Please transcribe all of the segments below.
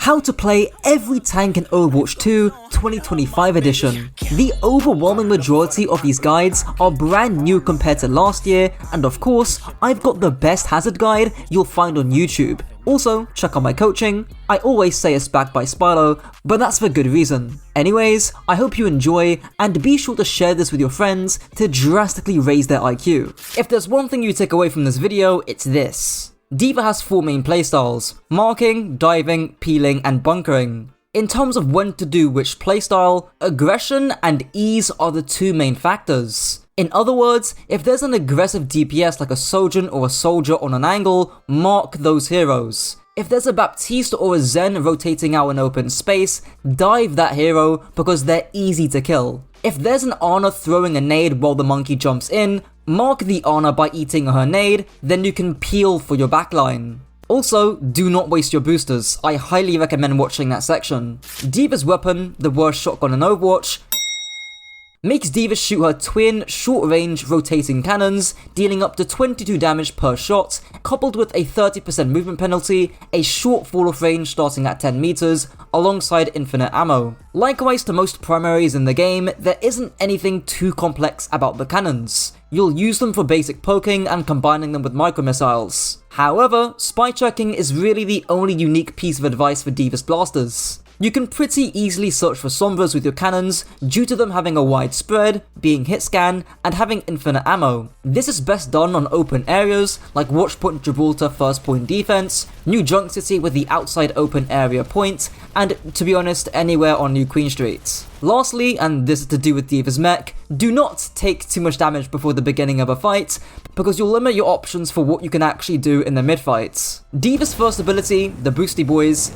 How to play every tank in Overwatch 2 2025 edition. The overwhelming majority of these guides are brand new compared to last year, and of course, I've got the best hazard guide you'll find on YouTube. Also, check out my coaching. I always say it's backed by Spyro, but that's for good reason. Anyways, I hope you enjoy, and be sure to share this with your friends to drastically raise their IQ. If there's one thing you take away from this video, it's this. D.Va has 4 main playstyles: marking, diving, peeling, and bunkering. In terms of when to do which playstyle, aggression and ease are the 2 main factors. In other words, if there's an aggressive DPS like a Sojourn or a Soldier on an angle, mark those heroes. If there's a Baptiste or a Zen rotating out in open space, dive that hero because they're easy to kill. If there's an Ana throwing a nade while the monkey jumps in, mark the Ana by eating her nade, then you can peel for your backline. Also, do not waste your boosters. I highly recommend watching that section. D.Va's weapon, the worst shotgun in Overwatch, makes D.Va shoot her twin, short-range, rotating cannons, dealing up to 22 damage per shot, coupled with a 30% movement penalty, a short fall-off range starting at 10 meters, alongside infinite ammo. Likewise to most primaries in the game, there isn't anything too complex about the cannons. You'll use them for basic poking and combining them with micro-missiles. However, spy checking is really the only unique piece of advice for D.Va's blasters. You can pretty easily search for Sombras with your cannons due to them having a wide spread, being hit scan, and having infinite ammo. This is best done on open areas like Watchpoint Gibraltar first point defense, New Junk City with the outside open area point, and to be honest, anywhere on New Queen Street. Lastly, and this is to do with D.Va's mech, do not take too much damage before the beginning of a fight, because you'll limit your options for what you can actually do in the mid-fight. D.Va's first ability, the Boosty Boys,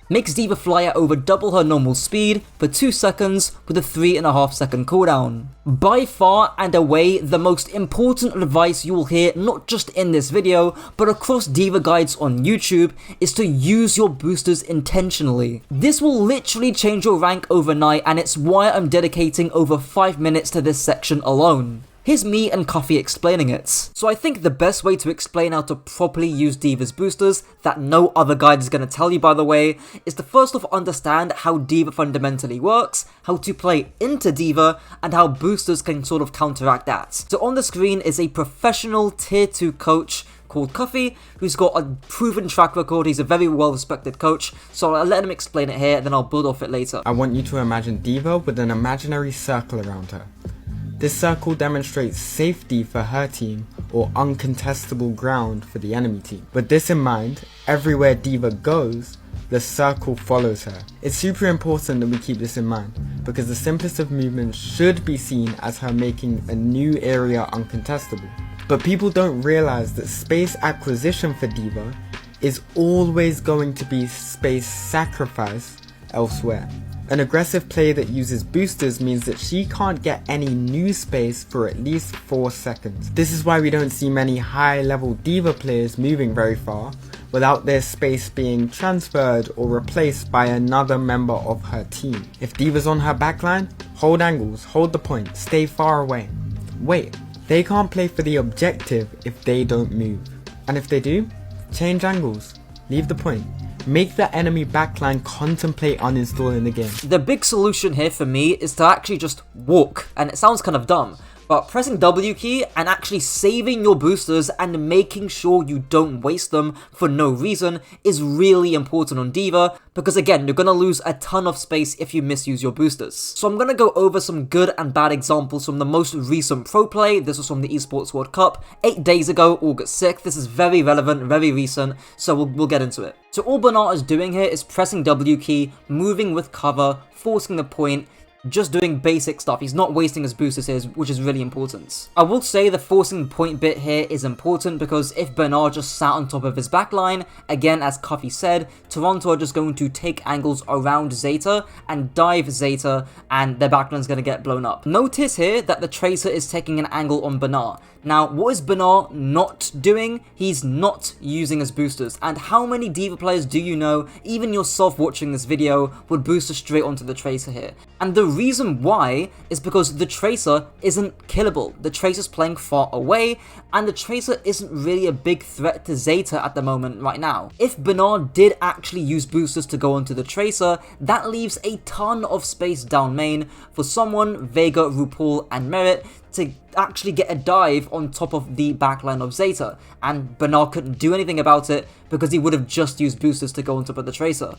makes D.Va fly at over double her normal speed for 2 seconds with a 3.5 second cooldown. By far and away the most important advice you will hear not just in this video, but across D.Va guides on YouTube is to use your boosters intentionally. This will literally change your rank overnight, and it's why I'm dedicating over 5 minutes to this section alone. Here's me and Coffee explaining it. So I think the best way to explain how to properly use D.Va's boosters, that no other guide is going to tell you by the way, is to first off understand how D.Va fundamentally works, how to play into D.Va, and how boosters can sort of counteract that. So on the screen is a professional tier 2 coach called Coffee, who's got a proven track record. He's a very well respected coach, so I'll let him explain it here and then I'll build off it later. I want you to imagine D.Va with an imaginary circle around her. This circle demonstrates safety for her team or uncontestable ground for the enemy team. With this in mind, everywhere D.Va goes, the circle follows her. It's super important that we keep this in mind, because the simplest of movements should be seen as her making a new area uncontestable. But people don't realize that space acquisition for D.Va is always going to be space sacrifice elsewhere. An aggressive play that uses boosters means that she can't get any new space for at least 4 seconds. This is why we don't see many high level D.Va players moving very far without their space being transferred or replaced by another member of her team. If D.Va's on her backline, hold angles, hold the point, stay far away. Wait, they can't play for the objective if they don't move. And if they do, change angles, leave the point. Make the enemy backline contemplate uninstalling the game. The big solution here for me is to actually just walk, and it sounds kind of dumb, but pressing W key and actually saving your boosters and making sure you don't waste them for no reason is really important on D.Va, because again, you're going to lose a ton of space if you misuse your boosters. So I'm going to go over some good and bad examples from the most recent pro play. This was from the Esports World Cup 8 days ago, August 6th. This is very relevant, very recent, so we'll get into it. So all Bernard is doing here is pressing W key, moving with cover, forcing the point, just doing basic stuff. He's not wasting his boosters here, which is really important. I will say the forcing point bit here is important because if Bernard just sat on top of his backline, again as Coffee said, Toronto are just going to take angles around Zeta and dive Zeta, and their backline's going to get blown up. Notice here that the Tracer is taking an angle on Bernard. Now, what is Bernard not doing? He's not using his boosters. And how many D.Va players do you know, even yourself watching this video, would booster straight onto the Tracer here? And the reason why is because the Tracer isn't killable. The Tracer's playing far away, and the Tracer isn't really a big threat to Zeta at the moment right now. If Bernard did actually use boosters to go onto the Tracer, that leaves a ton of space down main for someone, Vega, RuPaul, and Merit to actually get a dive on top of the backline of Zeta, and Bernard couldn't do anything about it because he would have just used boosters to go on top of the Tracer.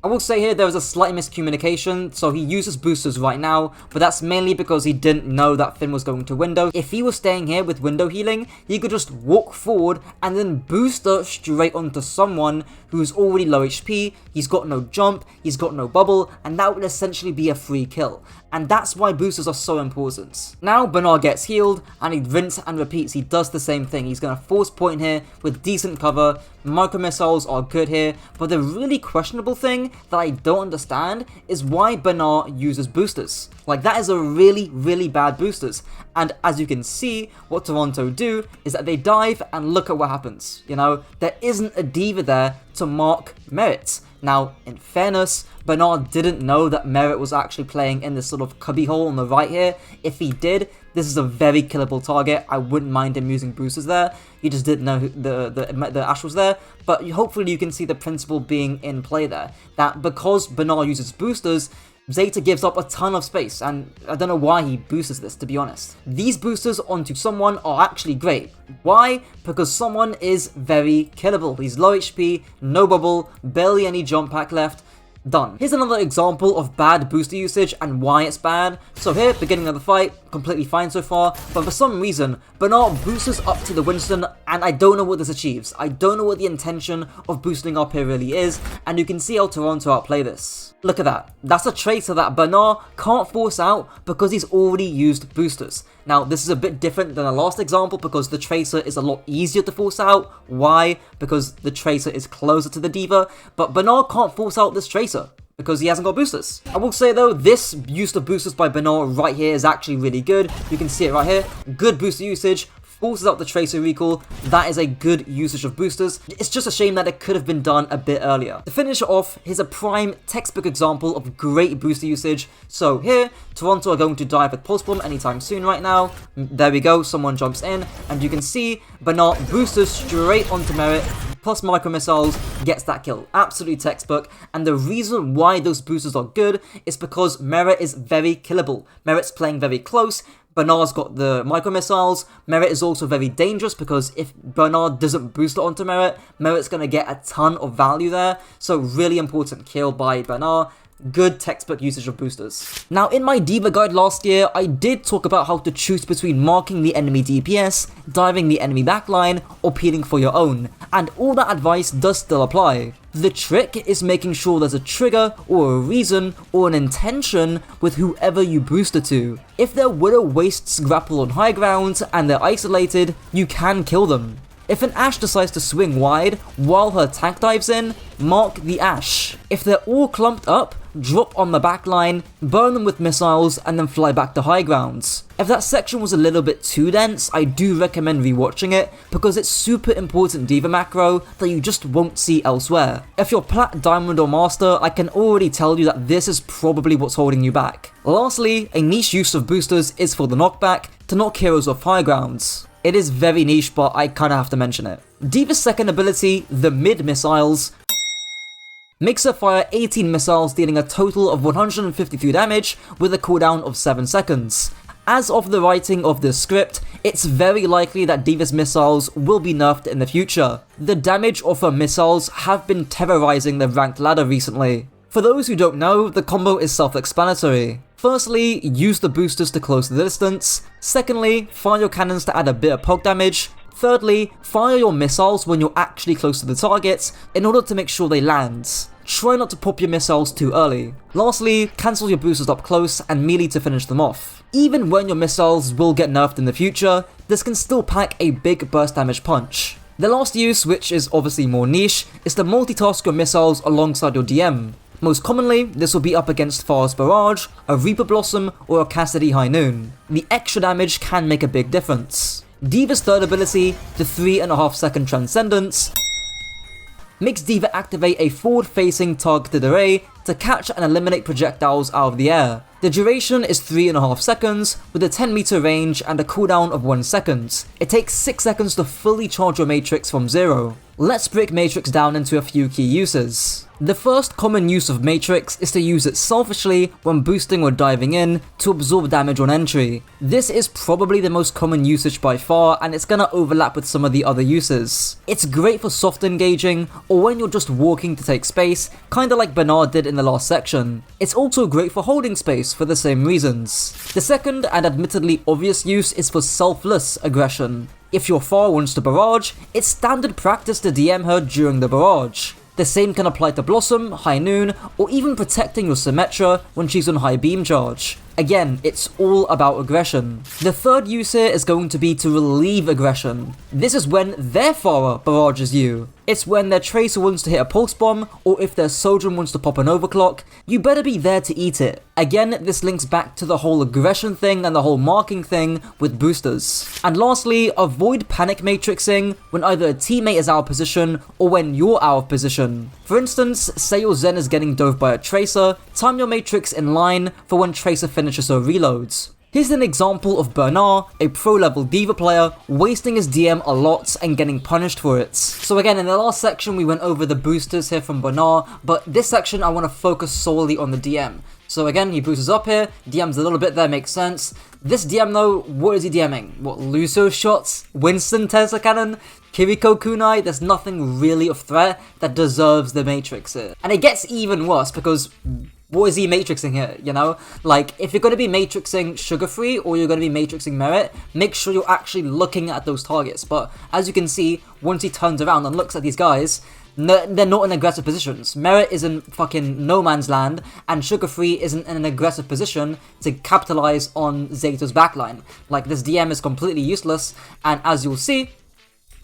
I will say here there was a slight miscommunication, so he uses boosters right now, but that's mainly because he didn't know that Finn was going to window. If he was staying here with window healing, he could just walk forward and then booster straight onto someone who's already low HP, he's got no jump, he's got no bubble, and that would essentially be a free kill. And that's why boosters are so important. Now Bernard gets healed, and he rinse and repeats, he does the same thing. He's going to force point here with decent cover, micro missiles are good here, but the really questionable thing that I don't understand is why Bernard uses boosters. Like, that is a really bad boosters. And as you can see, what Toronto do is that they dive and look at what happens. You know, there isn't a diva there to mark Merit. Now, in fairness, Bernard didn't know that Merit was actually playing in this sort of cubby hole on the right here. If he did, this is a very killable target. I wouldn't mind him using boosters there. He just didn't know the Ashe was there. But hopefully you can see the principle being in play there. That because Bernard uses boosters, Zeta gives up a ton of space, and I don't know why he boosts this, to be honest. These boosters onto someone are actually great. Why? Because someone is very killable. He's low HP, no bubble, barely any jump pack left. Done. Here's another example of bad booster usage and why it's bad. So here, beginning of the fight, completely fine so far, but for some reason, Bernard boosters up to the Winston, and I don't know what this achieves. I don't know what the intention of boosting up here really is, and you can see how Toronto outplay this. Look at that. That's a Tracer that Bernard can't force out because he's already used boosters. Now, this is a bit different than the last example because the Tracer is a lot easier to force out. Why? Because the Tracer is closer to the diva, but Bernard can't force out this Tracer because he hasn't got boosters. I will say though, this use of boosters by Bernard right here is actually really good. You can see it right here. Good booster usage. Forces out the Tracer recall. That is a good usage of boosters. It's just a shame that it could have been done a bit earlier. To finish it off, here's a prime textbook example of great booster usage. So here, Toronto are going to dive with Pulse Bomb anytime soon right now. There we go, someone jumps in, and you can see Bernard boosters straight onto Merit, plus micro missiles, gets that kill. Absolutely textbook, and the reason why those boosters are good is because Merit is very killable. Merit's playing very close. Bernard's got the micro missiles. Merit is also very dangerous because if Bernard doesn't boost it onto Merit, Merit's going to get a ton of value there. So really important kill by Bernard. Good textbook usage of boosters. Now, in my Diva guide last year, I did talk about how to choose between marking the enemy DPS, diving the enemy backline, or peeling for your own, and all that advice does still apply. The trick is making sure there's a trigger, or a reason, or an intention with whoever you booster to. If their Widow wastes grapple on high ground and they're isolated, you can kill them. If an Ashe decides to swing wide while her tank dives in, mark the Ashe. If they're all clumped up, drop on the backline, burn them with missiles, and then fly back to high grounds. If that section was a little bit too dense, I do recommend rewatching it because it's super important Diva macro that you just won't see elsewhere. If you're Plat, Diamond, or Master, I can already tell you that this is probably what's holding you back. Lastly, a niche use of boosters is for the knockback, to knock heroes off high grounds. It is very niche, but I kinda have to mention it. Diva's second ability, the mid missiles, makes her fire 18 missiles dealing a total of 153 damage with a cooldown of 7 seconds. As of the writing of this script, it's very likely that Diva's missiles will be nerfed in the future. The damage of her missiles have been terrorizing the ranked ladder recently. For those who don't know, the combo is self-explanatory. Firstly, use the boosters to close the distance. Secondly, fire your cannons to add a bit of poke damage. Thirdly, fire your missiles when you're actually close to the targets in order to make sure they land. Try not to pop your missiles too early. Lastly, cancel your boosters up close and melee to finish them off. Even when your missiles will get nerfed in the future, this can still pack a big burst damage punch. The last use, which is obviously more niche, is to multitask your missiles alongside your DM. Most commonly, this will be up against Far's Barrage, a Reaper Blossom, or a Cassidy High Noon. The extra damage can make a big difference. Diva's third ability, the 3.5 second Transcendence, makes D.Va activate a forward-facing targeted array to catch and eliminate projectiles out of the air. The duration is 3.5 seconds, with a 10 meter range and a cooldown of 1 second. It takes 6 seconds to fully charge your Matrix from 0. Let's break Matrix down into a few key uses. The first common use of Matrix is to use it selfishly when boosting or diving in to absorb damage on entry. This is probably the most common usage by far, and it's gonna overlap with some of the other uses. It's great for soft engaging or when you're just walking to take space, kinda like Bernard did in the last section. It's also great for holding space for the same reasons. The second and admittedly obvious use is for selfless aggression. If your Pharah wants to barrage, it's standard practice to DM her during the barrage. The same can apply to Blossom, High Noon, or even protecting your Symmetra when she's on high beam charge. Again, it's all about aggression. The third use here is going to be to relieve aggression. This is when their Pharah barrages you. It's when their Tracer wants to hit a pulse bomb, or if their Sojourn wants to pop an overclock, you better be there to eat it. Again, this links back to the whole aggression thing and the whole marking thing with boosters. And lastly, avoid panic matrixing when either a teammate is out of position or when you're out of position. For instance, say your Zen is getting dove by a Tracer, time your Matrix in line for when Tracer finishes her reloads. Here's an example of Bernard, a pro-level D.Va player, wasting his DM a lot and getting punished for it. So again, in the last section we went over the boosters here from Bernard, but this section I want to focus solely on the DM. So again, he boosts up here, DMs a little bit there, makes sense. This DM though, what is he DMing? What, Lucio shots? Winston Tesla Cannon? Kiriko Kunai? There's nothing really of threat that deserves the Matrix here. And it gets even worse because what is he matrixing here, you know? Like, if you're going to be matrixing Sugar Free or you're going to be matrixing Merit, make sure you're actually looking at those targets. But as you can see, once he turns around and looks at these guys, they're not in aggressive positions. Merit is in fucking no man's land, and Sugar Free isn't in an aggressive position to capitalize on Zeto's backline. Like, this DM is completely useless, and as you'll see,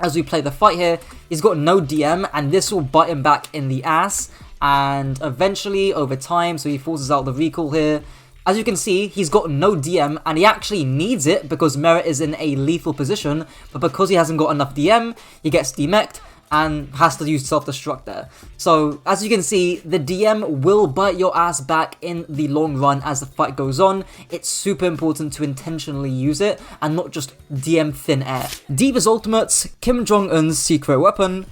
as we play the fight here, he's got no DM, and this will bite him back in the ass. And eventually, over time, so he forces out the recall here. As you can see, he's got no DM, and he actually needs it because Merit is in a lethal position, but because he hasn't got enough DM, he gets demeched and has to use self-destruct there. So, as you can see, the DM will bite your ass back in the long run as the fight goes on. It's super important to intentionally use it, and not just DM thin air. D.Va's ultimate, Kim Jong-un's secret weapon,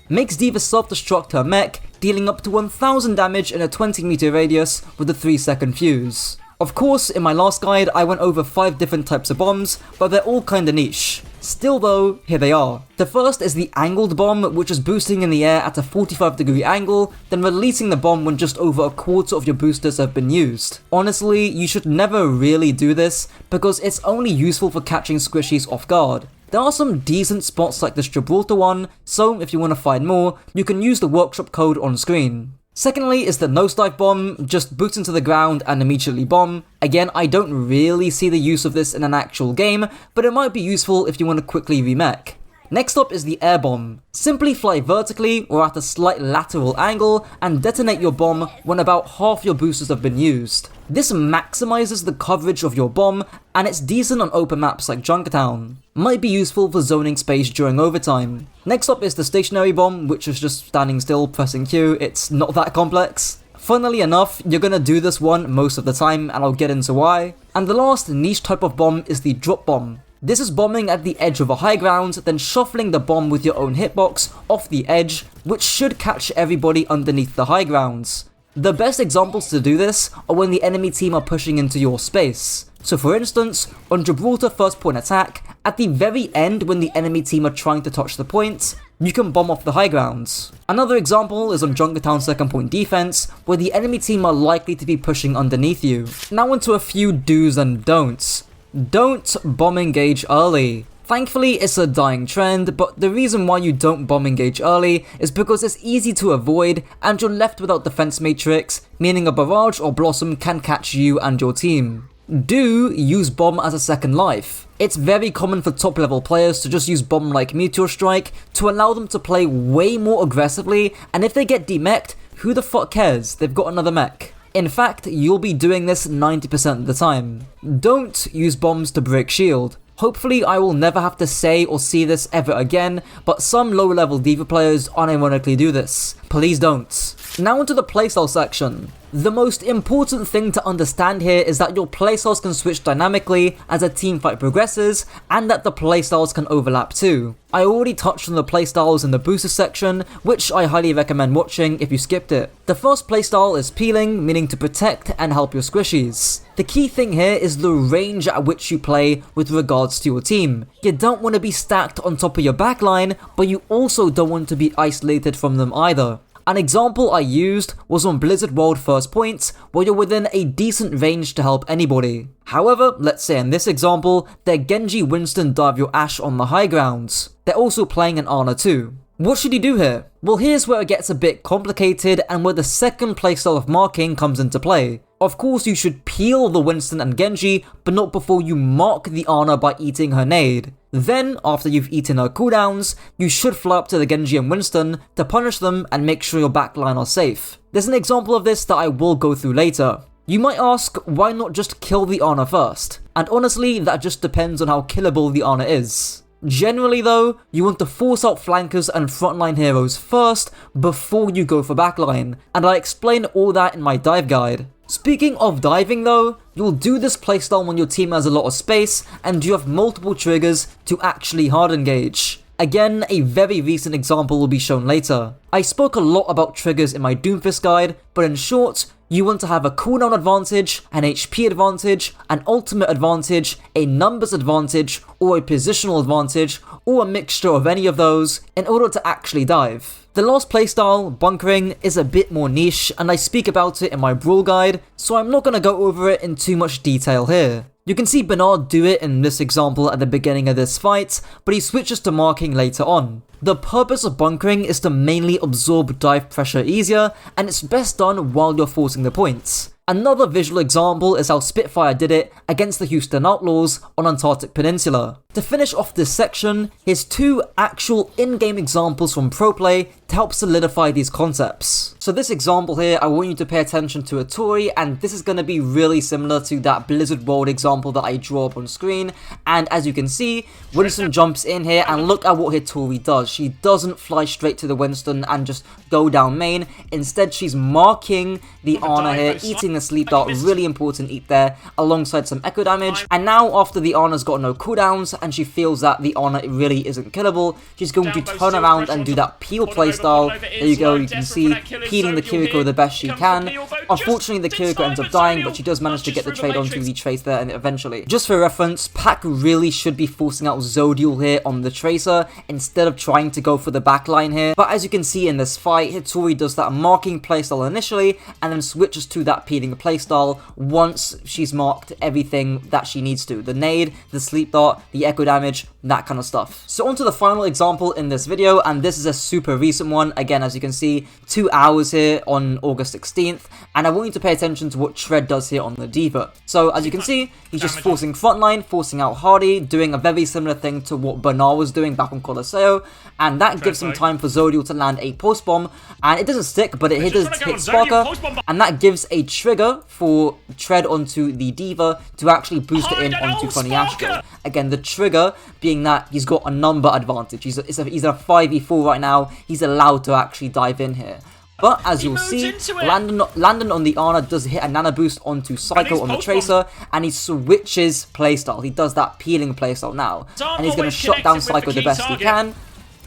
makes D.Va self-destruct her mech, dealing up to 1000 damage in a 20 meter radius with a 3-second fuse. Of course, in my last guide, I went over 5 different types of bombs, but they're all kinda niche. Still though, here they are. The first is the angled bomb, which is boosting in the air at a 45-degree angle, then releasing the bomb when just over a quarter of your boosters have been used. Honestly, you should never really do this, because it's only useful for catching squishies off guard. There are some decent spots like this Gibraltar one, so if you want to find more, you can use the workshop code on screen. Secondly is the nosedive bomb, just boots into the ground and immediately bomb. Again, I don't really see the use of this in an actual game, but it might be useful if you want to quickly remech. Next up is the air bomb. Simply fly vertically or at a slight lateral angle and detonate your bomb when about half your boosters have been used. This maximizes the coverage of your bomb, and it's decent on open maps like Junkertown. Might be useful for zoning space during overtime. Next up is the stationary bomb, which is just standing still, pressing Q. It's not that complex. Funnily enough, you're gonna do this one most of the time, and I'll get into why. And the last niche type of bomb is the drop bomb. This is bombing at the edge of a high ground, then shuffling the bomb with your own hitbox off the edge, which should catch everybody underneath the high grounds. The best examples to do this are when the enemy team are pushing into your space. So for instance, on Gibraltar first point attack, at the very end when the enemy team are trying to touch the point, you can bomb off the high grounds. Another example is on Junkertown second point defense, where the enemy team are likely to be pushing underneath you. Now onto a few do's and don'ts. Don't bomb engage early. Thankfully, it's a dying trend, but the reason why you don't bomb engage early is because it's easy to avoid and you're left without defense matrix, meaning a barrage or blossom can catch you and your team. Do use bomb as a second life. It's very common for top level players to just use bomb like Meteor Strike to allow them to play way more aggressively, and if they get demeched, who the fuck cares? They've got another mech. In fact, you'll be doing this 90% of the time. Don't use bombs to break shield. Hopefully I will never have to say or see this ever again, but some lower level D.Va players unironically do this. Please don't. Now into the playstyle section. The most important thing to understand here is that your playstyles can switch dynamically as a teamfight progresses, and that the playstyles can overlap too. I already touched on the playstyles in the booster section, which I highly recommend watching if you skipped it. The first playstyle is peeling, meaning to protect and help your squishies. The key thing here is the range at which you play with regards to your team. You don't want to be stacked on top of your backline, but you also don't want to be isolated from them either. An example I used was on Blizzard World First Points, where you're within a decent range to help anybody. However, let's say in this example, their Genji Winston dive your Ashe on the high grounds. They're also playing an Ana too. What should you do here? Well, here's where it gets a bit complicated and where the second playstyle of marking comes into play. Of course, you should peel the Winston and Genji, but not before you mark the Ana by eating her nade. Then, after you've eaten her cooldowns, you should fly up to the Genji and Winston to punish them and make sure your backline are safe. There's an example of this that I will go through later. You might ask, why not just kill the Ana first? And honestly, that just depends on how killable the Ana is. Generally though, you want to force out flankers and frontline heroes first before you go for backline, and I explain all that in my dive guide. Speaking of diving though, you'll do this playstyle when your team has a lot of space and you have multiple triggers to actually hard engage. Again, a very recent example will be shown later. I spoke a lot about triggers in my Doomfist guide, but in short, you want to have a cooldown advantage, an HP advantage, an ultimate advantage, a numbers advantage, or a positional advantage, or a mixture of any of those in order to actually dive. The last playstyle, bunkering, is a bit more niche and I speak about it in my Brawl guide, so I'm not going to go over it in too much detail here. You can see Bernard do it in this example at the beginning of this fight, but he switches to marking later on. The purpose of bunkering is to mainly absorb dive pressure easier, and it's best done while you're forcing the points. Another visual example is how Spitfire did it against the Houston Outlaws on Antarctic Peninsula. To finish off this section, here's two actual in-game examples from pro play to help solidify these concepts. So this example here, I want you to pay attention to Atori, and this is going to be really similar to that Blizzard World example that I draw up on screen. And as you can see, Winston jumps in here and look at what Atori does. She doesn't fly straight to the Winston and just go down main. Instead, she's marking the Ana here, eating the sleep dart, really important eat there, alongside some echo damage. And now after the Ana's got no cooldowns and she feels that the Ana really isn't killable, she's going to turn around and do that peel playstyle. There you go, you can see peeling the Kiriko the best she can. Unfortunately, the Kiriko ends up dying, but she does manage to get the trade onto the Trace there and eventually. Just for reference, Pac really should be forcing out Zodial here on the Tracer instead of trying to go for the backline here. But as you can see in this fight, Hitori does that marking playstyle initially and then switches to that peeling playstyle once she's marked everything that she needs to. The nade, the sleep dart, the echo damage, that kind of stuff. So on to the final example in this video, and this is a super recent one. Again, as you can see, 2 hours here on August 16th, and I want you to pay attention to what Tread does here on the D.Va. So as you can see, he's just forcing frontline, forcing out Hardy, doing a very similar thing to what Bernard was doing back on Colosseo, and that gives him time for Zodial to land a post bomb, and it doesn't stick, but it hit Sparker, and that gives a trigger for Tread onto the D.Va to actually boost it in onto Funny Astro. Again, the trigger being that he's got a number advantage. He's a 5v4 right now. He's allowed to actually dive in here. But as you'll see, Landon on the Ana does hit a nano boost onto Psycho on the Tracer, and he switches playstyle. He does that peeling playstyle now, and he's going to shut down Psycho the best he can.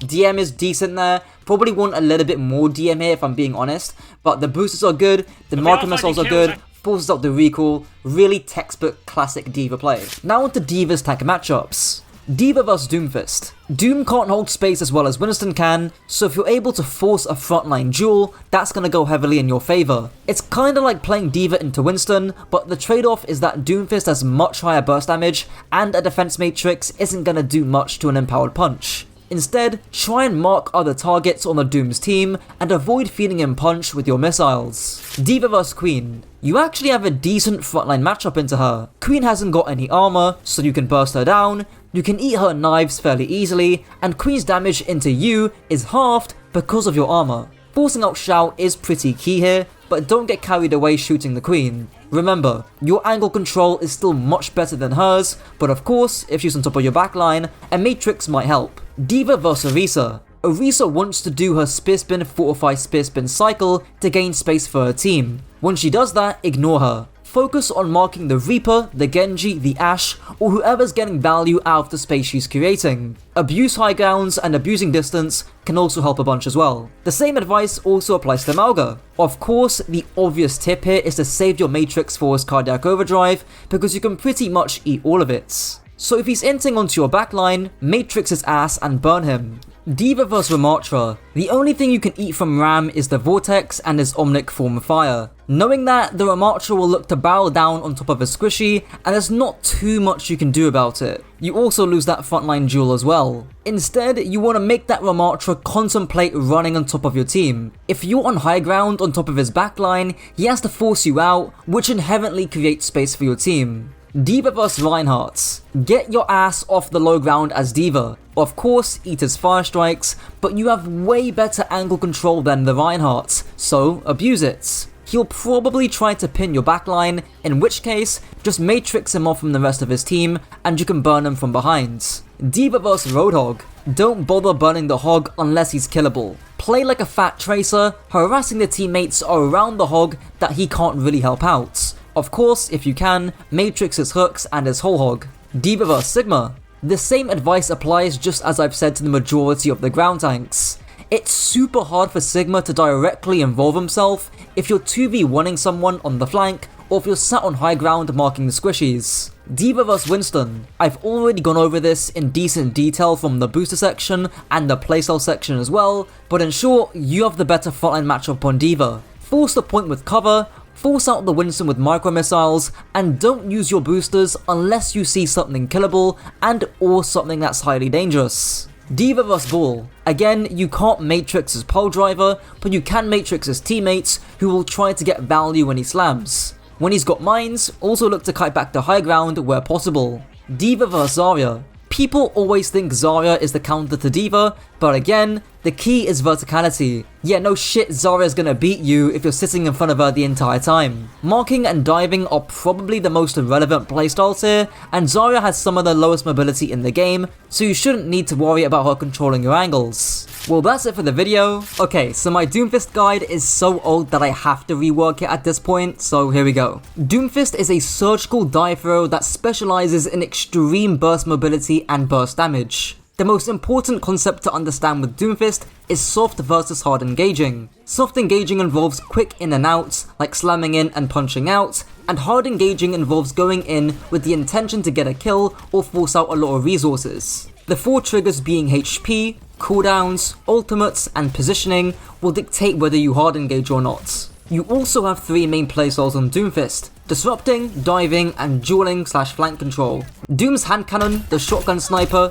DM is decent there. Probably want a little bit more DM here if I'm being honest, but the boosters are good, the marker missiles are good, forces out the recall, really textbook classic D.Va play. Now on to D.Va's tag matchups. D.Va vs Doomfist. Doom can't hold space as well as Winston can, so if you're able to force a frontline duel, that's going to go heavily in your favour. It's kinda like playing D.Va into Winston, but the trade-off is that Doomfist has much higher burst damage, and a defense matrix isn't going to do much to an empowered punch. Instead, try and mark other targets on the Doom's team, and avoid feeding him punch with your missiles. D.Va vs Queen. You actually have a decent frontline matchup into her. Queen hasn't got any armor, so you can burst her down, you can eat her knives fairly easily, and Queen's damage into you is halved because of your armor. Forcing out Shout is pretty key here, but don't get carried away shooting the Queen. Remember, your angle control is still much better than hers, but of course, if she's on top of your backline, a Matrix might help. D.Va vs Orisa. Orisa wants to do her spear spin fortify spear spin cycle to gain space for her team. When she does that, ignore her. Focus on marking the Reaper, the Genji, the Ashe, or whoever's getting value out of the space she's creating. Abuse high grounds and abusing distance can also help a bunch as well. The same advice also applies to Mauga. Of course, the obvious tip here is to save your Matrix for his cardiac overdrive, because you can pretty much eat all of it. So if he's inting onto your backline, Matrix his ass and burn him. D.Va vs Ramattra. The only thing you can eat from Ram is the Vortex and his Omnic form of fire. Knowing that, the Ramattra will look to barrel down on top of a squishy, and there's not too much you can do about it. You also lose that frontline duel as well. Instead, you want to make that Ramattra contemplate running on top of your team. If you're on high ground on top of his backline, he has to force you out, which inherently creates space for your team. D.Va vs Reinhardt. Get your ass off the low ground as D.Va. Of course, eat his fire strikes, but you have way better angle control than the Reinhardt, so abuse it. He'll probably try to pin your backline, in which case, just Matrix him off from the rest of his team, and you can burn him from behind. D.Va vs Roadhog. Don't bother burning the Hog unless he's killable. Play like a fat tracer, harassing the teammates around the Hog that he can't really help out. Of course, if you can, Matrix his hooks and his whole Hog. D.Va vs Sigma. The same advice applies just as I've said to the majority of the ground tanks. It's super hard for Sigma to directly involve himself if you're 2v1ing someone on the flank, or if you're sat on high ground marking the squishies. D.Va vs Winston. I've already gone over this in decent detail from the booster section and the playstyle section as well, but in short, you have the better frontline matchup on D.Va. Force the point with cover, force out the Winston with micro missiles, and don't use your boosters unless you see something killable and or something that's highly dangerous. D.Va vs Ball. Again, you can't Matrix his pole driver, but you can Matrix his teammates who will try to get value when he slams. When he's got mines, also look to kite back to high ground where possible. D.Va vs Zarya. People always think Zarya is the counter to D.Va, but again, the key is verticality. Yeah, no shit, Zarya's gonna beat you if you're sitting in front of her the entire time. Marking and diving are probably the most irrelevant playstyles here, and Zarya has some of the lowest mobility in the game, so you shouldn't need to worry about her controlling your angles. Well, that's it for the video. Okay, so my Doomfist guide is so old that I have to rework it at this point, so here we go. Doomfist is a surgical dive throw that specializes in extreme burst mobility and burst damage. The most important concept to understand with Doomfist is soft versus hard engaging. Soft engaging involves quick in and outs, like slamming in and punching out, and hard engaging involves going in with the intention to get a kill or force out a lot of resources. The 4 triggers being HP, cooldowns, ultimates, and positioning will dictate whether you hard engage or not. You also have 3 main playstyles on Doomfist: disrupting, diving, and dueling / flank control. Doom's hand cannon, the shotgun sniper,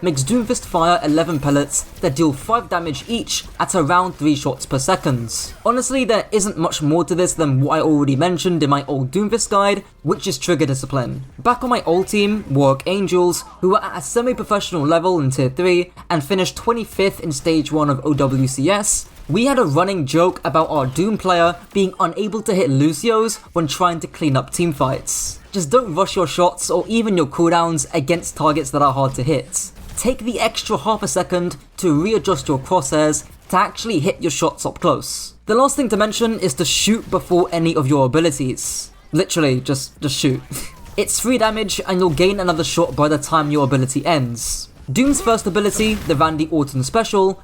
makes Doomfist fire 11 pellets that deal 5 damage each at around 3 shots per second. Honestly, there isn't much more to this than what I already mentioned in my old Doomfist guide, which is trigger discipline. Back on my old team, Warwick Angels, who were at a semi-professional level in tier 3 and finished 25th in stage 1 of OWCS, we had a running joke about our Doom player being unable to hit Lucios when trying to clean up teamfights. Just don't rush your shots or even your cooldowns against targets that are hard to hit. Take the extra half a second to readjust your crosshairs to actually hit your shots up close. The last thing to mention is to shoot before any of your abilities. Literally, just shoot. It's 3 damage and you'll gain another shot by the time your ability ends. Doom's first ability, the Randy Orton special,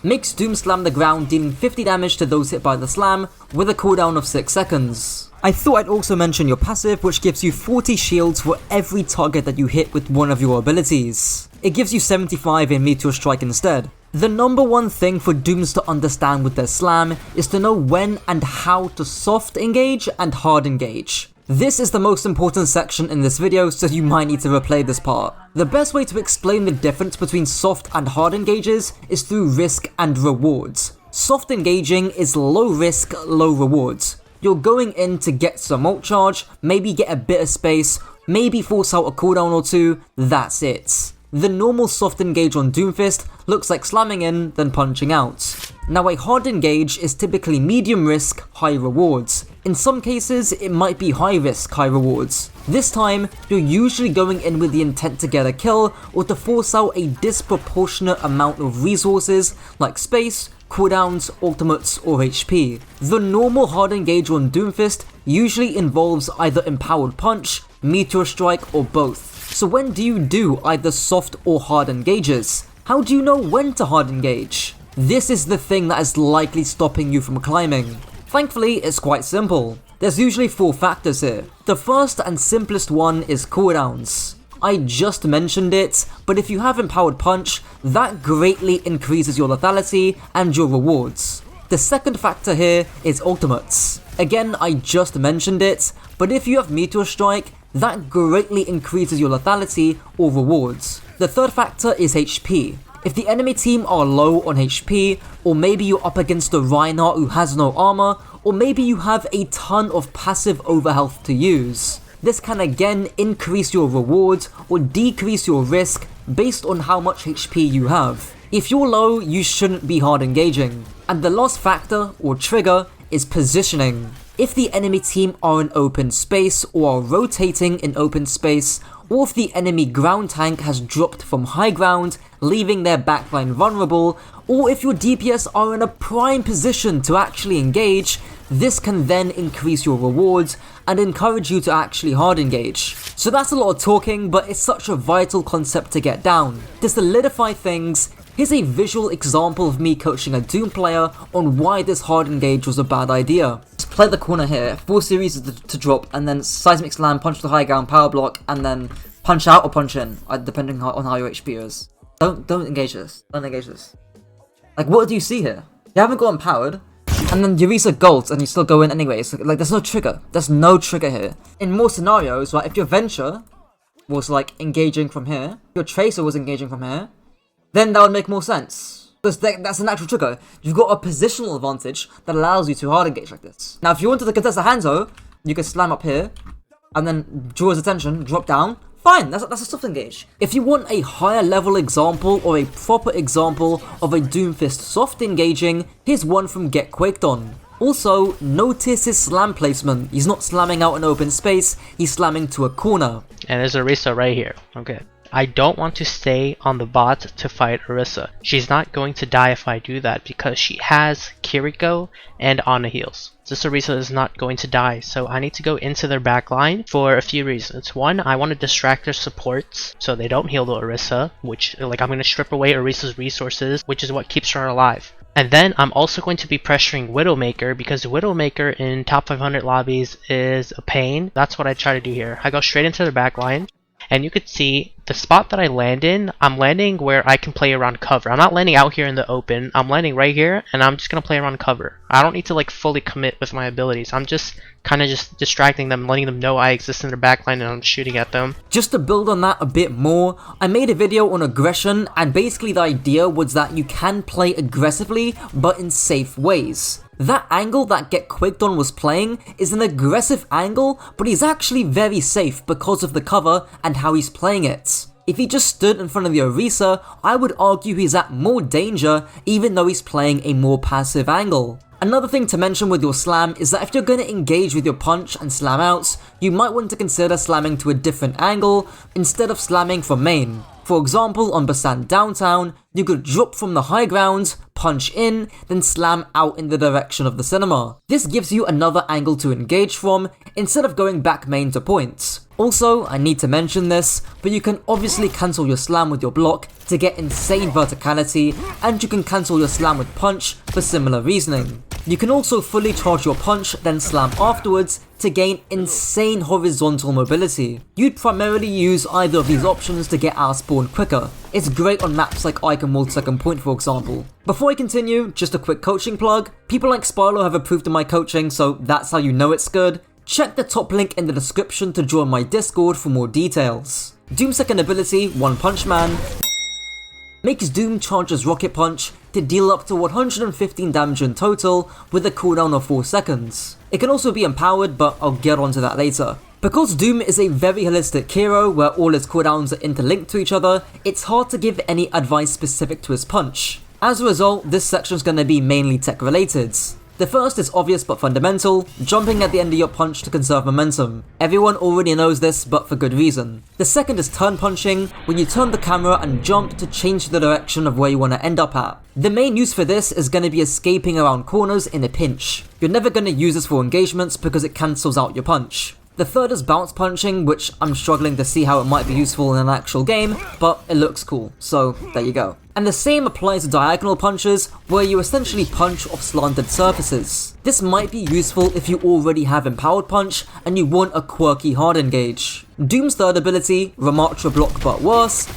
makes Doom slam the ground, dealing 50 damage to those hit by the slam with a cooldown of 6 seconds. I thought I'd also mention your passive, which gives you 40 shields for every target that you hit with one of your abilities. It gives you 75 in Meteor Strike instead. The number one thing for Dooms to understand with their slam is to know when and how to soft engage and hard engage. This is the most important section in this video, so you might need to replay this part. The best way to explain the difference between soft and hard engages is through risk and rewards. Soft engaging is low risk, low rewards. You're going in to get some ult charge, maybe get a bit of space, maybe force out a cooldown or 2, that's it. The normal soft engage on Doomfist looks like slamming in, then punching out. Now a hard engage is typically medium risk, high rewards. In some cases, it might be high risk, high rewards. This time, you're usually going in with the intent to get a kill or to force out a disproportionate amount of resources like space, cooldowns, ultimates, or HP. The normal hard engage on Doomfist usually involves either Empowered Punch, Meteor Strike, or both. So when do you do either soft or hard engages? How do you know when to hard engage? This is the thing that is likely stopping you from climbing. Thankfully, it's quite simple. There's usually 4 factors here. The first and simplest one is cooldowns. I just mentioned it, but if you have Empowered Punch, that greatly increases your lethality and your rewards. The second factor here is ultimates. Again, I just mentioned it, but if you have Meteor Strike, that greatly increases your lethality or rewards. The third factor is HP. If the enemy team are low on HP, or maybe you're up against a Reinhardt who has no armor, or maybe you have a ton of passive overhealth to use. This can again increase your rewards or decrease your risk based on how much HP you have. If you're low, you shouldn't be hard engaging. And the last factor, or trigger, is positioning. If the enemy team are in open space or are rotating in open space, or if the enemy ground tank has dropped from high ground, leaving their backline vulnerable, or if your DPS are in a prime position to actually engage, this can then increase your rewards and encourage you to actually hard engage. So that's a lot of talking, but it's such a vital concept to get down. To solidify things, here's a visual example of me coaching a Doom player on why this hard engage was a bad idea. Just play the corner here, 4 series to drop, and then seismic slam, punch the high ground, power block, and then punch out or punch in, depending on how your HP is. Don't engage this. Don't engage this. Like, what do you see here? You haven't got empowered, and then Orisa golds and you still go in anyways. Like, there's no trigger. There's no trigger here. In more scenarios, right, if your Venture was like engaging from here, your Tracer was engaging from here, then that would make more sense. Because that's a natural trigger. You've got a positional advantage that allows you to hard engage like this. Now, if you wanted to contest a Hanzo, you could slam up here, and then draw his attention, drop down. Fine, that's a soft engage. If you want a higher level example or a proper example of a Doomfist soft engaging, here's one from Get Quaked On. Also, notice his slam placement. He's not slamming out an open space, he's slamming to a corner. And there's Orisa right here. Okay. I don't want to stay on the bot to fight Orisa. She's not going to die if I do that because she has Kiriko and Ana heals. This Orisa is not going to die, so I need to go into their back line for a few reasons. One, I want to distract their supports so they don't heal the Orisa, which, like, I'm going to strip away Orisa's resources, which is what keeps her alive. And then I'm also going to be pressuring Widowmaker because Widowmaker in top 500 lobbies is a pain. That's what I try to do here. I go straight into their back line. And you could see the spot that I land in, I'm landing where I can play around cover. I'm not landing out here in the open. I'm landing right here, and I'm just going to play around cover. I don't need to like fully commit with my abilities. I'm just kind of just distracting them, letting them know I exist in their backline and I'm shooting at them. Just to build on that a bit more, I made a video on aggression, and basically the idea was that you can play aggressively, but in safe ways. That angle that Get Quaked On was playing is an aggressive angle, but he's actually very safe because of the cover and how he's playing it. If he just stood in front of the Orisa, I would argue he's at more danger even though he's playing a more passive angle. Another thing to mention with your slam is that if you're going to engage with your punch and slam outs, you might want to consider slamming to a different angle instead of slamming from main. For example, on Basan Downtown, you could drop from the high ground, punch in, then slam out in the direction of the cinema. This gives you another angle to engage from, instead of going back main to points. Also, I need to mention this, but you can obviously cancel your slam with your block to get insane verticality, and you can cancel your slam with punch for similar reasoning. You can also fully charge your punch, then slam afterwards to gain insane horizontal mobility. You'd primarily use either of these options to get out of spawn quicker. It's great on maps like Icon World Second Point, for example. Before I continue, just a quick coaching plug. People like Spyro have approved of my coaching, so that's how you know it's good. Check the top link in the description to join my Discord for more details. Doom's second ability, One Punch Man, makes Doom charge his Rocket Punch to deal up to 115 damage in total with a cooldown of 4 seconds. It can also be empowered, but I'll get onto that later. Because Doom is a very holistic hero where all his cooldowns are interlinked to each other, it's hard to give any advice specific to his punch. As a result, this section is going to be mainly tech related. The first is obvious but fundamental, jumping at the end of your punch to conserve momentum. Everyone already knows this, but for good reason. The second is turn punching, when you turn the camera and jump to change the direction of where you want to end up at. The main use for this is going to be escaping around corners in a pinch. You're never going to use this for engagements because it cancels out your punch. The third is bounce punching, which I'm struggling to see how it might be useful in an actual game, but it looks cool, so there you go. And the same applies to diagonal punches, where you essentially punch off slanted surfaces. This might be useful if you already have Empowered Punch and you want a quirky hard engage. Doom's third ability, Ramattra block but worse,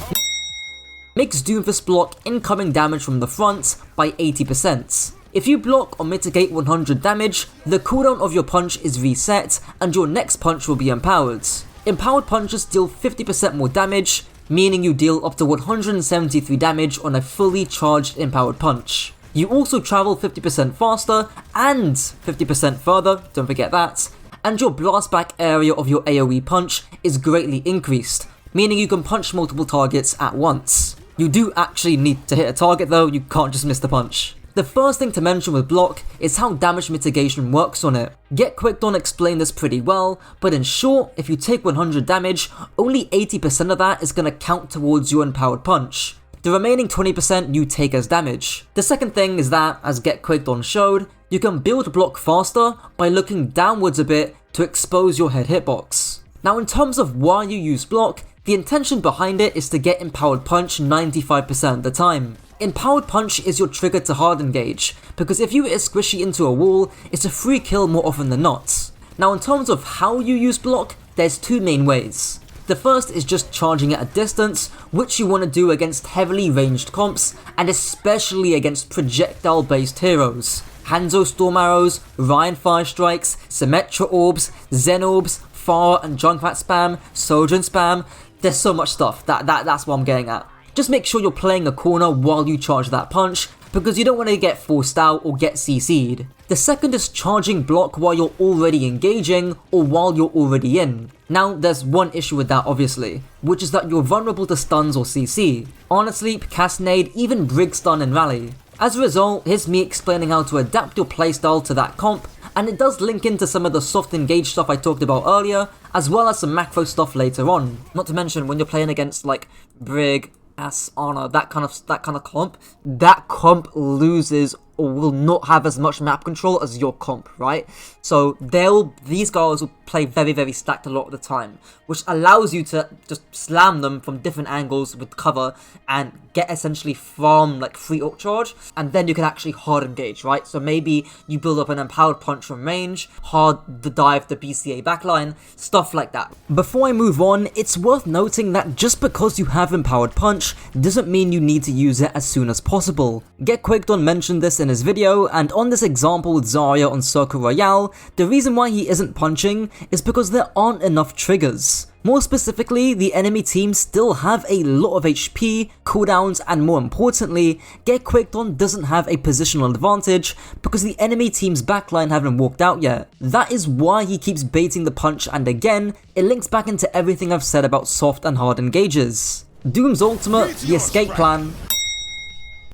makes Doomfist block incoming damage from the front by 80%. If you block or mitigate 100 damage, the cooldown of your punch is reset and your next punch will be empowered. Empowered punches deal 50% more damage, meaning you deal up to 173 damage on a fully charged empowered punch. You also travel 50% faster and 50% further, don't forget that, and your blast back area of your AoE punch is greatly increased, meaning you can punch multiple targets at once. You do actually need to hit a target though, you can't just miss the punch. The first thing to mention with block is how damage mitigation works on it. Get Quick Dawn explained this pretty well, but in short, if you take 100 damage, only 80% of that is going to count towards your empowered punch. The remaining 20% you take as damage. The second thing is that, as Get Quick Dawn showed, you can build block faster by looking downwards a bit to expose your head hitbox. Now in terms of why you use block, the intention behind it is to get empowered punch 95% of the time. Empowered punch is your trigger to hard engage, because if you hit a squishy into a wall, it's a free kill more often than not. Now in terms of how you use block, there's two main ways. The first is just charging at a distance, which you want to do against heavily ranged comps, and especially against projectile based heroes. Hanzo Storm Arrows, Ryan Fire Strikes, Symmetra Orbs, Zen Orbs, Pharah and Junkrat spam, Sojourn spam, there's so much stuff, that's what I'm getting at. Just make sure you're playing a corner while you charge that punch, because you don't want to get forced out or get CC'd. The second is charging block while you're already engaging or while you're already in. Now there's one issue with that obviously, which is that you're vulnerable to stuns or CC. Honestly, cast nade, even Brig stun and rally. As a result, here's me explaining how to adapt your playstyle to that comp, and it does link into some of the soft engage stuff I talked about earlier, as well as some macro stuff later on. Not to mention when you're playing against like Brig, Ana, that kind of comp, that comp loses or will not have as much map control as your comp, right? So these guys will play very, very stacked a lot of the time, which allows you to just slam them from different angles with cover and get essentially from like free ult charge, and then you can actually hard engage, right? So maybe you build up an empowered punch from range, hard the dive the BCA backline, stuff like that. Before I move on, it's worth noting that just because you have empowered punch doesn't mean you need to use it as soon as possible. Get Quick Dawn mentioned this in his video, and on this example with Zarya on Circle Royale, the reason why he isn't punching is because there aren't enough triggers. More specifically, the enemy team still have a lot of HP, cooldowns, and more importantly, Get Quick Dawn doesn't have a positional advantage because the enemy team's backline haven't walked out yet. That is why he keeps baiting the punch, and again, it links back into everything I've said about soft and hard engages. Doom's ultimate, the escape plan,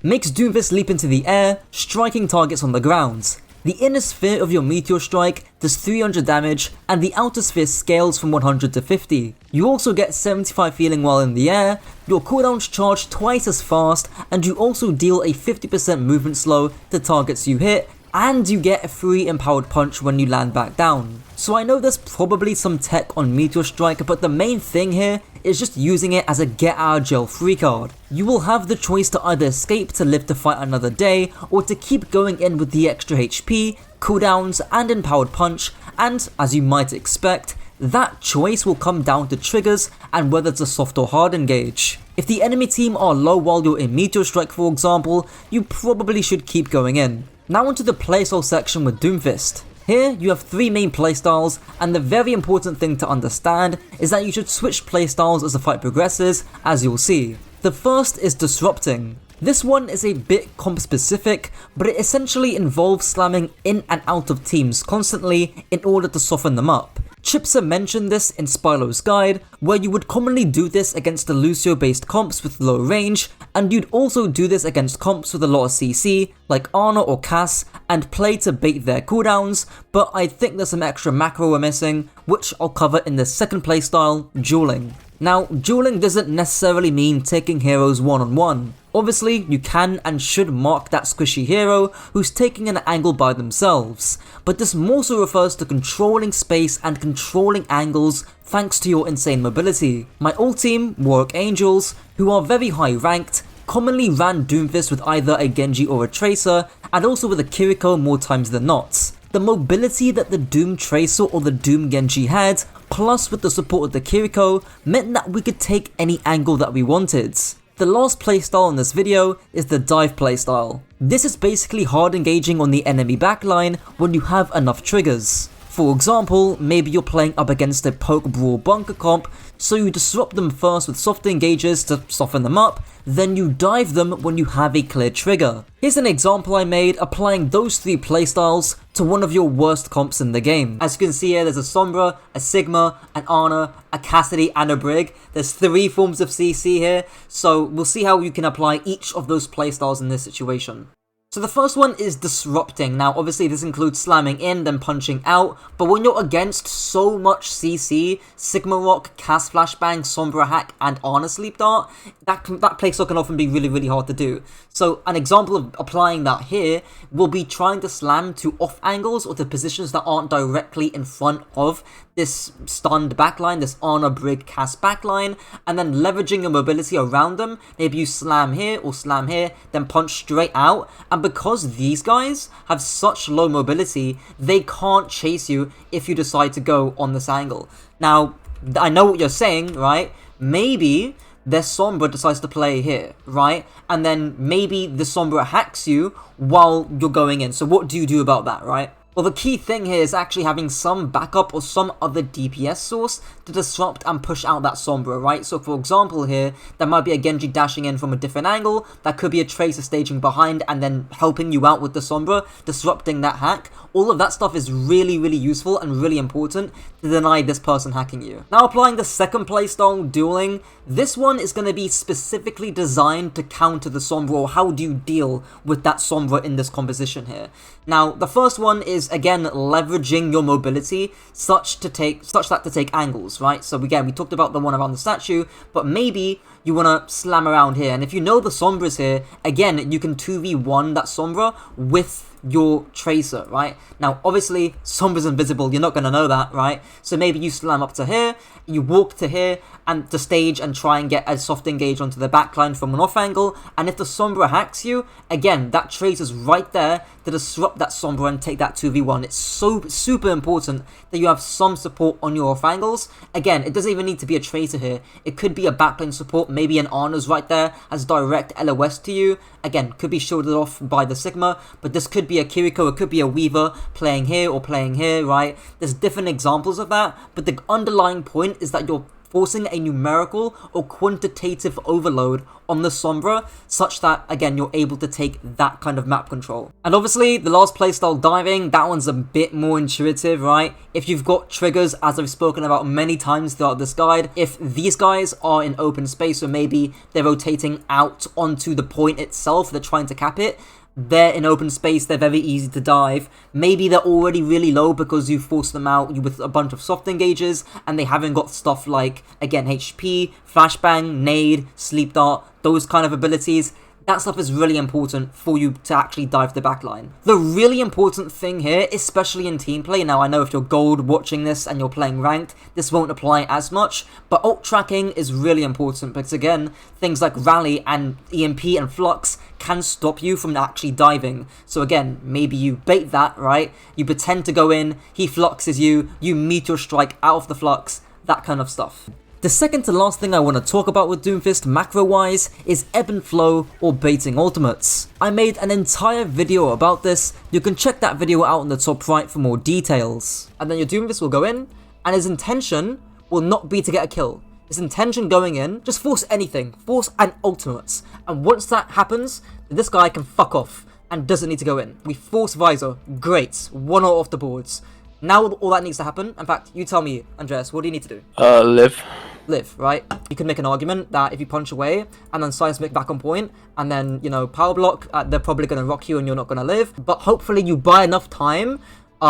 makes Doomfist leap into the air, striking targets on the ground. The inner sphere of your meteor strike does 300 damage, and the outer sphere scales from 100 to 50. You also get 75 feeling while in the air, your cooldowns charge twice as fast, and you also deal a 50% movement slow to targets you hit, and you get a free empowered punch when you land back down. So I know there's probably some tech on Meteor Strike, but the main thing here is just using it as a get out of jail free card. You will have the choice to either escape to live to fight another day, or to keep going in with the extra HP, cooldowns, and empowered punch, and as you might expect, that choice will come down to triggers and whether it's a soft or hard engage. If the enemy team are low while you're in Meteor Strike for example, you probably should keep going in. Now onto the playstyle section with Doomfist. Here you have three main playstyles, and the very important thing to understand is that you should switch playstyles as the fight progresses, as you'll see. The first is Disrupting. This one is a bit comp specific, but it essentially involves slamming in and out of teams constantly in order to soften them up. Chipsa mentioned this in Spylo's guide, where you would commonly do this against the Lucio based comps with low range, and you'd also do this against comps with a lot of CC, like Ana or Cass, and play to bait their cooldowns, but I think there's some extra macro we're missing, which I'll cover in the second playstyle, dueling. Now, dueling doesn't necessarily mean taking heroes one-on-one. Obviously, you can and should mark that squishy hero who's taking an angle by themselves, but this more so refers to controlling space and controlling angles thanks to your insane mobility. My old team, Warwick Angels, who are very high ranked, commonly ran Doomfist with either a Genji or a Tracer, and also with a Kiriko more times than not. The mobility that the Doom Tracer or the Doom Genji had, plus with the support of the Kiriko, meant that we could take any angle that we wanted. The last playstyle in this video is the dive playstyle. This is basically hard engaging on the enemy backline when you have enough triggers. For example, maybe you're playing up against a poke brawl bunker comp, so you disrupt them first with soft engages to soften them up, then you dive them when you have a clear trigger. Here's an example I made applying those three playstyles to one of your worst comps in the game. As you can see here, there's a Sombra, a Sigma, an Ana, a Cassidy, and a Brig. There's 3 forms of CC here, so we'll see how you can apply each of those playstyles in this situation. So the first one is disrupting. Now obviously this includes slamming in then punching out, but when you're against so much CC, Sigma Rock, Cass Flashbang, Sombra Hack, and Ana Sleep Dart, that playstyle can often be really hard to do. So an example of applying that here will be trying to slam to off angles or to positions that aren't directly in front of this stunned backline, this Ana Brig Cass backline, and then leveraging your mobility around them. Maybe you slam here or slam here, then punch straight out, and because these guys have such low mobility, they can't chase you if you decide to go on this angle. Now, I know what you're saying, right? Maybe their Sombra decides to play here, right? And then maybe the Sombra hacks you while you're going in. So what do you do about that, right? Well, the key thing here is actually having some backup or some other DPS source to disrupt and push out that Sombra, right? So for example here, there might be a Genji dashing in from a different angle, that could be a Tracer staging behind and then helping you out with the Sombra, disrupting that hack. All of that stuff is really useful and really important to deny this person hacking you. Now applying the second playstyle, dueling, this one is going to be specifically designed to counter the Sombra, or how do you deal with that Sombra in this composition here. Now the first one is again leveraging your mobility such that to take angles, right? So again, we talked about the one around the statue, but maybe you want to slam around here, and if you know the Sombra's here, again you can 2v1 that Sombra with your Tracer, right? Now obviously Sombra's invisible, you're not going to know that, right? So maybe you slam up to here, you walk to here and to stage and try and get a soft engage onto the backline from an off angle, and if the Sombra hacks you, again that Tracer's right there to disrupt that Sombra and take that 2v1. It's so super important that you have some support on your off angles. Again, it doesn't even need to be a Tracer here, it could be a backline support, maybe an Ana's right there as direct LOS to you. Again, could be shielded off by the Sigma, but this could be a Kiriko, it could be a Weaver playing here or playing here, right? There's different examples of that, but the underlying point is that you're forcing a numerical or quantitative overload on the Sombra, such that, again, you're able to take that kind of map control. And obviously, the last playstyle, diving, that one's a bit more intuitive, right? If you've got triggers, as I've spoken about many times throughout this guide, if these guys are in open space, or maybe they're rotating out onto the point itself, they're trying to cap it, they're in open space, they're very easy to dive. Maybe they're already really low because you forced them out with a bunch of soft engages, and they haven't got stuff like, again, HP, Flashbang, Nade, Sleep Dart, those kind of abilities. That stuff is really important for you to actually dive the backline. The really important thing here, especially in team play, now I know if you're gold watching this and you're playing ranked, this won't apply as much, but ult tracking is really important because again, things like Rally and EMP and Flux can stop you from actually diving. So again, maybe you bait that, right? You pretend to go in, he fluxes you, you meteor strike out of the flux, that kind of stuff. The second to last thing I want to talk about with Doomfist macro-wise is ebb and flow or baiting ultimates. I made an entire video about this, you can check that video out in the top right for more details. And then your Doomfist will go in, and his intention will not be to get a kill. His intention going in, just force anything, force an ultimate. And once that happens, this guy can fuck off and doesn't need to go in. We force Visor, great, 1-0 off the boards. Now all that needs to happen, in fact, you tell me, Andreas, what do you need to do? Live. Live, right? You can make an argument that if you punch away and then seismic back on point and then, you know, power block, they're probably going to rock you and you're not going to live. But hopefully you buy enough time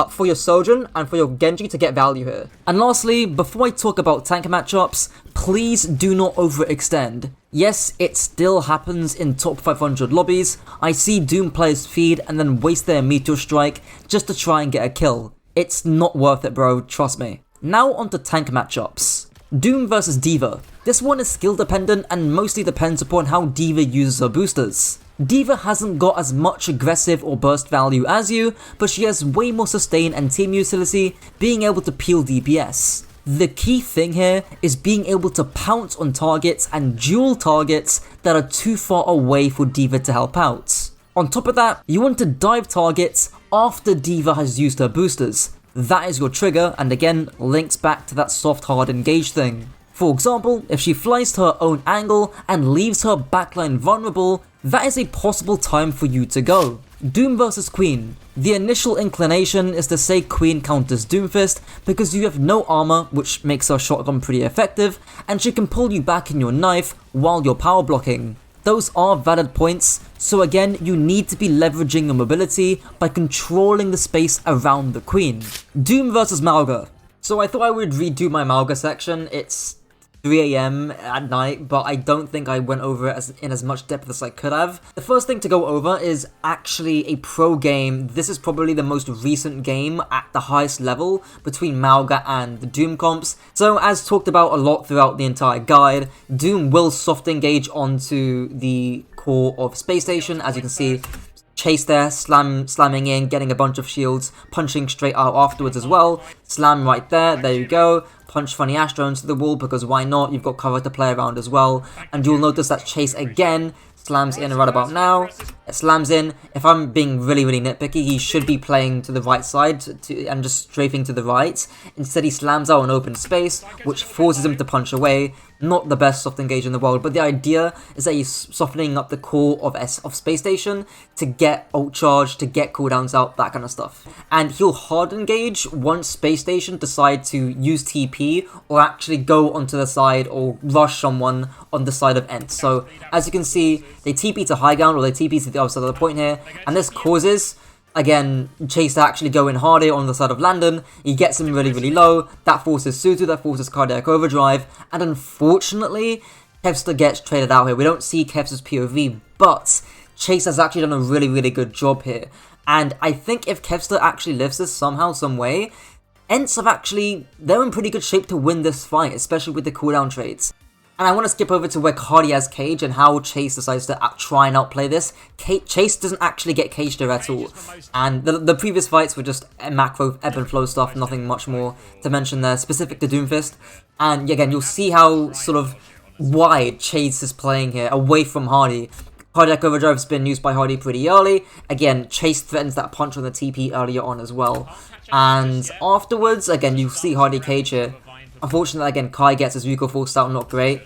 for your Sojourn and for your Genji to get value here. And lastly, before I talk about tank matchups, please do not overextend. Yes, it still happens in top 500 lobbies. I see Doom players feed and then waste their Meteor Strike just to try and get a kill. It's not worth it, bro, trust me. Now onto tank matchups. Doom versus D.Va. This one is skill dependent and mostly depends upon how D.Va uses her boosters. D.Va hasn't got as much aggressive or burst value as you, but she has way more sustain and team utility, being able to peel DPS. The key thing here is being able to pounce on targets and duel targets that are too far away for D.Va to help out. On top of that, you want to dive targets after D.Va has used her boosters. That is your trigger, and again, links back to that soft hard engage thing. For example, if she flies to her own angle and leaves her backline vulnerable, that is a possible time for you to go. Doom versus Queen. The initial inclination is to say Queen counters Doomfist because you have no armor, which makes her shotgun pretty effective, and she can pull you back in your knife while you're power blocking. Those are valid points, so again, you need to be leveraging your mobility by controlling the space around the Queen. Doom versus Mauga. So I thought I would redo my Mauga section. It's 3 AM at night, but I don't think I went over it in as much depth as I could have. The first thing to go over is actually a pro game. This is probably the most recent game at the highest level between Mauga and the Doom comps. So as talked about a lot throughout the entire guide, Doom will soft engage onto the core of Space Station, as you can see. Chase there, slamming in, getting a bunch of shields, punching straight out afterwards as well. Slam right there you go. Punch Funny Astro into the wall because why not, you've got cover to play around as well. And you'll notice that Chase again slams in right about now. It slams in. If I'm being really nitpicky, he should be playing to the right side and just strafing to the right. Instead he slams out an open space, which forces him to punch away. Not the best soft engage in the world, but the idea is that he's softening up the core of Space Station to get ult charge, to get cooldowns out, that kind of stuff. And he'll hard engage once Space Station decide to use TP or actually go onto the side or rush someone on the side of Ent. So as you can see, they TP to high ground or they TP to the other side of the point here, and this causes, again, Chase to actually go in harder on the side of Landon. He gets him really low. That forces Suzu, that forces Cardiac Overdrive, and unfortunately, Kevster gets traded out here. We don't see Kevster's POV, but Chase has actually done a really good job here. And I think if Kevster actually lives this somehow, some way, Ents have they're in pretty good shape to win this fight, especially with the cooldown trades. And I want to skip over to where Cardi has Cage and how Chase decides to try and outplay this. Chase doesn't actually get caged here at all. And the previous fights were just macro ebb and flow stuff, nothing much more to mention there, specific to Doomfist. And again, you'll see how sort of wide Chase is playing here, away from Hardy. Cardiac Overdrive has been used by Hardy pretty early. Again, Chase threatens that punch on the TP earlier on as well. And afterwards, again, you see Hardy cage here. Unfortunately, again, Kai gets his Ryuko forced out, not great.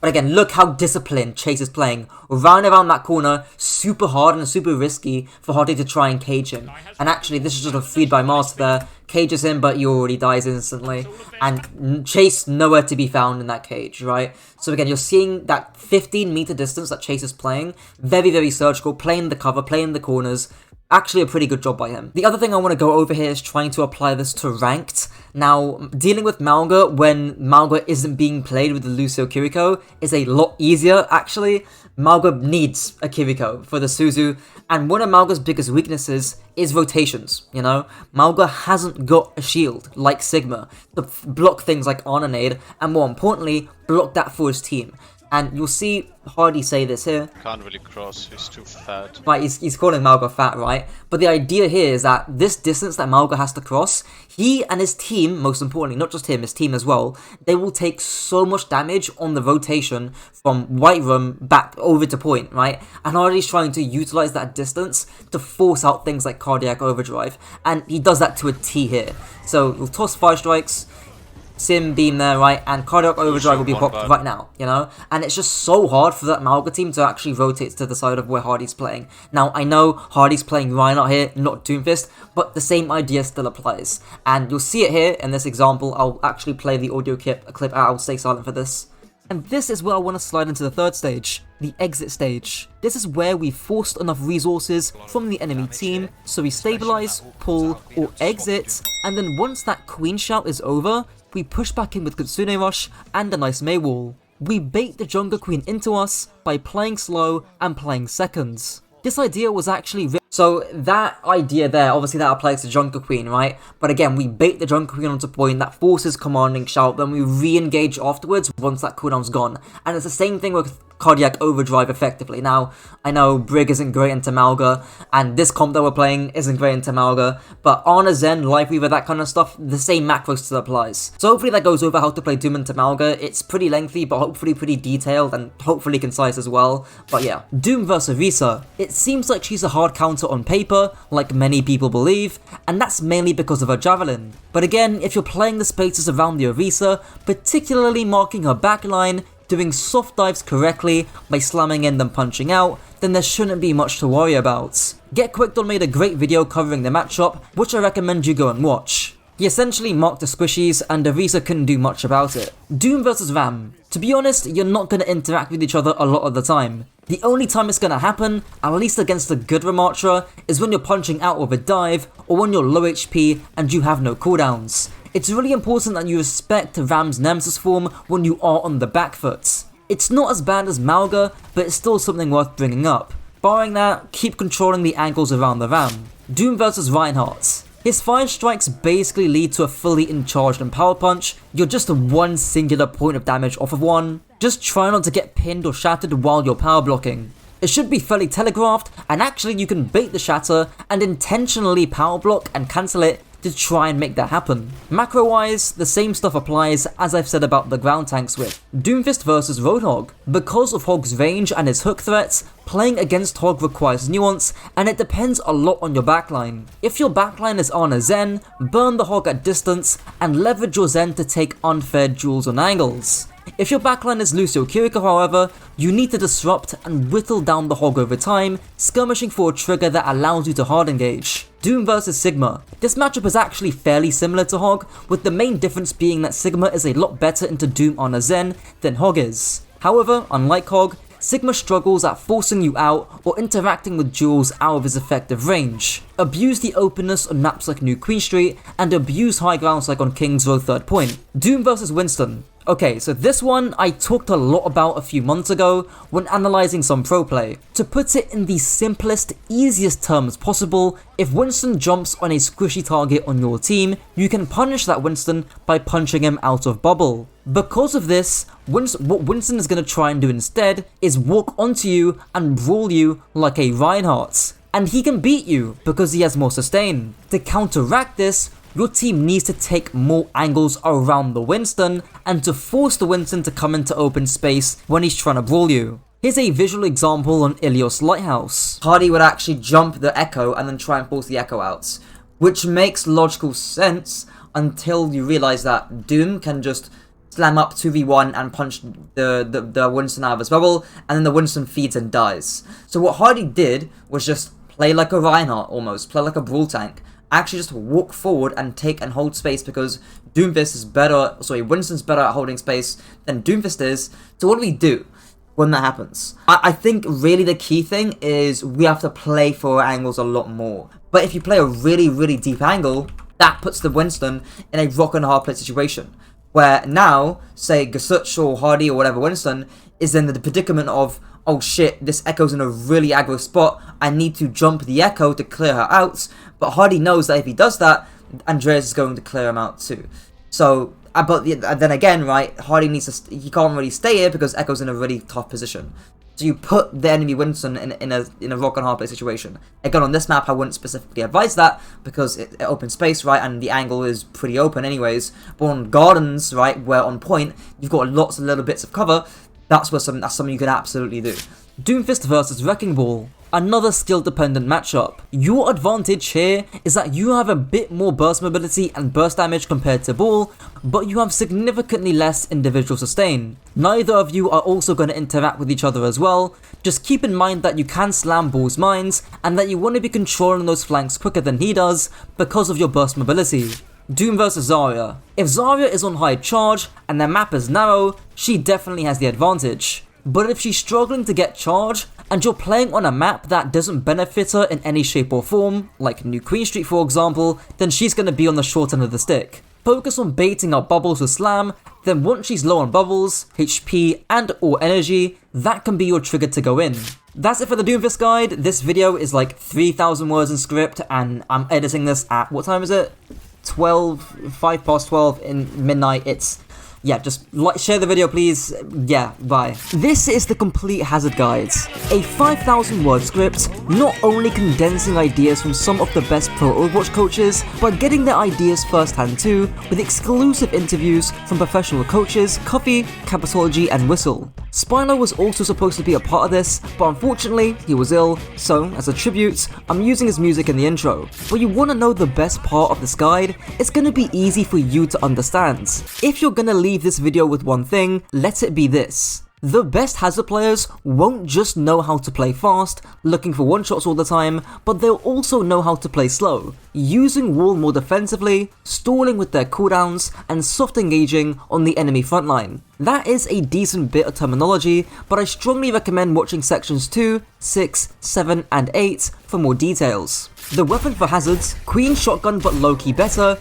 But again, look how disciplined Chase is playing. Round around that corner, super hard and super risky for Hardy to try and cage him. And actually, this is just a feed by Master there. Cages him, but he already dies instantly. And Chase nowhere to be found in that cage, right? So again, you're seeing that 15-meter distance that Chase is playing. Very surgical, playing the cover, playing the corners. Actually a pretty good job by him. The other thing I want to go over here is trying to apply this to ranked. Now, dealing with Mauga when Mauga isn't being played with the Lucio Kiriko is a lot easier, actually. Mauga needs a Kiriko for the Suzu, and one of Mauga's biggest weaknesses is rotations, you know? Mauga hasn't got a shield, like Sigma, to block things like Arnonade, and more importantly, block that for his team. And you'll see Hardy say this here. Can't really cross, he's too fat. Right, he's calling Mauga fat, right? But the idea here is that this distance that Mauga has to cross, he and his team, most importantly, not just him, his team as well, they will take so much damage on the rotation from White Room back over to point, right? And Hardy's trying to utilize that distance to force out things like Cardiac Overdrive. And he does that to a T here. So he'll toss 5 strikes. Sim beam there, right, and Cardiac Overdrive will be one popped burn. right now, you know? And it's just so hard for that Mauga team to actually rotate to the side of where Hardy's playing. Now, I know Hardy's playing Reinhardt here, not Doomfist, but the same idea still applies. And you'll see it here in this example. I'll actually play the audio clip out. I'll stay silent for this. And this is where I want to slide into the third stage, the exit stage. This is where we forced enough resources from the enemy team, so we stabilize, pull, or exit, and then once that Queen shout is over, we push back in with Kitsune Rush and a nice Mei wall. We bait the Junkerqueen into us by playing slow and playing seconds. This idea was actually so that idea there, obviously that applies to Junkerqueen, right? But again, we bait the Junkerqueen onto point, that forces commanding shout, then we re-engage afterwards once that cooldown's gone. And it's the same thing with Cardiac Overdrive effectively. Now, I know Brig isn't great into Mauga, and this comp that we're playing isn't great into Mauga, but Ana Zen, Life Weaver, that kind of stuff, the same macros still applies. So hopefully that goes over how to play Doom into Mauga. It's pretty lengthy, but hopefully pretty detailed, and hopefully concise as well. But yeah, Doom vs Orisa. It seems like she's a hard counter on paper, like many people believe, and that's mainly because of her Javelin. But again, if you're playing the spaces around the Orisa, particularly marking her backline, doing soft dives correctly by slamming in then punching out, then there shouldn't be much to worry about. Get Quickdon made a great video covering the matchup, which I recommend you go and watch. He essentially marked the squishies, and Orisa couldn't do much about it. Doom vs Ram. To be honest, you're not going to interact with each other a lot of the time. The only time it's going to happen, at least against a good Ramattra, is when you're punching out with a dive, or when you're low HP and you have no cooldowns. It's really important that you respect Ram's Nemesis form when you are on the back foot. It's not as bad as Mauga, but it's still something worth bringing up. Barring that, keep controlling the angles around the Ram. Doom vs Reinhardt. His 5 strikes basically lead to a fully in-charged and power punch. You're just one singular point of damage off of one. Just try not to get pinned or shattered while you're power blocking. It should be fairly telegraphed, and actually you can bait the shatter and intentionally power block and cancel it to try and make that happen. Macro wise, the same stuff applies as I've said about the ground tanks with Doomfist versus Roadhog. Because of Hog's range and his hook threats, playing against Hog requires nuance, and it depends a lot on your backline. If your backline is Ana Zen, burn the Hog at distance and leverage your Zen to take unfair duels on angles. If your backline is Lucio Kiriko, however, you need to disrupt and whittle down the Hog over time, skirmishing for a trigger that allows you to hard engage. Doom vs Sigma. This matchup is actually fairly similar to Hog, with the main difference being that Sigma is a lot better into Doom on a Zen than Hog is. However, unlike Hog, Sigma struggles at forcing you out or interacting with duels out of his effective range. Abuse the openness on maps like New Queen Street, and abuse high grounds like on King's Row 3rd Point. Doom vs Winston. Okay, so this one I talked a lot about a few months ago when analysing some pro play. To put it in the simplest, easiest terms possible, if Winston jumps on a squishy target on your team, you can punish that Winston by punching him out of bubble. Because of this, what Winston is going to try and do instead is walk onto you and brawl you like a Reinhardt. And he can beat you because he has more sustain. To counteract this, your team needs to take more angles around the Winston and to force the Winston to come into open space when he's trying to brawl you. Here's a visual example on Ilios Lighthouse. Hardy would actually jump the Echo and then try and force the Echo out, which makes logical sense until you realise that Doom can just slam up 2v1 and punch the Winston out of his bubble, and then the Winston feeds and dies. So what Hardy did was just play like a Reinhardt almost, play like a brawl tank. Actually just walk forward and take and hold space because Winston's better at holding space than Doomfist is. So what do we do when that happens? I think really the key thing is we have to play for our angles a lot more. But if you play a really, really deep angle, that puts the Winston in a rock and a hard place situation. Where now, say Gasuch or Hardy or whatever Winston is in the predicament of, oh shit, this Echo's in a really aggro spot, I need to jump the Echo to clear her out, but Hardy knows that if he does that, Andreas is going to clear him out too. So, but then again, right, Hardy needs to, he can't really stay here because Echo's in a really tough position. So you put the enemy Winston in a rock and hard place situation. Again, on this map, I wouldn't specifically advise that because it open space, right, and the angle is pretty open anyways. But on gardens, right, where on point, you've got lots of little bits of cover, that's something you can absolutely do. Doomfist versus Wrecking Ball. another skill dependent matchup. Your advantage here is that you have a bit more burst mobility and burst damage compared to Ball, but you have significantly less individual sustain. Neither of you are also going to interact with each other as well. Just keep in mind that you can slam Ball's mines and that you want to be controlling those flanks quicker than he does because of your burst mobility. Doom vs Zarya. If Zarya is on high charge and their map is narrow, she definitely has the advantage. But if she's struggling to get charge and you're playing on a map that doesn't benefit her in any shape or form, like New Queen Street for example, then she's going to be on the short end of the stick. Focus on baiting out bubbles with slam, then once she's low on bubbles, HP and or energy, that can be your trigger to go in. That's it for the Doomfist guide. This video is like 3,000 words in script and I'm editing this at, what time is it? 5 past 12 in midnight. Yeah, just share the video please. Yeah, bye. This is the complete hazard guides. A 5,000 word script, not only condensing ideas from some of the best pro Overwatch coaches, but getting their ideas firsthand too, with exclusive interviews from professional coaches Coffee, Capitology and Whistle. Spino was also supposed to be a part of this, but unfortunately he was ill, so as a tribute, I'm using his music in the intro. But you want to know the best part of this guide? It's gonna be easy for you to understand. If you're gonna leave this video with one thing, let it be this. The best hazard players won't just know how to play fast, looking for one-shots all the time, but they'll also know how to play slow, using wall more defensively, stalling with their cooldowns, and soft engaging on the enemy frontline. That is a decent bit of terminology, but I strongly recommend watching sections 2, 6, 7, and 8 for more details. The weapon for hazards, Queen Shotgun but low-key better,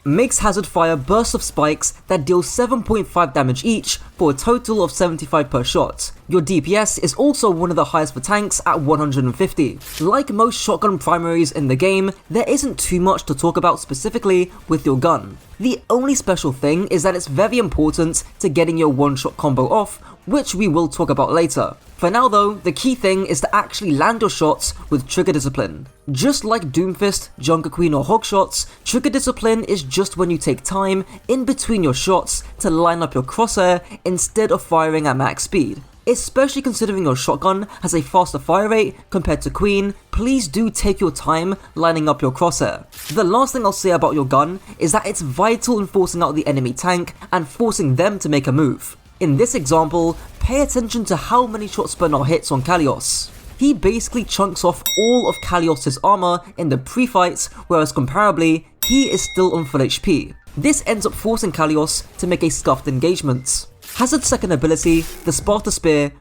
makes hazard fire bursts of spikes that deal 7.5 damage each for a total of 75 per shot. Your DPS is also one of the highest for tanks at 150. Like most shotgun primaries in the game, there isn't too much to talk about specifically with your gun. The only special thing is that it's very important to getting your one-shot combo off, which we will talk about later. For now though, the key thing is to actually land your shots with trigger discipline. Just like Doomfist, Junkerqueen or Hog shots, trigger discipline is just when you take time in between your shots to line up your crosshair instead of firing at max speed. Especially considering your shotgun has a faster fire rate compared to Queen, please do take your time lining up your crosshair. The last thing I'll say about your gun is that it's vital in forcing out the enemy tank and forcing them to make a move. In this example, pay attention to how many shots Bernard hits on Kalios. He basically chunks off all of Kalios' armor in the pre-fight, whereas comparably, he is still on full HP. This ends up forcing Kalios to make a scuffed engagement. Hazard's second ability, the Sparta Spear,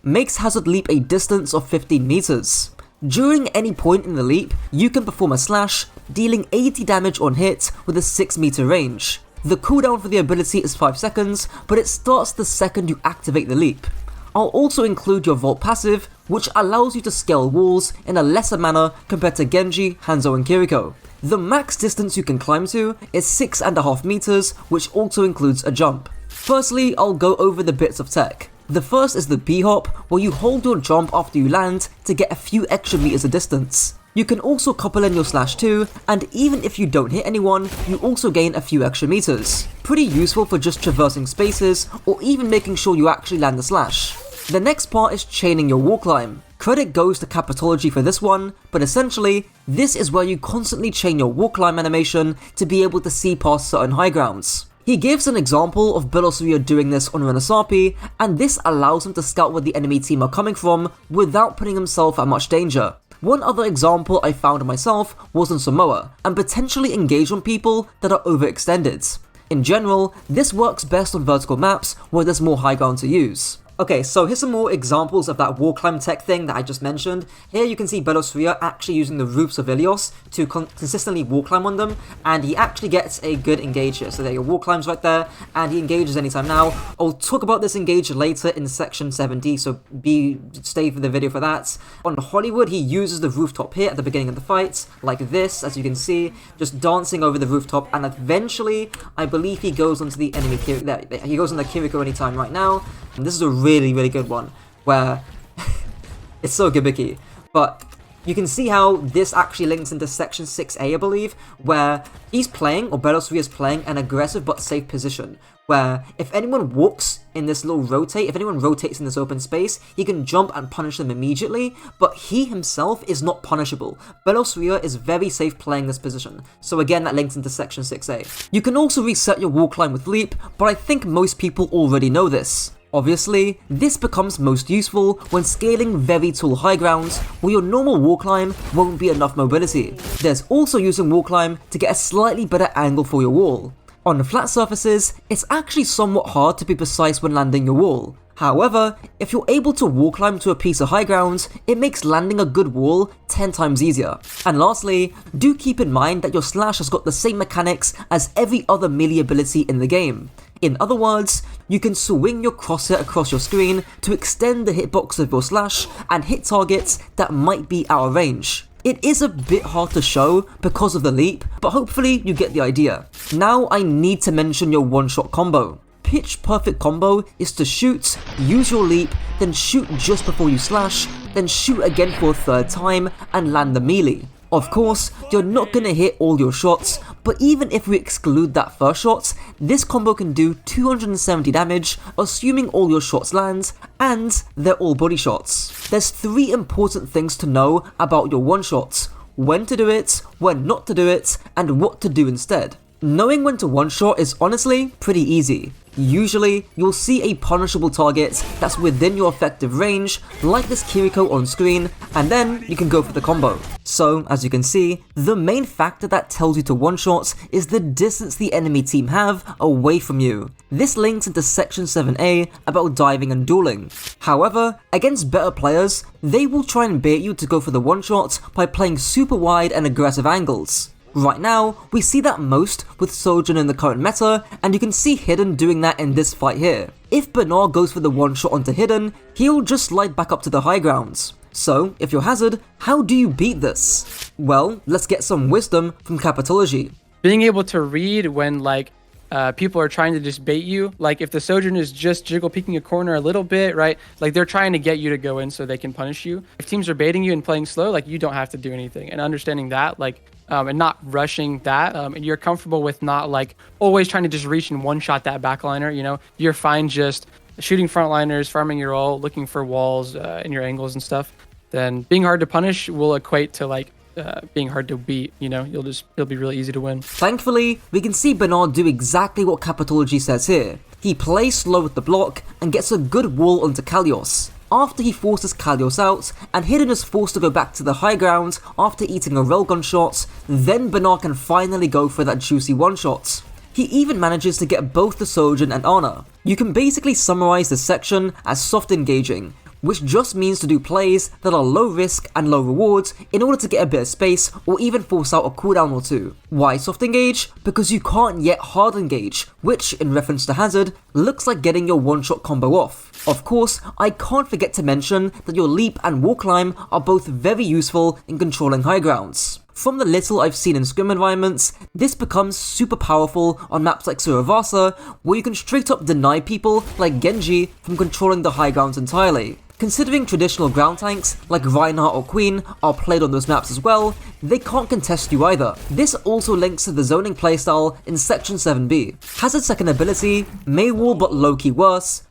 makes Hazard leap a distance of 15 meters. During any point in the leap, you can perform a slash, dealing 80 damage on hit with a 6 meter range. The cooldown for the ability is 5 seconds, but it starts the second you activate the leap. I'll also include your Vault passive, which allows you to scale walls in a lesser manner compared to Genji, Hanzo and Kiriko. The max distance you can climb to is 6.5 meters, which also includes a jump. Firstly, I'll go over the bits of tech. The first is the B-hop, where you hold your jump after you land to get a few extra meters of distance. You can also couple in your slash too, and even if you don't hit anyone, you also gain a few extra meters. Pretty useful for just traversing spaces, or even making sure you actually land the slash. The next part is chaining your wall climb. Credit goes to Capitology for this one, but essentially, this is where you constantly chain your wall climb animation to be able to see past certain high grounds. He gives an example of Belosria doing this on Renasapi, and this allows him to scout where the enemy team are coming from without putting himself at much danger. One other example I found myself was on Samoa, and potentially engage on people that are overextended. In general, this works best on vertical maps where there's more high ground to use. Okay, so here's some more examples of that wall climb tech thing that I just mentioned. Here you can see Belosria actually using the roofs of Ilios to consistently wall climb on them, and he actually gets a good engage here. So there your wall climbs right there, and he engages anytime now. I'll talk about this engage later in section 7D, so stay for the video for that. On Hollywood, he uses the rooftop here at the beginning of the fight, like this, as you can see, just dancing over the rooftop, and eventually, I believe he goes onto the enemy Kiriko. There, he goes on the Kiriko anytime right now, and this is a really good one, where it's so gimmicky, but You can see how this actually links into section 6A, I believe, where he's playing, or Zarya is playing, an aggressive but safe position, where if anyone walks in this little rotate, if anyone rotates in this open space, he can jump and punish them immediately, but he himself is not punishable. Zarya is very safe playing this position, so again that links into section 6A. You can also reset your wall climb with leap, but I think most people already know this. Obviously, this becomes most useful when scaling very tall high grounds where your normal wall climb won't be enough mobility. There's also using wall climb to get a slightly better angle for your wall. On flat surfaces, it's actually somewhat hard to be precise when landing your wall. However, if you're able to wall climb to a piece of high ground, it makes landing a good wall 10 times easier. And lastly, do keep in mind that your slash has got the same mechanics as every other melee ability in the game. In other words, you can swing your crosshair across your screen to extend the hitbox of your slash and hit targets that might be out of range. It is a bit hard to show because of the leap, but hopefully you get the idea. Now I need to mention your one-shot combo. Pitch perfect combo is to shoot, use your leap, then shoot just before you slash, then shoot again for a third time and land the melee. Of course, you're not gonna hit all your shots, but even if we exclude that first shot, this combo can do 270 damage, assuming all your shots land, and they're all body shots. There's 3 important things to know about your one-shots: when to do it, when not to do it, and what to do instead. Knowing when to one-shot is honestly pretty easy. Usually, you'll see a punishable target that's within your effective range, like this Kiriko on screen, and then you can go for the combo. So, as you can see, the main factor that tells you to one-shot is the distance the enemy team have away from you. This links into section 7A about diving and dueling. However, against better players, they will try and bait you to go for the one-shot by playing super wide and aggressive angles. Right now, we see that most with Sojourn in the current meta, and you can see Hidden doing that in this fight here. If Bernard goes for the one-shot onto Hidden, he'll just slide back up to the high grounds. So, if you're Hazard, how do you beat this? Well, let's get some wisdom from Capitology. Being able to read when people are trying to just bait you, like if the Sojourn is just jiggle peeking a corner a little bit, right? Like they're trying to get you to go in so they can punish you. If teams are baiting you and playing slow, like you don't have to do anything. And understanding that, and not rushing that, and you're comfortable with not always trying to just reach and one-shot that backliner, you're fine just shooting frontliners, farming your ult, looking for walls in your angles and stuff. Then being hard to punish will equate to being hard to beat, it'll be really easy to win. Thankfully, we can see Bernard do exactly what Capitology says here. He plays slow with the block and gets a good wall onto Kalios. After he forces Kalios out, and Hidden is forced to go back to the high ground after eating a railgun shot, then Bernard can finally go for that juicy one-shot. He even manages to get both the Sojourn and Ana. You can basically summarize this section as soft engaging, which just means to do plays that are low risk and low rewards in order to get a bit of space or even force out a cooldown or two. Why soft engage? Because you can't yet hard engage, which, in reference to Hazard, looks like getting your one-shot combo off. Of course, I can't forget to mention that your leap and wall climb are both very useful in controlling high grounds. From the little I've seen in scrim environments, this becomes super powerful on maps like Suravasa, where you can straight up deny people like Genji from controlling the high grounds entirely. Considering traditional ground tanks like Reinhardt or Queen are played on those maps as well, they can't contest you either. This also links to the zoning playstyle in section 7B. Hazard's second ability, May Wall but low-key worse,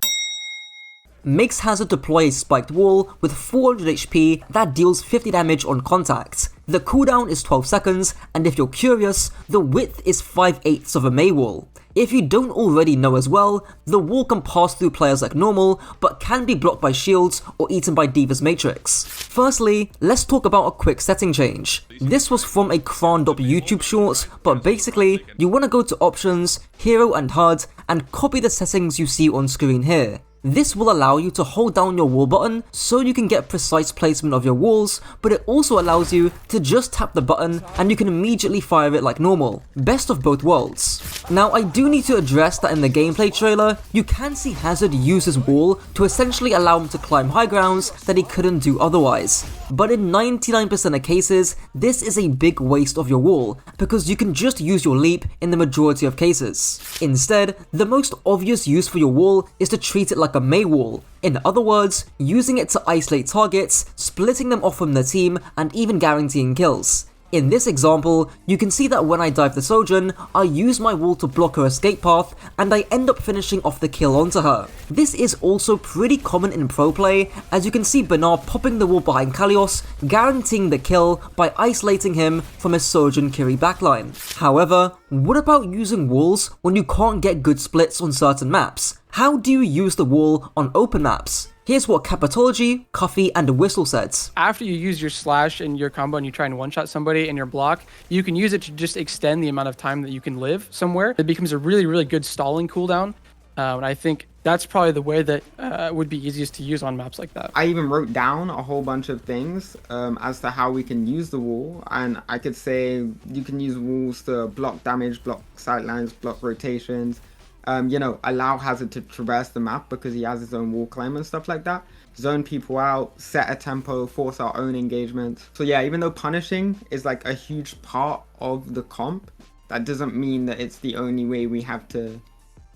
makes Hazard deploy a spiked wall with 400 HP that deals 50 damage on contact. The cooldown is 12 seconds, and if you're curious, the width is 5/8 of a May wall. If you don't already know as well, the wall can pass through players like normal, but can be blocked by shields or eaten by D.Va's Matrix. Firstly, let's talk about a quick setting change. This was from a Cron.up YouTube short, but basically, you want to go to Options, Hero and HUD, and copy the settings you see on screen here. This will allow you to hold down your wall button so you can get precise placement of your walls, but it also allows you to just tap the button and you can immediately fire it like normal. Best of both worlds. Now I do need to address that in the gameplay trailer, you can see Hazard use his wall to essentially allow him to climb high grounds that he couldn't do otherwise. but in 99% of cases, this is a big waste of your wall, because you can just use your leap in the majority of cases. Instead, the most obvious use for your wall is to treat it like a Mei wall. In other words, using it to isolate targets, splitting them off from their team, and even guaranteeing kills. In this example, you can see that when I dive the Sojourn, I use my wall to block her escape path, and I end up finishing off the kill onto her. This is also pretty common in pro play, as you can see Bernard popping the wall behind Kalios, guaranteeing the kill by isolating him from his Sojourn Kiri backline. However, what about using walls when you can't get good splits on certain maps? How do you use the wall on open maps? Here's what Capitology, Cuffy, and Whistle said. After you use your slash and your combo and you try and one-shot somebody in your block, you can use it to just extend the amount of time that you can live somewhere. It becomes a really, really good stalling cooldown. And I think that's probably the way that would be easiest to use on maps like that. I even wrote down a whole bunch of things as to how we can use the wall, and I could say you can use walls to block damage, block sightlines, block rotations, allow Hazard to traverse the map because he has his own wall claim and stuff like that. Zone people out, set a tempo, force our own engagements. So yeah, even though punishing is like a huge part of the comp, that doesn't mean that it's the only way we have to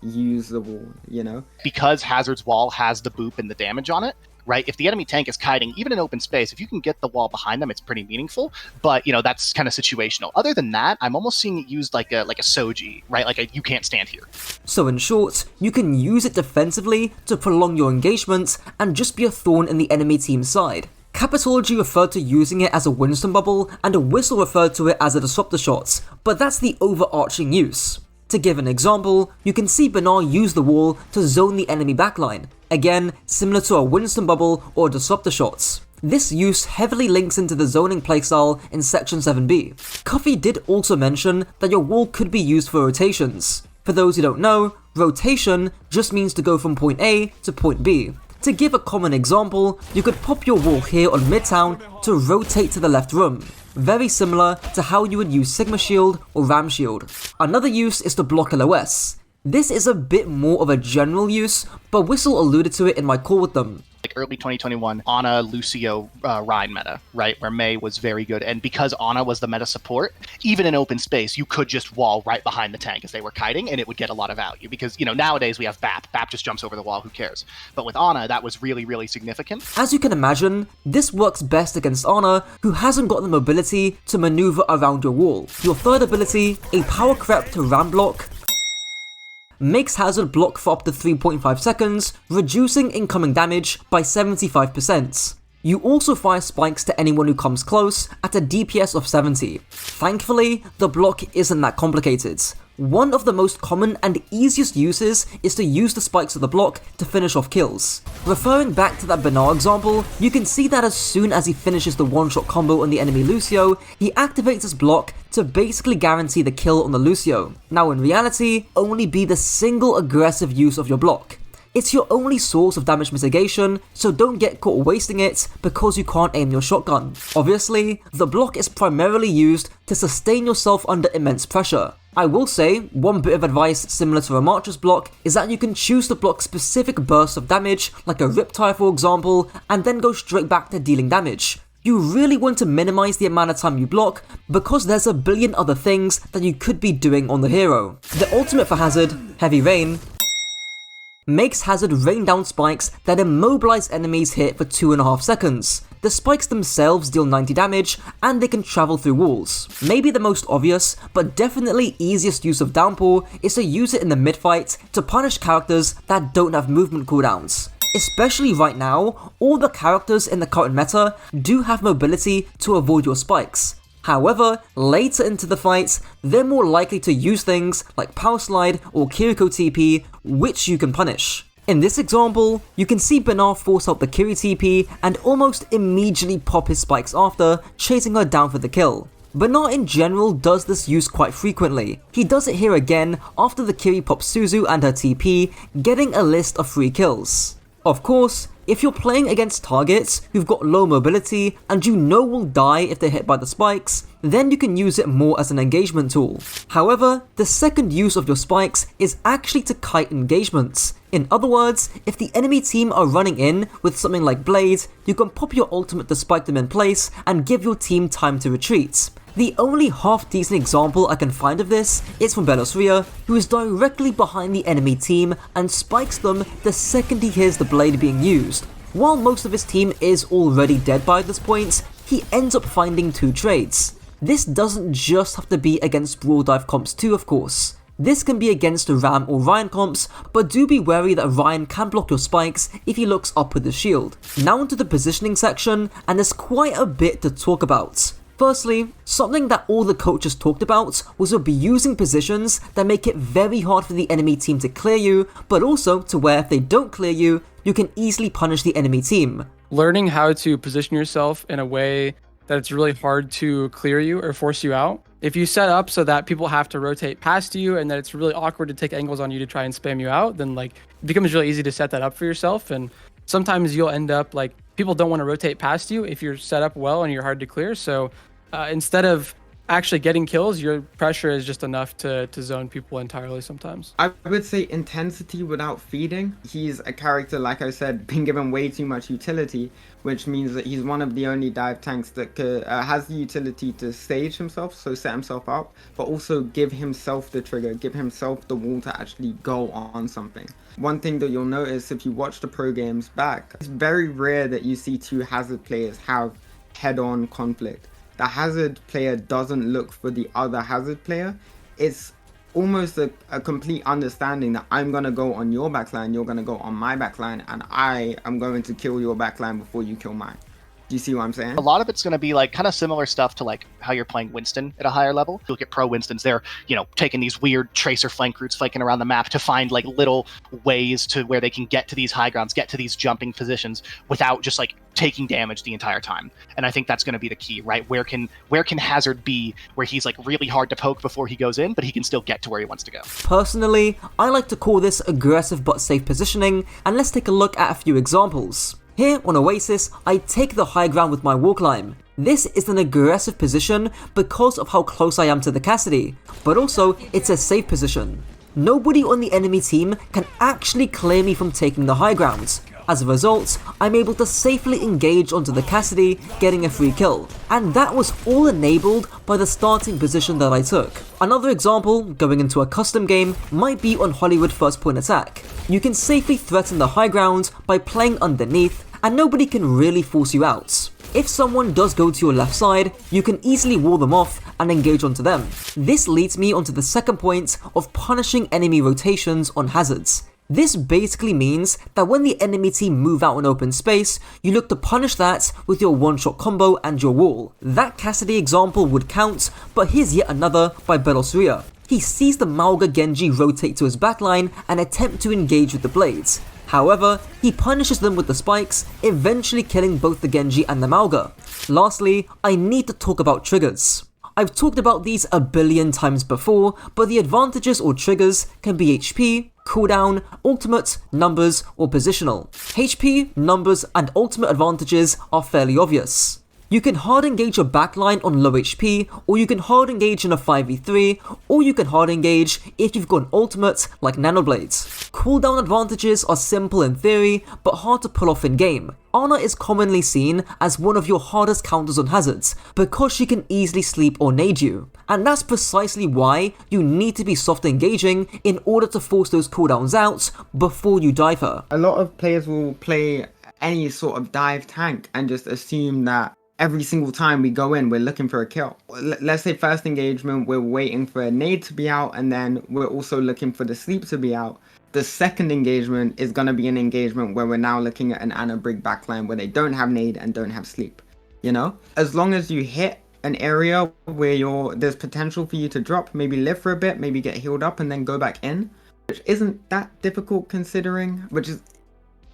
use the wall, Because Hazard's wall has the boop and the damage on it, right? If the enemy tank is kiting, even in open space, if you can get the wall behind them, it's pretty meaningful. But, that's kind of situational. Other than that, I'm almost seeing it used like a Soji, right? Like a you can't stand here. So in short, you can use it defensively to prolong your engagement and just be a thorn in the enemy team's side. Capitology referred to using it as a Winston bubble, and a Whistle referred to it as a disruptor shot, but that's the overarching use. To give an example, you can see Bernard use the wall to zone the enemy backline, again similar to a Winston bubble or disruptor shots. This use heavily links into the zoning playstyle in section 7b. Cuffy did also mention that your wall could be used for rotations. For those who don't know, rotation just means to go from point A to point B. To give a common example, you could pop your wall here on Midtown to rotate to the left room. Very similar to how you would use Sigma Shield or Ram Shield. Another use is to block LOS. This is a bit more of a general use, but Whistle alluded to it in my call with them. Like early 2021, Ana, Lucio, Rein meta, right? Where Mei was very good. And because Ana was the meta support, even in open space, you could just wall right behind the tank as they were kiting, and it would get a lot of value. Because, nowadays we have BAP. BAP just jumps over the wall, who cares? But with Ana, that was really, really significant. As you can imagine, this works best against Ana, who hasn't got the mobility to maneuver around your wall. Your third ability, a power creep to ram block, makes Hazard block for up to 3.5 seconds, reducing incoming damage by 75%. You also fire spikes to anyone who comes close at a DPS of 70. Thankfully, the block isn't that complicated. One of the most common and easiest uses is to use the spikes of the block to finish off kills. Referring back to that Bernard example, you can see that as soon as he finishes the one-shot combo on the enemy Lucio, he activates his block to basically guarantee the kill on the Lucio. Now in reality, only be the single aggressive use of your block. It's your only source of damage mitigation, so don't get caught wasting it because you can't aim your shotgun. Obviously, the block is primarily used to sustain yourself under immense pressure. I will say, one bit of advice similar to Ramattra's block is that you can choose to block specific bursts of damage, like a Riptire for example, and then go straight back to dealing damage. You really want to minimize the amount of time you block because there's a billion other things that you could be doing on the hero. The ultimate for Hazard, Heavy Rain, makes Hazard rain down spikes that immobilize enemies hit for 2.5 seconds. The spikes themselves deal 90 damage, and they can travel through walls. Maybe the most obvious, but definitely easiest use of Downpour is to use it in the mid-fight to punish characters that don't have movement cooldowns. Especially right now, all the characters in the current meta do have mobility to avoid your spikes. However, later into the fight, they're more likely to use things like Power Slide or Kiriko TP, which you can punish. In this example, you can see Bernard force out the Kiri TP and almost immediately pop his spikes after, chasing her down for the kill. Bernard in general does this use quite frequently. He does it here again after the Kiri pops Suzu and her TP, getting a list of 3 kills. Of course, If you're playing against targets who've got low mobility and you know will die if they're hit by the spikes, then you can use it more as an engagement tool. However, the second use of your spikes is actually to kite engagements. In other words, if the enemy team are running in with something like Blade, you can pop your ultimate to spike them in place and give your team time to retreat. The only half-decent example I can find of this is from Zarya, who is directly behind the enemy team and spikes them the second he hears the blade being used. While most of his team is already dead by this point, he ends up finding 2 trades. This doesn't just have to be against Brawl Dive comps too, of course. This can be against Ram or Ryan comps, but do be wary that Ryan can block your spikes if he looks up with his shield. Now into the positioning section, and there's quite a bit to talk about. Firstly, something that all the coaches talked about was abusing positions that make it very hard for the enemy team to clear you, but also to where if they don't clear you, you can easily punish the enemy team. Learning how to position yourself in a way that it's really hard to clear you or force you out. If you set up so that people have to rotate past you and that it's really awkward to take angles on you to try and spam you out, then like it becomes really easy to set that up for yourself. And sometimes you'll end up like people don't want to rotate past you if you're set up well and you're hard to clear. So instead of actually getting kills, your pressure is just enough to zone people entirely sometimes. I would say intensity without feeding. He's a character, like I said, being given way too much utility, which means that he's one of the only dive tanks that has the utility to stage himself, so set himself up, but also give himself the trigger, give himself the wall to actually go on something. One thing that you'll notice if you watch the pro games back, it's very rare that you see 2 Hazard players have head-on conflict. The Hazard player doesn't look for the other Hazard player. It's almost a complete understanding that I'm going to go on your backline, you're going to go on my backline, and I am going to kill your backline before you kill mine. Do you see what I'm saying? A lot of it's going to be like kind of similar stuff to like how you're playing Winston at a higher level. You look at pro Winstons, they're, you know, taking these weird tracer flank routes, flanking around the map to find like little ways to where they can get to these high grounds, get to these jumping positions without just like taking damage the entire time. And I think that's going to be the key, right? Where can Hazard be where he's like really hard to poke before he goes in, but he can still get to where he wants to go? Personally, I like to call this aggressive but safe positioning, and let's take a look at a few examples. Here on Oasis, I take the high ground with my wall climb. This is an aggressive position because of how close I am to the Cassidy, but also it's a safe position. Nobody on the enemy team can actually clear me from taking the high ground. As a result, I'm able to safely engage onto the Cassidy, getting a free kill. And that was all enabled by the starting position that I took. Another example, going into a custom game, might be on Hollywood first point attack. You can safely threaten the high ground by playing underneath, and nobody can really force you out. If someone does go to your left side, you can easily wall them off and engage onto them. This leads me onto the second point of punishing enemy rotations on hazards. This basically means that when the enemy team move out in open space, you look to punish that with your one-shot combo and your wall. That Cassidy example would count, but here's yet another by Zarya. He sees the Mauga Genji rotate to his backline and attempt to engage with the blades. However, he punishes them with the spikes, eventually killing both the Genji and the Mauga. Lastly, I need to talk about triggers. I've talked about these a billion times before, but the advantages or triggers can be HP, cooldown, ultimate, numbers, or positional. HP, numbers, and ultimate advantages are fairly obvious. You can hard engage your backline on low HP, or you can hard engage in a 5v3, or you can hard engage if you've got an ultimate like Nanoblades. Cooldown advantages are simple in theory, but hard to pull off in game. Ana is commonly seen as one of your hardest counters on hazards, because she can easily sleep or nade you. And that's precisely why you need to be soft engaging in order to force those cooldowns out before you dive her. A lot of players will play any sort of dive tank and just assume that every single time we go in, we're looking for a kill. Let's say first engagement, we're waiting for a nade to be out, and then we're also looking for the sleep to be out. The second engagement is going to be an engagement where we're now looking at an Ana Brig backline where they don't have nade and don't have sleep. You know? As long as you hit an area where there's potential for you to drop, maybe live for a bit, maybe get healed up and then go back in, which isn't that difficult considering, which is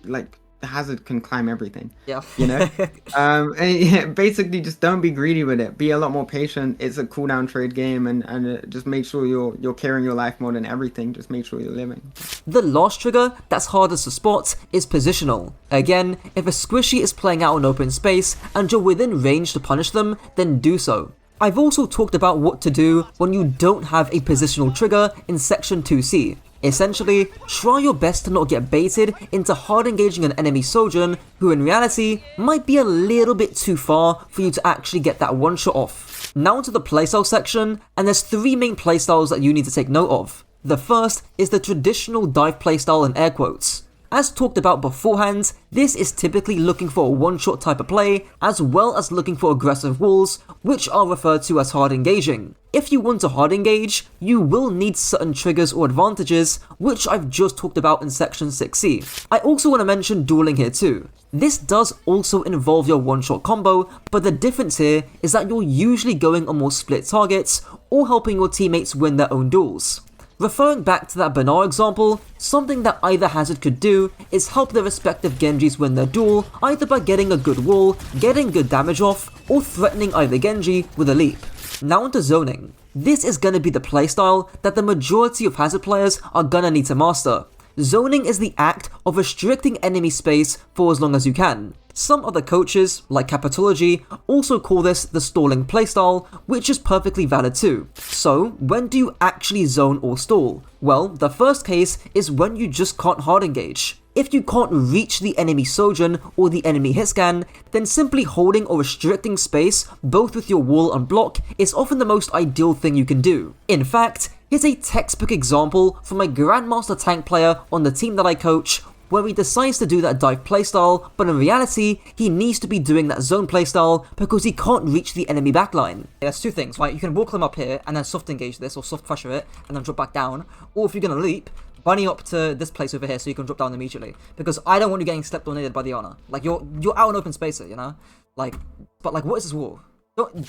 like Hazard can climb everything. Yeah. You know? And yeah, basically just don't be greedy with it. Be a lot more patient. It's a cooldown trade game, and just make sure you're caring your life more than everything. Just make sure you're living. The last trigger that's hardest to spot is positional. Again, if a squishy is playing out in open space and you're within range to punish them, then do so. I've also talked about what to do when you don't have a positional trigger in section 2C. Essentially, try your best to not get baited into hard engaging an enemy Sojourn who in reality might be a little bit too far for you to actually get that one shot off. Now onto the playstyle section, and there's 3 main playstyles that you need to take note of. The first is the traditional dive playstyle in air quotes. As talked about beforehand, this is typically looking for a one-shot type of play, as well as looking for aggressive walls, which are referred to as hard engaging. If you want to hard engage, you will need certain triggers or advantages, which I've just talked about in section 6C. I also want to mention dueling here too. This does also involve your one-shot combo, but the difference here is that you're usually going on more split targets, or helping your teammates win their own duels. Referring back to that Banar example, something that either Hazard could do is help their respective Genjis win their duel, either by getting a good wall, getting good damage off, or threatening either Genji with a leap. Now onto zoning. This is gonna be the playstyle that the majority of Hazard players are gonna need to master. Zoning is the act of restricting enemy space for as long as you can. Some other coaches, like Capitology, also call this the stalling playstyle, which is perfectly valid too. So, when do you actually zone or stall? Well, the first case is when you just can't hard engage. If you can't reach the enemy Sojourn or the enemy hitscan, then simply holding or restricting space, both with your wall and block, is often the most ideal thing you can do. In fact, here's a textbook example from a Grandmaster tank player on the team that I coach, where he decides to do that dive playstyle, but in reality, he needs to be doing that zone playstyle because he can't reach the enemy backline. There's 2 things, right? You can walk them up here and then soft engage this or soft pressure it and then drop back down, or if you're gonna leap, bunny up to this place over here so you can drop down immediately. Because I don't want you getting stepped on needed by the Ana. Like you're out in open space here, you know? But what is this wall?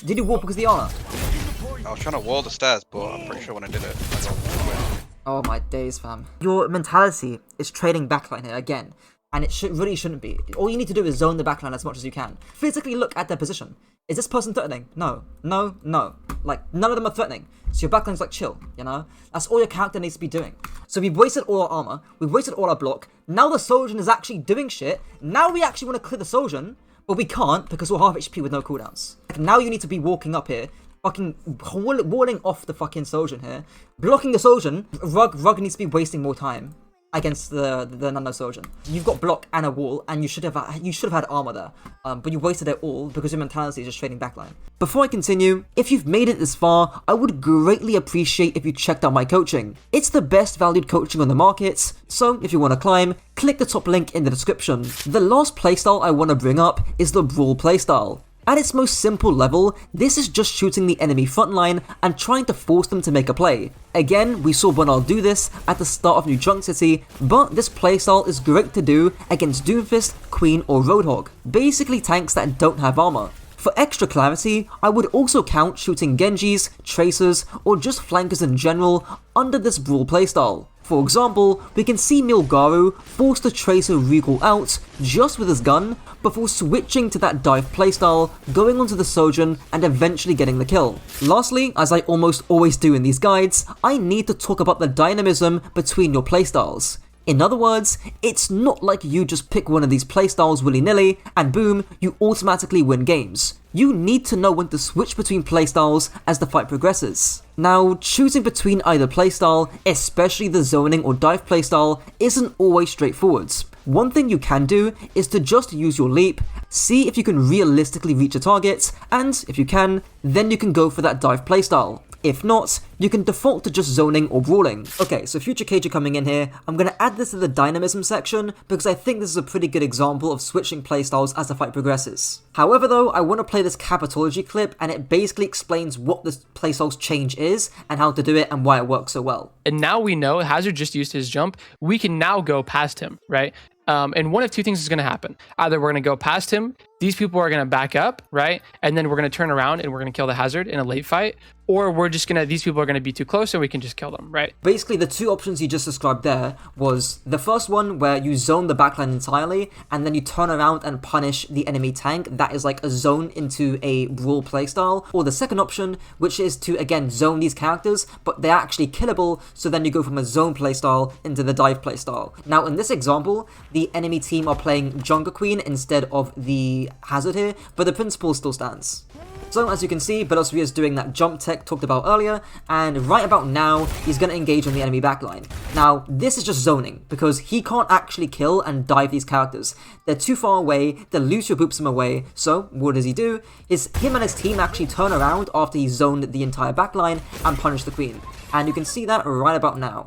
Did you walk because of the Ana? I was trying to wall the stairs, but I'm pretty sure when I did it, I got. Oh my days, fam. Your mentality is trading backline here again, and it really shouldn't be. All you need to do is zone the backline as much as you can. Physically look at their position. Is this person threatening? No. No, no. Like, none of them are threatening. So your backline's like chill, you know? That's all your character needs to be doing. So we've wasted all our armor, we've wasted all our block, now the Sojourn is actually doing shit, now we actually want to clear the Sojourn, but we can't because we're half HP with no cooldowns. Like, now you need to be walking up here, fucking walling off the fucking Sojourn here, blocking the Sojourn. Rug needs to be wasting more time against the Nano Sojourn. You've got block and a wall, and you should have had armor there, but you wasted it all because your mentality is just trading backline. Before I continue, if you've made it this far, I would greatly appreciate if you checked out my coaching. It's the best valued coaching on the market, so if you want to climb, click the top link in the description. The last playstyle I want to bring up is the Brawl playstyle. At its most simple level, this is just shooting the enemy frontline and trying to force them to make a play. Again, we saw Banar do this at the start of New Junk City, but this playstyle is great to do against Doomfist, Queen or Roadhog, basically tanks that don't have armor. For extra clarity, I would also count shooting Genjis, Tracers, or just flankers in general under this Brawl playstyle. For example, we can see Milgaru force the Tracer recall out just with his gun before switching to that dive playstyle, going onto the Sojourn and eventually getting the kill. Lastly, as I almost always do in these guides, I need to talk about the dynamism between your playstyles. In other words, it's not like you just pick one of these playstyles willy-nilly and boom, you automatically win games. You need to know when to switch between playstyles as the fight progresses. Now, choosing between either playstyle, especially the zoning or dive playstyle, isn't always straightforward. One thing you can do is to just use your leap, see if you can realistically reach a target, and if you can, then you can go for that dive playstyle. If not, you can default to just zoning or brawling. Okay, so future Kajor coming in here, I'm going to add this to the dynamism section because I think this is a pretty good example of switching playstyles as the fight progresses. However though, I want to play this Capitology clip and it basically explains what this playstyle's change is and how to do it and why it works so well. And now we know Hazard just used his jump. We can now go past him, right? And one of 2 things is going to happen. Either we're going to go past him these people are going to back up, right? And then we're going to turn around and we're going to kill the Hazard in a late fight. Or we're just going to, these people are going to be too close and we can just kill them, right? Basically, the two options you just described there was the first one where you zone the backline entirely and then you turn around and punish the enemy tank. That is like a zone into a brawl playstyle. Or the second option, which is to, again, zone these characters, but they're actually killable, so then you go from a zone playstyle into the dive playstyle. Now, in this example, the enemy team are playing Junkerqueen instead of the Hazard here, but the principle still stands. So as you can see, Velocity is doing that jump tech talked about earlier, and right about now, he's going to engage on the enemy backline. Now, this is just zoning, because he can't actually kill and dive these characters. They're too far away, the Lucio boops him away, so what does he do? Is him and his team actually turn around after he's zoned the entire backline and punish the Queen. And you can see that right about now.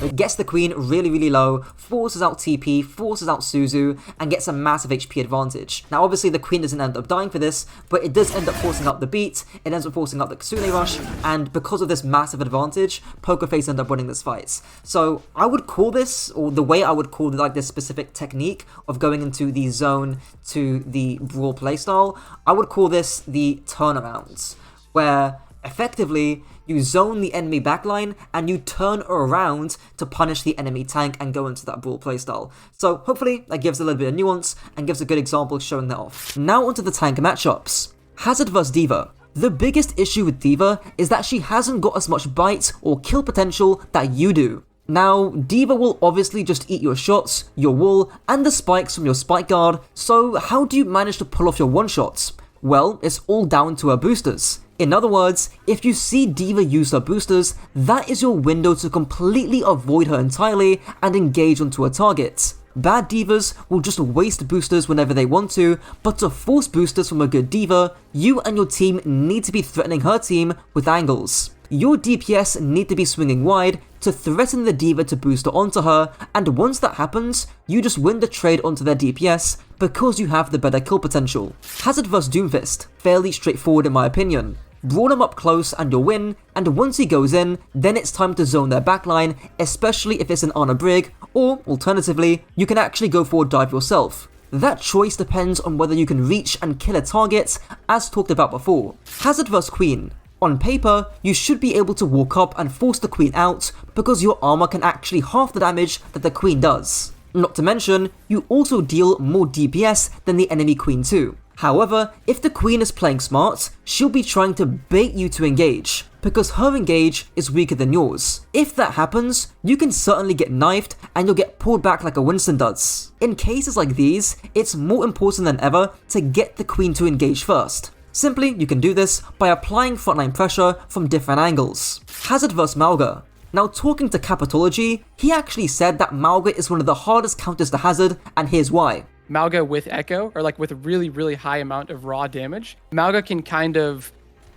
It gets the Queen really, really low, forces out TP, forces out Suzu, and gets a massive HP advantage. Now obviously the Queen doesn't end up dying for this, but it does end up forcing out the beat, it ends up forcing out the Kasune Rush, and because of this massive advantage, Pokerface ends up winning this fight. So I would call this, or the way I would call like this specific technique of going into the zone to the brawl playstyle, I would call this the turnarounds, where effectively you zone the enemy backline and you turn around to punish the enemy tank and go into that brawl playstyle. So hopefully that gives a little bit of nuance and gives a good example showing that off. Now onto the tank matchups. Hazard vs D.Va. The biggest issue with D.Va is that she hasn't got as much bite or kill potential that you do. Now, D.Va will obviously just eat your shots, your wall, and the spikes from your spike guard, so how do you manage to pull off your one-shots? Well, it's all down to her boosters. In other words, if you see D.Va use her boosters, that is your window to completely avoid her entirely and engage onto her target. Bad D.Vas will just waste boosters whenever they want to, but to force boosters from a good D.Va, you and your team need to be threatening her team with angles. Your DPS need to be swinging wide to threaten the D.Va to booster onto her, and once that happens, you just win the trade onto their DPS because you have the better kill potential. Hazard vs Doomfist, fairly straightforward in my opinion. Brawl him up close and you'll win, and once he goes in, then it's time to zone their backline, especially if it's an Honor Brig, or alternatively, you can actually go for a dive yourself. That choice depends on whether you can reach and kill a target, as talked about before. Hazard vs Queen. On paper, you should be able to walk up and force the Queen out because your armor can actually half the damage that the Queen does. Not to mention, you also deal more DPS than the enemy Queen too. However, if the Queen is playing smart, she'll be trying to bait you to engage, because her engage is weaker than yours. If that happens, you can certainly get knifed and you'll get pulled back like a Winston does. In cases like these, it's more important than ever to get the Queen to engage first. Simply, you can do this by applying frontline pressure from different angles. Hazard vs Mauga. Now talking to Capitology, he actually said that Mauga is one of the hardest counters to Hazard, and here's why. Mauga with Echo, or like with a really, really high amount of raw damage, Mauga can kind of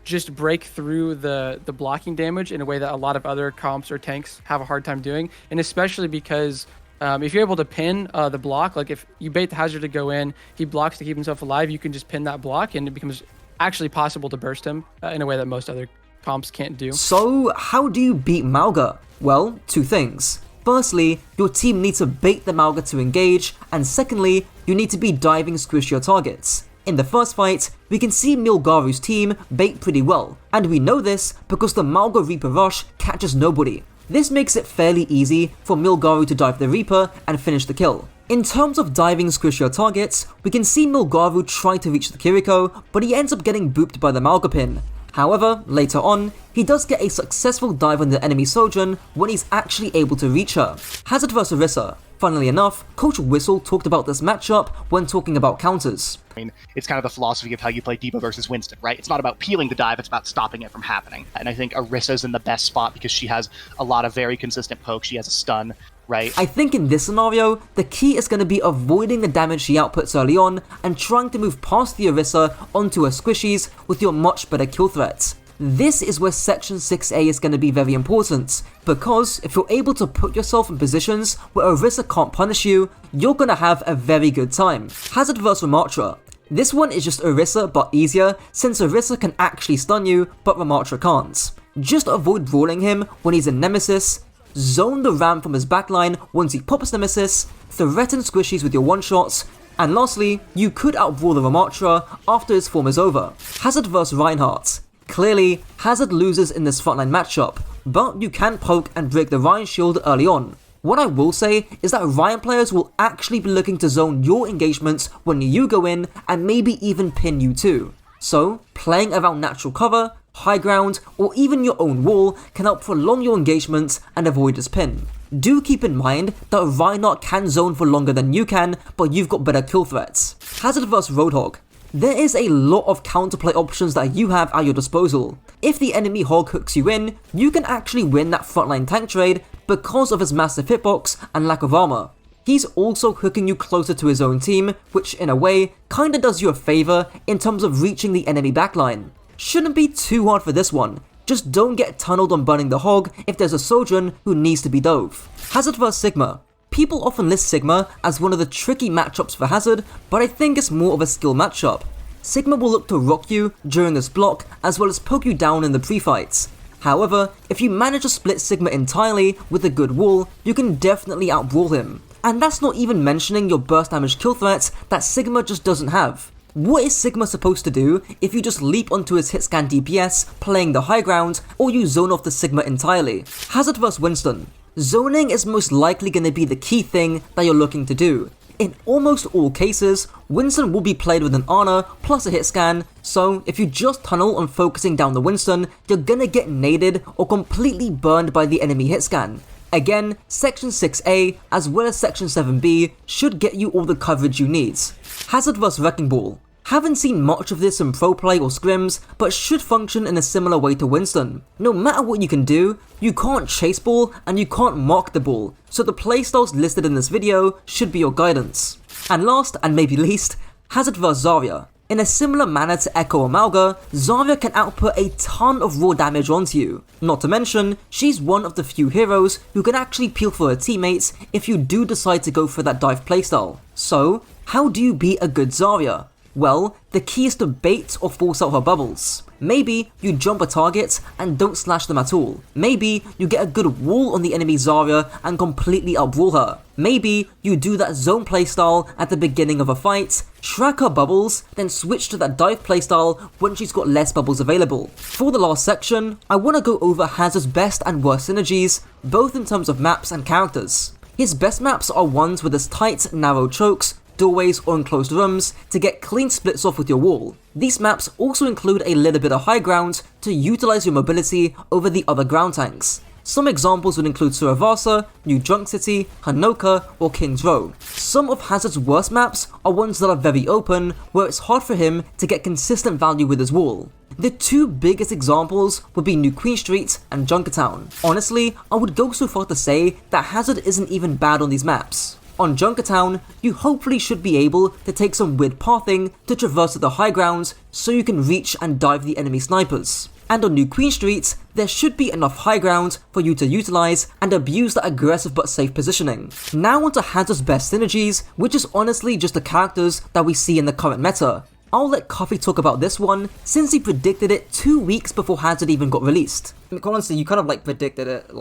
just break through the blocking damage in a way that a lot of other comps or tanks have a hard time doing, and especially because if you're able to pin the block, like if you bait the Hazard to go in, he blocks to keep himself alive, you can just pin that block and it becomes actually possible to burst him in a way that most other comps can't do. So how do you beat Mauga? Well, two things. Firstly, your team needs to bait the Mauga to engage, and secondly, you need to be diving squishier targets. In the first fight, we can see Milgaru's team bait pretty well, and we know this because the Mauga Reaper Rush catches nobody. This makes it fairly easy for Milgaru to dive the Reaper and finish the kill. In terms of diving squishier targets, we can see Milgaru try to reach the Kiriko, but he ends up getting booped by the Mauga pin. However, later on, he does get a successful dive on the enemy Sojourn when he's actually able to reach her. Hazard vs Orisa. Funnily enough, Coach Whistle talked about this matchup when talking about counters. I mean, it's kind of the philosophy of how you play D.Va versus Winston, right? It's not about peeling the dive, it's about stopping it from happening. And I think Orisa's in the best spot because she has a lot of very consistent pokes, she has a stun, right? I think in this scenario, the key is going to be avoiding the damage she outputs early on and trying to move past the Orisa onto her squishies with your much better kill threat. This is where Section 6A is going to be very important, because if you're able to put yourself in positions where Orisa can't punish you, you're going to have a very good time. Hazard vs Ramattra. This one is just Orisa but easier, since Orisa can actually stun you, but Ramattra can't. Just avoid brawling him when he's in Nemesis, zone the ram from his backline once he pops Nemesis, threaten squishies with your one-shots, And lastly, you could outbrawl the Ramattra after his form is over. Hazard vs Reinhardt. Clearly, Hazard loses in this frontline matchup, but you can poke and break the Rein shield early on. What I will say is that Rein players will actually be looking to zone your engagements when you go in and maybe even pin you too. So, playing around natural cover, high ground, or even your own wall can help prolong your engagement and avoid this pin. Do keep in mind that Reinhardt can zone for longer than you can, but you've got better kill threats. Hazard vs Roadhog. There is a lot of counterplay options that you have at your disposal. If the enemy hog hooks you in, you can actually win that frontline tank trade because of his massive hitbox and lack of armor. He's also hooking you closer to his own team, which in a way kinda does you a favor in terms of reaching the enemy backline. Shouldn't be too hard for this one, just don't get tunneled on burning the hog if there's a Sojourn who needs to be dove. Hazard vs Sigma. People often list Sigma as one of the tricky matchups for Hazard, but I think it's more of a skill matchup. Sigma will look to rock you during this block as well as poke you down in the pre-fights. However, if you manage to split Sigma entirely with a good wall, you can definitely outbrawl him. And that's not even mentioning your burst damage kill threats that Sigma just doesn't have. What is Sigma supposed to do if you just leap onto his hit scan DPS playing the high ground, or you zone off the Sigma entirely? Hazard vs Winston. Zoning is most likely going to be the key thing that you're looking to do. In almost all cases, Winston will be played with an Ana plus a hit scan, so if you just tunnel on focusing down the Winston, you're gonna get naded or completely burned by the enemy hit scan. Again, Section 6A as well as Section 7B should get you all the coverage you need. Hazard vs Wrecking Ball. Haven't seen much of this in pro play or scrims, but should function in a similar way to Winston. No matter what you can do, you can't chase ball and you can't mark the ball, so the playstyles listed in this video should be your guidance. And last and maybe least, Hazard vs Zarya. In a similar manner to Echo or Mauga, Zarya can output a ton of raw damage onto you. Not to mention, she's one of the few heroes who can actually peel for her teammates if you do decide to go for that dive playstyle. So, how do you beat a good Zarya? Well, the key is to bait or force out her bubbles. Maybe you jump a target and don't slash them at all. Maybe you get a good wall on the enemy Zarya and completely outbrawl her. Maybe you do that zone playstyle at the beginning of a fight, track her bubbles, then switch to that dive playstyle when she's got less bubbles available. For the last section, I want to go over Hazard's best and worst synergies, both in terms of maps and characters. His best maps are ones with his tight, narrow chokes, doorways or enclosed rooms to get clean splits off with your wall. These maps also include a little bit of high ground to utilize your mobility over the other ground tanks. Some examples would include Suravasa, New Junk City, Hanoka, or King's Row. Some of Hazard's worst maps are ones that are very open, where it's hard for him to get consistent value with his wall. The two biggest examples would be New Queen Street and Junkertown. Honestly, I would go so far to say that Hazard isn't even bad on these maps. On Junkertown, you hopefully should be able to take some weird pathing to traverse the high grounds so you can reach and dive the enemy snipers. And on New Queen Street, there should be enough high ground for you to utilize and abuse that aggressive but safe positioning. Now onto Hazard's best synergies, which is honestly just the characters that we see in the current meta. I'll let Coffee talk about this one, since he predicted it 2 weeks before Hazard even got released. I mean, honestly, you kind of predicted it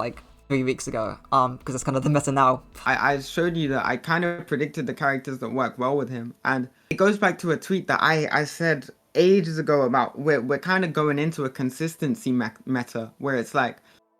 3 weeks ago, because it's kind of the meta now. I showed you that I kind of predicted the characters that work well with him, and it goes back to a tweet that I said ages ago about we're kind of going into a consistency meta where it's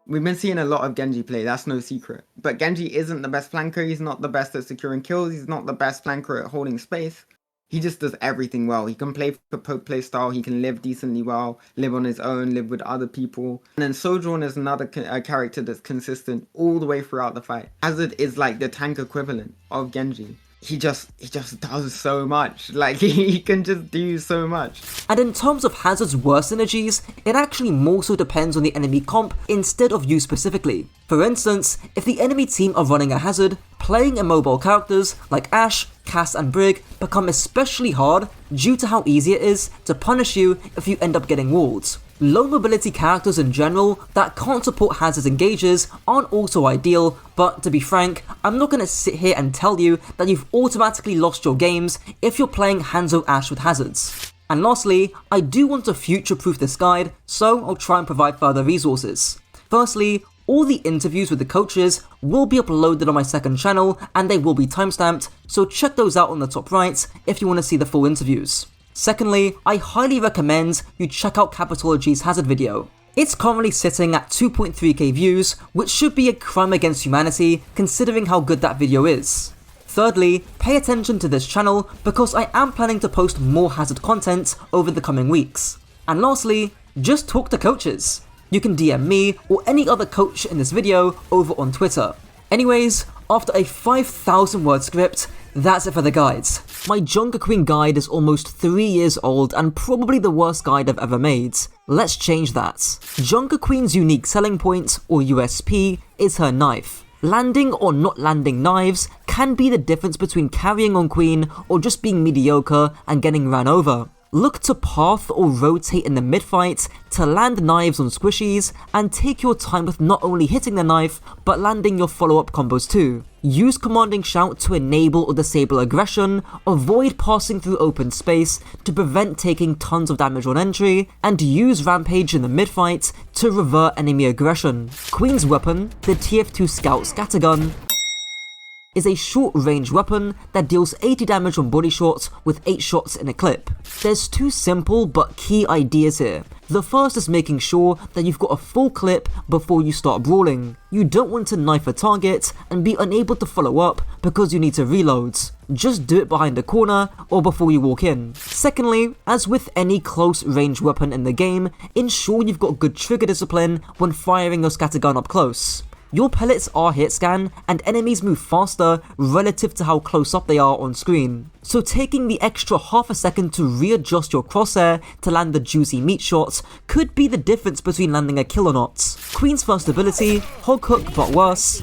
we've been seeing a lot of Genji play, that's no secret, but Genji isn't the best flanker, he's not the best at securing kills, he's not the best flanker at holding space. He just does everything well. He can play for poke play style, he can live decently well, live on his own, live with other people. And then Sojourn is another character that's consistent all the way throughout the fight. Hazard is the tank equivalent of Genji. He just does so much. He can just do so much. And in terms of Hazard's worst synergies, it actually more so depends on the enemy comp instead of you specifically. For instance, if the enemy team are running a Hazard, playing immobile characters like Ashe, Cass and Brig become especially hard due to how easy it is to punish you if you end up getting walled. Low mobility characters in general that can't support Hazard's engages aren't also ideal, but to be frank, I'm not going to sit here and tell you that you've automatically lost your games if you're playing Hanzo Ashe with Hazards. And lastly, I do want to future-proof this guide, so I'll try and provide further resources. Firstly, All the interviews with the coaches will be uploaded on my second channel and they will be timestamped, so check those out on the top right if you want to see the full interviews. Secondly, I highly recommend you check out Capitology's Hazard video. It's currently sitting at 2.3k views, which should be a crime against humanity considering how good that video is. Thirdly, pay attention to this channel because I am planning to post more Hazard content over the coming weeks. And lastly, just talk to coaches. You can DM me or any other coach in this video over on Twitter. Anyways, after a 5,000 word script, that's it for the guides. My Junkerqueen guide is almost 3 years old and probably the worst guide I've ever made. Let's change that. Junkerqueen's unique selling point, or USP, is her knife. Landing or not landing knives can be the difference between carrying on Queen or just being mediocre and getting ran over. Look to path or rotate in the mid-fight to land knives on squishies, and take your time with not only hitting the knife, but landing your follow-up combos too. Use commanding shout to enable or disable aggression, avoid passing through open space to prevent taking tons of damage on entry, and use rampage in the mid-fight to revert enemy aggression. Queen's weapon, the TF2 Scout Scattergun, is a short-range weapon that deals 80 damage on body shots with 8 shots in a clip. There's 2 simple but key ideas here. The first is making sure that you've got a full clip before you start brawling. You don't want to knife a target and be unable to follow up because you need to reload. Just do it behind a corner or before you walk in. Secondly, as with any close range weapon in the game, ensure you've got good trigger discipline when firing your scattergun up close. Your pellets are hit scan and enemies move faster relative to how close up they are on screen. So taking the extra half a second to readjust your crosshair to land the juicy meat shots could be the difference between landing a kill or not. Queen's first ability, Hog Hook but worse,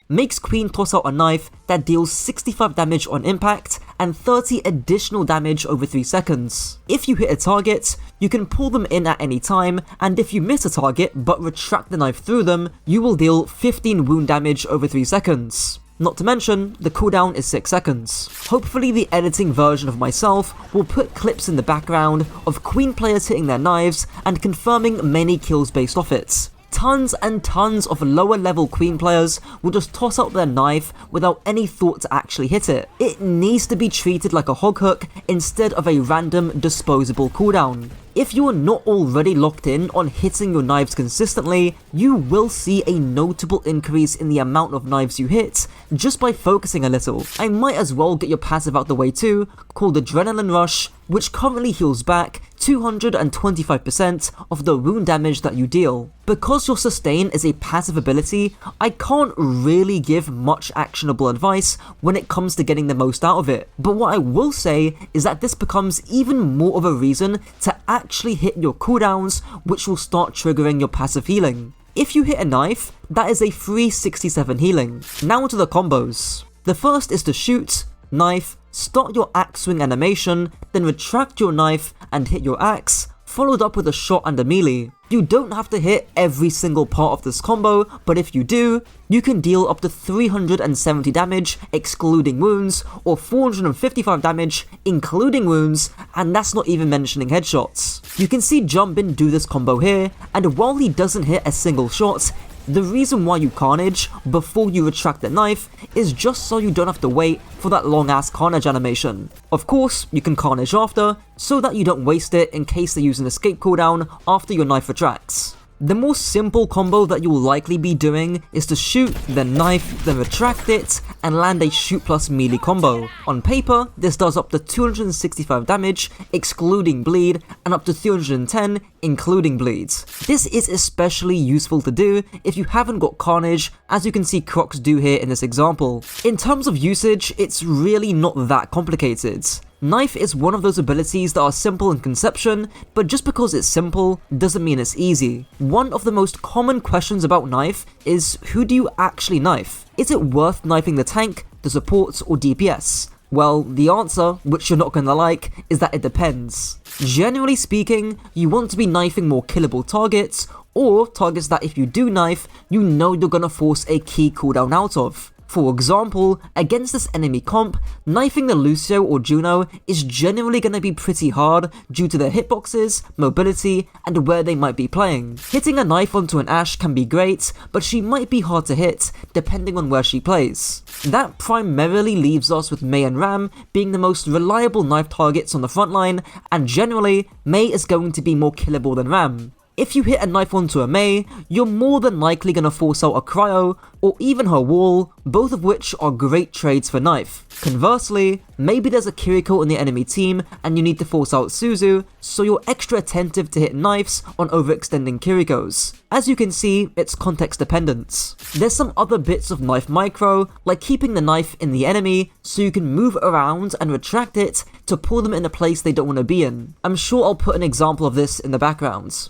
makes Queen toss out a knife that deals 65 damage on impact and 30 additional damage over 3 seconds. If you hit a target, you can pull them in at any time, and if you miss a target but retract the knife through them, you will deal 15 wound damage over 3 seconds. Not to mention, the cooldown is 6 seconds. Hopefully the editing version of myself will put clips in the background of Queen players hitting their knives and confirming many kills based off it. Tons and tons of lower level Queen players will just toss out their knife without any thought to actually hit it. It needs to be treated like a hog hook instead of a random disposable cooldown. If you are not already locked in on hitting your knives consistently, you will see a notable increase in the amount of knives you hit just by focusing a little. I might as well get your passive out the way too, called Adrenaline Rush, which currently heals back 225% of the wound damage that you deal. Because your sustain is a passive ability, I can't really give much actionable advice when it comes to getting the most out of it, but what I will say is that this becomes even more of a reason to actually hit your cooldowns, which will start triggering your passive healing. If you hit a knife, that is a free 67 healing. Now onto the combos. The first is to shoot, knife, start your axe swing animation, then retract your knife and hit your axe, followed up with a shot and a melee. You don't have to hit every single part of this combo, but if you do, you can deal up to 370 damage excluding wounds, or 455 damage including wounds, and that's not even mentioning headshots. You can see Jumpin do this combo here, and while he doesn't hit a single shot, the reason why you carnage before you retract the knife is just so you don't have to wait for that long ass carnage animation. Of course, you can carnage after, so that you don't waste it in case they use an escape cooldown after your knife retracts. The more simple combo that you will likely be doing is to shoot, then knife, then retract it, and land a shoot plus melee combo. On paper, this does up to 265 damage, excluding bleed, and up to 310, including bleeds. This is especially useful to do if you haven't got carnage, as you can see Crocs do here in this example. In terms of usage, it's really not that complicated. Knife is one of those abilities that are simple in conception, but just because it's simple doesn't mean it's easy. One of the most common questions about knife is, who do you actually knife? Is it worth knifing the tank, the support, or DPS? Well, the answer, which you're not gonna like, is that it depends. Generally speaking, you want to be knifing more killable targets, or targets that if you do knife, you know you're gonna force a key cooldown out of. For example, against this enemy comp, knifing the Lucio or Juno is generally going to be pretty hard due to their hitboxes, mobility, and where they might be playing. Hitting a knife onto an Ashe can be great, but she might be hard to hit depending on where she plays. That primarily leaves us with Mei and Ram being the most reliable knife targets on the front line, and generally, Mei is going to be more killable than Ram. If you hit a knife onto a Mei, you're more than likely going to force out a cryo, or even her wall, both of which are great trades for knife. Conversely, maybe there's a Kiriko in the enemy team and you need to force out Suzu, so you're extra attentive to hit knives on overextending Kirikos. As you can see, it's context dependent. There's some other bits of knife micro, like keeping the knife in the enemy so you can move around and retract it to pull them in a place they don't want to be in. I'm sure I'll put an example of this in the background.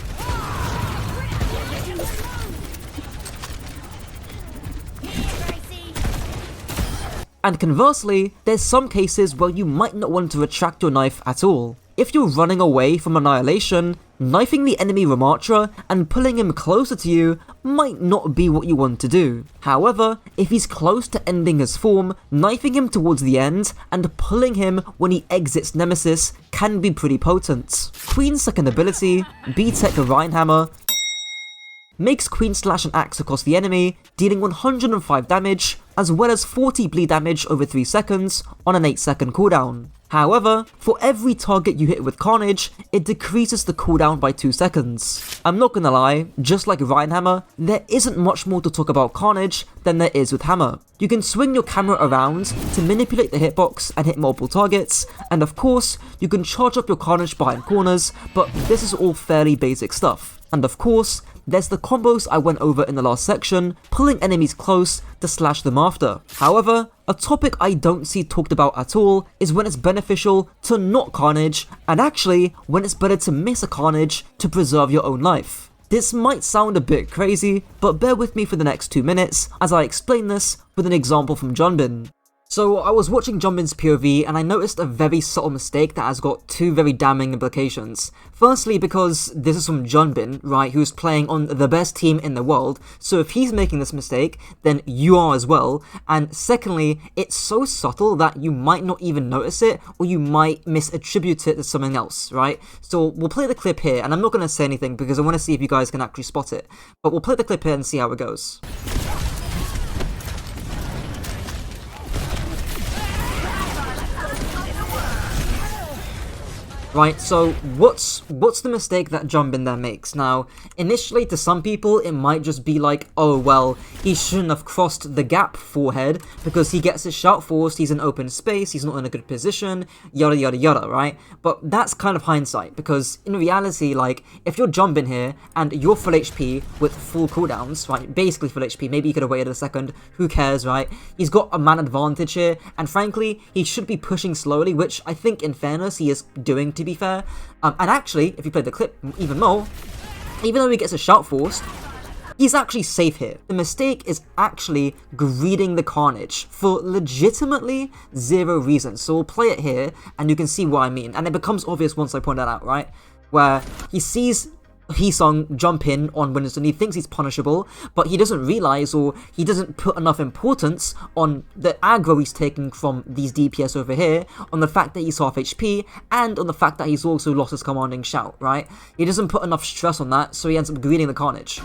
And conversely, there's some cases where you might not want to retract your knife at all. If you're running away from annihilation, knifing the enemy Ramattra and pulling him closer to you might not be what you want to do. However, if he's close to ending his form, knifing him towards the end and pulling him when he exits Nemesis can be pretty potent. Queen's second ability, B-Tech Reinhammer, makes Queen slash an axe across the enemy, dealing 105 damage, as well as 40 bleed damage over 3 seconds on an 8-second cooldown. However, for every target you hit with Carnage, it decreases the cooldown by 2 seconds. I'm not gonna lie, just like Reinhammer, there isn't much more to talk about Carnage than there is with Hammer. You can swing your camera around to manipulate the hitbox and hit multiple targets, and of course, you can charge up your Carnage behind corners, but this is all fairly basic stuff. And of course, there's the combos I went over in the last section, pulling enemies close to slash them after. However, a topic I don't see talked about at all is when it's beneficial to not Carnage, and actually when it's better to miss a Carnage to preserve your own life. This might sound a bit crazy, but bear with me for the next 2 minutes as I explain this with an example from Junbin. So I was watching Junbin's POV and I noticed a very subtle mistake that has got 2 very damning implications. Firstly, because this is from Junbin, right, who's playing on the best team in the world, so if he's making this mistake, then you are as well. And secondly, it's so subtle that you might not even notice it, or you might misattribute it to something else, right? So we'll play the clip here, and I'm not going to say anything because I want to see if you guys can actually spot it. But we'll play the clip here and see how it goes. Right, so what's the mistake that Junbin there makes? Now, initially to some people it might just be like, oh well, he shouldn't have crossed the gap forehead because he gets his shout forced, he's in open space, he's not in a good position, yada yada yada, right? But that's kind of hindsight, because in reality, like, if you're Junbin here and you're full HP with full cooldowns, right, basically full HP, maybe you could have waited a second, who cares, right? He's got a man advantage here, and frankly, he should be pushing slowly, which I think in fairness he is doing, to be fair. And actually, if you play the clip even more, even though he gets a shout forced, he's actually safe here. The mistake is actually greeting the Carnage for legitimately 0 reason. So we'll play it here and you can see what I mean. And it becomes obvious once I point that out, right? Where he sees Heesung jump in on Winston, he thinks he's punishable, but he doesn't realize, or he doesn't put enough importance on the aggro he's taking from these DPS over here, on the fact that he's half HP, and on the fact that he's also lost his commanding shout, right? He doesn't put enough stress on that, so he ends up greeting the Carnage.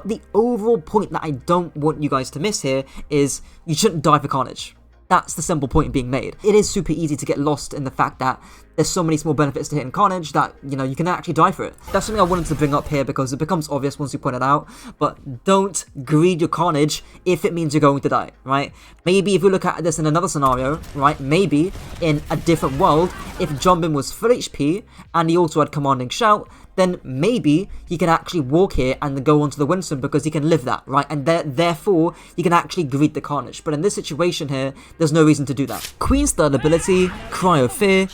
The overall point that I don't want you guys to miss here is you shouldn't die for Carnage. That's the simple point being made. It is super easy to get lost in the fact that there's so many small benefits to hitting Carnage that, you know, you can actually die for it. That's something I wanted to bring up here because it becomes obvious once you point it out, but don't greed your Carnage if it means you're going to die, right? Maybe if you look at this in another scenario, right, maybe in a different world, if Junbin was full HP and he also had commanding shout, then maybe he can actually walk here and go onto the Winston because he can live that, right? And therefore, he can actually greet the Carnage. But in this situation here, there's no reason to do that. Queen's third ability, Cry of Fear,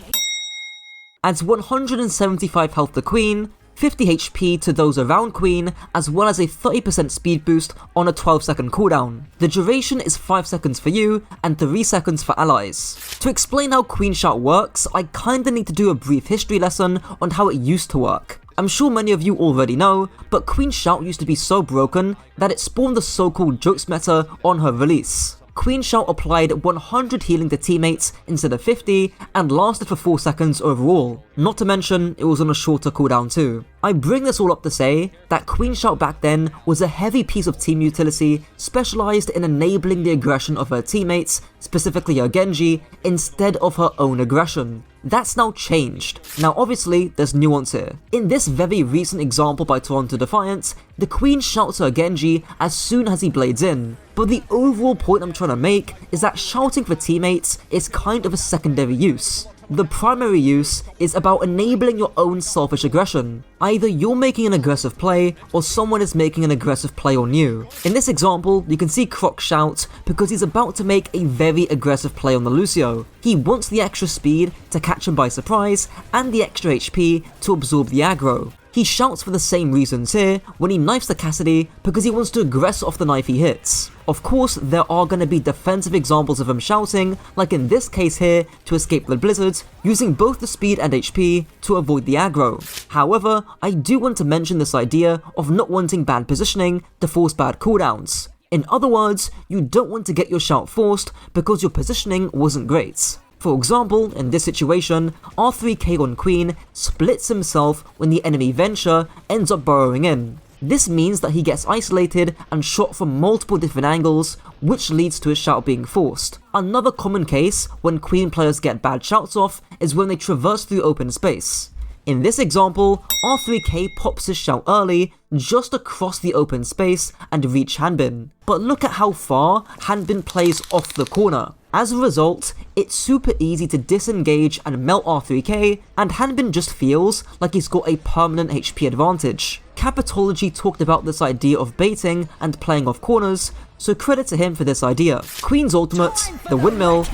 adds 175 health to Queen, 50 HP to those around Queen, as well as a 30% speed boost on a 12-second cooldown. The duration is 5 seconds for you, and 3 seconds for allies. To explain how Queen Shout works, I kinda need to do a brief history lesson on how it used to work. I'm sure many of you already know, but Queen Shout used to be so broken that it spawned the so-called Jokes meta on her release. Queen Shout applied 100 healing to teammates instead of 50 and lasted for 4 seconds overall. Not to mention, it was on a shorter cooldown too. I bring this all up to say that Queen Shout back then was a heavy piece of team utility specialized in enabling the aggression of her teammates, specifically her Genji, instead of her own aggression. That's now changed. Now obviously, there's nuance here. In this very recent example by Toronto Defiant, the Queen shouts her Genji as soon as he blades in. But the overall point I'm trying to make is that shouting for teammates is kind of a secondary use. The primary use is about enabling your own selfish aggression. Either you're making an aggressive play, or someone is making an aggressive play on you. In this example, you can see Croc shout because he's about to make a very aggressive play on the Lucio. He wants the extra speed to catch him by surprise, and the extra HP to absorb the aggro. He shouts for the same reasons here when he knifes the Cassidy because he wants to aggress off the knife he hits. Of course, there are going to be defensive examples of him shouting, like in this case here, to escape the blizzards, using both the speed and HP to avoid the aggro. However, I do want to mention this idea of not wanting bad positioning to force bad cooldowns. In other words, you don't want to get your shout forced because your positioning wasn't great. For example, in this situation, R3K on Queen splits himself when the enemy Venture ends up burrowing in. This means that he gets isolated and shot from multiple different angles, which leads to his shout being forced. Another common case when Queen players get bad shouts off is when they traverse through open space. In this example, R3K pops his shout early, just across the open space and reach Hanbin. But look at how far Hanbin plays off the corner. As a result, it's super easy to disengage and melt R3K, and Hanbin just feels like he's got a permanent HP advantage. Capitology talked about this idea of baiting and playing off corners, so credit to him for this idea. Queen's ultimate, the windmill,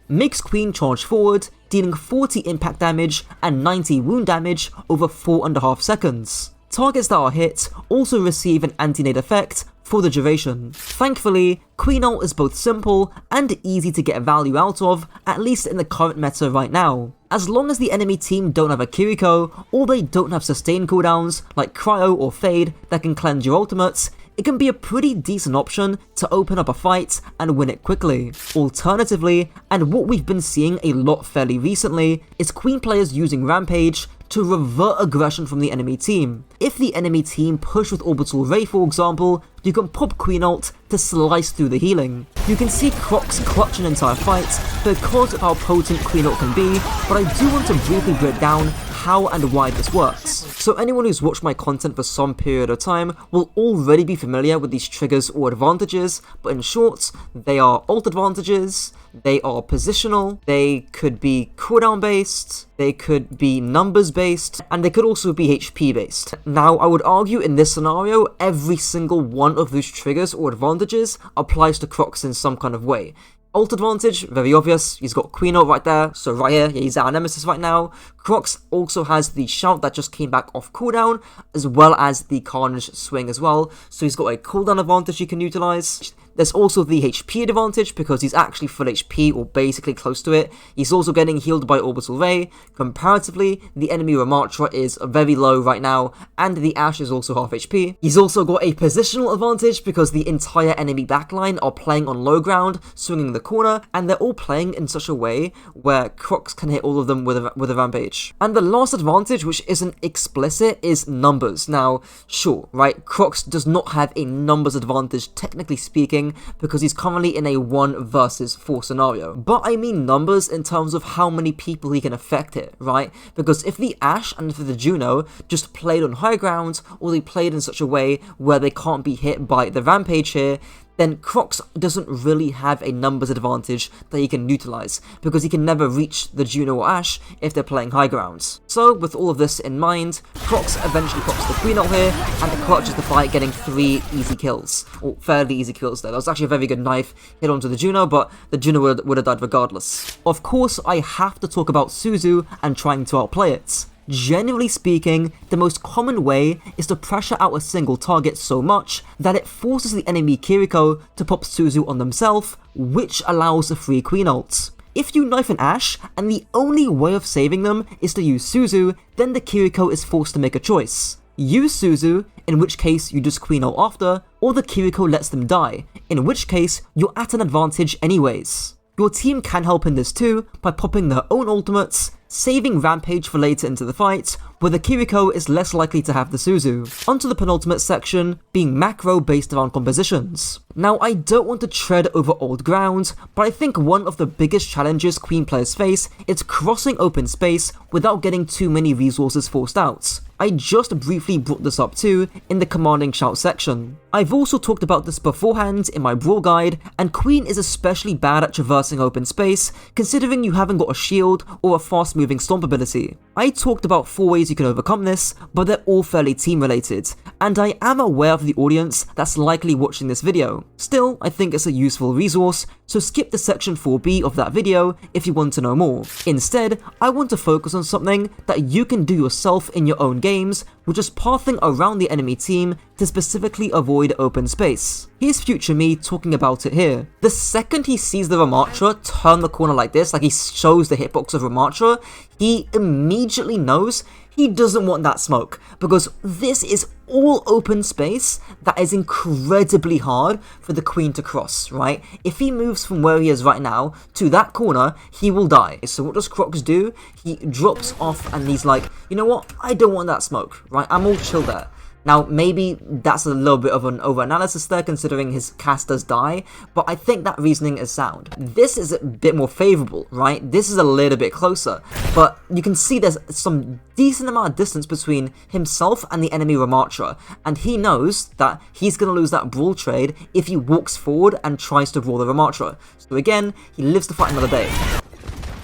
makes Queen charge forward, dealing 40 impact damage and 90 wound damage over 4.5 seconds. Targets that are hit also receive an anti-nade effect for the duration. Thankfully, Queen ult is both simple and easy to get value out of, at least in the current meta right now. As long as the enemy team don't have a Kiriko, or they don't have sustain cooldowns like Cryo or Fade that can cleanse your ultimates, it can be a pretty decent option to open up a fight and win it quickly. Alternatively, and what we've been seeing a lot fairly recently, is Queen players using Rampage to revert aggression from the enemy team. If the enemy team push with Orbital Ray for example, you can pop Queen ult to slice through the healing. You can see Crocs clutch an entire fight because of how potent Queen ult can be, but I do want to briefly break down how and why this works. So anyone who's watched my content for some period of time will already be familiar with these triggers or advantages, but in short, they are ult advantages, they are positional, they could be cooldown based, they could be numbers based, and they could also be HP based. Now, I would argue in this scenario, every single one of those triggers or advantages applies to Crocs in some kind of way. Ult advantage, very obvious, he's got Queen ult right there, so right here, yeah, he's our nemesis right now. Crocs also has the shout that just came back off cooldown, as well as the Carnage swing as well, so he's got a cooldown advantage he can utilize. There's also the HP advantage because he's actually full HP or basically close to it. He's also getting healed by Orbital Ray. Comparatively, the enemy Ramattra is very low right now, and the Ashe is also half HP. He's also got a positional advantage because the entire enemy backline are playing on low ground, swinging the corner, and they're all playing in such a way where Crocs can hit all of them with a Rampage. And the last advantage, which isn't explicit, is numbers. Now, sure, right, Crocs does not have a numbers advantage, technically speaking, because he's currently in a 1 versus 4 scenario. But I mean numbers in terms of how many people he can affect it, right? Because if the Ashe and if the Juno just played on high ground, or they played in such a way where they can't be hit by the Rampage here, then Crocs doesn't really have a numbers advantage that he can utilize, because he can never reach the Juno or Ashe if they're playing high grounds. So with all of this in mind, Crocs eventually pops the Queen ult here, and clutches the fight, getting 3 easy kills, or fairly easy kills there. That was actually a very good knife hit onto the Juno, but the Juno would have died regardless. Of course, I have to talk about Suzu and trying to outplay it. Generally speaking, the most common way is to pressure out a single target so much that it forces the enemy Kiriko to pop Suzu on themselves, which allows a free Queen ult. If you knife an Ashe, and the only way of saving them is to use Suzu, then the Kiriko is forced to make a choice. Use Suzu, in which case you just Queen ult after, or the Kiriko lets them die, in which case you're at an advantage anyways. Your team can help in this too by popping their own ultimates, saving Rampage for later into the fight, where the Kiriko is less likely to have the Suzu. Onto the penultimate section, being macro based around compositions. Now I don't want to tread over old ground, but I think one of the biggest challenges Queen players face is crossing open space without getting too many resources forced out. I just briefly brought this up too in the commanding shout section. I've also talked about this beforehand in my Brawl guide, and Queen is especially bad at traversing open space, considering you haven't got a shield or a fast moving stomp ability. I talked about 4 ways you can overcome this, but they're all fairly team related, and I am aware of the audience that's likely watching this video. Still, I think it's a useful resource, so skip the section 4b of that video if you want to know more. Instead, I want to focus on something that you can do yourself in your own games, which is pathing around the enemy team to specifically avoid open space. Here's future me talking about it here. The second he sees the Ramattra turn the corner like this, like he shows the hitbox of Ramattra, he immediately knows he doesn't want that smoke, because this is all open space that is incredibly hard for the Queen to cross, right? If he moves from where he is right now to that corner, he will die. So what does Crocs do? He drops off and he's like, you know what? I don't want that smoke, right? I'm all chill there. Now, maybe that's a little bit of an over-analysis there, considering his cast does die, but I think that reasoning is sound. This is a bit more favourable, right? This is a little bit closer, but you can see there's some decent amount of distance between himself and the enemy Ramattra, and he knows that he's going to lose that brawl trade if he walks forward and tries to brawl the Ramattra. So again, he lives to fight another day.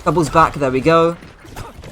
Doubles back, there we go.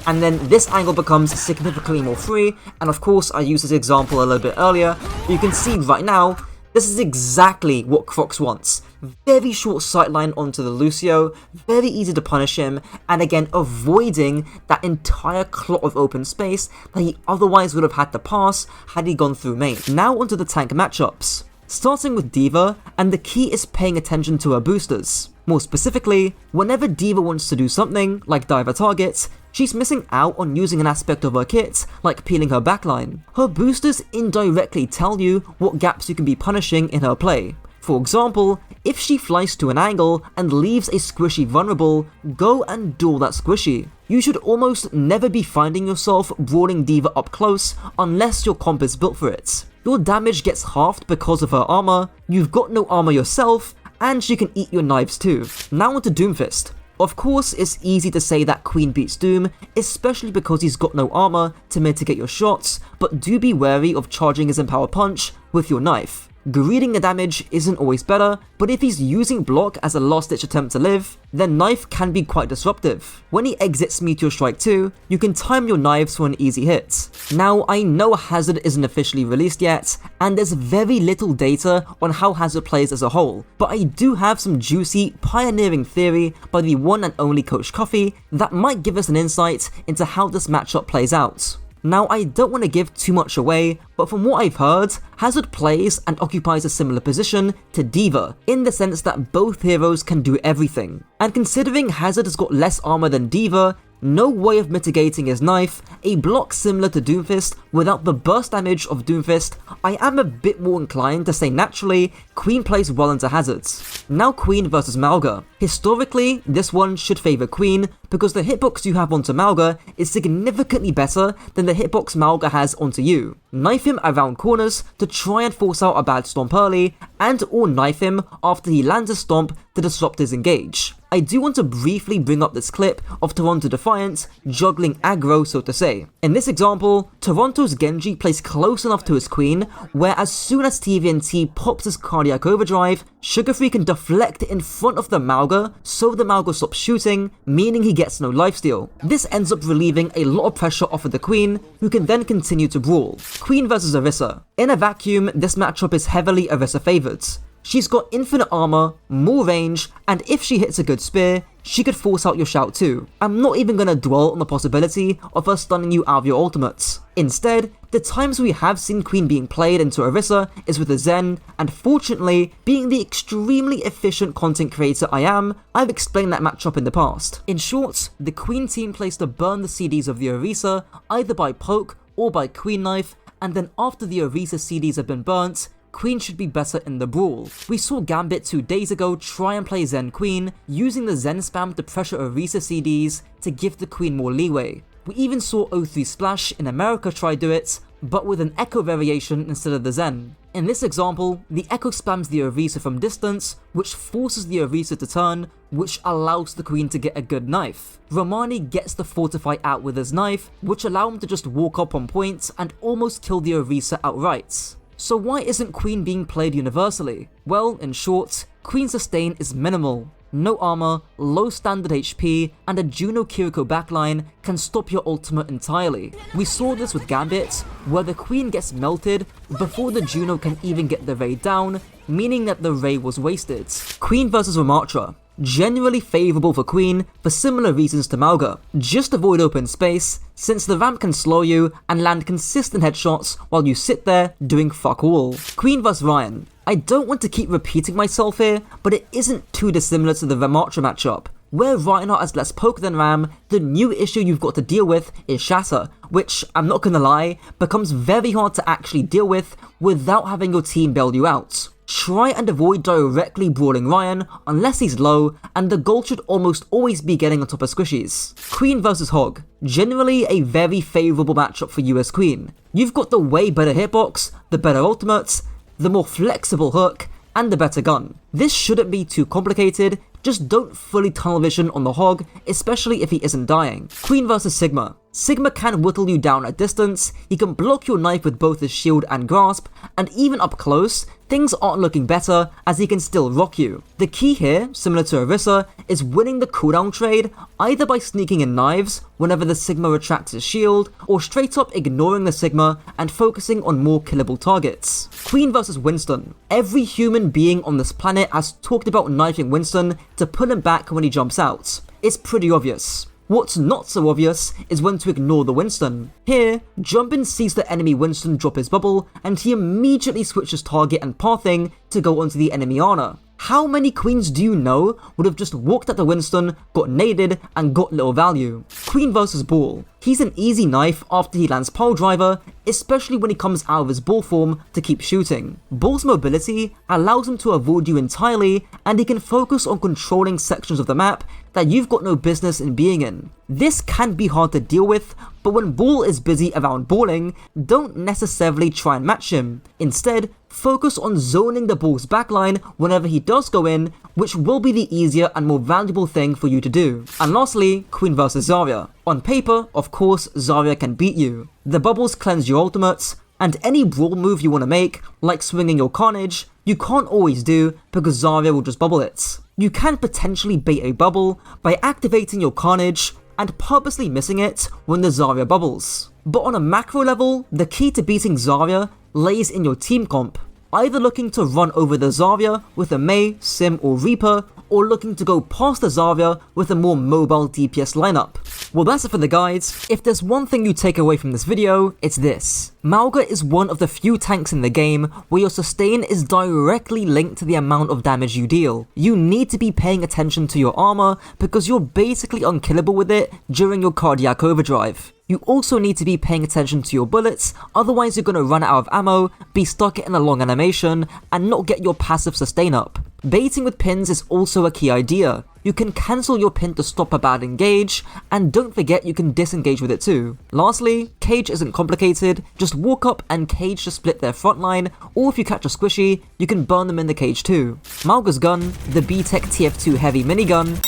And then this angle becomes significantly more free, and of course I used this example a little bit earlier. You can see right now, this is exactly what Crocs wants. Very short sightline onto the Lucio, very easy to punish him, and again avoiding that entire clot of open space that he otherwise would have had to pass had he gone through main. Now onto the tank matchups. Starting with D.Va, and the key is paying attention to her boosters. More specifically, whenever D.Va wants to do something, like dive a target, she's missing out on using an aspect of her kit, like peeling her backline. Her boosters indirectly tell you what gaps you can be punishing in her play. For example, if she flies to an angle and leaves a squishy vulnerable, go and duel that squishy. You should almost never be finding yourself brawling D.Va up close unless your comp is built for it. Your damage gets halved because of her armor, you've got no armor yourself, and she can eat your knives too. Now onto Doomfist. Of course, it's easy to say that Queen beats Doom, especially because he's got no armor to mitigate your shots, but do be wary of charging his Empower Punch with your knife. Greeding the damage isn't always better, but if he's using block as a last ditch attempt to live, then knife can be quite disruptive. When he exits Meteor Strike 2, you can time your knives for an easy hit. Now I know Hazard isn't officially released yet, and there's very little data on how Hazard plays as a whole, but I do have some juicy, pioneering theory by the one and only Coach Coffee that might give us an insight into how this matchup plays out. Now I don't want to give too much away, but from what I've heard, Hazard plays and occupies a similar position to D.Va, in the sense that both heroes can do everything. And considering Hazard has got less armor than D.Va, no way of mitigating his knife, a block similar to Doomfist without the burst damage of Doomfist, I am a bit more inclined to say naturally, Queen plays well into Hazards. Now Queen versus Mauga. Historically, this one should favour Queen, because the hitbox you have onto Mauga is significantly better than the hitbox Mauga has onto you. Knife him around corners to try and force out a bad stomp early, and or knife him after he lands a stomp to disrupt his engage. I do want to briefly bring up this clip of Toronto Defiant juggling aggro, so to say. In this example, Toronto's Genji plays close enough to his Queen, where as soon as TVNT pops his cardiac overdrive, Sugarfree can deflect in front of the Mauga, so the Mauga stops shooting, meaning he gets no lifesteal. This ends up relieving a lot of pressure off of the Queen, who can then continue to brawl. Queen versus Orisa. In a vacuum, this matchup is heavily Orisa favoured. She's got infinite armor, more range, and if she hits a good spear, she could force out your shout too. I'm not even gonna dwell on the possibility of her stunning you out of your ultimates. Instead, the times we have seen Queen being played into Orisa is with a Zen, and fortunately, being the extremely efficient content creator I am, I've explained that matchup in the past. In short, the Queen team plays to burn the CDs of the Orisa, either by poke or by Queen knife, and then after the Orisa CDs have been burnt, Queen should be better in the brawl. We saw Gambit 2 days ago try and play Zen Queen, using the Zen spam to pressure Orisa CDs to give the Queen more leeway. We even saw O3 Splash in America try do it, but with an Echo variation instead of the Zen. In this example, the Echo spams the Orisa from distance, which forces the Orisa to turn, which allows the Queen to get a good knife. Romani gets the Fortify out with his knife, which allow him to just walk up on point and almost kill the Orisa outright. So why isn't Queen being played universally? Well, in short, Queen sustain is minimal. No armor, low standard HP, and a Juno Kiriko backline can stop your ultimate entirely. We saw this with Gambit, where the Queen gets melted before the Juno can even get the raid down, meaning that the raid was wasted. Queen vs Ramattra. Generally favourable for Queen for similar reasons to Mauga. Just avoid open space, since the ramp can slow you and land consistent headshots while you sit there doing fuck all. Queen vs Ryan. I don't want to keep repeating myself here, but it isn't too dissimilar to the Ramattra matchup. Where Reinhardt has less poke than Ram, the new issue you've got to deal with is Shatter, which, I'm not gonna lie, becomes very hard to actually deal with without having your team bail you out. Try and avoid directly brawling Ryan unless he's low, and the goal should almost always be getting on top of squishies. Queen vs Hog. Generally a very favourable matchup for you as Queen. You've got the way better hitbox, the better ultimates, the more flexible hook, and the better gun. This shouldn't be too complicated, just don't fully tunnel vision on the Hog, especially if he isn't dying. Queen vs Sigma. Sigma can whittle you down at distance, he can block your knife with both his shield and grasp, and even up close, things aren't looking better as he can still rock you. The key here, similar to Orisa, is winning the cooldown trade either by sneaking in knives whenever the Sigma retracts his shield, or straight up ignoring the Sigma and focusing on more killable targets. Queen vs Winston. Every human being on this planet has talked about knifing Winston to pull him back when he jumps out. It's pretty obvious. What's not so obvious is when to ignore the Winston. Here, Jumpin sees the enemy Winston drop his bubble, and he immediately switches target and pathing to go onto the enemy Ana. How many Queens do you know would have just walked at the Winston, got naded, and got little value? Queen vs Ball. He's an easy knife after he lands Pile Driver, especially when he comes out of his ball form to keep shooting. Ball's mobility allows him to avoid you entirely, and he can focus on controlling sections of the map that you've got no business in being in. This can be hard to deal with, but when Ball is busy around balling, don't necessarily try and match him. Instead, focus on zoning the Ball's backline whenever he does go in, which will be the easier and more valuable thing for you to do. And lastly, Queen vs Zarya. On paper, of course, Zarya can beat you. The bubbles cleanse your ultimates, and any brawl move you want to make, like swinging your Carnage, you can't always do because Zarya will just bubble it. You can potentially bait a bubble by activating your Carnage and purposely missing it when the Zarya bubbles. But on a macro level, the key to beating Zarya lays in your team comp, either looking to run over the Zarya with a Mei, Sim or Reaper, or looking to go past the Zarya with a more mobile DPS lineup. Well, that's it for the guides. If there's one thing you take away from this video, it's this. Mauga is one of the few tanks in the game where your sustain is directly linked to the amount of damage you deal. You need to be paying attention to your armor because you're basically unkillable with it during your cardiac overdrive. You also need to be paying attention to your bullets, otherwise you're going to run out of ammo, be stuck in a long animation, and not get your passive sustain up. Baiting with pins is also a key idea. You can cancel your pin to stop a bad engage, and don't forget you can disengage with it too. Lastly, cage isn't complicated, just walk up and cage to split their front line, or if you catch a squishy, you can burn them in the cage too. Mauga's gun, the B-Tech TF2 heavy minigun.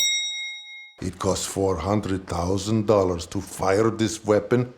It costs $400,000 to fire this weapon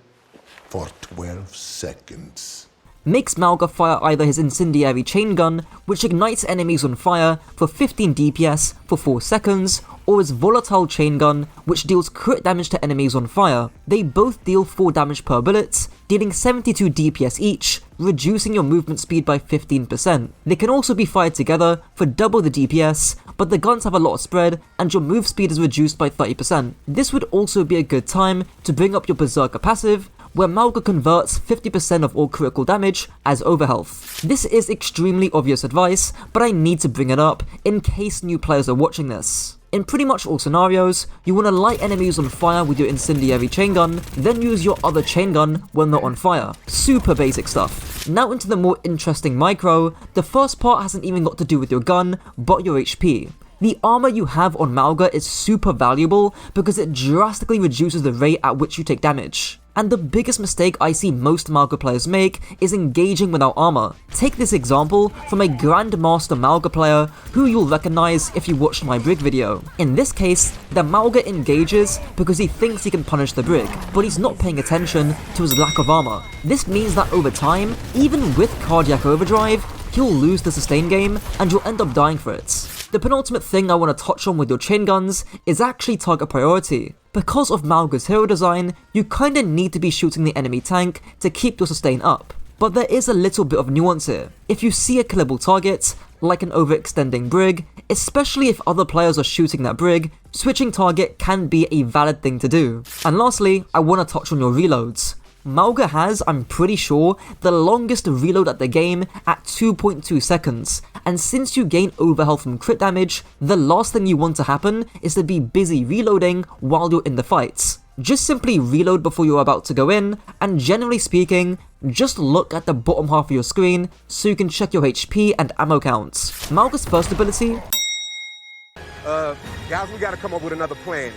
for 12 seconds. Makes Mauga fire either his incendiary chain gun, which ignites enemies on fire for 15 DPS for 4 seconds, or his volatile chain gun, which deals crit damage to enemies on fire. They both deal 4 damage per bullet, dealing 72 DPS each, reducing your movement speed by 15%. They can also be fired together for double the DPS, but the guns have a lot of spread and your move speed is reduced by 30%. This would also be a good time to bring up your Berserker passive, where Mauga converts 50% of all critical damage as overhealth. This is extremely obvious advice, but I need to bring it up in case new players are watching this. In pretty much all scenarios, you want to light enemies on fire with your incendiary chain gun, then use your other chain gun when they're on fire. Super basic stuff. Now into the more interesting micro. The first part hasn't even got to do with your gun, but your HP. The armor you have on Mauga is super valuable because it drastically reduces the rate at which you take damage. And the biggest mistake I see most Mauga players make is engaging without armor. Take this example from a Grandmaster Mauga player who you'll recognize if you watched my Brig video. In this case, the Mauga engages because he thinks he can punish the Brig, but he's not paying attention to his lack of armor. This means that over time, even with Cardiac Overdrive, he'll lose the sustain game and you'll end up dying for it. The penultimate thing I want to touch on with your chain guns is actually target priority. Because of Mauga's hero design, you kinda need to be shooting the enemy tank to keep your sustain up. But there is a little bit of nuance here. If you see a killable target, like an overextending Brig, especially if other players are shooting that Brig, switching target can be a valid thing to do. And lastly, I want to touch on your reloads. Mauga has, I'm pretty sure, the longest reload at the game at 2.2 seconds, and since you gain overhealth from crit damage, the last thing you want to happen is to be busy reloading while you're in the fights. Just simply reload before you're about to go in, and generally speaking, just look at the bottom half of your screen so you can check your HP and ammo counts. Mauga's first ability... Guys, we gotta come up with another plan.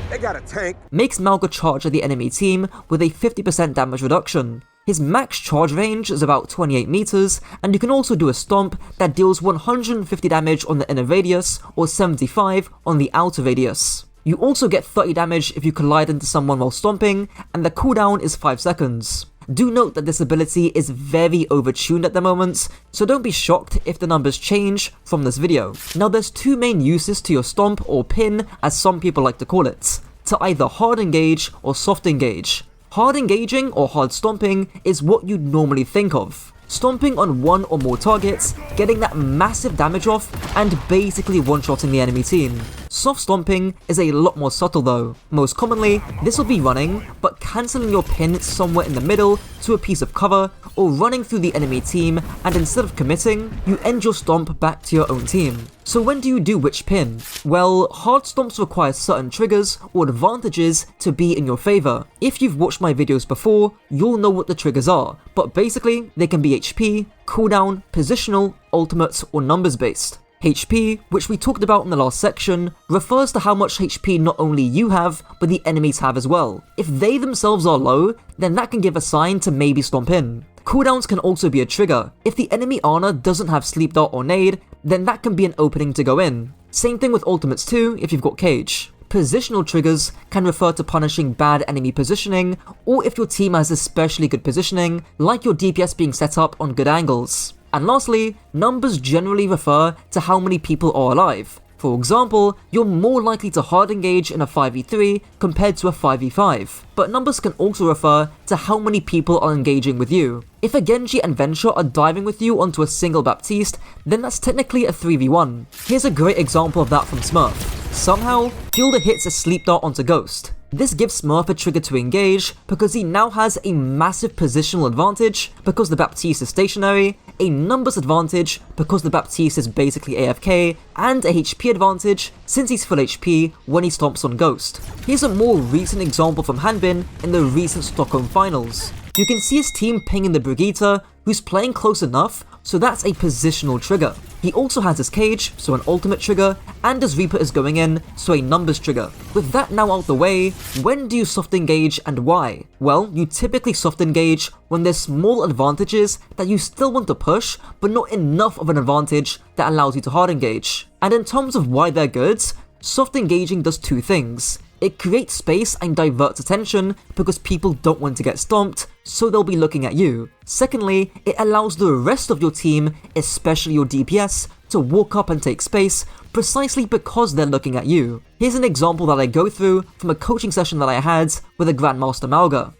They got a tank. Makes Mauga charge at the enemy team with a 50% damage reduction. His max charge range is about 28 meters, and you can also do a stomp that deals 150 damage on the inner radius or 75 on the outer radius. You also get 30 damage if you collide into someone while stomping, and the cooldown is 5 seconds. Do note that this ability is very overtuned at the moment, so don't be shocked if the numbers change from this video. Now there's 2 main uses to your stomp or pin, as some people like to call it, to either hard engage or soft engage. Hard engaging or hard stomping is what you'd normally think of. Stomping on one or more targets, getting that massive damage off, and basically one-shotting the enemy team. Soft stomping is a lot more subtle though. Most commonly, this will be running, but cancelling your pin somewhere in the middle to a piece of cover, or running through the enemy team, and instead of committing, you end your stomp back to your own team. So when do you do which pin? Well, hard stomps require certain triggers or advantages to be in your favour. If you've watched my videos before, you'll know what the triggers are, but basically, they can be HP, cooldown, positional, ultimate, or numbers based. HP, which we talked about in the last section, refers to how much HP not only you have, but the enemies have as well. If they themselves are low, then that can give a sign to maybe stomp in. Cooldowns can also be a trigger. If the enemy Ana doesn't have Sleep Dart or Nade, then that can be an opening to go in. Same thing with ultimates too if you've got Cage. Positional triggers can refer to punishing bad enemy positioning, or if your team has especially good positioning, like your DPS being set up on good angles. And lastly, numbers generally refer to how many people are alive. For example, you're more likely to hard engage in a 5v3 compared to a 5v5, but numbers can also refer to how many people are engaging with you. If a Genji and Venture are diving with you onto a single Baptiste, then that's technically a 3v1. Here's a great example of that from Smurf. Somehow, Fielder hits a Sleep Dart onto Ghost. This gives Smurf a trigger to engage because he now has a massive positional advantage because the Baptiste is stationary, a numbers advantage because the Baptiste is basically AFK, and a HP advantage since he's full HP when he stomps on Ghost. Here's a more recent example from Hanbin in the recent Stockholm finals. You can see his team pinging the Brigitte, who's playing close enough, so that's a positional trigger. He also has his Cage, so an ultimate trigger, and his Reaper is going in, so a numbers trigger. With that now out the way, when do you soft engage and why? Well, you typically soft engage when there's small advantages that you still want to push, but not enough of an advantage that allows you to hard engage. And in terms of why they're good, soft engaging does 2 things. It creates space and diverts attention because people don't want to get stomped, so they'll be looking at you. Secondly, it allows the rest of your team, especially your DPS, to walk up and take space precisely because they're looking at you. Here's an example that I go through from a coaching session that I had with a Grandmaster Mauga.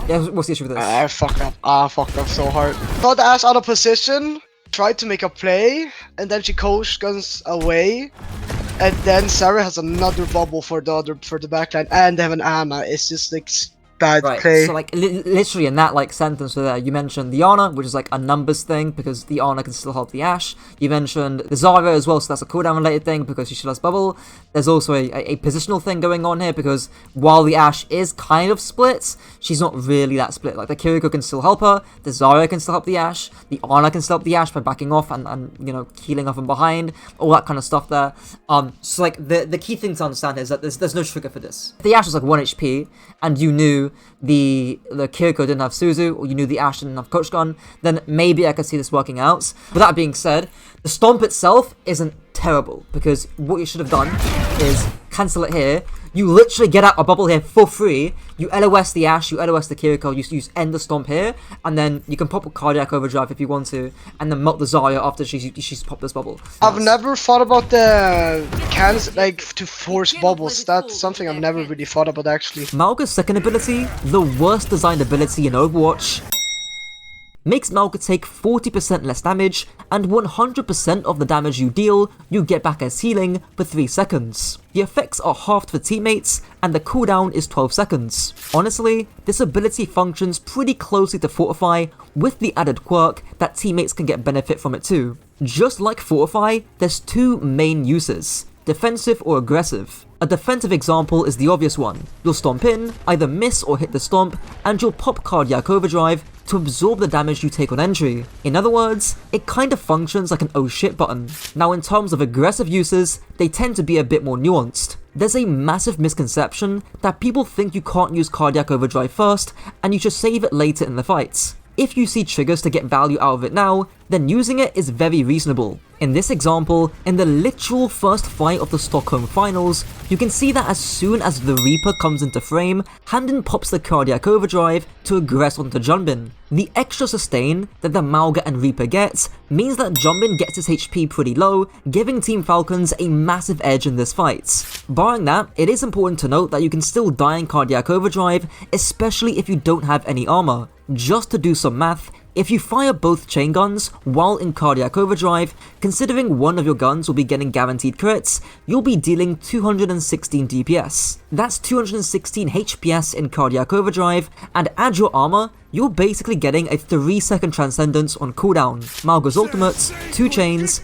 Yeah, what's the issue with this? I fucked up. I fucked up so hard. Got the ass out of position, tried to make a play, and then she coach guns away. And then Zarya has another bubble for the backline, and they have an Ana. It's just like bad play. So like literally in that like sentence there, you mentioned the Ana, which is like a numbers thing because the Ana can still help the Ashe. You mentioned the Zarya as well, so that's a cooldown related thing because she still has bubble. There's also a positional thing going on here because while the Ashe is kind of split, she's not really that split. Like the Kiriko can still help her, the Zarya can still help the Ashe, the Ana can still help the Ashe by backing off and you know healing up from behind, all that kind of stuff there. So like the key thing to understand is that there's no trigger for this. If the Ashe was like 1 HP and you knew the Kiriko didn't have Suzu, or you knew the Ashe didn't have Coach Gun, then maybe I could see this working out. But that being said, the Stomp itself isn't terrible, because what you should have done is cancel it here. You literally get out a bubble here for free, you LOS the Ashe, you LOS the Kiriko, you end the Stomp here, and then you can pop a Cardiac Overdrive if you want to, and then melt the Zarya after she's popped this bubble. I've never thought about the cans, like, to force bubbles. That's something I've never really thought about, actually. Mauga's second ability, the worst designed ability in Overwatch, makes Mauga take 40% less damage, and 100% of the damage you deal, you get back as healing for 3 seconds. The effects are halved for teammates, and the cooldown is 12 seconds. Honestly, this ability functions pretty closely to Fortify, with the added quirk that teammates can get benefit from it too. Just like Fortify, there's 2 main uses: defensive or aggressive. A defensive example is the obvious one. You'll stomp in, either miss or hit the stomp, and you'll pop Cardiac Overdrive to absorb the damage you take on entry. In other words, it kind of functions like an oh shit button. Now in terms of aggressive uses, they tend to be a bit more nuanced. There's a massive misconception that people think you can't use Cardiac Overdrive first, and you should save it later in the fights. If you see triggers to get value out of it now, then using it is very reasonable. In this example, in the literal first fight of the Stockholm Finals, you can see that as soon as the Reaper comes into frame, Handon pops the Cardiac Overdrive to aggress onto Junbin. The extra sustain that the Mauga and Reaper gets means that Junbin gets his HP pretty low, giving Team Falcons a massive edge in this fight. Barring that, it is important to note that you can still die in Cardiac Overdrive, especially if you don't have any armor. Just to do some math, if you fire both chain guns while in Cardiac Overdrive, considering one of your guns will be getting guaranteed crits, you'll be dealing 216 DPS. That's 216 HPS in Cardiac Overdrive, and add your armor, you're basically getting a 3-second Transcendence on cooldown. Mauga's ultimate, 2 chains,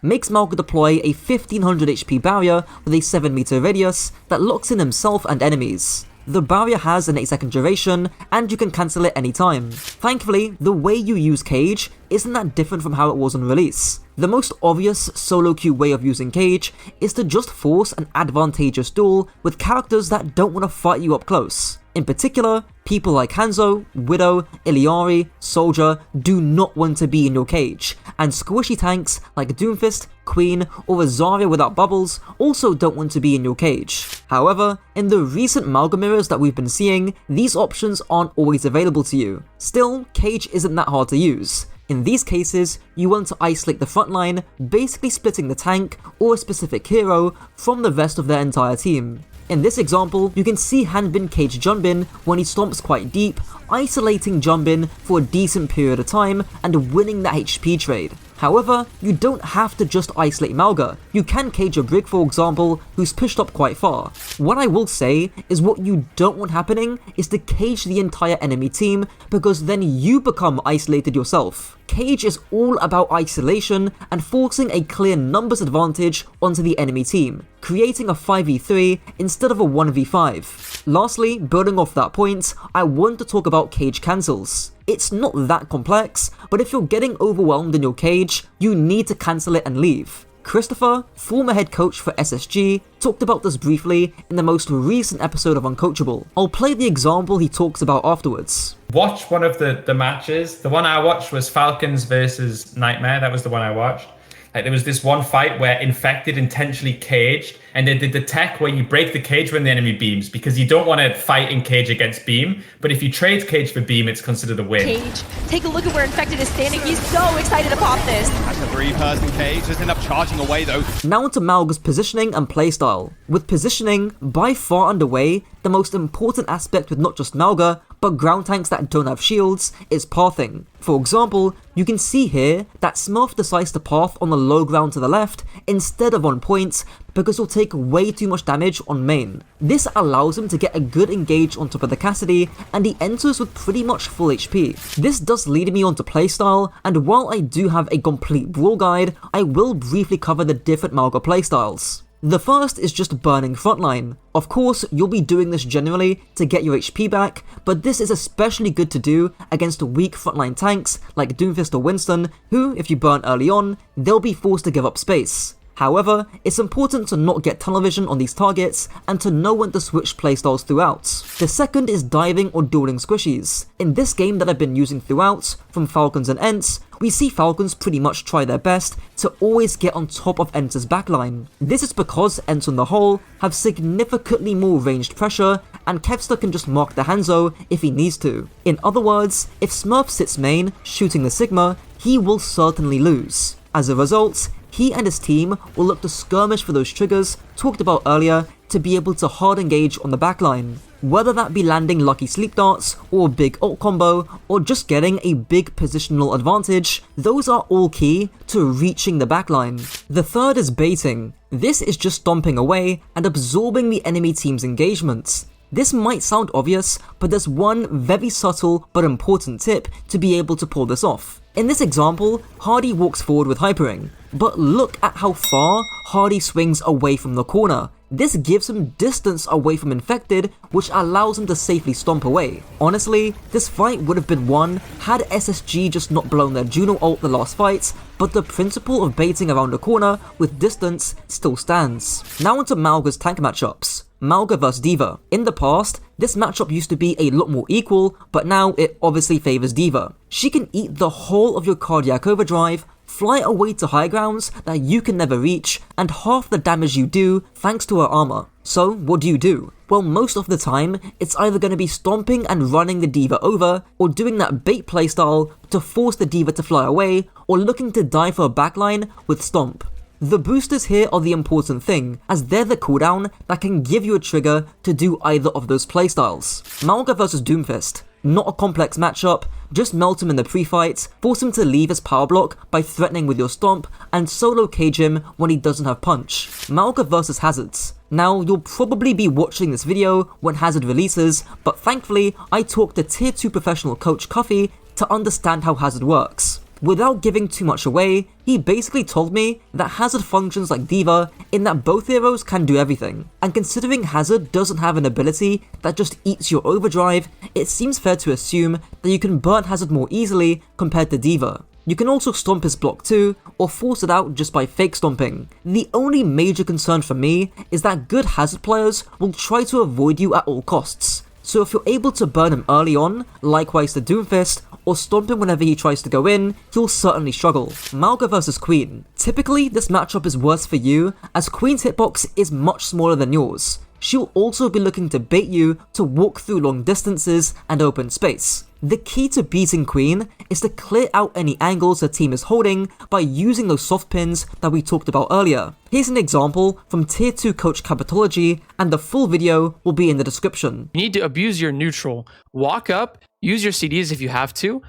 makes Mauga deploy a 1500 HP barrier with a 7 meter radius that locks in himself and enemies. The barrier has an 8-second duration, and you can cancel it anytime. Thankfully, the way you use Cage isn't that different from how it was on release. The most obvious solo queue way of using Cage is to just force an advantageous duel with characters that don't want to fight you up close. In particular, people like Hanzo, Widow, Iliari, Soldier do not want to be in your cage, and squishy tanks like Doomfist, Queen, or a Zarya without bubbles also don't want to be in your cage. However, in the recent Mauga mirrors that we've been seeing, these options aren't always available to you. Still, Cage isn't that hard to use. In these cases, you want to isolate the front line, basically splitting the tank or a specific hero from the rest of their entire team. In this example, you can see Hanbin cage Junbin when he stomps quite deep, isolating Junbin for a decent period of time and winning the HP trade. However, you don't have to just isolate Mauga. You can cage a Brig, for example, who's pushed up quite far. What I will say is what you don't want happening is to cage the entire enemy team, because then you become isolated yourself. Cage is all about isolation and forcing a clear numbers advantage onto the enemy team, creating a 5v3 instead of a 1v5. Lastly, building off that point, I want to talk about cage cancels. It's not that complex, but if you're getting overwhelmed in your cage, you need to cancel it and leave. Christopher, former head coach for SSG, talked about this briefly in the most recent episode of Uncoachable. I'll play the example he talks about afterwards. Watch one of the matches. The one I watched was Falcons versus Nightmare. That was the one I watched. Like there was this one fight where Infected intentionally caged, and they did the tech where you break the cage when the enemy beams, because you don't want to fight in cage against beam, but if you trade cage for beam, it's considered a win. Cage, take a look at where Infected is standing. He's so excited to pop this. That's a 3-person cage, just end up charging away though. Now onto Mauga's positioning and playstyle. With positioning by far and away the most important aspect with not just Mauga, but ground tanks that don't have shields, is pathing. For example, you can see here that Smurf decides to path on the low ground to the left instead of on points because he'll take way too much damage on main. This allows him to get a good engage on top of the Cassidy, and he enters with pretty much full HP. This does lead me onto playstyle, and while I do have a complete brawl guide, I will briefly cover the different Mauga playstyles. The first is just burning frontline. Of course, you'll be doing this generally to get your HP back, but this is especially good to do against weak frontline tanks like Doomfist or Winston, who, if you burn early on, they'll be forced to give up space. However, it's important to not get tunnel vision on these targets and to know when to switch playstyles throughout. The second is diving or dueling squishies. In this game that I've been using throughout, from Falcons and Ents, we see Falcons pretty much try their best to always get on top of Ent's backline. This is because Ents on the whole have significantly more ranged pressure, and Kevster can just mark the Hanzo if he needs to. In other words, if Smurf sits main shooting the Sigma, he will certainly lose. As a result, he and his team will look to skirmish for those triggers talked about earlier to be able to hard engage on the backline. Whether that be landing lucky sleep darts, or a big ult combo, or just getting a big positional advantage, those are all key to reaching the backline. The third is baiting. This is just stomping away and absorbing the enemy team's engagements. This might sound obvious, but there's one very subtle but important tip to be able to pull this off. In this example, Hardy walks forward with Hypering, but look at how far Hardy swings away from the corner. This gives him distance away from Infected, which allows him to safely stomp away. Honestly, this fight would have been won had SSG just not blown their Juno ult the last fight, but the principle of baiting around the corner with distance still stands. Now onto Mauga's tank matchups. Mauga vs D.Va. In the past, this matchup used to be a lot more equal, but now it obviously favors D.Va. She can eat the whole of your cardiac overdrive, fly away to high grounds that you can never reach, and half the damage you do thanks to her armor. So what do? Well, most of the time, it's either going to be stomping and running the D.Va over, or doing that bait playstyle to force the D.Va to fly away, or looking to dive for a backline with stomp. The boosters here are the important thing, as they're the cooldown that can give you a trigger to do either of those playstyles. Mauga vs Doomfist. Not a complex matchup, just melt him in the pre-fight, force him to leave his power block by threatening with your stomp, and solo cage him when he doesn't have punch. Mauga vs Hazards. Now, you'll probably be watching this video when Hazard releases, but thankfully, I talked to Tier 2 professional coach Cuffy to understand how Hazard works. Without giving too much away, he basically told me that Hazard functions like D.Va in that both heroes can do everything. And considering Hazard doesn't have an ability that just eats your overdrive, it seems fair to assume that you can burn Hazard more easily compared to D.Va. You can also stomp his block too, or force it out just by fake stomping. The only major concern for me is that good Hazard players will try to avoid you at all costs. So if you're able to burn him early on, likewise to Doomfist, or stomp him whenever he tries to go in, he'll certainly struggle. Mauga vs Queen. Typically, this matchup is worse for you, as Queen's hitbox is much smaller than yours. She'll also be looking to bait you to walk through long distances and open space. The key to beating Queen is to clear out any angles her team is holding by using those soft pins that we talked about earlier. Here's an example from Tier 2 Coach Capitology, and the full video will be in the description. You need to abuse your neutral. Walk up, use your CDs if you have to.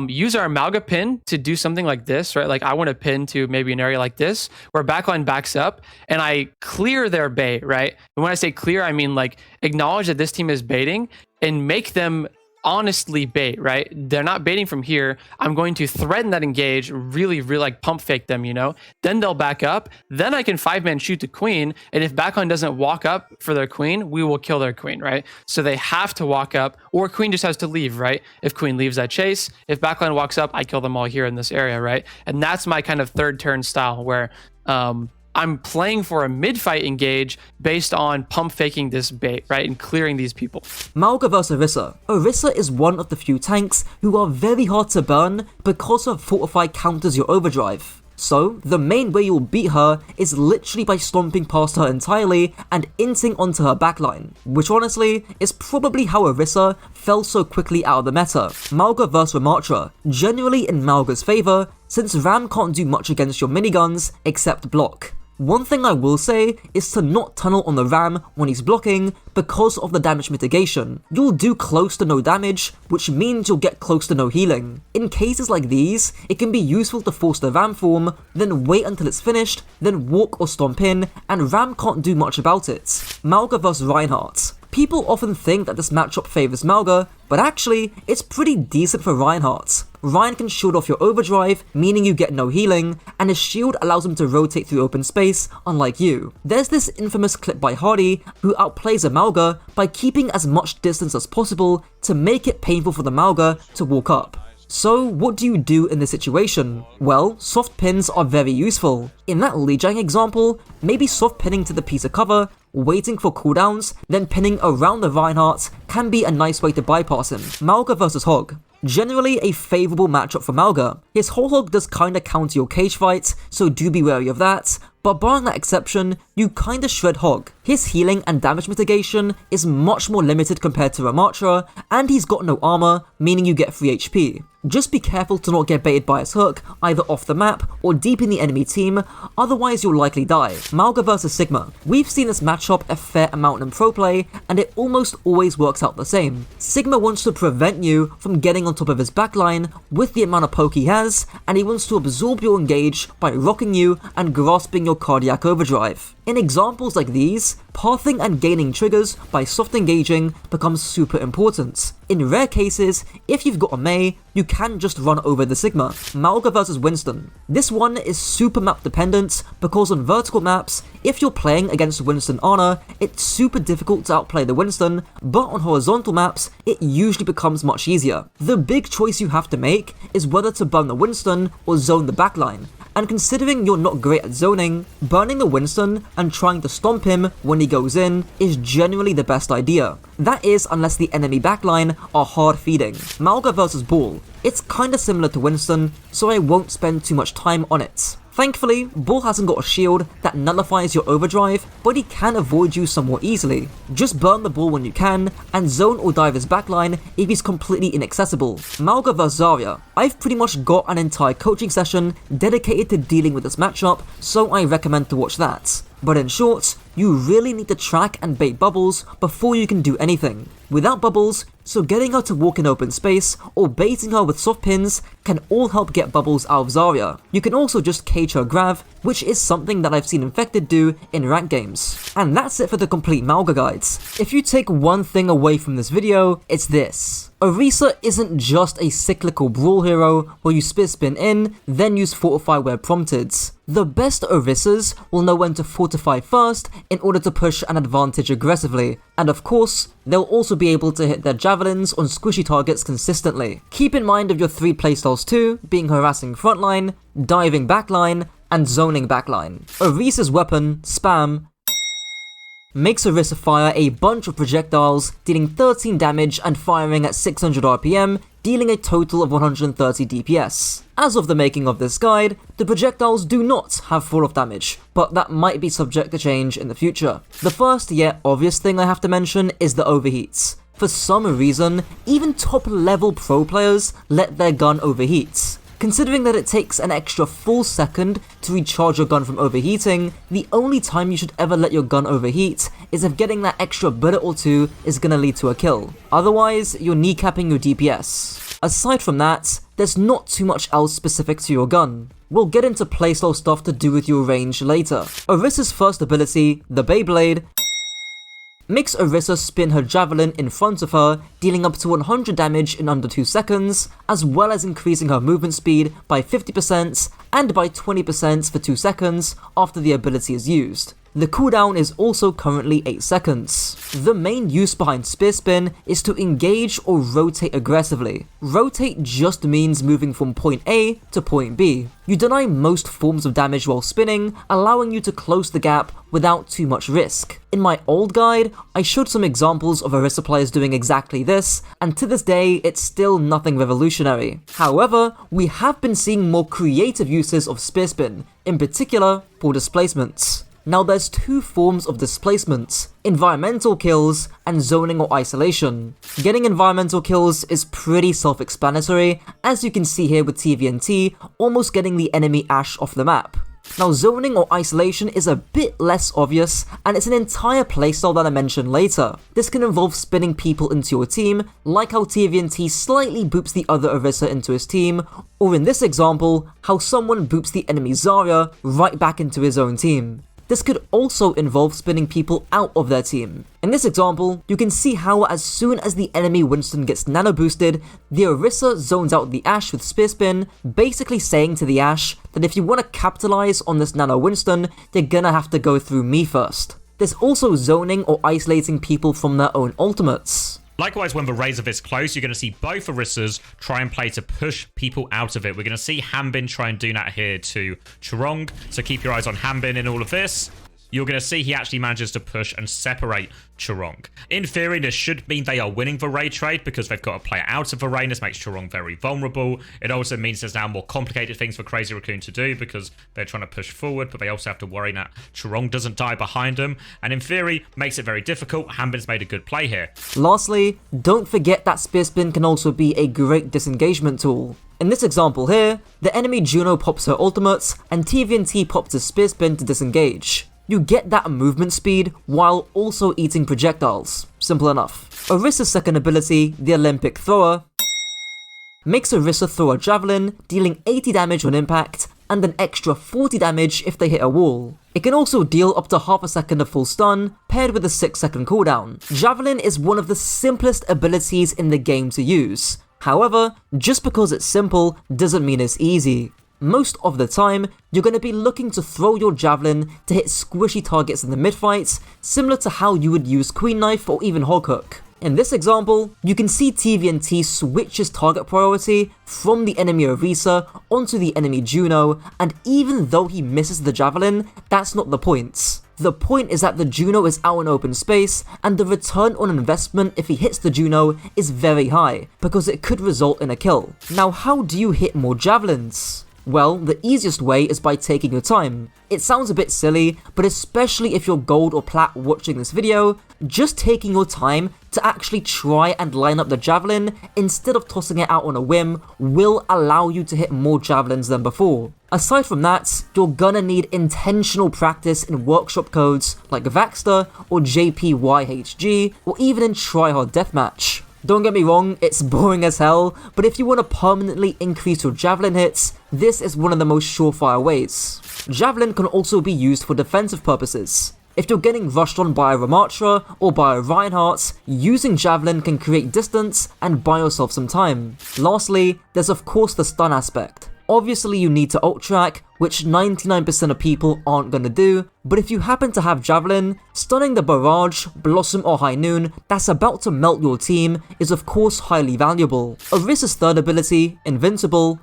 Use our Mauga pin to do something like this, right? Like I want to pin to maybe an area like this where backline backs up and I clear their bait, right? And when I say clear, I mean like acknowledge that this team is baiting and make them honestly bait, right? They're not baiting from here. I'm going to threaten that engage, really like pump fake them, you know? Then they'll back up. Then I can 5-man shoot the queen. And if backline doesn't walk up for their queen, we will kill their queen, right? So they have to walk up, or queen just has to leave, right? If queen leaves, I chase. If backline walks up, I kill them all here in this area, right? And that's my kind of third turn style where I'm playing for a mid-fight engage based on pump faking this bait, right? And clearing these people. Mauga vs Orisa. Orisa is one of the few tanks who are very hard to burn because her Fortify counters your overdrive. So the main way you'll beat her is literally by stomping past her entirely and inting onto her backline, which honestly is probably how Orisa fell so quickly out of the meta. Mauga vs Ramattra, generally in Mauga's favour, since Ram can't do much against your miniguns except block. One thing I will say is to not tunnel on the Ram when he's blocking because of the damage mitigation. You'll do close to no damage, which means you'll get close to no healing. In cases like these, it can be useful to force the Ram form, then wait until it's finished, then walk or stomp in, and Ram can't do much about it. Mauga vs Reinhardt. People often think that this matchup favours Mauga, but actually, it's pretty decent for Reinhardt. Ryan can shield off your overdrive, meaning you get no healing, and his shield allows him to rotate through open space, unlike you. There's this infamous clip by Hardy, who outplays a Mauga by keeping as much distance as possible to make it painful for the Mauga to walk up. So what do you do in this situation? Well, soft pins are very useful. In that Lijiang example, maybe soft pinning to the piece of cover, waiting for cooldowns, then pinning around the Reinhardt can be a nice way to bypass him. Mauga vs Hog. Generally a favourable matchup for Mauga. His whole hog does kinda counter your cage fight, so do be wary of that, but barring that exception, you kinda shred Hog. His healing and damage mitigation is much more limited compared to Ramattra, and he's got no armor, meaning you get free HP. Just be careful to not get baited by his hook, either off the map or deep in the enemy team, otherwise you'll likely die. Mauga vs Sigma. We've seen this matchup a fair amount in pro play, and it almost always works out the same. Sigma wants to prevent you from getting on top of his backline with the amount of poke he has, and he wants to absorb your engage by rocking you and grasping your cardiac overdrive. In examples like these, pathing and gaining triggers by soft engaging becomes super important. In rare cases, if you've got a Mei, you can just run over the Sigma. Mauga vs Winston. This one is super map dependent because on vertical maps, if you're playing against Winston Ana, it's super difficult to outplay the Winston, but on horizontal maps, it usually becomes much easier. The big choice you have to make is whether to burn the Winston or zone the backline. And considering you're not great at zoning, burning the Winston and trying to stomp him when he goes in is generally the best idea. That is unless the enemy backline are hard feeding. Mauga vs Ball. It's kinda similar to Winston, so I won't spend too much time on it. Thankfully, Ball hasn't got a shield that nullifies your overdrive, but he can avoid you somewhat easily. Just burn the Ball when you can, and zone or dive his backline if he's completely inaccessible. Mauga vs Zarya. I've pretty much got an entire coaching session dedicated to dealing with this matchup, so I recommend to watch that. But in short, you really need to track and bait bubbles before you can do anything. Without bubbles, so getting her to walk in open space or baiting her with soft pins can all help get bubbles out of Zarya. You can also just cage her grav, which is something that I've seen Infected do in rank games. And that's it for the complete Mauga guides. If you take one thing away from this video, it's this. Orisa isn't just a cyclical brawl hero where you spin in, then use fortify where prompted. The best Orisas will know when to fortify first in order to push an advantage aggressively, and of course, they'll also be able to hit their javelins on squishy targets consistently. Keep in mind of your 3 playstyles too, being harassing frontline, diving backline, and zoning backline. Orisa's weapon, Spam, makes Orisa fire a bunch of projectiles, dealing 13 damage and firing at 600 RPM, dealing a total of 130 DPS. As of the making of this guide, the projectiles do not have fall-off damage, but that might be subject to change in the future. The first yet obvious thing I have to mention is the overheats. For some reason, even top level pro players let their gun overheat. Considering that it takes an extra full second to recharge your gun from overheating, the only time you should ever let your gun overheat is if getting that extra bullet or two is gonna lead to a kill. Otherwise, you're kneecapping your DPS. Aside from that, there's not too much else specific to your gun. We'll get into playstyle stuff to do with your range later. Orisa's first ability, the Beyblade, makes Orisa spin her javelin in front of her, dealing up to 100 damage in under 2 seconds, as well as increasing her movement speed by 50% and by 20% for 2 seconds after the ability is used. The cooldown is also currently 8 seconds. The main use behind Spear Spin is to engage or rotate aggressively. Rotate just means moving from point A to point B. You deny most forms of damage while spinning, allowing you to close the gap without too much risk. In my old guide, I showed some examples of Orisa players doing exactly this, and to this day, it's still nothing revolutionary. However, we have been seeing more creative uses of Spear Spin, in particular for displacements. Now there's two forms of displacements, environmental kills and zoning or isolation. Getting environmental kills is pretty self-explanatory, as you can see here with TVNT almost getting the enemy Ashe off the map. Now zoning or isolation is a bit less obvious, and it's an entire playstyle that I mention later. This can involve spinning people into your team, like how TVNT slightly boops the other Orisa into his team, or in this example, how someone boops the enemy Zarya right back into his own team. This could also involve spinning people out of their team. In this example, you can see how as soon as the enemy Winston gets nano boosted, the Orisa zones out the Ashe with Spear Spin, basically saying to the Ashe that if you want to capitalize on this nano Winston, you're gonna have to go through me first. There's also zoning or isolating people from their own ultimates. Likewise, when the Razor is close, you're going to see both Orisas try and play to push people out of it. We're going to see Hanbin try and do that here to Chorong, so keep your eyes on Hanbin in all of this. You're going to see he actually manages to push and separate Chorong. In theory, this should mean they are winning the raid trade because they've got to play out of the raid. This makes Chorong very vulnerable. It also means there's now more complicated things for Crazy Raccoon to do because they're trying to push forward, but they also have to worry that Chorong doesn't die behind them. And in theory, makes it very difficult. Hanbin's made a good play here. Lastly, don't forget that Spear Spin can also be a great disengagement tool. In this example here, the enemy Juno pops her ultimates, and TVNT pops a Spear Spin to disengage. You get that movement speed while also eating projectiles. Simple enough. Orisa's second ability, the Olympic Thrower, makes Orisa throw a javelin, dealing 80 damage on impact, and an extra 40 damage if they hit a wall. It can also deal up to half a second of full stun, paired with a 6-second cooldown. Javelin is one of the simplest abilities in the game to use. However, just because it's simple doesn't mean it's easy. Most of the time, you're going to be looking to throw your javelin to hit squishy targets in the mid-fights, similar to how you would use Queen Knife or even Hog Hook. In this example, you can see TVNT switch his target priority from the enemy Orisa onto the enemy Juno, and even though he misses the javelin, that's not the point. The point is that the Juno is out in open space, and the return on investment if he hits the Juno is very high, because it could result in a kill. Now, how do you hit more javelins? Well, the easiest way is by taking your time. It sounds a bit silly, but especially if you're gold or plat watching this video, just taking your time to actually try and line up the javelin instead of tossing it out on a whim will allow you to hit more javelins than before. Aside from that, you're gonna need intentional practice in workshop codes like Vaxter or JPYHG, or even in Tryhard Deathmatch. Don't get me wrong, it's boring as hell, but if you want to permanently increase your javelin hits, this is one of the most surefire ways. Javelin can also be used for defensive purposes. If you're getting rushed on by a Ramattra or by a Reinhardt, using Javelin can create distance and buy yourself some time. Lastly, there's of course the stun aspect. Obviously you need to ult track, which 99% of people aren't gonna do, but if you happen to have Javelin, stunning the Barrage, Blossom or High Noon that's about to melt your team is of course highly valuable. Orisa's third ability, Invincible,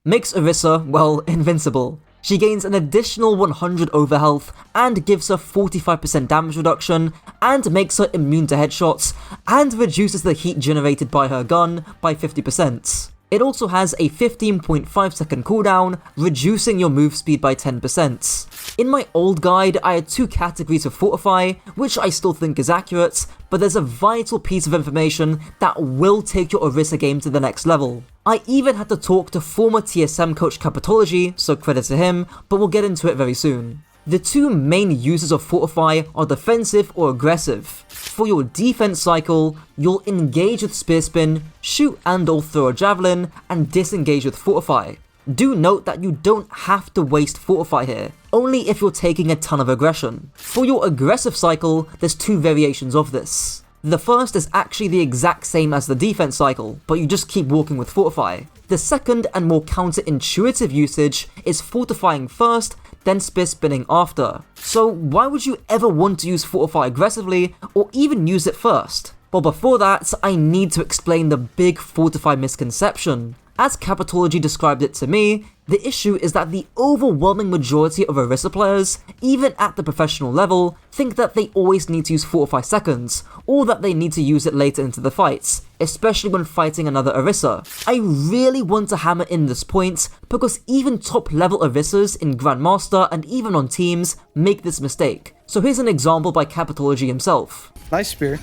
makes Orisa, well, invincible. She gains an additional 100 overhealth and gives her 45% damage reduction and makes her immune to headshots and reduces the heat generated by her gun by 50%. It also has a 15.5 second cooldown, reducing your move speed by 10%. In my old guide, I had two categories of Fortify, which I still think is accurate, but there's a vital piece of information that will take your Orisa game to the next level. I even had to talk to former TSM coach Capitology, so credit to him, but we'll get into it very soon. The two main uses of Fortify are defensive or aggressive. For your defense cycle, you'll engage with Spear Spin, shoot and or throw a javelin, and disengage with Fortify. Do note that you don't have to waste Fortify here, only if you're taking a ton of aggression. For your aggressive cycle, there's two variations of this. The first is actually the exact same as the defense cycle, but you just keep walking with Fortify. The second and more counterintuitive usage is fortifying first, then spear spinning after. So why would you ever want to use Fortify aggressively, or even use it first? But before that, I need to explain the big Fortify misconception. As Capitology described it to me, the issue is that the overwhelming majority of Orisa players, even at the professional level, think that they always need to use Fortify seconds, or that they need to use it later into the fights, especially when fighting another Orisa. I really want to hammer in this point, because even top level Orisas in Grandmaster and even on teams make this mistake. So here's an example by Capitology himself. Nice spear.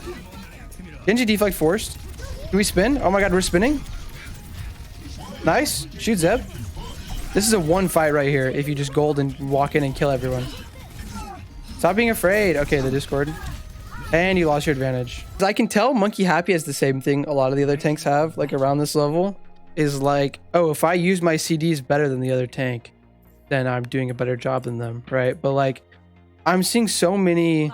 Genji deflect forced. Do we spin? Oh my god, we're spinning? Nice. Shoot Zeb. This is a one fight right here if you just gold and walk in and kill everyone. Stop being afraid. Okay, the Discord. And you lost your advantage. I can tell Monkey Happy has the same thing a lot of the other tanks have, like around this level. Is like, oh, if I use my CDs better than the other tank, then I'm doing a better job than them, right? But like, I'm seeing so many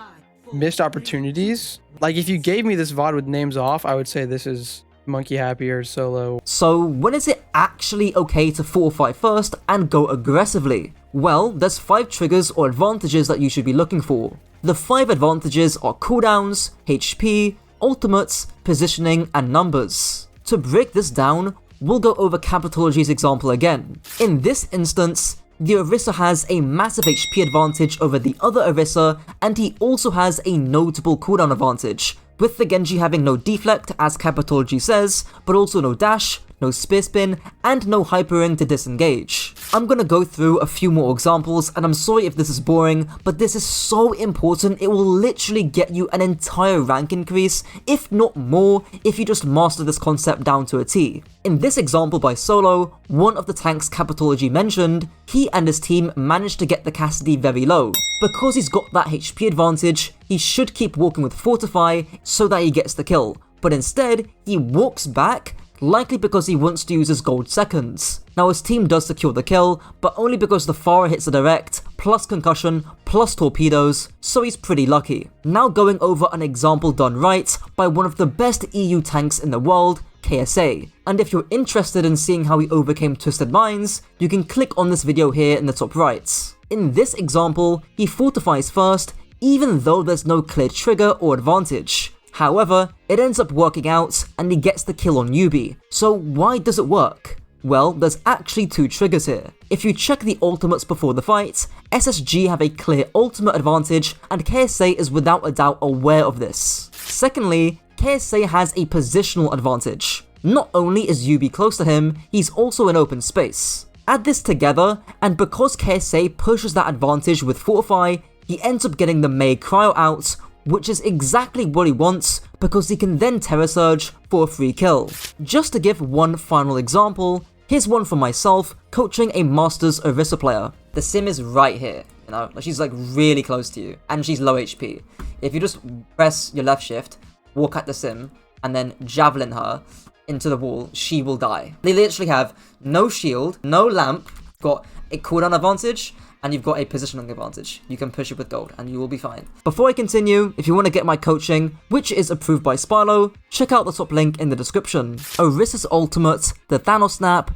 missed opportunities. Like if you gave me this VOD with names off, I would say this is Monkey Happy or Solo. So when is it actually okay to fortify first and go aggressively? Well, there's 5 triggers or advantages that you should be looking for. The 5 advantages are cooldowns, HP, ultimates, positioning, and numbers. To break this down, we'll go over Capitology's example again. In this instance, the Orisa has a massive HP advantage over the other Orisa, and he also has a notable cooldown advantage, with the Genji having no deflect as Capitology says, but also no dash, no spear spin, and no hypering to disengage. I'm gonna go through a few more examples, and I'm sorry if this is boring, but this is so important. It will literally get you an entire rank increase, if not more, if you just master this concept down to a T. In this example by Solo, one of the tanks Capitology mentioned, he and his team managed to get the Cassidy very low. Because he's got that HP advantage, he should keep walking with Fortify so that he gets the kill, but instead, he walks back, likely because he wants to use his gold seconds. Now his team does secure the kill, but only because the Pharah hits a direct, plus concussion, plus torpedoes, so he's pretty lucky. Now going over an example done right by one of the best EU tanks in the world, KSA. And if you're interested in seeing how he overcame Twisted Minds, you can click on this video here in the top right. In this example, he fortifies first, even though there's no clear trigger or advantage. However, it ends up working out and he gets the kill on Yubi. So why does it work? Well, there's actually 2 triggers here. If you check the ultimates before the fight, SSG have a clear ultimate advantage and KSA is without a doubt aware of this. Secondly, KSA has a positional advantage. Not only is Yubi close to him, he's also in open space. Add this together, and because KSA pushes that advantage with Fortify, he ends up getting the Mei Cryo out, which is exactly what he wants because he can then Terror Surge for a free kill. Just to give one final example, here's one for myself coaching a Masters Orisa player. The sim is right here, you know, she's like really close to you and she's low HP. If you just press your left shift, walk at the sim, and then javelin her into the wall, she will die. They literally have no shield, no lamp, got a cooldown advantage, and you've got a positioning advantage. You can push it with gold and you will be fine. Before I continue, if you want to get my coaching, which is approved by Spylo, check out the top link in the description. Orisa's ultimate, the Thanos Snap,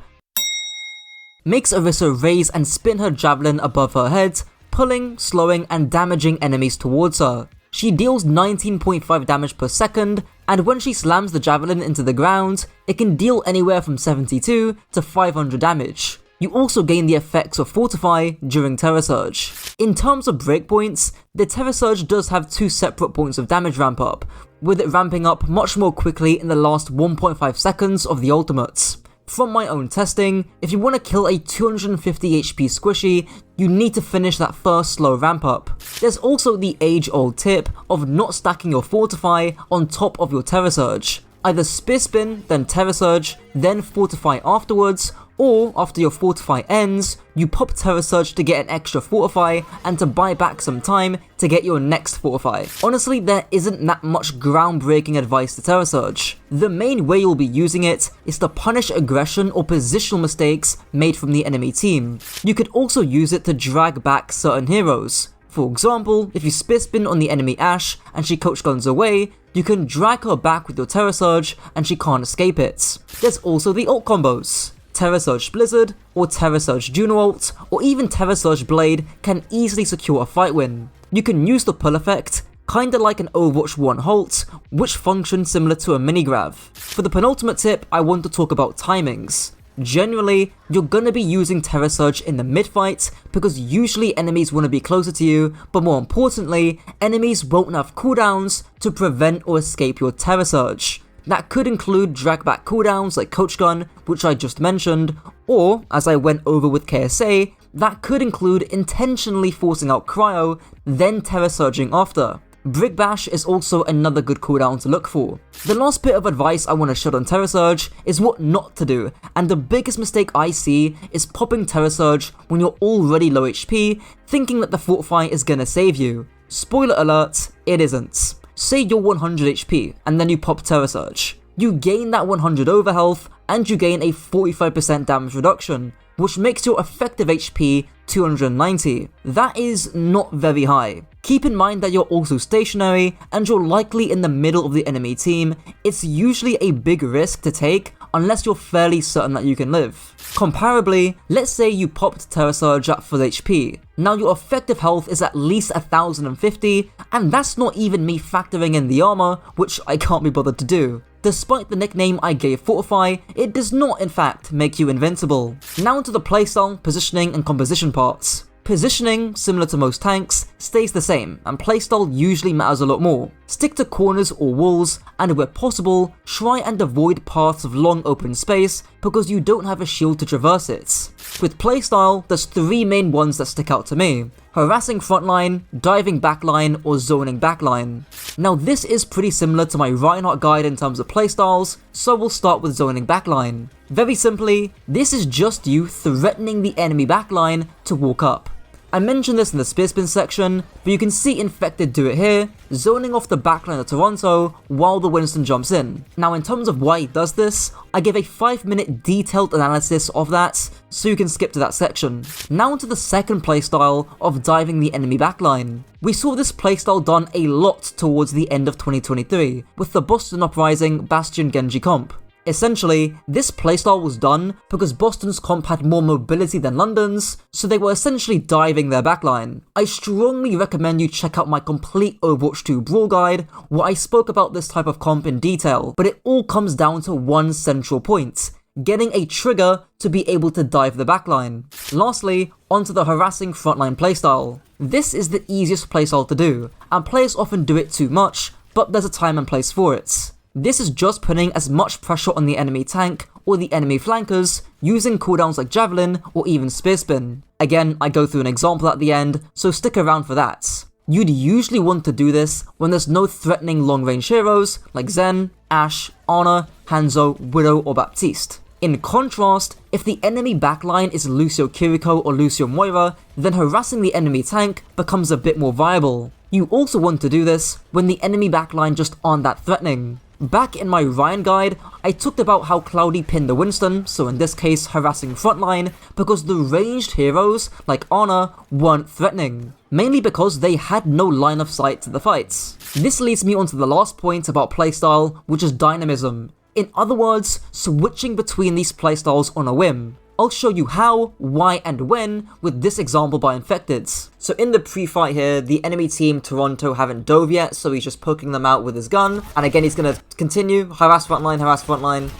makes Orisa raise and spin her javelin above her head, pulling, slowing, and damaging enemies towards her. She deals 19.5 damage per second, and when she slams the javelin into the ground, it can deal anywhere from 72 to 500 damage. You also gain the effects of Fortify during Terror Surge. In terms of breakpoints, the Terror Surge does have 2 separate points of damage ramp up, with it ramping up much more quickly in the last 1.5 seconds of the ultimates. From my own testing, if you want to kill a 250 HP squishy, you need to finish that first slow ramp up. There's also the age-old tip of not stacking your Fortify on top of your Terror Surge. Either Spear Spin, then Terror Surge, then Fortify afterwards, or after your Fortify ends, you pop Terror Surge to get an extra Fortify and to buy back some time to get your next Fortify. Honestly, there isn't that much groundbreaking advice to Terror Surge. The main way you'll be using it is to punish aggression or positional mistakes made from the enemy team. You could also use it to drag back certain heroes. For example, if you Spear Spin on the enemy Ashe and she coach guns away, you can drag her back with your Terror Surge and she can't escape it. There's also the ult combos. Terra Surge Blizzard, or Terra Surge Juno ult, or even Terra Surge Blade can easily secure a fight win. You can use the pull effect, kinda like an Overwatch 1 halt, which functions similar to a mini grav. For the penultimate tip, I want to talk about timings. Generally, you're gonna be using Terra Surge in the mid-fight because usually enemies want to be closer to you, but more importantly, enemies won't have cooldowns to prevent or escape your Terra Surge. That could include drag back cooldowns like Coach Gun, which I just mentioned, or, as I went over with KSA, that could include intentionally forcing out Cryo, then Terra Surging after. Brig Bash is also another good cooldown to look for. The last bit of advice I want to shed on Terra Surge is what not to do, and the biggest mistake I see is popping Terra Surge when you're already low HP, thinking that the Fortify is gonna save you. Spoiler alert, it isn't. Say you're 100 HP, and then you pop Terra Surge. You gain that 100 overhealth, and you gain a 45% damage reduction, which makes your effective HP 290. That is not very high. Keep in mind that you're also stationary, and you're likely in the middle of the enemy team. It's usually a big risk to take unless you're fairly certain that you can live. Comparably, let's say you popped Terra Surge at full HP. Now your effective health is at least 1050, and that's not even me factoring in the armor, which I can't be bothered to do. Despite the nickname I gave Fortify, it does not in fact make you invincible. Now to the playstyle, positioning and composition parts. Positioning, similar to most tanks, stays the same, and playstyle usually matters a lot more. Stick to corners or walls, and where possible, try and avoid paths of long open space because you don't have a shield to traverse it. With playstyle, there's three main ones that stick out to me: harassing frontline, diving backline, or zoning backline. Now this is pretty similar to my Reinhardt guide in terms of playstyles, so we'll start with zoning backline. Very simply, this is just you threatening the enemy backline to walk up. I mentioned this in the spear spin section, but you can see Infected do it here, zoning off the backline of Toronto while the Winston jumps in. Now in terms of why he does this, I gave a 5-minute detailed analysis of that, so you can skip to that section. Now into the second playstyle of diving the enemy backline. We saw this playstyle done a lot towards the end of 2023, with the Boston Uprising Bastion Genji comp. Essentially, this playstyle was done because Boston's comp had more mobility than London's, so they were essentially diving their backline. I strongly recommend you check out my complete Overwatch 2 Brawl guide, where I spoke about this type of comp in detail, but it all comes down to one central point: getting a trigger to be able to dive the backline. Lastly, onto the harassing frontline playstyle. This is the easiest playstyle to do, and players often do it too much, but there's a time and place for it. This is just putting as much pressure on the enemy tank or the enemy flankers using cooldowns like Javelin or even Spear Spin. Again, I go through an example at the end, so stick around for that. You'd usually want to do this when there's no threatening long-range heroes like Zen, Ashe, Ana, Hanzo, Widow or Baptiste. In contrast, if the enemy backline is Lucio Kiriko or Lucio Moira, then harassing the enemy tank becomes a bit more viable. You also want to do this when the enemy backline just aren't that threatening. Back in my Ryan guide, I talked about how Cloudy pinned the Winston, so in this case harassing frontline, because the ranged heroes like Ana weren't threatening, mainly because they had no line of sight to the fights. This leads me on to the last point about playstyle, which is dynamism. In other words, switching between these playstyles on a whim. I'll show you how, why, and when with this example by Infected. So in the pre-fight here, the enemy team, Toronto, haven't dove yet, so he's just poking them out with his gun. And again, he's going to continue, harass frontline,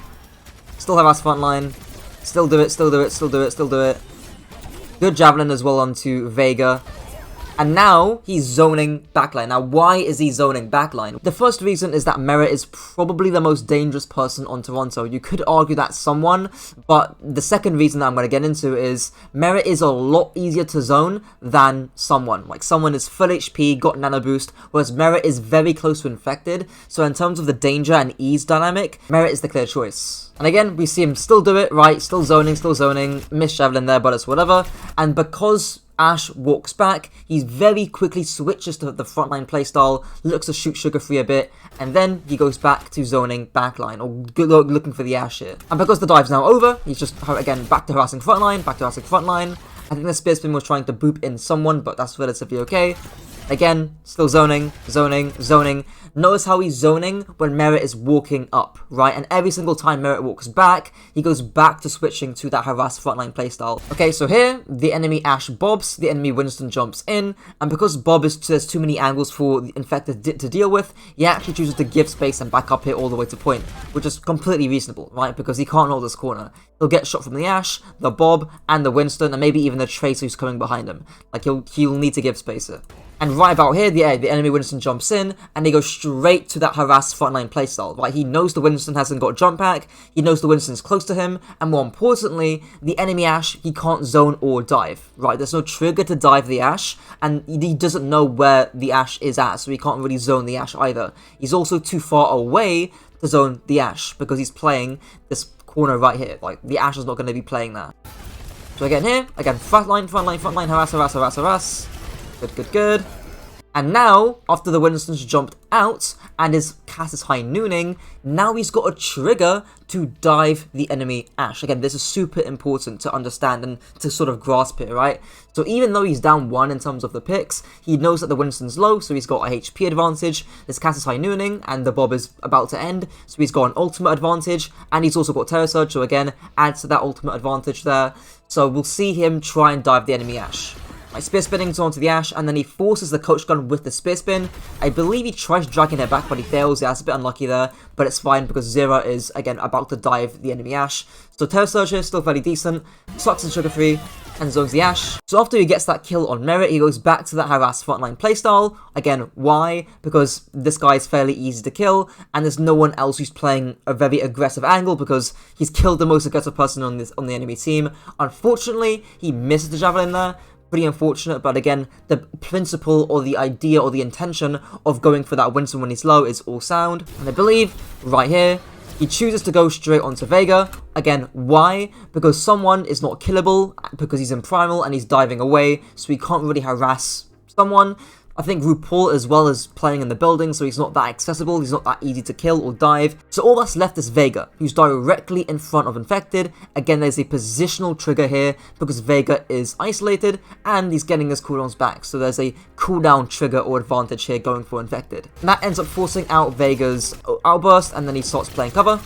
still harass frontline, still do it, still do it, still do it, still do it. Good Javelin as well onto Vega. And now he's zoning backline. Now, why is he zoning backline? The first reason is that Mera is probably the most dangerous person on Toronto. You could argue that's someone, but the second reason that I'm going to get into is Mera is a lot easier to zone than someone. Like, someone is full HP, got nano boost, whereas Mera is very close to Infected. So in terms of the danger and ease dynamic, Mera is the clear choice. And again, we see him still do it, right? Still zoning, miss Javelin there, but it's whatever. And because Ashe walks back, he very quickly switches to the frontline playstyle, looks to shoot Sugar Free a bit, and then he goes back to zoning backline, or looking for the Ashe here. And because the dive's now over, he's just, again, back to harassing frontline. I think the Spear Spin was trying to boop in someone, but that's relatively okay. Again, still zoning, zoning, zoning. Notice how he's zoning when Merit is walking up, right? And every single time Merit walks back, he goes back to switching to that harass frontline playstyle. Okay, so here, the enemy Ashe bobs, the enemy Winston jumps in, and because there's too many angles for the Infected to deal with, he actually chooses to give space and back up here all the way to point, which is completely reasonable, right? Because he can't hold this corner. He'll get shot from the Ashe, the Bob, and the Winston, and maybe even the Tracer who's coming behind him. Like, he'll need to give space here. And right about here, the enemy Winston jumps in, and he goes straight to that harass frontline playstyle, right? He knows the Winston hasn't got jump pack, he knows the Winston's close to him, and more importantly, the enemy Ashe, he can't zone or dive, right? There's no trigger to dive the Ashe, and he doesn't know where the Ashe is at, so he can't really zone the Ashe either. He's also too far away to zone the Ashe, because he's playing this corner right here. Like, the Ashe is not going to be playing that. So again here, frontline, harass. Good. And now, after the Winston's jumped out, and his cast is high nooning, now he's got a trigger to dive the enemy Ashe. Again, this is super important to understand and to sort of grasp it, right? So even though he's down 1 in terms of the picks, he knows that the Winston's low, so he's got a HP advantage, his cast is high nooning, and the Bob is about to end, so he's got an ultimate advantage, and he's also got Terror Surge, so again, adds to that ultimate advantage there. So we'll see him try and dive the enemy Ashe. Like, spear spinning onto the Ashe, and then he forces the coach gun with the spear spin. I believe he tries dragging it back, but he fails. Yeah, that's a bit unlucky there, but it's fine because Zarya is, again, about to dive the enemy Ashe. So Terror Surge is still fairly decent, sucks in sugar free, and zones the Ashe. So after he gets that kill on Merit, he goes back to that harass frontline playstyle. Again, why? Because this guy is fairly easy to kill, and there's no one else who's playing a very aggressive angle because he's killed the most aggressive person on the enemy team. Unfortunately, he misses the javelin there. Pretty unfortunate, but again, the principle or the idea or the intention of going for that Winston when he's low is all sound. And I believe, right here, he chooses to go straight onto Vega. Again, why? Because someone is not killable, because he's in Primal and he's diving away, so he can't really harass someone. I think RuPaul as well is playing in the building, so he's not that accessible, he's not that easy to kill or dive. So all that's left is Vega, who's directly in front of Infected. Again, there's a positional trigger here, because Vega is isolated, and he's getting his cooldowns back. So there's a cooldown trigger or advantage here going for Infected. And that ends up forcing out Vega's outburst, and then he starts playing cover.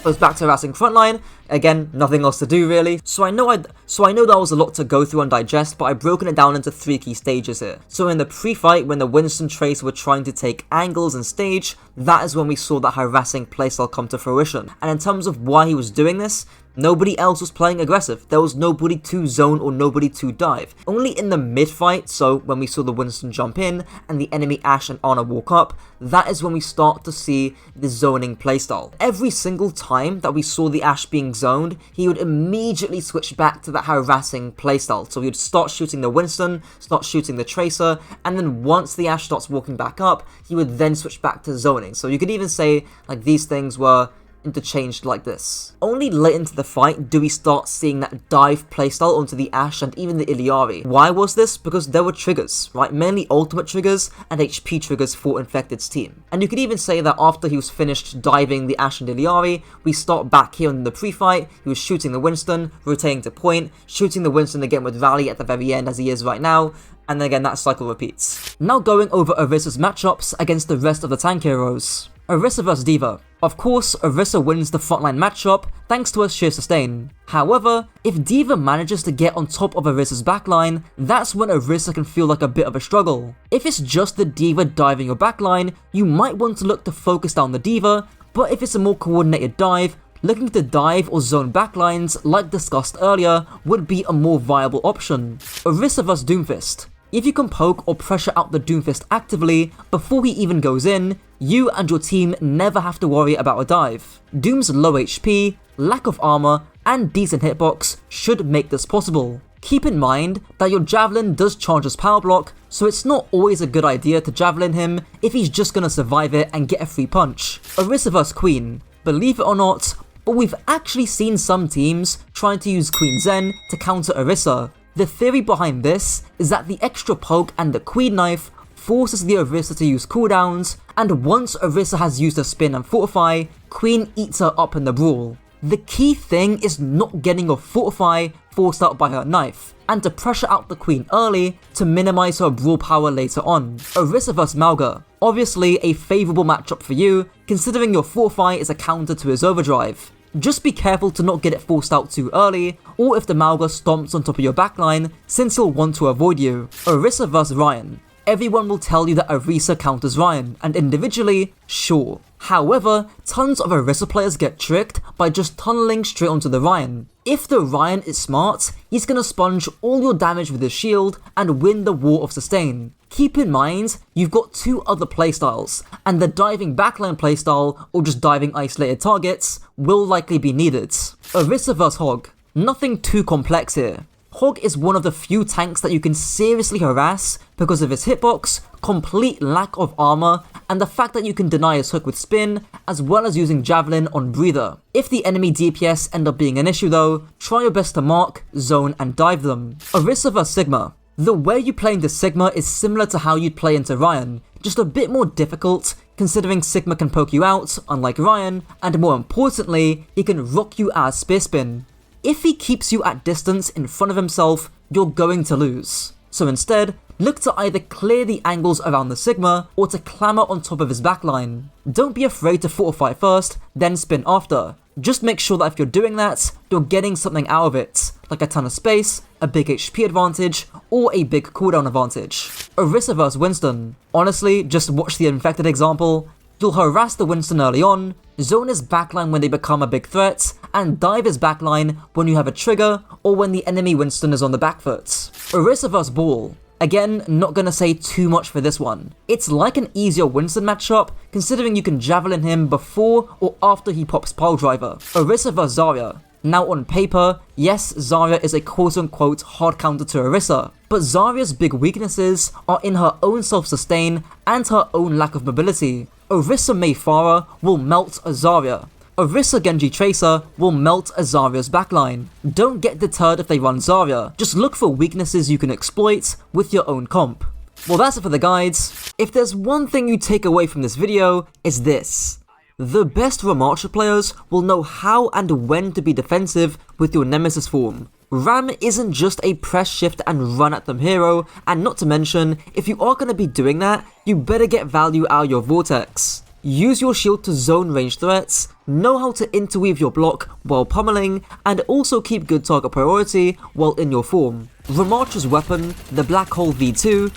Goes back to harassing frontline. Again, nothing else to do really. So I know that was a lot to go through and digest, but I've broken it down into 3 key stages here. So in the pre-fight, when the Winston Tracer were trying to take angles and stage, that is when we saw that harassing playstyle come to fruition. And in terms of why he was doing this, nobody else was playing aggressive. There was nobody to zone or nobody to dive. Only in the mid-fight, so when we saw the Winston jump in and the enemy Ashe and Ana walk up, that is when we start to see the zoning playstyle. Every single time that we saw the Ashe being zoned, he would immediately switch back to that harassing playstyle. So he would start shooting the Winston, start shooting the Tracer, and then once the Ashe starts walking back up, he would then switch back to zoning. So you could even say like these things were interchanged like this. Only late into the fight do we start seeing that dive playstyle onto the Ashe and even the Illari. Why was this? Because there were triggers, right? Mainly ultimate triggers and HP triggers for Infected's team. And you could even say that after he was finished diving the Ashe and Illari, we start back here in the pre-fight. He was shooting the Winston, rotating to point, shooting the Winston again with Rally at the very end as he is right now, and then again that cycle repeats. Now going over Orisa's matchups against the rest of the tank heroes. Orisa vs D.Va. Of course, Orisa wins the frontline matchup thanks to her sheer sustain. However, if D.Va manages to get on top of Orisa's backline, that's when Orisa can feel like a bit of a struggle. If it's just the D.Va diving your backline, you might want to look to focus down the D.Va, but if it's a more coordinated dive, looking to dive or zone backlines, like discussed earlier, would be a more viable option. Orisa vs Doomfist. If you can poke or pressure out the Doomfist actively before he even goes in, you and your team never have to worry about a dive. Doom's low HP, lack of armor, and decent hitbox should make this possible. Keep in mind that your Javelin does charge his power block, so it's not always a good idea to Javelin him if he's just gonna survive it and get a free punch. Orisa vs Queen. Believe it or not, but we've actually seen some teams trying to use Queen Zen to counter Orisa. The theory behind this is that the extra poke and the Queen Knife forces the Orisa to use cooldowns, and once Orisa has used her spin and fortify, Queen eats her up in the brawl. The key thing is not getting your fortify forced out by her knife, and to pressure out the queen early to minimize her brawl power later on. Orisa vs Mauga. Obviously a favourable matchup for you, considering your fortify is a counter to his overdrive. Just be careful to not get it forced out too early, or if the Mauga stomps on top of your backline, since he'll want to avoid you. Orisa vs Ryan. Everyone will tell you that Orisa counters Ryan, and individually, sure. However, tons of Orisa players get tricked by just tunneling straight onto the Ryan. If the Ryan is smart, he's gonna sponge all your damage with his shield and win the War of Sustain. Keep in mind, you've got two other playstyles, and the diving backline playstyle, or just diving isolated targets, will likely be needed. Orisa vs Hog. Nothing too complex here. Hog is one of the few tanks that you can seriously harass because of his hitbox, complete lack of armor, and the fact that you can deny his hook with spin, as well as using javelin on breather. If the enemy DPS end up being an issue though, try your best to mark, zone, and dive them. Orisa vs Sigma. The way you play into Sigma is similar to how you'd play into Ryan, just a bit more difficult, considering Sigma can poke you out, unlike Ryan, and more importantly, he can rock you as spear spin. If he keeps you at distance in front of himself, you're going to lose. So instead, look to either clear the angles around the Sigma, or to clamber on top of his backline. Don't be afraid to fortify first, then spin after. Just make sure that if you're doing that, you're getting something out of it, like a ton of space, a big HP advantage, or a big cooldown advantage. Orisa vs Winston. Honestly, just watch the infected example. You'll harass the Winston early on, zone his backline when they become a big threat, and dive his backline when you have a trigger or when the enemy Winston is on the back foot. Orisa vs Ball. Again, not gonna say too much for this one. It's like an easier Winston matchup, considering you can javelin him before or after he pops Piledriver. Orisa vs Zarya. Now on paper, yes, Zarya is a quote-unquote hard counter to Orisa, but Zarya's big weaknesses are in her own self-sustain and her own lack of mobility. Orisa Mayfara will melt a Zarya. Orisa Genji Tracer will melt a Zarya's backline. Don't get deterred if they run Zarya, just look for weaknesses you can exploit with your own comp. Well, that's it for the guides. If there's one thing you take away from this video, it's this. The best Ramattra players will know how and when to be defensive with your Nemesis form. Ram isn't just a press shift and run at them hero, and not to mention, if you are going to be doing that, you better get value out of your Vortex. Use your shield to zone range threats, know how to interweave your block while pummeling, and also keep good target priority while in your form. Ramattra's weapon, the Black Hole V2,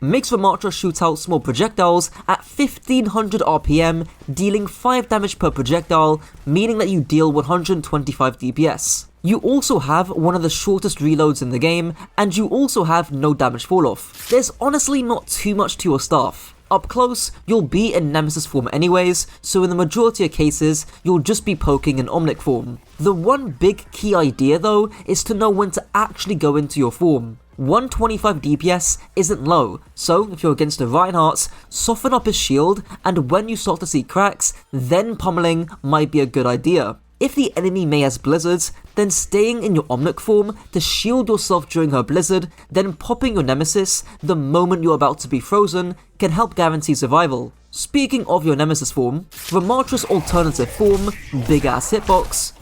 makes Ramattra shoot out small projectiles at 1500 RPM, dealing 5 damage per projectile, meaning that you deal 125 DPS. You also have one of the shortest reloads in the game, and you also have no damage fall off. There's honestly not too much to your staff. Up close, you'll be in Nemesis form anyways, so in the majority of cases, you'll just be poking in Omnic form. The one big key idea though, is to know when to actually go into your form. 125 DPS isn't low, so if you're against a Reinhardt, soften up his shield, and when you start to see cracks, then pummeling might be a good idea. If the enemy Mei has blizzards, then staying in your Omnic form to shield yourself during her blizzard, then popping your Nemesis the moment you're about to be frozen can help guarantee survival. Speaking of your Nemesis form, Ramattra's alternative form, Big Ass Hitbox,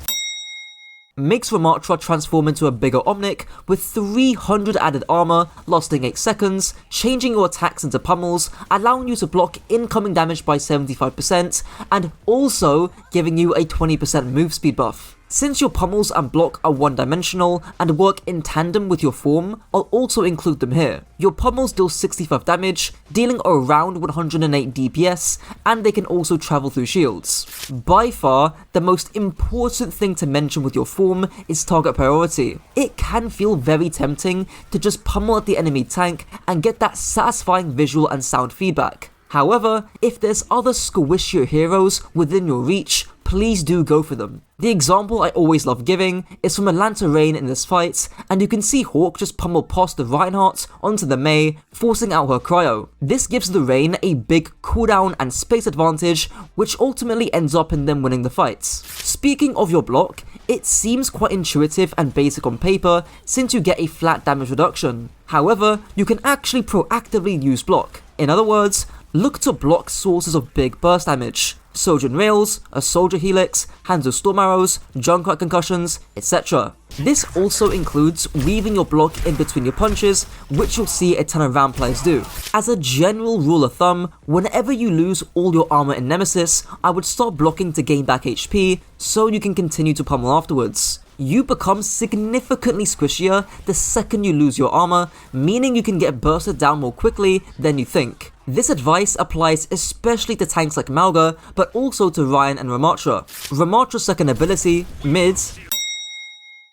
makes Ramattra transform into a bigger Omnic with 300 added armor, lasting 8 seconds, changing your attacks into pummels, allowing you to block incoming damage by 75%, and also giving you a 20% move speed buff. Since your pummels and block are one-dimensional and work in tandem with your form, I'll also include them here. Your pummels deal 65 damage, dealing around 108 DPS, and they can also travel through shields. By far, the most important thing to mention with your form is target priority. It can feel very tempting to just pummel at the enemy tank and get that satisfying visual and sound feedback. However, if there's other squishier heroes within your reach, please do go for them. The example I always love giving is from Atlanta Rain in this fight, and you can see Hawk just pummel past the Reinhardt onto the Mei, forcing out her cryo. This gives the Rain a big cooldown and space advantage, which ultimately ends up in them winning the fights. Speaking of your block, it seems quite intuitive and basic on paper since you get a flat damage reduction. However, you can actually proactively use block. In other words, look to block sources of big burst damage. Sojourn Rails, a Soldier Helix, Hanzo Storm Arrows, Junkrat Concussions, etc. This also includes weaving your block in between your punches, which you'll see a ton of round players do. As a general rule of thumb, whenever you lose all your armor in Nemesis, I would stop blocking to gain back HP, so you can continue to pummel afterwards. You become significantly squishier the second you lose your armor, meaning you can get bursted down more quickly than you think. This advice applies especially to tanks like Mauga, but also to Ryan and Ramattra. Ramattra's second ability, Mids,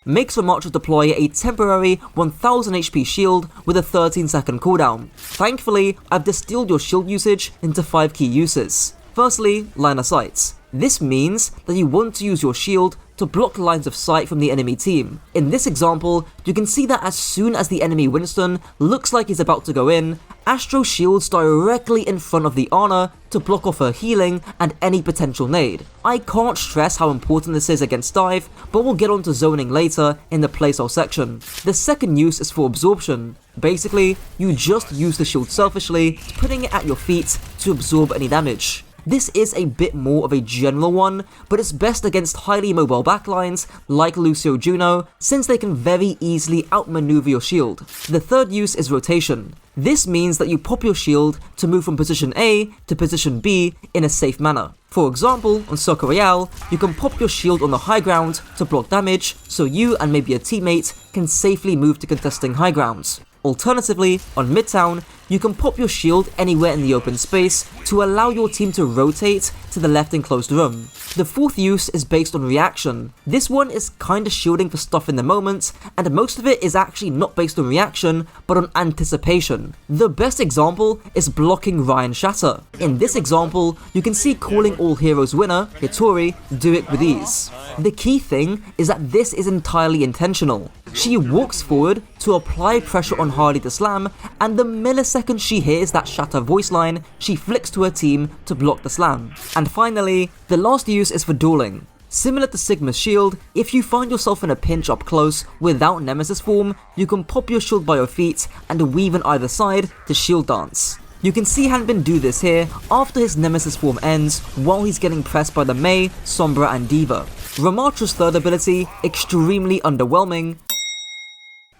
makes Ramattra deploy a temporary 1000 HP shield with a 13-second cooldown. Thankfully, I've distilled your shield usage into 5 key uses. Firstly, line of sight. This means that you want to use your shield to block lines of sight from the enemy team. In this example, you can see that as soon as the enemy Winston looks like he's about to go in, Astro shields directly in front of the Ana to block off her healing and any potential nade. I can't stress how important this is against dive, but we'll get onto zoning later in the playstyle section. The second use is for absorption. Basically, you just use the shield selfishly, putting it at your feet to absorb any damage. This is a bit more of a general one, but it's best against highly mobile backlines like Lucio Juno, since they can very easily outmaneuver your shield. The third use is rotation. This means that you pop your shield to move from position A to position B in a safe manner. For example, on Circle Royale, you can pop your shield on the high ground to block damage, so you and maybe a teammate can safely move to contesting high grounds. Alternatively, on Midtown, you can pop your shield anywhere in the open space to allow your team to rotate to the left enclosed room. The fourth use is based on reaction. This one is kinda shielding for stuff in the moment, and most of it is actually not based on reaction, but on anticipation. The best example is blocking Ryan Shatter. In this example, you can see Calling All Heroes winner, Hitori, do it with ease. The key thing is that this is entirely intentional. She walks forward to apply pressure on Harley to slam, and the millisecond she hears that Shatter voice line, she flicks to her team to block the slam. And finally, the last use is for dueling. Similar to Sigma's shield, if you find yourself in a pinch up close without Nemesis form, you can pop your shield by your feet and weave on either side to shield dance. You can see Hanbin do this here after his Nemesis form ends while he's getting pressed by the Mei, Sombra and D.Va. Ramattra's third ability, extremely underwhelming,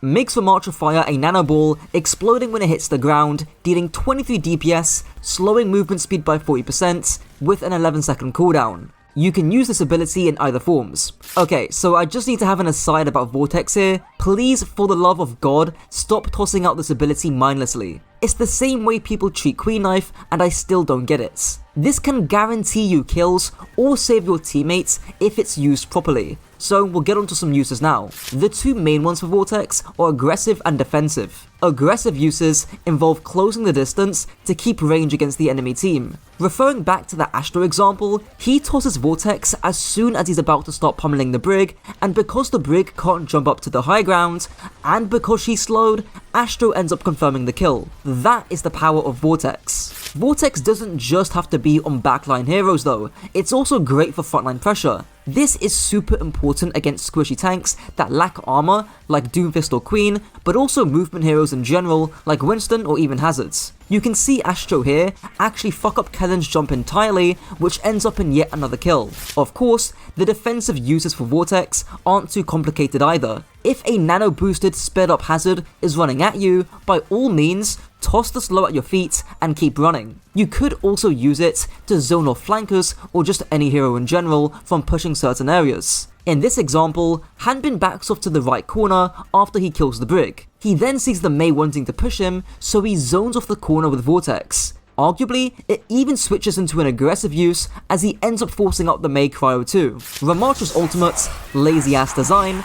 makes Ramattra fire a nano ball, exploding when it hits the ground, dealing 23 DPS, slowing movement speed by 40% with an 11-second cooldown. You can use this ability in either forms. Okay, so I just need to have an aside about Vortex here. Please, for the love of God, stop tossing out this ability mindlessly. It's the same way people treat Queen Knife, and I still don't get it. This can guarantee you kills or save your teammates if it's used properly. So we'll get onto some uses now. The two main ones for Vortex are aggressive and defensive. Aggressive uses involve closing the distance to keep range against the enemy team. Referring back to the Astro example, he tosses Vortex as soon as he's about to start pummeling the Brig, and because the Brig can't jump up to the high ground, and because she's slowed, Astro ends up confirming the kill. That is the power of Vortex. Vortex doesn't just have to be on backline heroes though, it's also great for frontline pressure. This is super important against squishy tanks that lack armor, like Doomfist or Queen, but also movement heroes in general, like Winston or even Hazards. You can see Astro here actually fuck up Kellen's jump entirely, which ends up in yet another kill. Of course, the defensive uses for Vortex aren't too complicated either. If a nano boosted sped up Hazard is running at you, by all means, toss the slow at your feet and keep running. You could also use it to zone off flankers or just any hero in general from pushing certain areas. In this example, Hanbin backs off to the right corner after he kills the Brig. He then sees the Mei wanting to push him, so he zones off the corner with Vortex. Arguably, it even switches into an aggressive use as he ends up forcing out the Mei Cryo too. Ramattra's ultimate, lazy ass design,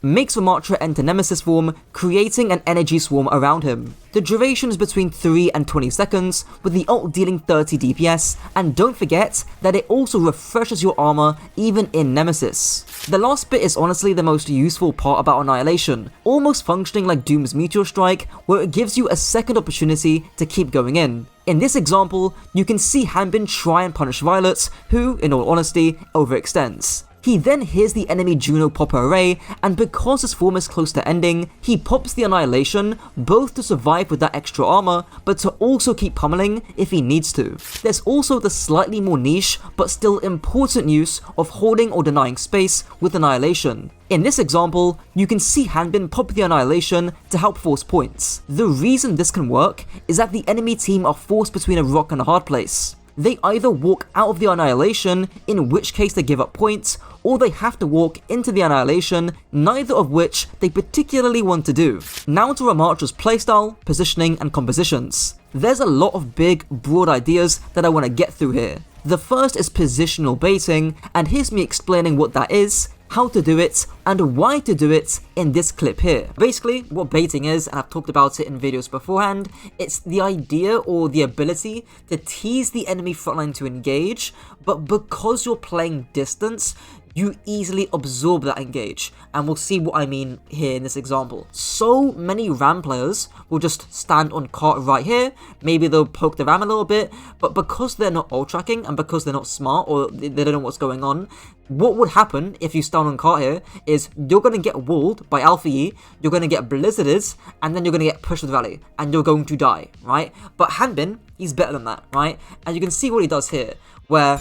makes Ramattra enter Nemesis form, creating an energy swarm around him. The duration is between 3 and 20 seconds, with the ult dealing 30 DPS, and don't forget that it also refreshes your armor even in Nemesis. The last bit is honestly the most useful part about Annihilation, almost functioning like Doom's Meteor Strike, where it gives you a second opportunity to keep going in. In this example, you can see Hanbin try and punish Violet, who, in all honesty, overextends. He then hears the enemy Juno pop her array, and because his form is close to ending, he pops the Annihilation, both to survive with that extra armor, but to also keep pummeling if he needs to. There's also the slightly more niche, but still important use of holding or denying space with Annihilation. In this example, you can see Hanbin pop the Annihilation to help force points. The reason this can work is that the enemy team are forced between a rock and a hard place. They either walk out of the Annihilation, in which case they give up points, or they have to walk into the Annihilation, neither of which they particularly want to do. Now to Ramattra's playstyle, positioning, and compositions. There's a lot of big, broad ideas that I want to get through here. The first is positional baiting, and here's me explaining what that is, how to do it, and why to do it in this clip here. Basically, what baiting is, and I've talked about it in videos beforehand, it's the idea or the ability to tease the enemy frontline to engage, but because you're playing distance, you easily absorb that engage, and we'll see what I mean here in this example. So many Ram players will just stand on cart right here, maybe they'll poke the Ram a little bit, but because they're not ult tracking and because they're not smart or they don't know what's going on, what would happen if you stand on cart here is you're going to get walled by Alpha E, you're going to get blizzarded, and then you're going to get pushed with Rally, and you're going to die, right? But Hanbin, he's better than that, right? And you can see what he does here, where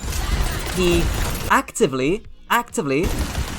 he actively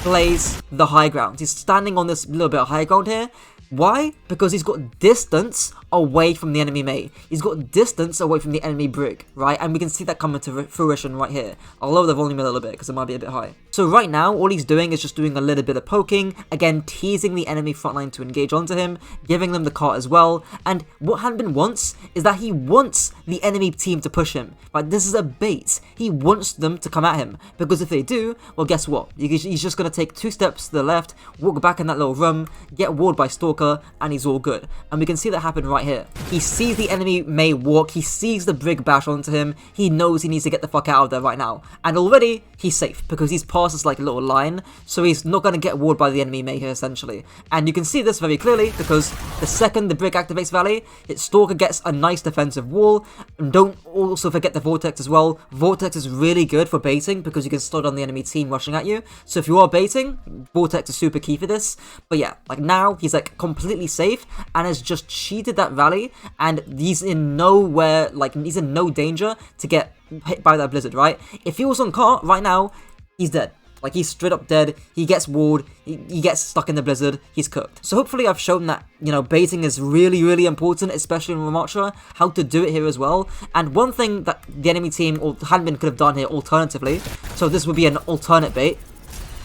plays the high ground. He's standing on this little bit of high ground here. Why? Because he's got distance away from the enemy Mei. He's got distance away from the enemy Brig, right? And we can see that coming to fruition right here. I'll lower the volume a little bit because it might be a bit high. So right now, all he's doing is just doing a little bit of poking, again, teasing the enemy frontline to engage onto him, giving them the cart as well. And what Hanbin wants is that he wants the enemy team to push him, right? This is a bait. He wants them to come at him, because if they do, well, guess what? He's just going to take 2 steps to the left, walk back in that little room, get walled by Stalker, and he's all good. And we can see that happen right here. He sees the enemy Mei walk, he sees the Brig bash onto him, he knows he needs to get the fuck out of there right now. And already, he's safe, because he's past this like little line, so he's not going to get walled by the enemy Mei here essentially. And you can see this very clearly, because the second the Brig activates Valley, Stalker gets a nice defensive wall. And don't also forget the Vortex as well. Vortex is really good for baiting, because you can slow down the enemy team rushing at you. So if you are baiting, Vortex is super key for this. But yeah, like now, he's like completely safe, and has just cheated that Valley, and he's in nowhere, like he's in no danger to get hit by that Blizzard, right? If he was on cart right now, he's dead. Like, he's straight up dead, he gets walled, he gets stuck in the Blizzard, he's cooked. So hopefully I've shown that, you know, baiting is really, really important, especially in Ramattra, how to do it here as well. And one thing that the enemy team or Hanbin could have done here alternatively, so this would be an alternate bait,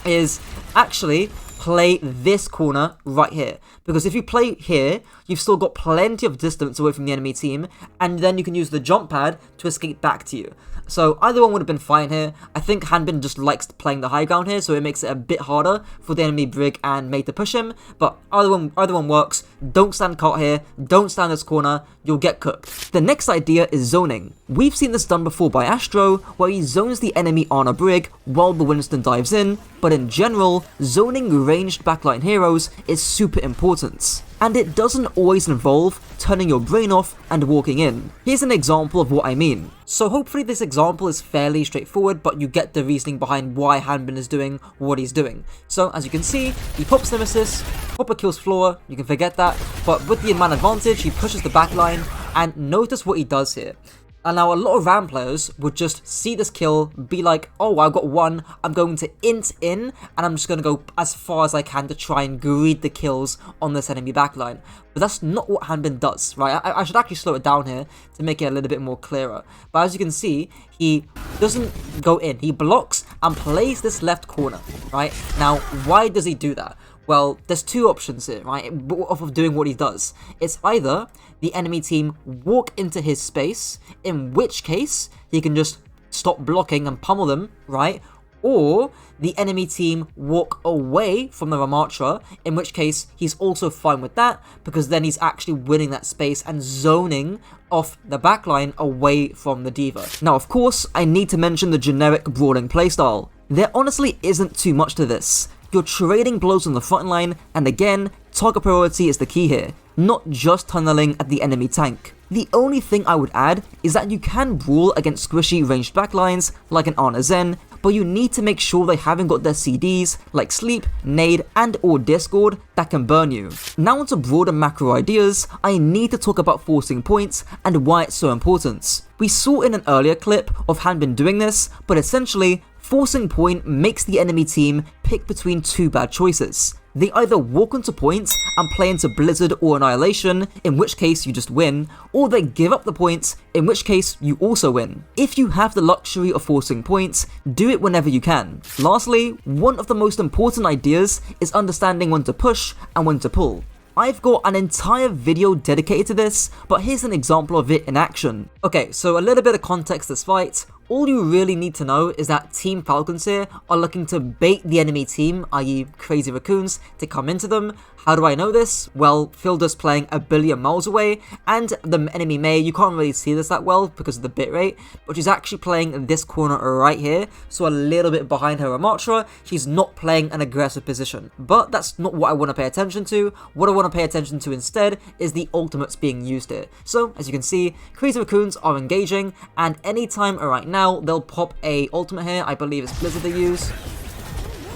is actually play this corner right here. Because if you play here, you've still got plenty of distance away from the enemy team, and then you can use the jump pad to escape back to you. So either one would have been fine here. I think Hanbin just likes playing the high ground here, so it makes it a bit harder for the enemy Brig and Mei to push him. But either one works. Don't stand cart here, don't stand this corner, you'll get cooked. The next idea is zoning. We've seen this done before by Astro, where he zones the enemy on a Brig while the Winston dives in, but in general, zoning ranged backline heroes is super important. And it doesn't always involve turning your brain off and walking in. Here's an example of what I mean. So hopefully this example is fairly straightforward, but you get the reasoning behind why Hanbin is doing what he's doing. So as you can see, he pops Nemesis, Hopper kills Flora, you can forget that, but with the man advantage, he pushes the backline, and notice what he does here. And now a lot of Ram players would just see this kill, be like, oh, I've got one, I'm going to int in, and I'm just going to go as far as I can to try and greed the kills on this enemy backline. But that's not what Hanbin does, right? I should actually slow it down here to make it a little bit more clearer. But as you can see, he doesn't go in, he blocks and plays this left corner, right? Now, why does he do that? Well, there's 2 options here, right, off of doing what he does. It's either the enemy team walk into his space, in which case he can just stop blocking and pummel them, right? Or the enemy team walk away from the Ramattra, in which case he's also fine with that, because then he's actually winning that space and zoning off the backline away from the D.Va. Now, of course, I need to mention the generic brawling playstyle. There honestly isn't too much to this. You're trading blows on the front line, and again, target priority is the key here, not just tunneling at the enemy tank. The only thing I would add is that you can brawl against squishy ranged backlines like an Ana Zen, but you need to make sure they haven't got their CDs like Sleep, Nade, and or Discord that can burn you. Now onto broader macro ideas, I need to talk about forcing points and why it's so important. We saw in an earlier clip of Hanbin doing this, but essentially, forcing point makes the enemy team pick between two bad choices. They either walk onto points and play into Blizzard or Annihilation, in which case you just win, or they give up the points, in which case you also win. If you have the luxury of forcing points, do it whenever you can. Lastly, one of the most important ideas is understanding when to push and when to pull. I've got an entire video dedicated to this, but here's an example of it in action. Okay, so a little bit of context to this fight. All you really need to know is that Team Falcons here are looking to bait the enemy team, i.e. Crazy Raccoons, to come into them. How do I know this? Well, Filder's playing a billion miles away, and the enemy Mei, you can't really see this that well because of the bitrate, but she's actually playing in this corner right here, so a little bit behind her Ramattra. She's not playing an aggressive position, but that's not what I want to pay attention to. What I want to pay attention to instead is the ultimates being used here. So, as you can see, Crazy Raccoons are engaging, and anytime right now, they'll pop a ultimate here. I believe it's Blizzard they use.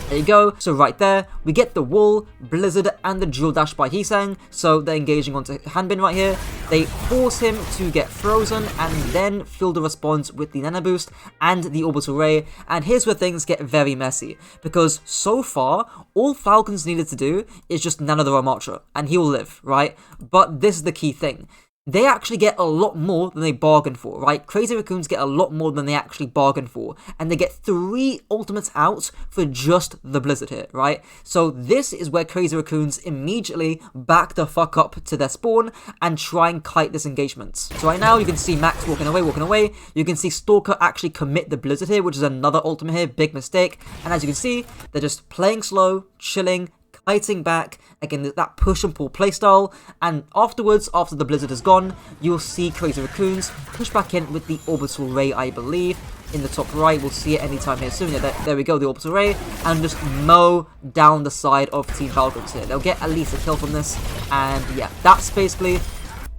There you go. So right there, we get the wall, Blizzard, and the dual dash by Heesang. So they're engaging onto Hanbin right here. They force him to get frozen, and then Fielder responds with the Nano Boost and the Orbital Ray. And here's where things get very messy, because so far, all Falcons needed to do is just Nano the Ramattra, and he will live, right? But this is the key thing. They actually get a lot more than they bargained for, right? Crazy Raccoons get a lot more than they actually bargained for, and they get 3 ultimates out for just the Blizzard hit, right? So this is where Crazy Raccoons immediately back the fuck up to their spawn and try and kite this engagement. So right now you can see Max walking away. You can see Stalker actually commit the Blizzard here, which is another ultimate here, big mistake. And as you can see, they're just playing slow, chilling, kiting back, again that push and pull playstyle, and afterwards, after the Blizzard is gone, you'll see Crazy Raccoons push back in with the Orbital Ray, I believe, in the top right. We'll see it anytime here soon. Yeah, there we go, the Orbital Ray, and just mow down the side of Team Falcons here. They'll get at least a kill from this, and yeah, that's basically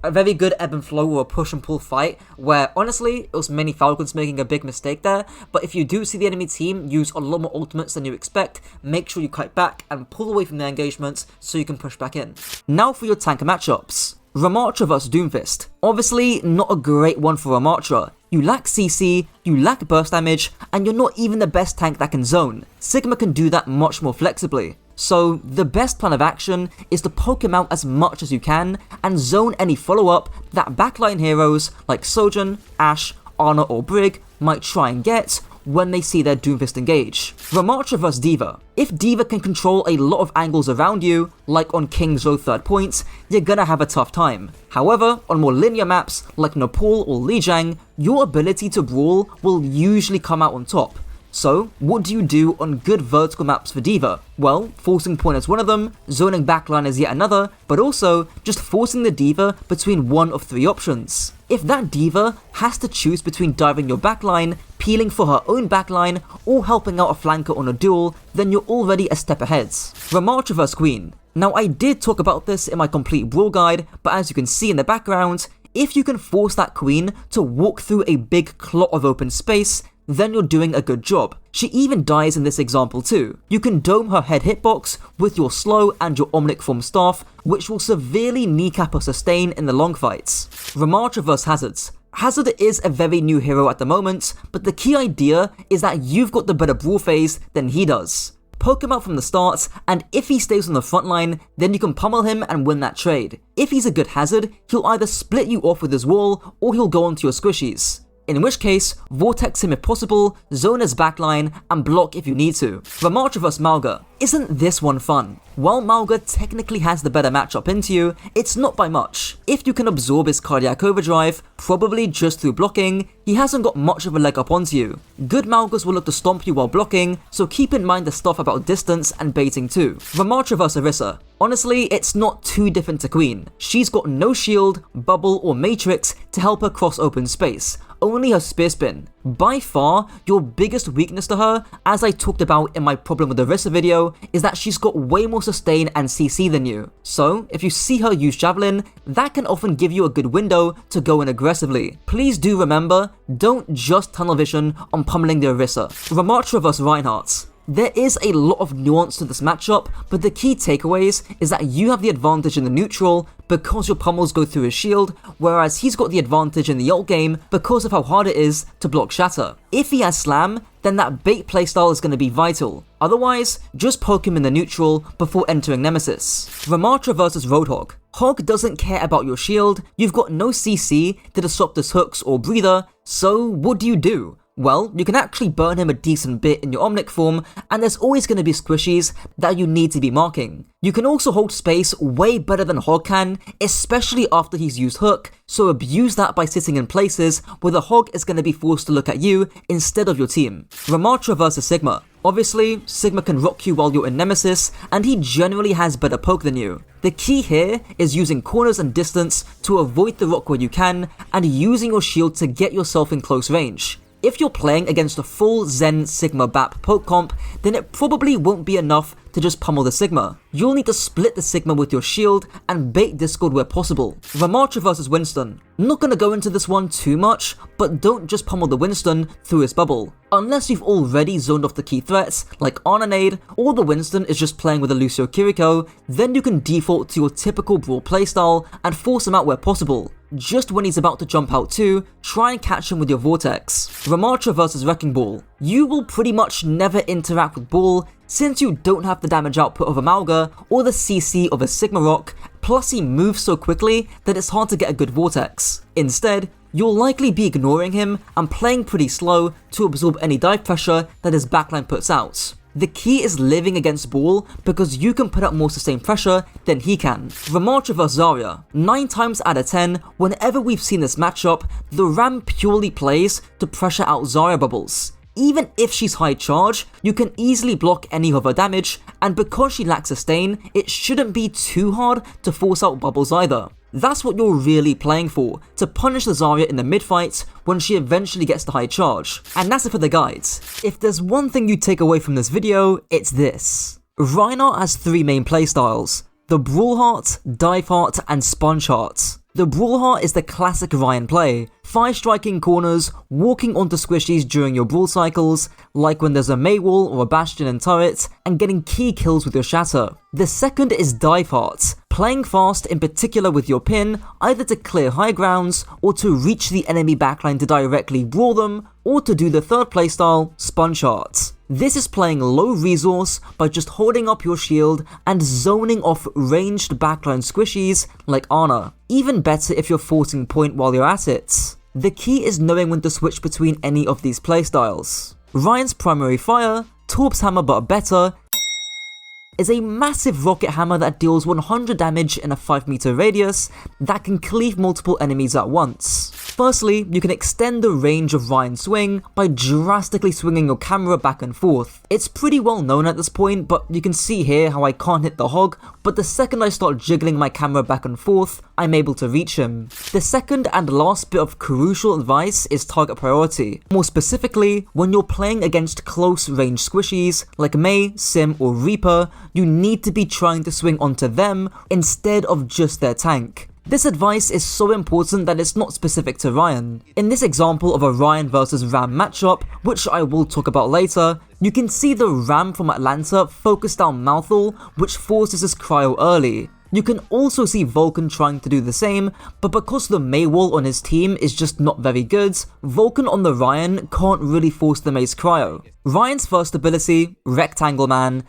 a very good ebb and flow or a push and pull fight, where honestly it was many Falcons making a big mistake there. But if you do see the enemy team use a lot more ultimates than you expect, make sure you kite back and pull away from their engagements so you can push back in. Now for your tanker matchups. Ramattra vs Doomfist. Obviously not a great one for Ramattra. You lack CC, you lack burst damage, and you're not even the best tank that can zone. Sigma can do that much more flexibly. So the best plan of action is to poke him out as much as you can and zone any follow-up that backline heroes like Sojourn, Ashe, Ana or Brig might try and get when they see their Doomfist engage. Ramattra vs D.Va. If D.Va can control a lot of angles around you, like on King's Row 3rd points, you're gonna have a tough time. However, on more linear maps like Nepal or Lijiang, your ability to brawl will usually come out on top. So, what do you do on good vertical maps for D.Va? Well, forcing point is one of them, zoning backline is yet another, but also just forcing the D.Va between one of 3 options. If that D.Va has to choose between diving your backline, peeling for her own backline, or helping out a flanker on a duel, then you're already a step ahead. Ramattra vs Queen. Now I did talk about this in my complete brawl guide, but as you can see in the background, if you can force that Queen to walk through a big clot of open space, then you're doing a good job. She even dies in this example too. You can dome her head hitbox with your slow and your Omnic Form staff, which will severely kneecap her sustain in the long fights. Ramattra vs Hazards. Hazard is a very new hero at the moment, but the key idea is that you've got the better brawl phase than he does. Poke him out from the start, and if he stays on the front line, then you can pummel him and win that trade. If he's a good Hazard, he'll either split you off with his wall, or he'll go onto your squishies. In which case, vortex him if possible, zone his backline, and block if you need to. Ramattra vs Mauga. Isn't this one fun? While Mauga technically has the better matchup into you, it's not by much. If you can absorb his cardiac overdrive, probably just through blocking, he hasn't got much of a leg up onto you. Good Maugas will look to stomp you while blocking, so keep in mind the stuff about distance and baiting too. Ramattra vs Orisa. Honestly, it's not too different to Queen. She's got no shield, bubble or matrix to help her cross open space. only her spear spin. By far, your biggest weakness to her, as I talked about in my problem with the Orisa video, is that she's got way more sustain and CC than you. So, if you see her use Javelin, that can often give you a good window to go in aggressively. Please do remember, don't just tunnel vision on pummeling the Orisa. Ramattra vs Reinhardt. There is a lot of nuance to this matchup, but the key takeaways is that you have the advantage in the neutral because your pummels go through his shield, whereas he's got the advantage in the ult game because of how hard it is to block shatter. If he has slam, then that bait playstyle is going to be vital. Otherwise, just poke him in the neutral before entering Nemesis. Ramattra vs Roadhog. Hog doesn't care about your shield, you've got no CC to disrupt his hooks or breather, so what do? Well, you can actually burn him a decent bit in your Omnic form, and there's always going to be squishies that you need to be marking. You can also hold space way better than Hog can, especially after he's used Hook, so abuse that by sitting in places where the Hog is going to be forced to look at you instead of your team. Ramattra vs Sigma. Obviously, Sigma can rock you while you're in Nemesis, and he generally has better poke than you. The key here is using corners and distance to avoid the rock where you can, and using your shield to get yourself in close range. If you're playing against a full Zen Sigma BAP poke comp, then it probably won't be enough to just pummel the Sigma. You'll need to split the Sigma with your shield and bait Discord where possible. Ramattra vs Winston. I'm not gonna go into this one too much, but don't just pummel the Winston through his bubble. Unless you've already zoned off the key threats, like Ana Nade, or the Winston is just playing with a Lucio Kiriko, then you can default to your typical brawl playstyle and force him out where possible. Just when he's about to jump out too, try and catch him with your Vortex. Ramattra vs Wrecking Ball. You will pretty much never interact with Ball since you don't have the damage output of a Mauga or the CC of a Sigma Rock, plus he moves so quickly that it's hard to get a good Vortex. Instead, you'll likely be ignoring him and playing pretty slow to absorb any dive pressure that his backline puts out. The key is living against Ball because you can put up more sustained pressure than he can. Ramattra vs Zarya. 9 times out of 10, whenever we've seen this matchup, the Ram purely plays to pressure out Zarya bubbles. Even if she's high charge, you can easily block any of her damage, and because she lacks sustain, it shouldn't be too hard to force out bubbles either. That's what you're really playing for, to punish the Zarya in the mid-fight when she eventually gets the high charge. And that's it for the guides. If there's one thing you take away from this video, it's this. Reinhardt has 3 main playstyles: the Brawl Heart, Dive Heart, and Sponge Heart. The Brawl Heart is the classic Ryan play, 5 striking corners, walking onto squishies during your brawl cycles, like when there's a Mei wall or a Bastion and turret, and getting key kills with your shatter. The second is Dive Heart, playing fast in particular with your pin, either to clear high grounds, or to reach the enemy backline to directly brawl them, or to do the third playstyle, Sponge Heart. This is playing low resource by just holding up your shield and zoning off ranged backline squishies like Ana. Even better if you're forcing point while you're at it. The key is knowing when to switch between any of these playstyles. Ryan's primary fire, Torp's hammer but better, is a massive rocket hammer that deals 100 damage in a 5 meter radius that can cleave multiple enemies at once. Firstly, you can extend the range of Ryan's swing by drastically swinging your camera back and forth. It's pretty well known at this point, but you can see here how I can't hit the Hog, but the second I start jiggling my camera back and forth, I'm able to reach him. The second and last bit of crucial advice is target priority. More specifically, when you're playing against close range squishies like Mei, Sim, or Reaper, you need to be trying to swing onto them instead of just their tank. This advice is so important that it's not specific to Ryan. In this example of a Ryan versus Ram matchup, which I will talk about later, you can see the Ram from Atlanta focus down Mouthful, which forces his cryo early. You can also see Vulcan trying to do the same, but because the Mei wall on his team is just not very good, Vulcan on the Ryan can't really force the Mei's cryo. Ryan's first ability, Rectangle Man,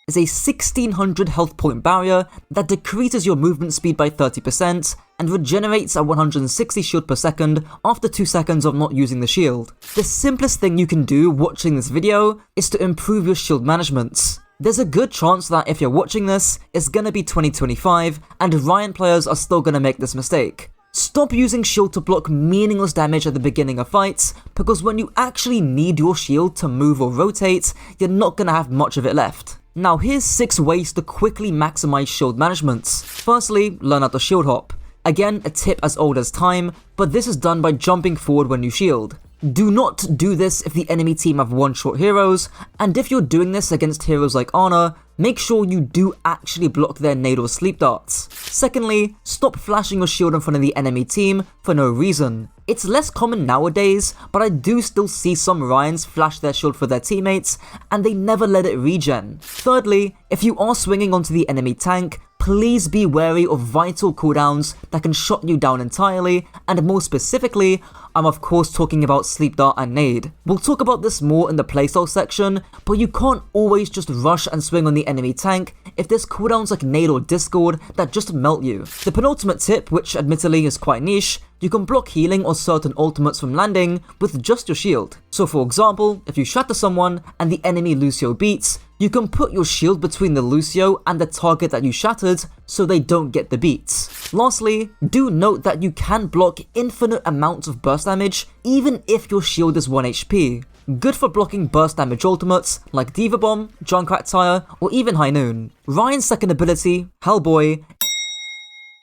is a 1600 health point barrier that decreases your movement speed by 30% and regenerates at 160 shield per second after 2 seconds of not using the shield. The simplest thing you can do watching this video is to improve your shield management. There's a good chance that if you're watching this, it's gonna be 2025 and Ryan players are still gonna make this mistake. Stop using shield to block meaningless damage at the beginning of fights, because when you actually need your shield to move or rotate, you're not gonna have much of it left. Now here's 6 ways to quickly maximize shield management. Firstly, learn how to shield hop. Again, a tip as old as time, but this is done by jumping forward when you shield. Do not do this if the enemy team have one-shot heroes, and if you're doing this against heroes like Ana, make sure you do actually block their nade or sleep darts. Secondly, stop flashing your shield in front of the enemy team for no reason. It's less common nowadays, but I do still see some Ryans flash their shield for their teammates, and they never let it regen. Thirdly, if you are swinging onto the enemy tank, please be wary of vital cooldowns that can shut you down entirely, and more specifically, I'm of course talking about Sleep Dart and Nade. We'll talk about this more in the playstyle section, but you can't always just rush and swing on the enemy tank if there's cooldowns like Nade or Discord that just melt you. The penultimate tip, which admittedly is quite niche, you can block healing or certain ultimates from landing with just your shield. So for example, if you shatter someone and the enemy Lucio beats, you can put your shield between the Lucio and the target that you shattered so they don't get the beats. Lastly, do note that you can block infinite amounts of burst damage even if your shield is 1 HP. Good for blocking burst damage ultimates like Diva Bomb, Junkerqueen, or even High Noon. Ryan's second ability, Hellboy,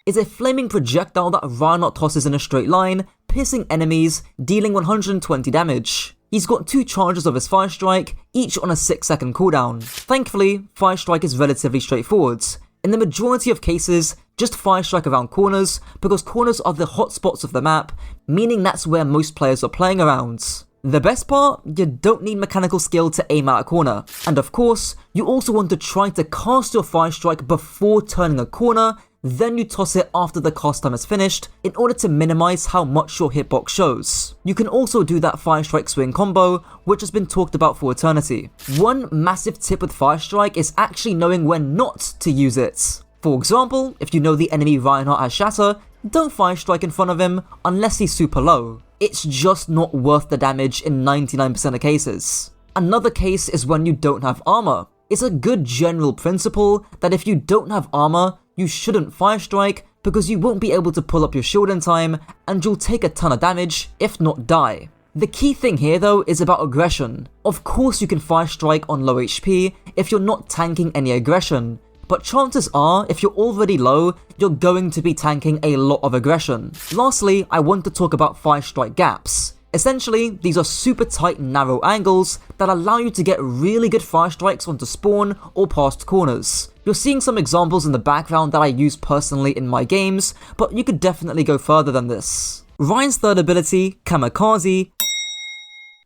is a flaming projectile that Reinhardt tosses in a straight line, piercing enemies, dealing 120 damage. He's got 2 charges of his Fire Strike, each on a 6-second cooldown. Thankfully, Fire Strike is relatively straightforward. In the majority of cases, just Fire Strike around corners, because corners are the hotspots of the map, meaning that's where most players are playing around. The best part, you don't need mechanical skill to aim at a corner. And of course, you also want to try to cast your Fire Strike before turning a corner, then you toss it after the cast time is finished in order to minimize how much your hitbox shows. You can also do that Fire Strike swing combo, which has been talked about for eternity. One massive tip with Fire Strike is actually knowing when not to use it. For example, if you know the enemy Reinhardt has Shatter, don't Fire Strike in front of him unless he's super low. It's just not worth the damage in 99% of cases. Another case is when you don't have armor. It's a good general principle that if you don't have armor, you shouldn't Fire Strike because you won't be able to pull up your shield in time and you'll take a ton of damage, if not die. The key thing here though is about aggression. Of course you can Fire Strike on low HP if you're not tanking any aggression, but chances are if you're already low, you're going to be tanking a lot of aggression. Lastly, I want to talk about Fire Strike gaps. Essentially, these are super tight narrow angles that allow you to get really good Fire Strikes onto spawn or past corners. You're seeing some examples in the background that I use personally in my games, but you could definitely go further than this. Ryan's third ability, Kamikaze,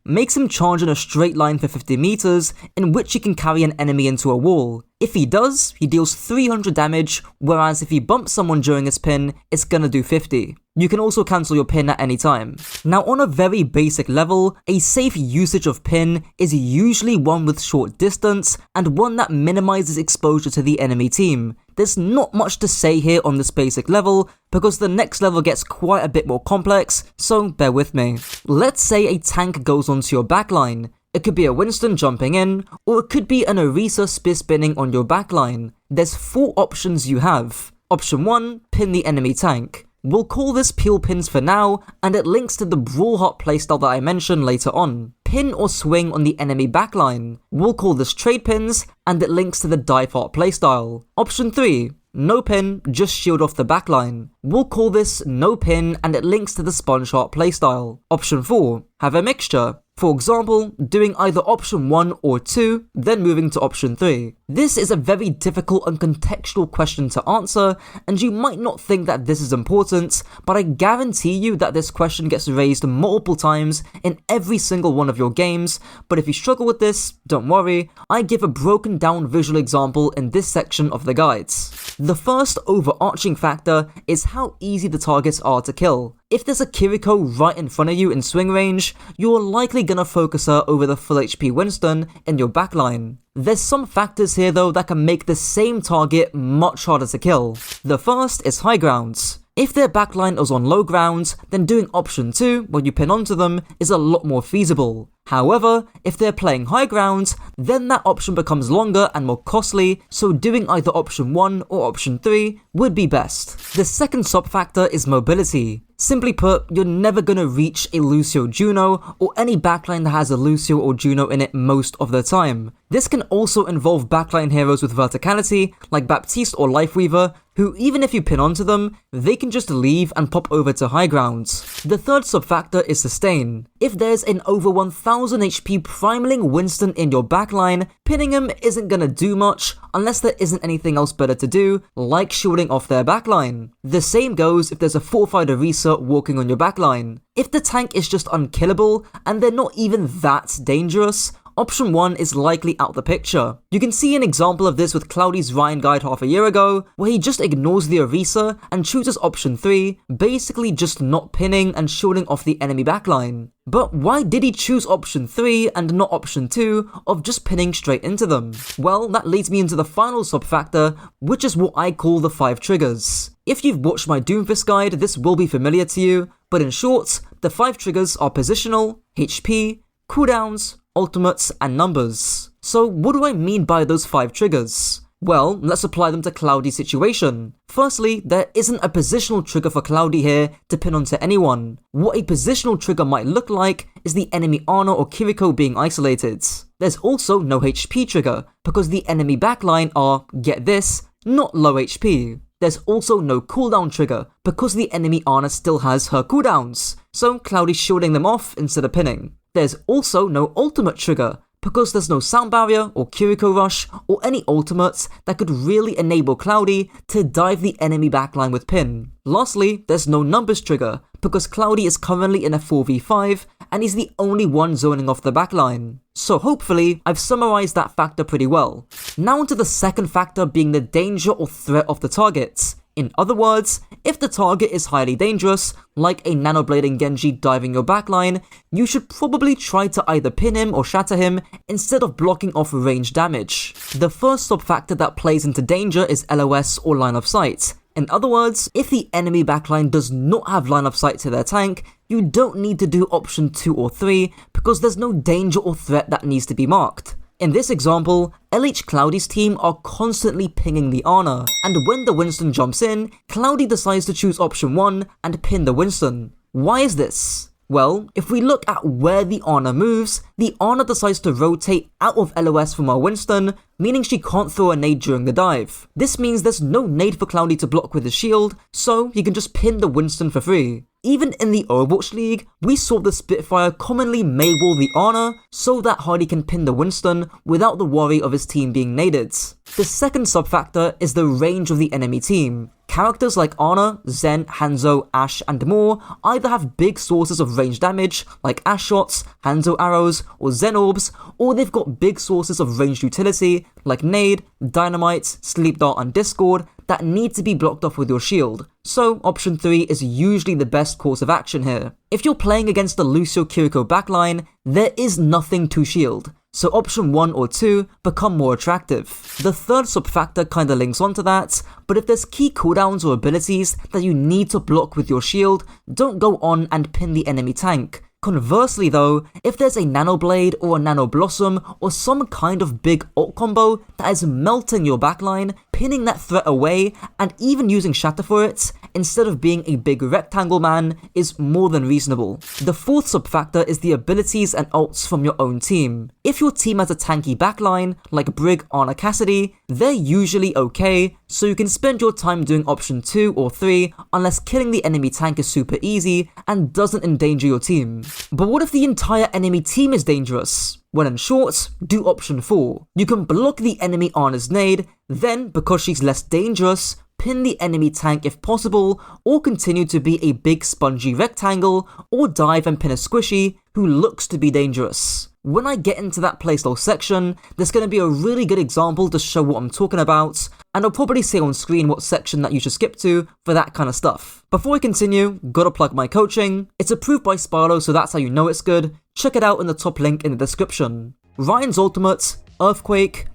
makes him charge in a straight line for 50 meters, in which he can carry an enemy into a wall. If he does, he deals 300 damage, whereas if he bumps someone during his pin, it's gonna do 50. You can also cancel your pin at any time. Now on a very basic level, a safe usage of pin is usually one with short distance and one that minimizes exposure to the enemy team. There's not much to say here on this basic level because the next level gets quite a bit more complex, so bear with me. Let's say a tank goes onto your backline. It could be a Winston jumping in, or it could be an Orisa spear spinning on your backline. There's 4 options you have. Option 1, pin the enemy tank. We'll call this peel pins for now, and it links to the Brawlhart playstyle that I mentioned later on. Pin or swing on the enemy backline. We'll call this trade pins, and it links to the dive heart playstyle. Option 3, no pin, just shield off the backline. We'll call this no pin, and it links to the sponge heart playstyle. Option 4, have a mixture. For example, doing either option 1 or 2, then moving to option 3. This is a very difficult and contextual question to answer, and you might not think that this is important, but I guarantee you that this question gets raised multiple times in every single one of your games, but if you struggle with this, don't worry, I give a broken down visual example in this section of the guides. The first overarching factor is how easy the targets are to kill. If there's a Kiriko right in front of you in swing range, you're likely gonna focus her over the full HP Winston in your backline. There's some factors here though that can make the same target much harder to kill. The first is high grounds. If their backline is on low ground, then doing option 2, where you pin onto them, is a lot more feasible. However, if they're playing high ground, then that option becomes longer and more costly, so doing either option 1 or option 3 would be best. The second sub factor is mobility. Simply put, you're never gonna reach a Lucio Juno or any backline that has a Lucio or Juno in it most of the time. This can also involve backline heroes with verticality, like Baptiste or Lifeweaver, who even if you pin onto them, they can just leave and pop over to high grounds. The third sub-factor is sustain. If there's an over 1000 HP primaling Winston in your backline, pinning him isn't gonna do much unless there isn't anything else better to do, like shielding off their backline. The same goes if there's a fortified Orisa walking on your backline. If the tank is just unkillable and they're not even that dangerous, option 1 is likely out the picture. You can see an example of this with Cloudy's Ryan guide half a year ago, where he just ignores the Orisa and chooses option 3, basically just not pinning and shielding off the enemy backline. But why did he choose option 3 and not option 2 of just pinning straight into them? Well, that leads me into the final sub-factor, which is what I call the 5 triggers. If you've watched my Doomfist guide, this will be familiar to you, but in short, the 5 triggers are positional, HP, cooldowns, ultimates, and numbers. So what do I mean by those 5 triggers? Well, let's apply them to Cloudy's situation. Firstly, there isn't a positional trigger for Cloudy here to pin onto anyone. What a positional trigger might look like is the enemy Ana or Kiriko being isolated. There's also no HP trigger, because the enemy backline are, get this, not low HP. There's also no cooldown trigger, because the enemy Ana still has her cooldowns, so Cloudy's shielding them off instead of pinning. There's also no ultimate trigger, because there's no sound barrier or Kiriko rush or any ultimates that could really enable Cloudy to dive the enemy backline with pin. Lastly, there's no numbers trigger, because Cloudy is currently in a 4v5 and he's the only one zoning off the backline. So hopefully, I've summarized that factor pretty well. Now onto the second factor being the danger or threat of the target. In other words, if the target is highly dangerous, like a nanoblading Genji diving your backline, you should probably try to either pin him or shatter him instead of blocking off range damage. The first sub-factor that plays into danger is LOS or line of sight. In other words, if the enemy backline does not have line of sight to their tank, you don't need to do option 2 or 3 because there's no danger or threat that needs to be marked. In this example, LH Cloudy's team are constantly pinging the Ana, and when the Winston jumps in, Cloudy decides to choose option 1 and pin the Winston. Why is this? Well, if we look at where the Ana moves, the Ana decides to rotate out of LOS from our Winston, meaning she can't throw a nade during the dive. This means there's no nade for Cloudy to block with his shield, so he can just pin the Winston for free. Even in the Overwatch League, we saw the Spitfire commonly Maywall the Ana so that Hardy can pin the Winston without the worry of his team being naded. The second sub-factor is the range of the enemy team. Characters like Ana, Zen, Hanzo, Ashe, and more either have big sources of range damage, like Ashe shots, Hanzo arrows, or Zen orbs, or they've got big sources of ranged utility, like Nade, Dynamite, Sleep Dart, and Discord, that need to be blocked off with your shield. So option 3 is usually the best course of action here. If you're playing against the Lucio Kiriko backline, there is nothing to shield, so option 1 or 2 become more attractive. The third sub-factor kinda links onto that, but if there's key cooldowns or abilities that you need to block with your shield, don't go on and pin the enemy tank. Conversely though, if there's a Nano Blade or a Nano Blossom or some kind of big ult combo that is melting your backline, pinning that threat away and even using Shatter for it, instead of being a big rectangle man, is more than reasonable. The fourth sub-factor is the abilities and ults from your own team. If your team has a tanky backline, like Brig, Ana, Cassidy, they're usually okay, so you can spend your time doing option 2 or 3 unless killing the enemy tank is super easy and doesn't endanger your team. But what if the entire enemy team is dangerous? Well, in short, do option 4. You can block the enemy Ana's nade, then, because she's less dangerous, pin the enemy tank if possible, or continue to be a big spongy rectangle, or dive and pin a squishy who looks to be dangerous. When I get into that playstyle section, there's going to be a really good example to show what I'm talking about, and I'll probably say on screen what section that you should skip to for that kind of stuff. Before I continue, gotta plug my coaching. It's approved by Sparlow, so that's how you know it's good. Check it out in the top link in the description. Ryan's ultimate, Earthquake,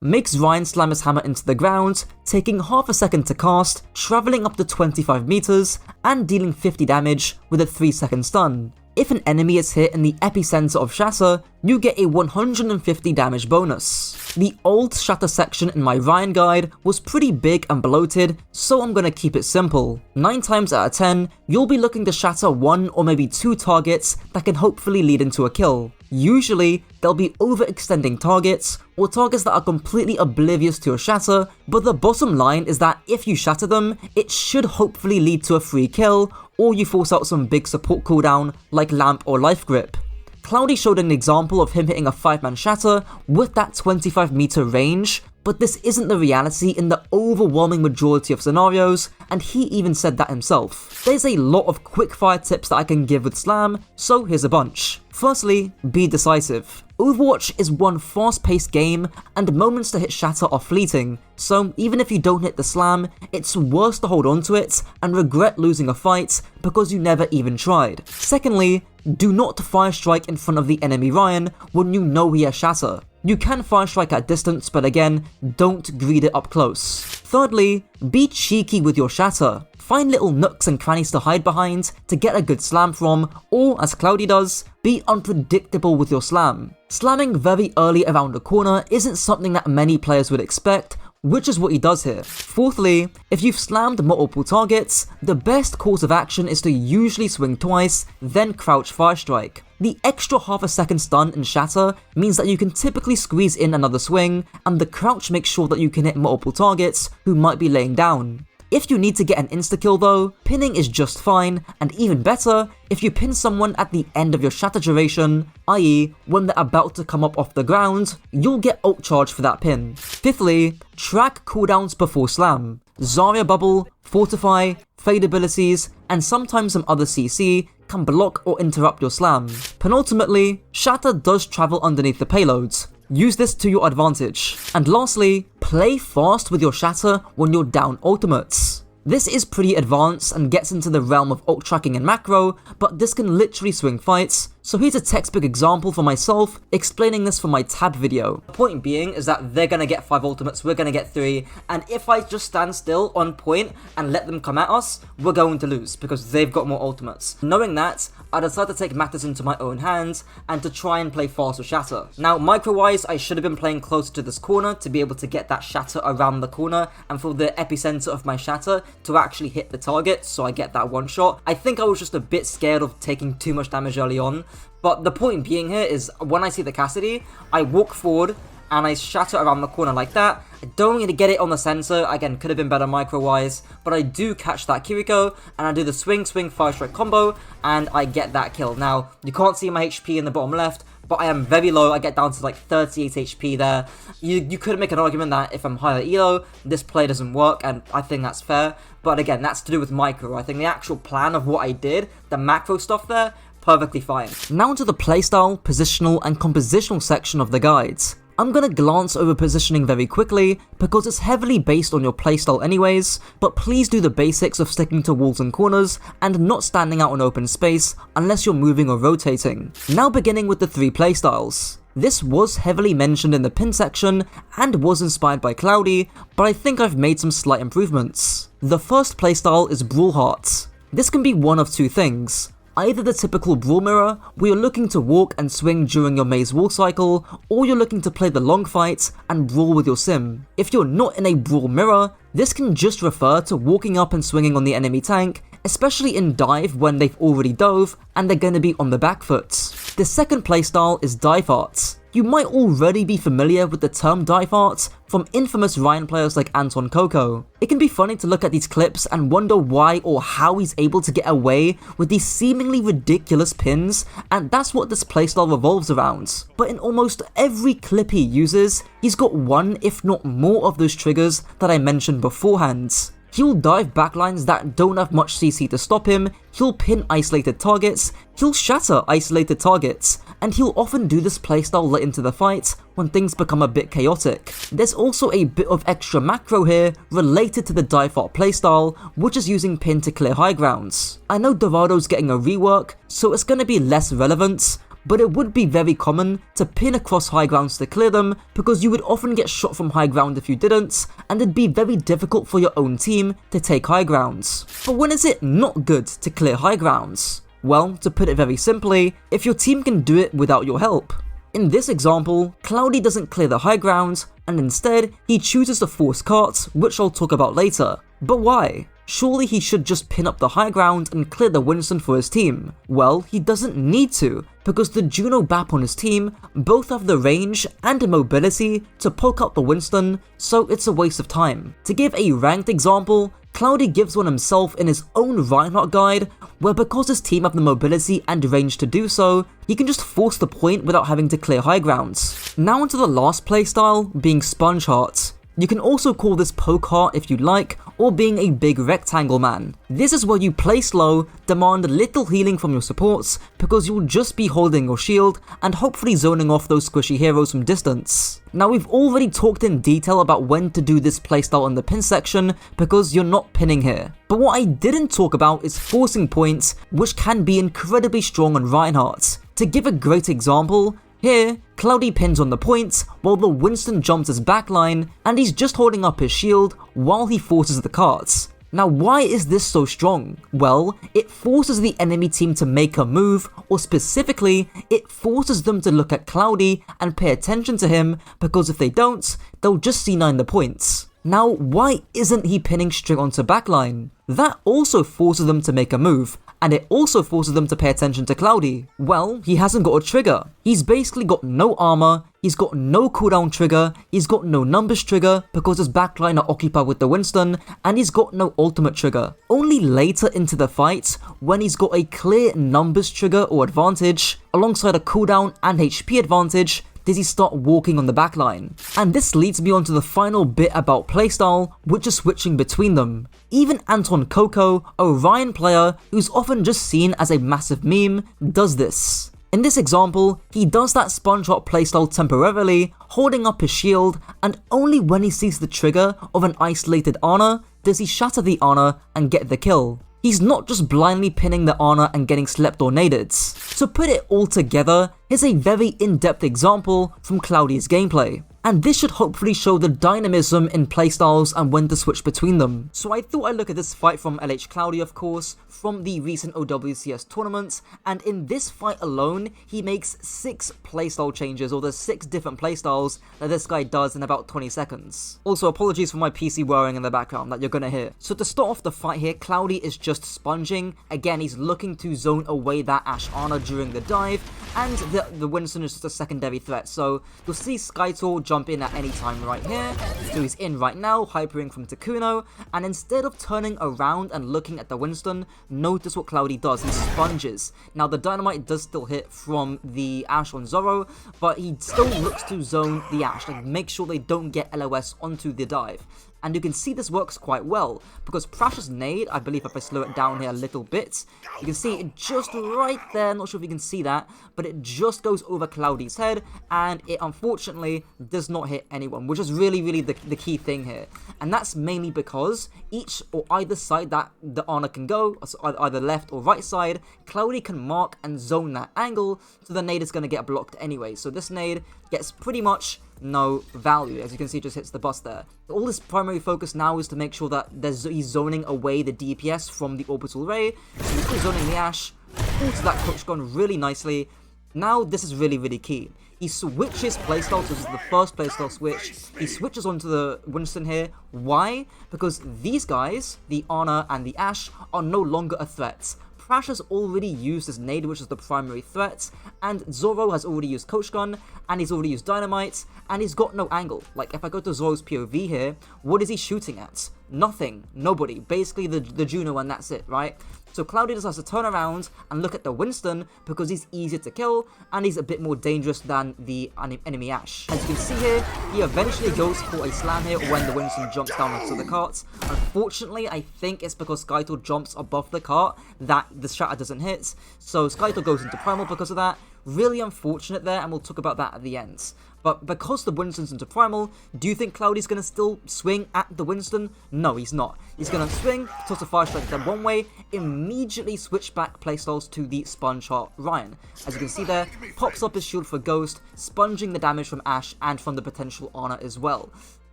makes Ryan slam his hammer into the ground, taking half a second to cast, travelling up to 25 meters, and dealing 50 damage with a 3-second stun. If an enemy is hit in the epicenter of Shatter, you get a 150 damage bonus. The old Shatter section in my Ryan guide was pretty big and bloated, so I'm gonna keep it simple. 9 times out of 10, you'll be looking to shatter 1 or maybe 2 targets that can hopefully lead into a kill. Usually, they'll be overextending targets, or targets that are completely oblivious to a shatter, but the bottom line is that if you shatter them, it should hopefully lead to a free kill, or you force out some big support cooldown like Lamp or Life Grip. Cloudy showed an example of him hitting a 5-man shatter with that 25-meter range, but this isn't the reality in the overwhelming majority of scenarios, and he even said that himself. There's a lot of quickfire tips that I can give with Slam, so here's a bunch. Firstly, be decisive. Overwatch is one fast-paced game, and moments to hit shatter are fleeting, so even if you don't hit the slam, it's worse to hold on to it and regret losing a fight because you never even tried. Secondly, do not fire strike in front of the enemy Ryan when you know he has shatter. You can fire strike at distance, but again, don't greed it up close. Thirdly, be cheeky with your shatter. Find little nooks and crannies to hide behind to get a good slam from, or as Cloudy does, be unpredictable with your slam. Slamming very early around the corner isn't something that many players would expect, which is what he does here. Fourthly, if you've slammed multiple targets, the best course of action is to usually swing twice, then crouch fire strike. The extra half a second stun in Shatter means that you can typically squeeze in another swing, and the crouch makes sure that you can hit multiple targets who might be laying down. If you need to get an insta-kill though, pinning is just fine, and even better, if you pin someone at the end of your shatter duration, i.e. when they're about to come up off the ground, you'll get ult charge for that pin. Fifthly, track cooldowns before slam. Zarya bubble, fortify, fade abilities, and sometimes some other CC can block or interrupt your slam. Penultimately, shatter does travel underneath the payloads. Use this to your advantage. And lastly, play fast with your shatter when you're down ultimates. This is pretty advanced and gets into the realm of ult tracking and macro, but this can literally swing fights, so here's a textbook example for myself explaining this for my tab video. The point being is that they're gonna get 5 ultimates, we're gonna get 3, and if I just stand still on point and let them come at us, we're going to lose because they've got more ultimates. Knowing that, I decided to take matters into my own hands and to try and play fast with shatter. Now, micro-wise, I should have been playing closer to this corner to be able to get that shatter around the corner and for the epicenter of my shatter to actually hit the target, so I get that one shot. I think I was just a bit scared of taking too much damage early on, but the point being here is when I see the Cassidy, I walk forward and I shatter around the corner like that. I don't really get it on the sensor, again, could have been better micro-wise, but I do catch that Kiriko, and I do the swing, fire strike combo, and I get that kill. Now, you can't see my HP in the bottom left, but I am very low. I get down to like 38 HP there. You could make an argument that if I'm higher elo, this play doesn't work, and I think that's fair. But again, that's to do with micro. I think the actual plan of what I did, the macro stuff there, perfectly fine. Now into the playstyle, positional, and compositional section of the guides. I'm gonna glance over positioning very quickly because it's heavily based on your playstyle anyways, but please do the basics of sticking to walls and corners and not standing out in open space unless you're moving or rotating. Now beginning with the 3 playstyles. This was heavily mentioned in the pin section and was inspired by Cloudy, but I think I've made some slight improvements. The first playstyle is Brawlheart. This can be one of 2 things. Either the typical brawl mirror, where you're looking to walk and swing during your maze wall cycle, or you're looking to play the long fight and brawl with your sim. If you're not in a brawl mirror, this can just refer to walking up and swinging on the enemy tank, especially in dive when they've already dove and they're going to be on the back foot. The second playstyle is Dive Art. You might already be familiar with the term dive art from infamous Ryan players like Anton Coco. It can be funny to look at these clips and wonder why or how he's able to get away with these seemingly ridiculous pins, and that's what this playstyle revolves around. But in almost every clip he uses, he's got one if not more of those triggers that I mentioned beforehand. He'll dive backlines that don't have much CC to stop him, he'll pin isolated targets, he'll shatter isolated targets, and he'll often do this playstyle late into the fight when things become a bit chaotic. There's also a bit of extra macro here related to the dive art playstyle, which is using pin to clear high grounds. I know Dorado's getting a rework, so it's going to be less relevant, but it would be very common to pin across high grounds to clear them because you would often get shot from high ground if you didn't, and it'd be very difficult for your own team to take high grounds. But when is it not good to clear high grounds? Well, to put it very simply, if your team can do it without your help. In this example, Cloudy doesn't clear the high ground, and instead, he chooses to force carts, which I'll talk about later. But why? Surely he should just pin up the high ground and clear the Winston for his team. Well, he doesn't need to, because the Juno Bap on his team both have the range and the mobility to poke out the Winston, so it's a waste of time. To give a ranked example, Cloudy gives one himself in his own Reinhardt guide, where because his team have the mobility and range to do so, he can just force the point without having to clear high grounds. Now onto the last playstyle, being Sponge Heart. You can also call this Poke Heart if you like, or being a big rectangle man. This is where you play slow, demand little healing from your supports, because you'll just be holding your shield and hopefully zoning off those squishy heroes from distance. Now we've already talked in detail about when to do this playstyle in the pin section, because you're not pinning here. But what I didn't talk about is forcing points, which can be incredibly strong on Reinhardt. To give a great example, here, Cloudy pins on the points while the Winston jumps his backline, and he's just holding up his shield while he forces the carts. Now why is this so strong? Well, it forces the enemy team to make a move, or specifically, it forces them to look at Cloudy and pay attention to him, because if they don't, they'll just C9 the points. Now why isn't he pinning straight onto backline? That also forces them to make a move, and it also forces them to pay attention to Cloudy. Well, he hasn't got a trigger. He's basically got no armor, he's got no cooldown trigger, he's got no numbers trigger because his backline are occupied with the Winston, and he's got no ultimate trigger. Only later into the fight, when he's got a clear numbers trigger or advantage, alongside a cooldown and HP advantage, does he start walking on the backline. And this leads me on to the final bit about playstyle, which is switching between them. Even Anton Coco, a Ryan player who's often just seen as a massive meme, does this. In this example, he does that Sponge Heart playstyle temporarily, holding up his shield, and only when he sees the trigger of an isolated Ana does he shatter the Ana and get the kill. He's not just blindly pinning the Ana and getting slept or naded. To put it all together, here's a very in-depth example from Cloudy's gameplay. And this should hopefully show the dynamism in playstyles and when to switch between them. So I thought I'd look at this fight from LH Cloudy, of course, from the recent OWCS tournaments, and in this fight alone, he makes 6 playstyle changes, or there's 6 different playstyles that this guy does in about 20 seconds. Also, apologies for my PC whirring in the background that you're gonna hear. So to start off the fight here, Cloudy is just sponging. Again, he's looking to zone away that Ashe Ana during the dive, and the Winston is just a secondary threat. So you'll see Skytor jump in at any time right here. So he's in right now, hypering from Takuno, and instead of turning around and looking at the Winston, notice what Cloudy does. He sponges. Now the dynamite does still hit from the Ashe on Zoro, but he still looks to zone the Ashe, like make sure they don't get LOS onto the dive. And you can see this works quite well, because Prash's nade, I believe if I slow it down here a little bit, you can see it just right there, not sure if you can see that, but it just goes over Cloudy's head, and it unfortunately does not hit anyone, which is really the key thing here. And that's mainly because each or either side that the Ana can go, either left or right side, Cloudy can mark and zone that angle, so the nade is going to get blocked anyway. So this nade gets pretty much no value. As you can see, it just hits the bus there. All his primary focus now is to make sure that he's zoning away the DPS from the orbital ray. So he's zoning the Ashe, pulls that coach gun really nicely. Now this is really key. He switches playstyle, so this is the first playstyle switch. He switches onto the Winston here. Why? Because these guys, the Ana and the Ashe, are no longer a threat. Prash has already used his nade, which is the primary threat, and Zoro has already used Coach Gun, and he's already used Dynamite, and he's got no angle. Like, if I go to Zoro's POV here, what is he shooting at? Nothing. Nobody. Basically the Juno, and that's it, right? So Cloudy just has to turn around and look at the Winston because he's easier to kill and he's a bit more dangerous than the enemy Ashe. As you can see here, he eventually goes for a slam here when the Winston jumps down onto the cart. Unfortunately, I think it's because Skytor jumps above the cart that the shatter doesn't hit. So Skytor goes into Primal because of that. Really unfortunate there, and we'll talk about that at the end. But because the Winston's into Primal, do you think Cloudy's going to still swing at the Winston? No, he's not. He's going to swing, toss a fire strike then one way, immediately switch back playstyles to the Sponge Heart Ryan. As you can see there, pops up his shield for Ghost, sponging the damage from Ashe and from the potential Ana as well.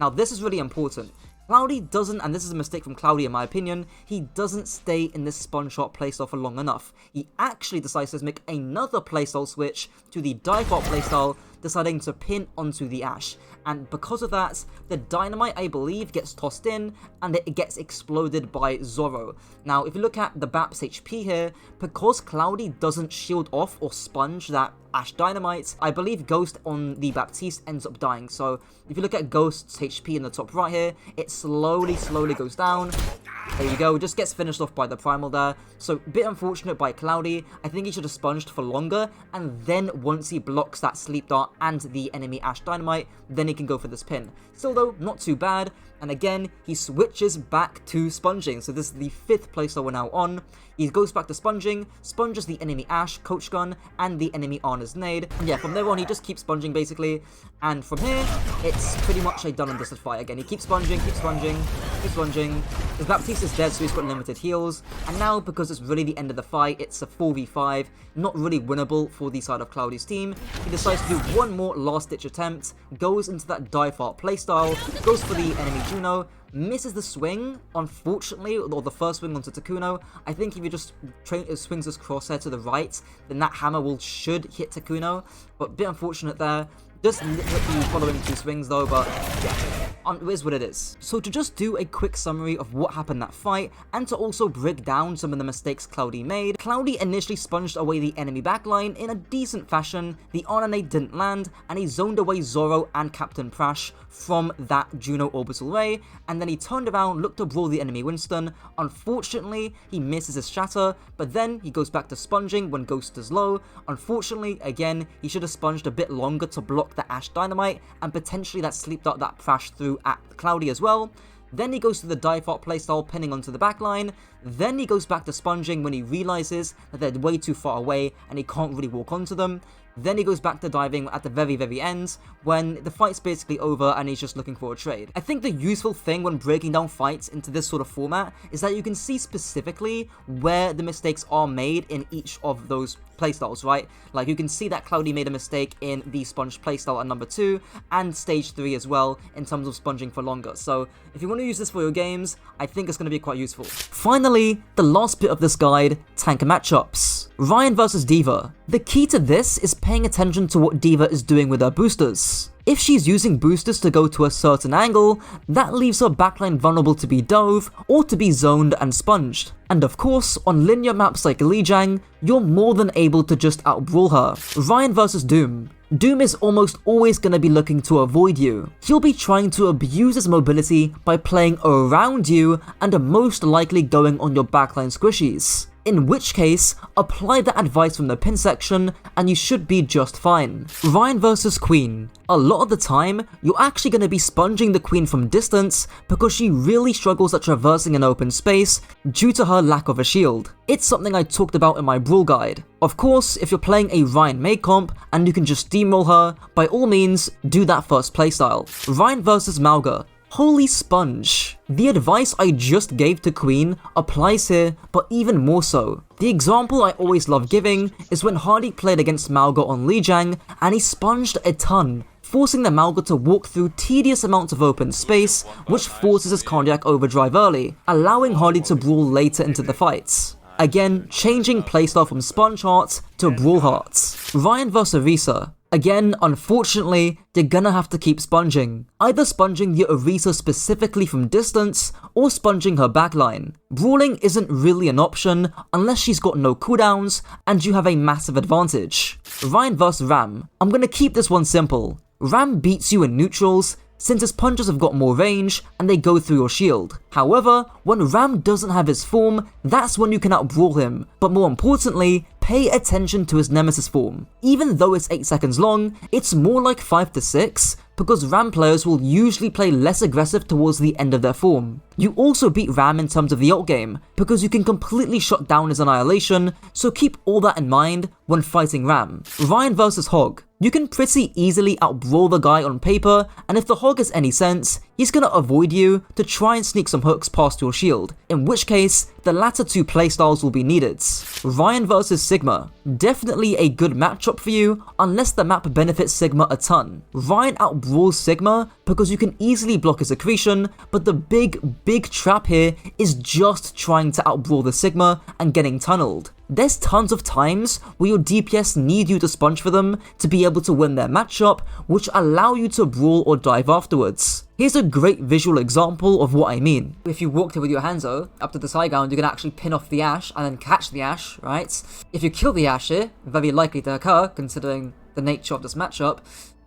Now this is really important. Cloudy doesn't, and this is a mistake from Cloudy in my opinion, he doesn't stay in this sponge shot playstyle for long enough. He actually decides to make another playstyle switch to the dive art playstyle, deciding to pin onto the Ashe. And because of that, the dynamite, I believe, gets tossed in and it gets exploded by Zoro. Now, if you look at the Bap's HP here, because Cloudy doesn't shield off or sponge that Ashe dynamite, I believe Ghost on the Baptiste ends up dying. So if you look at Ghost's HP in the top right here, it slowly goes down. There you go, just gets finished off by the Primal there. So, bit unfortunate by Cloudy. I think he should have sponged for longer, and then once he blocks that Sleep Dart and the enemy Ashe Dynamite, then he can go for this pin. Still though, not too bad, and again, he switches back to sponging. So this is the 5th playstyle we're now on. He goes back to sponging, sponges the enemy Ashe, Coach Gun, and the enemy Ana's Nade. And yeah, from there on, he just keeps sponging basically. And from here, it's pretty much a done and dusted fight again. He keeps sponging, keeps sponging, keeps sponging. His Baptiste is dead, so he's got limited heals. And now, because it's really the end of the fight, it's a 4v5, not really winnable for the side of Cloudy's team. He decides to do one more last-ditch attempt, goes into that dive art playstyle, goes for the enemy Juno, misses the swing, unfortunately, or the first swing onto Takuno. I think if he just swings his crosshair to the right, then that hammer should hit Takuno, but a bit unfortunate there. Just hit the following 2 swings though, but yeah, it is what it is. So to just do a quick summary of what happened in that fight, and to also break down some of the mistakes Cloudy made, Cloudy initially sponged away the enemy backline in a decent fashion, the Ana Nade didn't land, and he zoned away Zoro and Captain Prash from that Juno orbital ray, and then he turned around, looked to brawl the enemy Winston. Unfortunately, he misses his shatter, but then he goes back to sponging when Ghost is low. Unfortunately, again, he should have sponged a bit longer to block the Ashe Dynamite, and potentially that Sleep Dart that Prash through at Cloudy as well. Then he goes to the dive art playstyle, pinning onto the backline. Then he goes back to sponging when he realizes that they're way too far away and he can't really walk onto them. Then he goes back to diving at the very end, when the fight's basically over and he's just looking for a trade. I think the useful thing when breaking down fights into this sort of format is that you can see specifically where the mistakes are made in each of those playstyles, right? Like, you can see that Cloudy made a mistake in the sponge playstyle at number 2, and stage 3 as well, in terms of sponging for longer. So, if you want to use this for your games, I think it's going to be quite useful. Finally, the last bit of this guide, tank matchups. Ryan versus D.Va. The key to this is paying attention to what D.Va is doing with her boosters. If she's using boosters to go to a certain angle, that leaves her backline vulnerable to be dove, or to be zoned and sponged. And of course, on linear maps like Lijiang, you're more than able to just outbrawl her. Ryan versus Doom. Doom is almost always going to be looking to avoid you. He'll be trying to abuse his mobility by playing around you and most likely going on your backline squishies. In which case, apply that advice from the pin section and you should be just fine. Ryan versus Queen. A lot of the time, you're actually going to be sponging the Queen from distance because she really struggles at traversing an open space due to her lack of a shield. It's something I talked about in my Brawl guide. Of course, if you're playing a Ryan May comp and you can just steamroll her, by all means, do that first playstyle. Ryan versus Mauga. Holy sponge. The advice I just gave to Queen applies here, but even more so. The example I always love giving is when Hardy played against Mauga on Lijiang and he sponged a ton, forcing the Mauga to walk through tedious amounts of open space, which forces his cardiac overdrive early, allowing Hardy to brawl later into the fights. Again, changing playstyle from Sponge Hearts to Brawl Hearts. Ryan vs Orisa. Again, unfortunately, they're gonna have to keep sponging. Either sponging the Orisa specifically from distance, or sponging her backline. Brawling isn't really an option unless she's got no cooldowns and you have a massive advantage. Ryan vs Ram. I'm gonna keep this one simple. Ram beats you in neutrals, since his punches have got more range and they go through your shield. However, when Ram doesn't have his form, that's when you can outbrawl him, but more importantly, pay attention to his nemesis form. Even though it's 8 seconds long, it's more like 5 to 6, because Ram players will usually play less aggressive towards the end of their form. You also beat Ram in terms of the ult game, because you can completely shut down his annihilation, so keep all that in mind when fighting Ram. Rein versus Hog. You can pretty easily outbrawl the guy on paper, and if the Hog has any sense, he's gonna avoid you to try and sneak some hooks past your shield, in which case, the latter two playstyles will be needed. Rein versus Sigma. Definitely a good matchup for you, unless the map benefits Sigma a ton. Rein outbrawls Sigma because you can easily block his accretion, but the big trap here is just trying to outbrawl the Sigma and getting tunneled. There's tons of times where your DPS need you to sponge for them to be able to win their matchup, which allow you to brawl or dive afterwards. Here's a great visual example of what I mean. If you walked it with your Hanzo up to the side ground, you can actually pin off the Ashe and then catch the Ashe, right? If you kill the Ashe here, very likely to occur considering the nature of this matchup,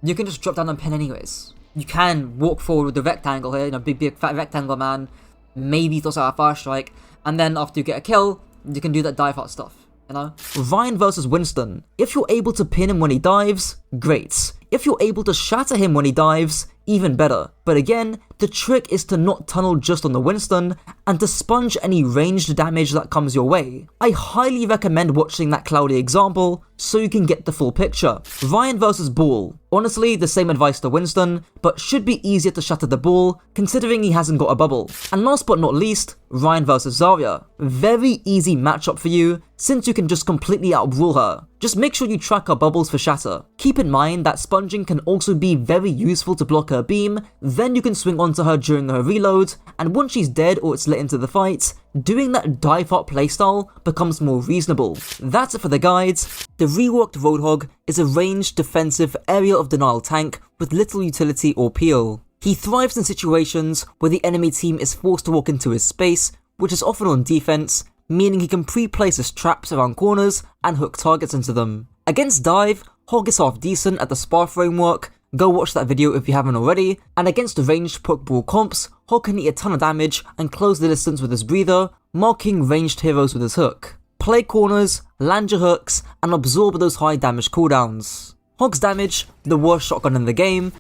you can just drop down and pin anyways. You can walk forward with the rectangle here, big fat rectangle man, maybe toss out a fire strike, and then after you get a kill, you can do that dive out stuff, you know? Rein versus Winston. If you're able to pin him when he dives, great. If you're able to shatter him when he dives, even better. But again, the trick is to not tunnel just on the Winston, and to sponge any ranged damage that comes your way. I highly recommend watching that Cloudy example, so you can get the full picture. Rein versus Ball. Honestly, the same advice to Winston, but should be easier to shatter the Ball, considering he hasn't got a bubble. And last but not least, Rein versus Zarya. Very easy matchup for you, since you can just completely outbrawl her. Just make sure you track her bubbles for shatter. Keep in mind that sponging can also be very useful to block her beam, then you can swing onto her during her reload, and once she's dead or it's let into the fight, doing that dive up playstyle becomes more reasonable. That's it for the guides. The reworked Roadhog is a ranged defensive area of denial tank with little utility or peel. He thrives in situations where the enemy team is forced to walk into his space, which is often on defense, meaning he can pre-place his traps around corners and hook targets into them. Against dive, Hog is half decent at the spar framework, go watch that video if you haven't already, and against the ranged poke brawl comps, Hog can eat a ton of damage and close the distance with his breather, marking ranged heroes with his hook. Play corners, land your hooks, and absorb those high damage cooldowns. Hog's damage, the worst shotgun in the game,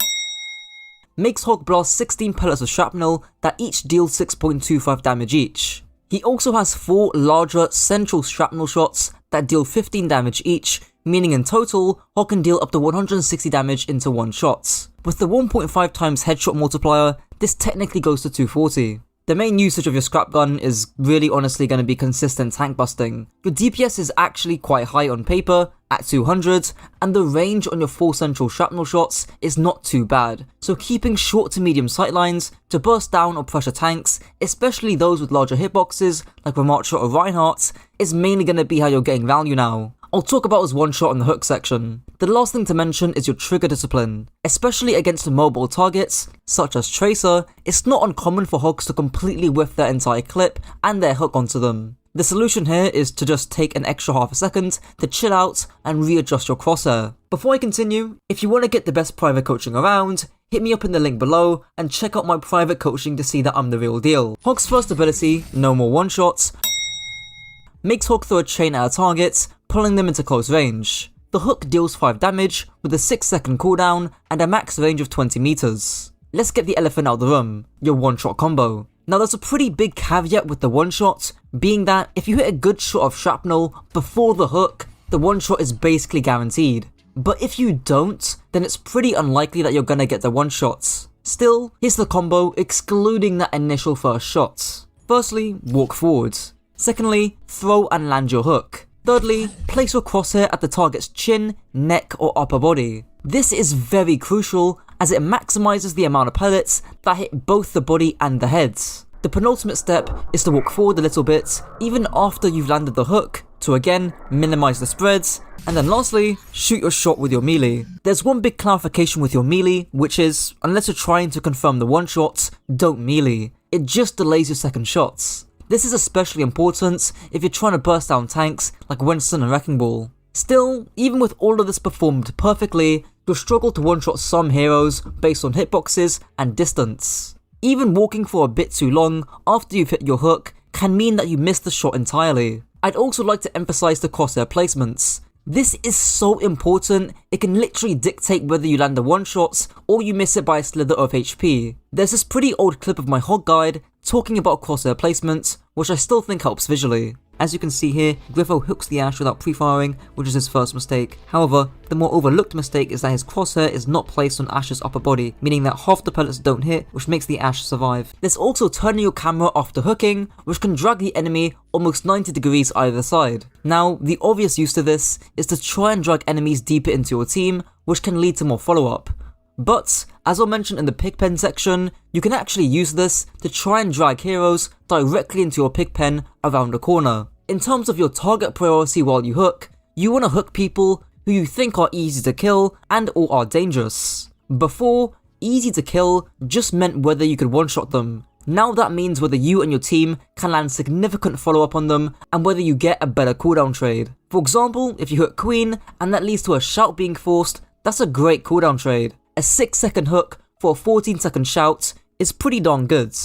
makes Hog blast 16 pellets of shrapnel that each deal 6.25 damage each. He also has 4 larger central shrapnel shots that deal 15 damage each, meaning in total, Hog can deal up to 160 damage into one shot. With the 1.5 times headshot multiplier, this technically goes to 240. The main usage of your scrap gun is really honestly going to be consistent tank busting. Your DPS is actually quite high on paper, at 200, and the range on your 4 central shrapnel shots is not too bad, so keeping short to medium sightlines to burst down or pressure tanks, especially those with larger hitboxes like Ramattra or Reinhardt, is mainly going to be how you're getting value now. I'll talk about his one shot in the hook section. The last thing to mention is your trigger discipline. Especially against mobile targets, such as Tracer, it's not uncommon for Hogs to completely whiff their entire clip and their hook onto them. The solution here is to just take an extra half a second to chill out and readjust your crosshair. Before I continue, if you want to get the best private coaching around, hit me up in the link below and check out my private coaching to see that I'm the real deal. Hog's first ability, No More One Shots, makes Hog throw a chain at a target, pulling them into close range. The hook deals 5 damage with a 6-second cooldown and a max range of 20 meters. Let's get the elephant out of the room, your one-shot combo. Now there's a pretty big caveat with the one-shot, being that if you hit a good shot of shrapnel before the hook, the one-shot is basically guaranteed. But if you don't, then it's pretty unlikely that you're gonna get the one-shots. Still, here's the combo excluding that initial first shot. Firstly, walk forward. Secondly, throw and land your hook. Thirdly, place your crosshair at the target's chin, neck or upper body. This is very crucial as it maximizes the amount of pellets that hit both the body and the heads. The penultimate step is to walk forward a little bit, even after you've landed the hook, to again minimize the spreads, and then lastly, shoot your shot with your melee. There's one big clarification with your melee, which is, unless you're trying to confirm the one shots, don't melee. It just delays your second shots. This is especially important if you're trying to burst down tanks like Winston and Wrecking Ball. Still, even with all of this performed perfectly, you'll struggle to one-shot some heroes based on hitboxes and distance. Even walking for a bit too long after you've hit your hook can mean that you miss the shot entirely. I'd also like to emphasize the crosshair placements. This is so important, it can literally dictate whether you land the one-shots or you miss it by a slither of HP. There's this pretty old clip of my Hog guide talking about crosshair placement, which I still think helps visually. As you can see here, Griffo hooks the Ashe without pre-firing, which is his first mistake. However, the more overlooked mistake is that his crosshair is not placed on Ashe's upper body, meaning that half the pellets don't hit, which makes the Ashe survive. There's also turning your camera after hooking, which can drag the enemy almost 90 degrees either side. Now, the obvious use to this is to try and drag enemies deeper into your team, which can lead to more follow-up. But, as I mentioned in the pigpen section, you can actually use this to try and drag heroes directly into your pigpen around the corner. In terms of your target priority while you hook, you want to hook people who you think are easy to kill and or are dangerous. Before, easy to kill just meant whether you could one-shot them. Now that means whether you and your team can land significant follow-up on them and whether you get a better cooldown trade. For example, if you hook Queen and that leads to a shout being forced, that's a great cooldown trade. A 6-second hook for a 14-second shout is pretty darn good.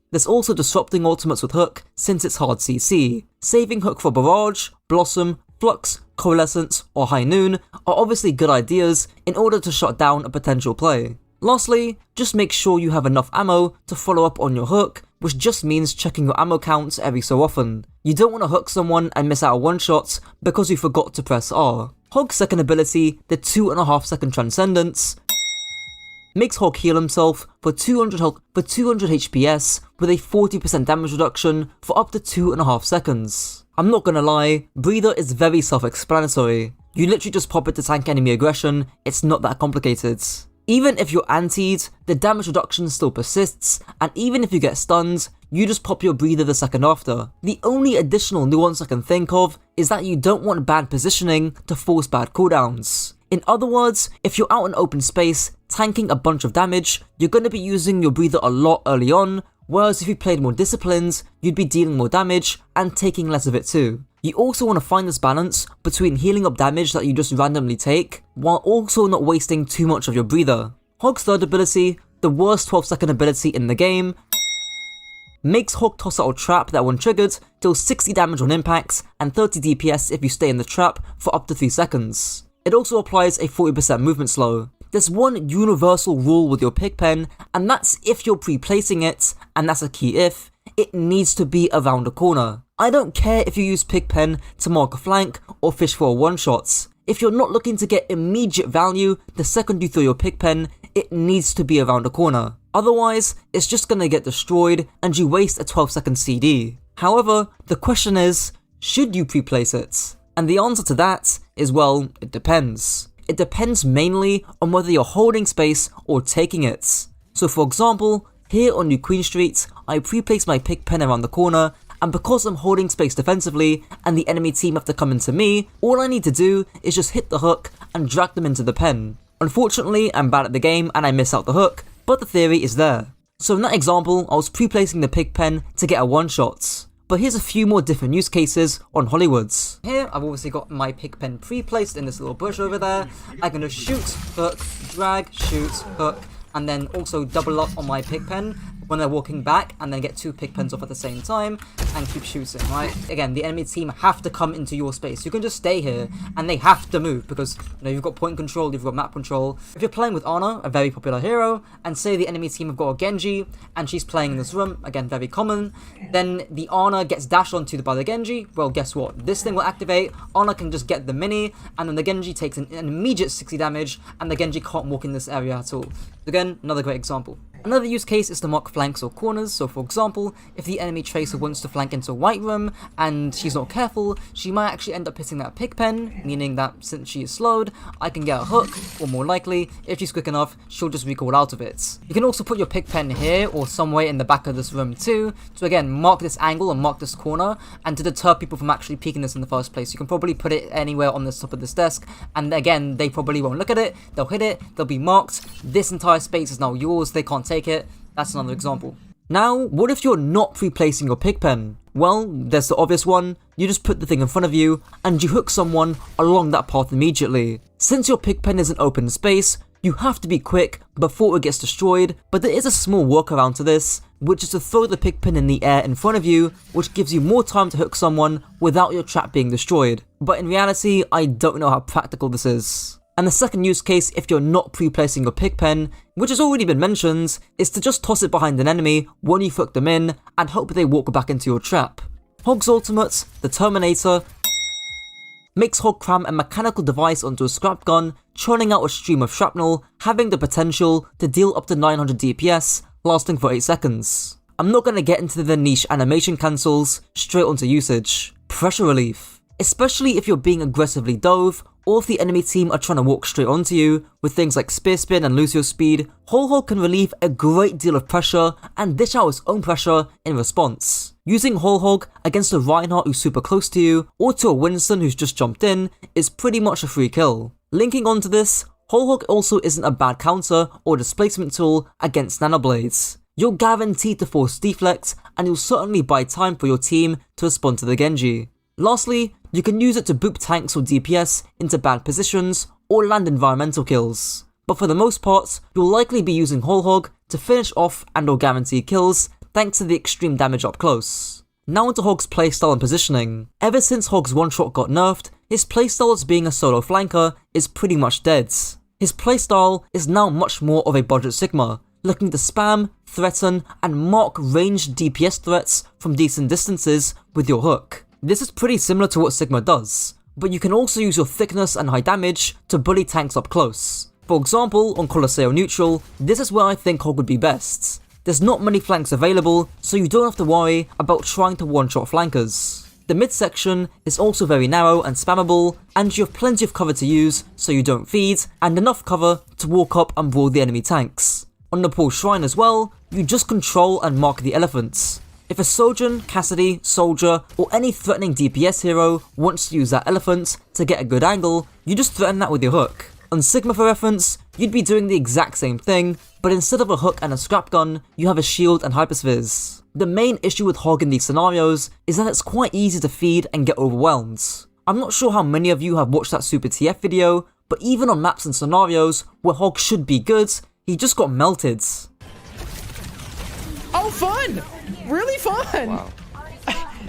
There's also disrupting ultimates with hook since it's hard CC. Saving hook for Barrage, Blossom, Flux, Coalescence, or High Noon are obviously good ideas in order to shut down a potential play. Lastly, just make sure you have enough ammo to follow up on your hook, which just means checking your ammo counts every so often. You don't want to hook someone and miss out on one-shots because you forgot to press R. Hog's second ability, the 2.5 second Transcendence, makes Hog heal himself for 200 HPS with a 40% damage reduction for up to 2.5 seconds. I'm not gonna lie, Breather is very self-explanatory. You literally just pop it to tank enemy aggression, it's not that complicated. Even if you're antied, the damage reduction still persists, and even if you get stunned, you just pop your Breather the second after. The only additional nuance I can think of is that you don't want bad positioning to force bad cooldowns. In other words, if you're out in open space, tanking a bunch of damage, you're going to be using your Breather a lot early on, whereas if you played more disciplines, you'd be dealing more damage and taking less of it too. You also want to find this balance between healing up damage that you just randomly take, while also not wasting too much of your Breather. Hog's third ability, the worst 12-second ability in the game, makes Hog toss out a trap that when triggered, deals 60 damage on impacts and 30 DPS if you stay in the trap for up to 3 seconds. It also applies a 40% movement slow. There's one universal rule with your pigpen, and that's if you're pre-placing it, and that's a key if, it needs to be around the corner. I don't care if you use pigpen to mark a flank or fish for a one-shot. If you're not looking to get immediate value the second you throw your pigpen, it needs to be around the corner. Otherwise, it's just gonna get destroyed and you waste a 12-second CD. However, the question is, should you pre-place it? And the answer to that is, well, it depends. It depends mainly on whether you're holding space or taking it. So for example, here on New Queen Street, I pre-place my pigpen around the corner, and because I'm holding space defensively and the enemy team have to come into me, all I need to do is just hit the hook and drag them into the pen. Unfortunately, I'm bad at the game and I miss out the hook, but the theory is there. So in that example, I was pre-placing the pigpen to get a one-shot. But here's a few more different use cases on Hollywoods. Here, I've obviously got my pigpen pre-placed in this little bush over there. I can just shoot, hook, drag, shoot, hook, and then also double up on my pigpen when they're walking back, and then get 2 pigpens off at the same time and keep shooting, right? Again, the enemy team have to come into your space. You can just stay here and they have to move because, you know, you've got point control, you've got map control. If you're playing with Ana, a very popular hero, and say the enemy team have got a Genji and she's playing in this room, again, very common, then the Ana gets dashed onto by the Genji. Well, guess what? This thing will activate, Ana can just get the mini, and then the Genji takes an immediate 60 damage and the Genji can't walk in this area at all. Again, another great example. Another use case is to mark flanks or corners. So for example, if the enemy tracer wants to flank into a white room and she's not careful, she might actually end up hitting that pigpen, meaning that since she is slowed, I can get a hook, or more likely, if she's quick enough, she'll just recoil out of it. You can also put your pigpen here or somewhere in the back of this room too, to again mark this angle and mark this corner, and to deter people from actually peeking this in the first place. You can probably put it anywhere on the top of this desk, and again, they probably won't look at it, they'll hit it, they'll be marked, this entire space is now yours, they can't take it. That's another example. Now, what if you're not pre-placing your pigpen? Well, there's the obvious one, you just put the thing in front of you, and you hook someone along that path immediately. Since your pigpen is an open space, you have to be quick before it gets destroyed, but there is a small workaround to this, which is to throw the pigpen in the air in front of you, which gives you more time to hook someone without your trap being destroyed. But in reality, I don't know how practical this is. And the second use case, if you're not pre-placing your pigpen, which has already been mentioned, is to just toss it behind an enemy when you've hooked them in and hope they walk back into your trap. Hog's ultimate, the Terminator, makes Hog cram a mechanical device onto a scrap gun, churning out a stream of shrapnel, having the potential to deal up to 900 DPS, lasting for 8 seconds. I'm not going to get into the niche animation cancels, straight onto usage. Pressure relief. Especially if you're being aggressively dove, or if the enemy team are trying to walk straight onto you, with things like spear spin and lose your speed, Whole Hog can relieve a great deal of pressure and dish out its own pressure in response. Using Whole Hog against a Reinhardt who's super close to you, or to a Winston who's just jumped in, is pretty much a free kill. Linking onto this, Whole Hog also isn't a bad counter or displacement tool against nanoblades. You're guaranteed to force deflect, and you'll certainly buy time for your team to respond to the Genji. Lastly, you can use it to boop tanks or DPS into bad positions, or land environmental kills. But for the most part, you'll likely be using Whole Hog to finish off and or guarantee kills, thanks to the extreme damage up close. Now onto Hog's playstyle and positioning. Ever since Hog's one-shot got nerfed, his playstyle as being a solo flanker is pretty much dead. His playstyle is now much more of a budget Sigma, looking to spam, threaten, and mark ranged DPS threats from decent distances with your hook. This is pretty similar to what Sigma does, but you can also use your thickness and high damage to bully tanks up close. For example, on Colosseo Neutral, this is where I think Hog would be best. There's not many flanks available, so you don't have to worry about trying to one-shot flankers. The midsection is also very narrow and spammable, and you have plenty of cover to use so you don't feed, and enough cover to walk up and brawl the enemy tanks. On Nepal Shrine as well, you just control and mark the elephants. If a Sojourn, Cassidy, Soldier, or any threatening DPS hero wants to use that elephant to get a good angle, you just threaten that with your hook. On Sigma for reference, you'd be doing the exact same thing, but instead of a hook and a scrap gun, you have a shield and hyperspheres. The main issue with Hog in these scenarios is that it's quite easy to feed and get overwhelmed. I'm not sure how many of you have watched that Super TF video, but even on maps and scenarios where Hog should be good, he just got melted. Oh, fun! Really fun! Wow.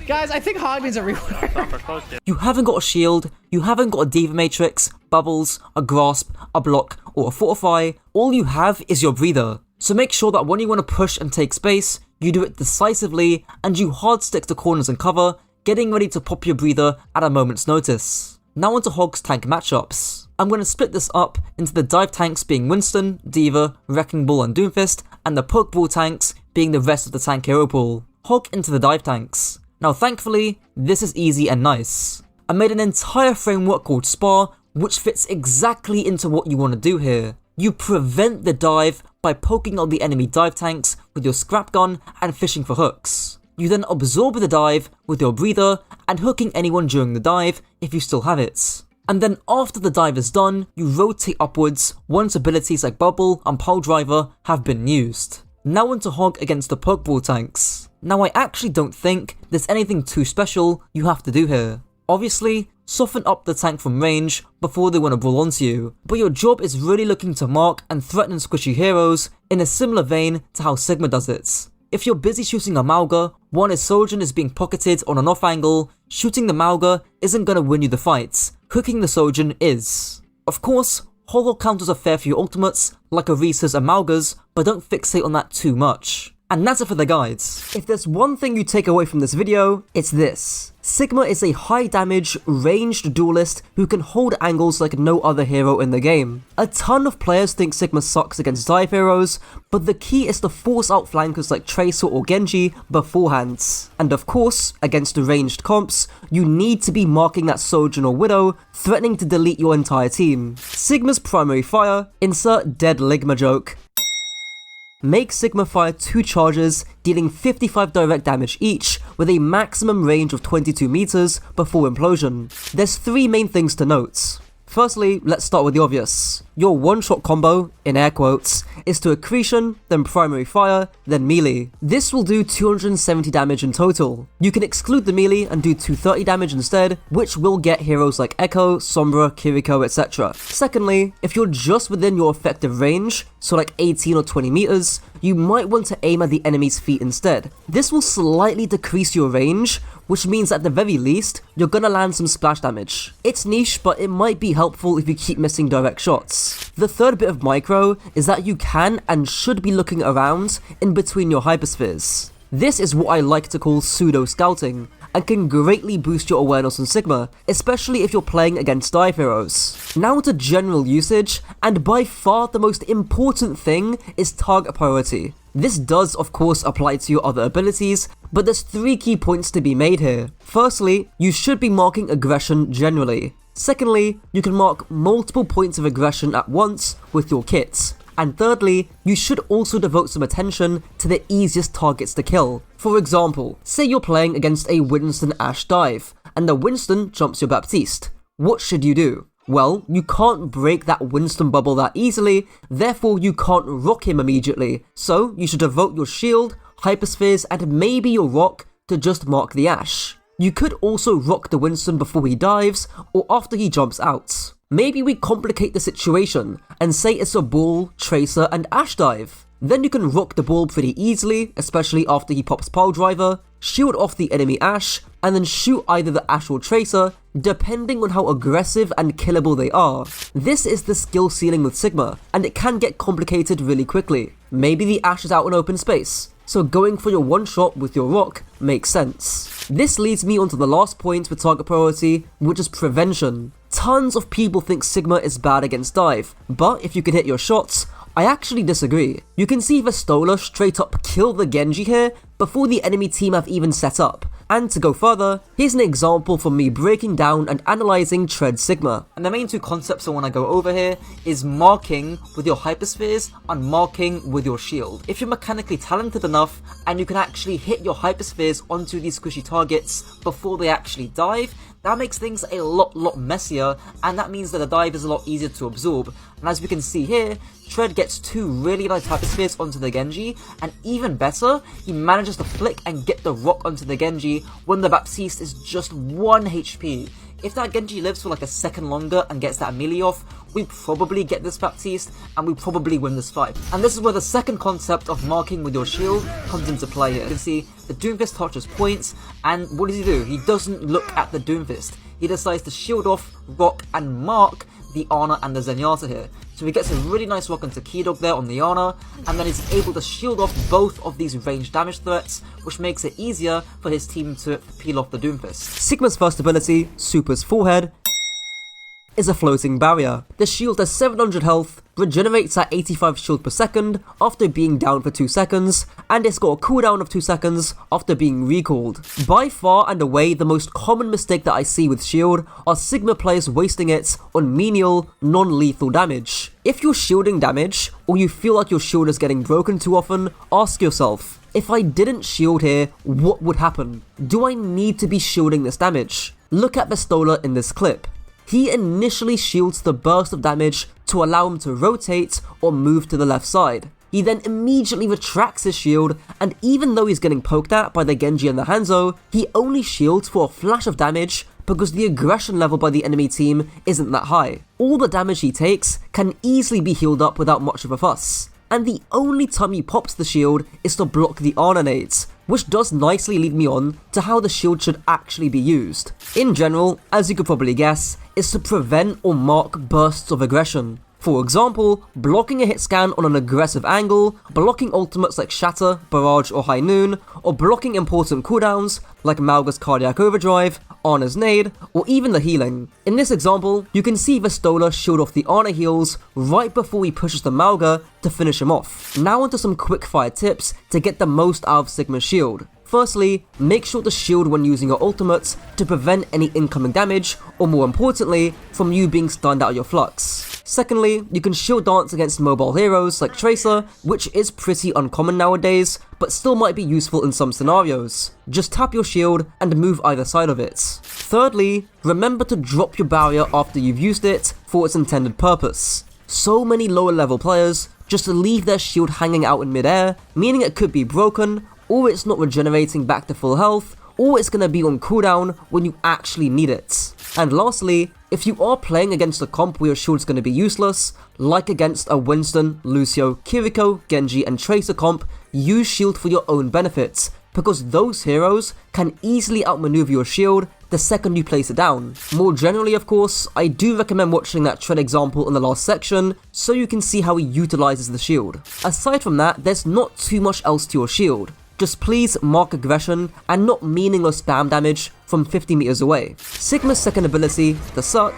Guys, I think Hog needs a rework. You haven't got a shield, you haven't got a Diva Matrix, bubbles, a grasp, a block, or a fortify. All you have is your breather. So make sure that when you want to push and take space, you do it decisively and you hard stick to corners and cover, getting ready to pop your breather at a moment's notice. Now onto Hog's tank matchups. I'm going to split this up into the dive tanks being Winston, Diva, Wrecking Ball and Doomfist, and the poke ball tanks being the rest of the tank hero pool. Hog into the dive tanks. Now thankfully, this is easy and nice. I made an entire framework called Spar, which fits exactly into what you want to do here. You prevent the dive by poking out the enemy dive tanks with your scrap gun and fishing for hooks. You then absorb the dive with your breather and hooking anyone during the dive if you still have it. And then after the dive is done, you rotate upwards once abilities like Bubble and Pile Driver have been used. Now onto Hog against the Pokeball tanks. Now I actually don't think there's anything too special you have to do here. Obviously, soften up the tank from range before they want to brawl onto you, but your job is really looking to mark and threaten squishy heroes in a similar vein to how Sigma does it. If you're busy shooting a Mauga, while his Sojourn is being pocketed on an off angle, shooting the Mauga isn't going to win you the fight, hooking the Sojourn is. Of course, Whole Hog counters are fair for your ultimates, like Orisa's and Mauga's, but don't fixate on that too much. And that's it for the guides. If there's one thing you take away from this video, it's this. Sigma is a high damage, ranged duelist who can hold angles like no other hero in the game. A ton of players think Sigma sucks against dive heroes, but the key is to force out flankers like Tracer or Genji beforehand. And of course, against the ranged comps, you need to be marking that Sojourn or Widow, threatening to delete your entire team. Sigma's primary fire, insert dead Ligma joke. Make Sigma fire 2 charges, dealing 55 direct damage each, with a maximum range of 22 meters before implosion. There's 3 main things to note. Firstly, let's start with the obvious. Your one-shot combo, in air quotes, is to accretion, then primary fire, then melee. This will do 270 damage in total. You can exclude the melee and do 230 damage instead, which will get heroes like Echo, Sombra, Kiriko, etc. Secondly, if you're just within your effective range, so like 18 or 20 meters, you might want to aim at the enemy's feet instead. This will slightly decrease your range, which means at the very least, you're gonna land some splash damage. It's niche, but it might be helpful if you keep missing direct shots. The third bit of micro is that you can and should be looking around in between your hyperspheres. This is what I like to call pseudo scouting, and can greatly boost your awareness on Sigma, especially if you're playing against dive heroes. Now to general usage, and by far the most important thing is target priority. This does of course apply to your other abilities, but there's 3 key points to be made here. Firstly, you should be marking aggression generally. Secondly, you can mark multiple points of aggression at once with your kits. And thirdly, you should also devote some attention to the easiest targets to kill. For example, say you're playing against a Winston Ashe dive, and the Winston jumps your Baptiste. What should you do? Well, you can't break that Winston bubble that easily, therefore you can't rock him immediately, so you should devote your shield, hyperspheres, and maybe your rock to just mark the Ashe. You could also rock the Winston before he dives, or after he jumps out. Maybe we complicate the situation and say it's a ball, tracer, and Ashe dive. Then you can rock the ball pretty easily, especially after he pops pile driver, shield off the enemy Ashe, and then shoot either the Ashe or tracer, depending on how aggressive and killable they are. This is the skill ceiling with Sigma, and it can get complicated really quickly. Maybe the Ashe is out in open space, so going for your one shot with your rock makes sense. This leads me onto the last point with target priority, which is prevention. Tons of people think Sigma is bad against dive, but if you can hit your shots, I actually disagree. You can see Vestola straight up kill the Genji here before the enemy team have even set up. And to go further, here's an example from me breaking down and analysing Tread Sigma. And the main 2 concepts I want to go over here is marking with your hyperspheres and marking with your shield. If you're mechanically talented enough and you can actually hit your hyperspheres onto these squishy targets before they actually dive, that makes things a lot messier, and that means that the dive is a lot easier to absorb. And as we can see here, Tread gets 2 really nice hyperspheres onto the Genji, and even better, he manages to flick and get the rock onto the Genji when the Baptiste is just 1 HP. If that Genji lives for like a second longer and gets that melee off, we probably get this Baptiste and we probably win this fight. And this is where the second concept of marking with your shield comes into play here. You can see the Doomfist touches points, and what does he do? He doesn't look at the Doomfist. He decides to shield off, rock, and mark the Ana and the Zenyatta here. So he gets a really nice rock into Keydog there on the Ana, and then he's able to shield off both of these ranged damage threats, which makes it easier for his team to peel off the Doomfist. Sigma's first ability, Super's Forehead, is a floating barrier. The shield has 700 health, regenerates at 85 shield per second after being down for 2 seconds, and it's got a cooldown of 2 seconds after being recalled. By far and away, the most common mistake that I see with shield are Sigma players wasting it on menial, non-lethal damage. If you're shielding damage, or you feel like your shield is getting broken too often, ask yourself, if I didn't shield here, what would happen? Do I need to be shielding this damage? Look at Vestola in this clip. He initially shields the burst of damage to allow him to rotate or move to the left side. He then immediately retracts his shield, and even though he's getting poked at by the Genji and the Hanzo, he only shields for a flash of damage because the aggression level by the enemy team isn't that high. All the damage he takes can easily be healed up without much of a fuss, and the only time he pops the shield is to block the Ana nades, which does nicely lead me on to how the shield should actually be used. In general, as you could probably guess, is to prevent or mark bursts of aggression. For example, blocking a hit scan on an aggressive angle, blocking ultimates like Shatter, Barrage or High Noon, or blocking important cooldowns like Mauga's Cardiac Overdrive, Ana's Nade, or even the healing. In this example, you can see Vestola shield off the Ana heals right before he pushes the Mauga to finish him off. Now onto some quick fire tips to get the most out of Sigma's shield. Firstly, make sure to shield when using your ultimates to prevent any incoming damage, or more importantly, from you being stunned out of your flux. Secondly, you can shield dance against mobile heroes like Tracer, which is pretty uncommon nowadays, but still might be useful in some scenarios. Just tap your shield and move either side of it. Thirdly, remember to drop your barrier after you've used it for its intended purpose. so many lower level players just leave their shield hanging out in midair, meaning it could be broken, or it's not regenerating back to full health, or it's gonna be on cooldown when you actually need it. And lastly, if you are playing against a comp where your shield's gonna be useless, like against a Winston, Lucio, Kiriko, Genji and Tracer comp, use shield for your own benefits, because those heroes can easily outmaneuver your shield the second you place it down. More generally, of course, I do recommend watching that Tread example in the last section, so you can see how he utilizes the shield. Aside from that, there's not too much else to your shield. Just please mark aggression and not meaningless spam damage from 50 meters away. Sigma's second ability, the Suck,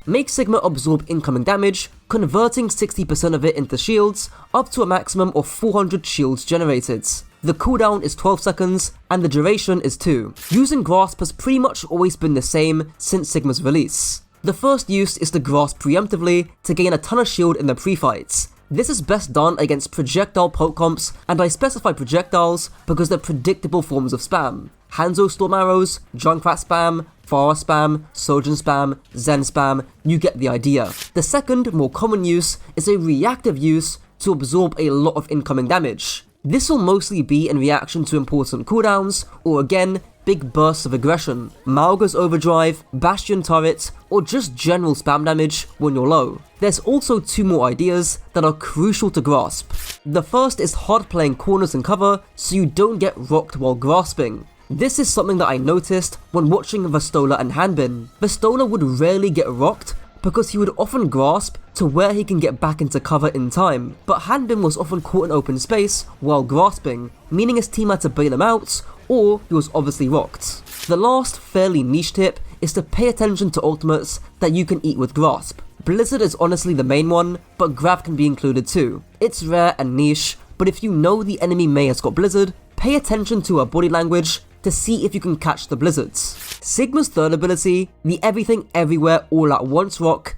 makes Sigma absorb incoming damage, converting 60% of it into shields, up to a maximum of 400 shields generated. The cooldown is 12 seconds, and the duration is 2. Using Grasp has pretty much always been the same since Sigma's release. The first use is to grasp preemptively to gain a ton of shield in the pre-fights. This is best done against projectile poke comps, and I specify projectiles because they're predictable forms of spam. Hanzo Storm Arrows, Junkrat spam, Pharah spam, Sojourn spam, Zen spam, you get the idea. The second, more common use is a reactive use to absorb a lot of incoming damage. This will mostly be in reaction to important cooldowns, or again, big bursts of aggression, Mauga's Overdrive, Bastion turret, or just general spam damage when you're low. There's also two more ideas that are crucial to grasp. The first is hard playing corners and cover so you don't get rocked while grasping. This is something that I noticed when watching Vestola and Hanbin. Vestola would rarely get rocked because he would often grasp to where he can get back into cover in time, but Hanbin was often caught in open space while grasping, meaning his team had to bail him out, or he was obviously rocked. The last fairly niche tip is to pay attention to ultimates that you can eat with grasp. Blizzard is honestly the main one, but grab can be included too. It's rare and niche, but if you know the enemy Mei has got Blizzard, pay attention to her body language to see if you can catch the blizzards. Sigma's third ability, the Everything Everywhere All At Once rock,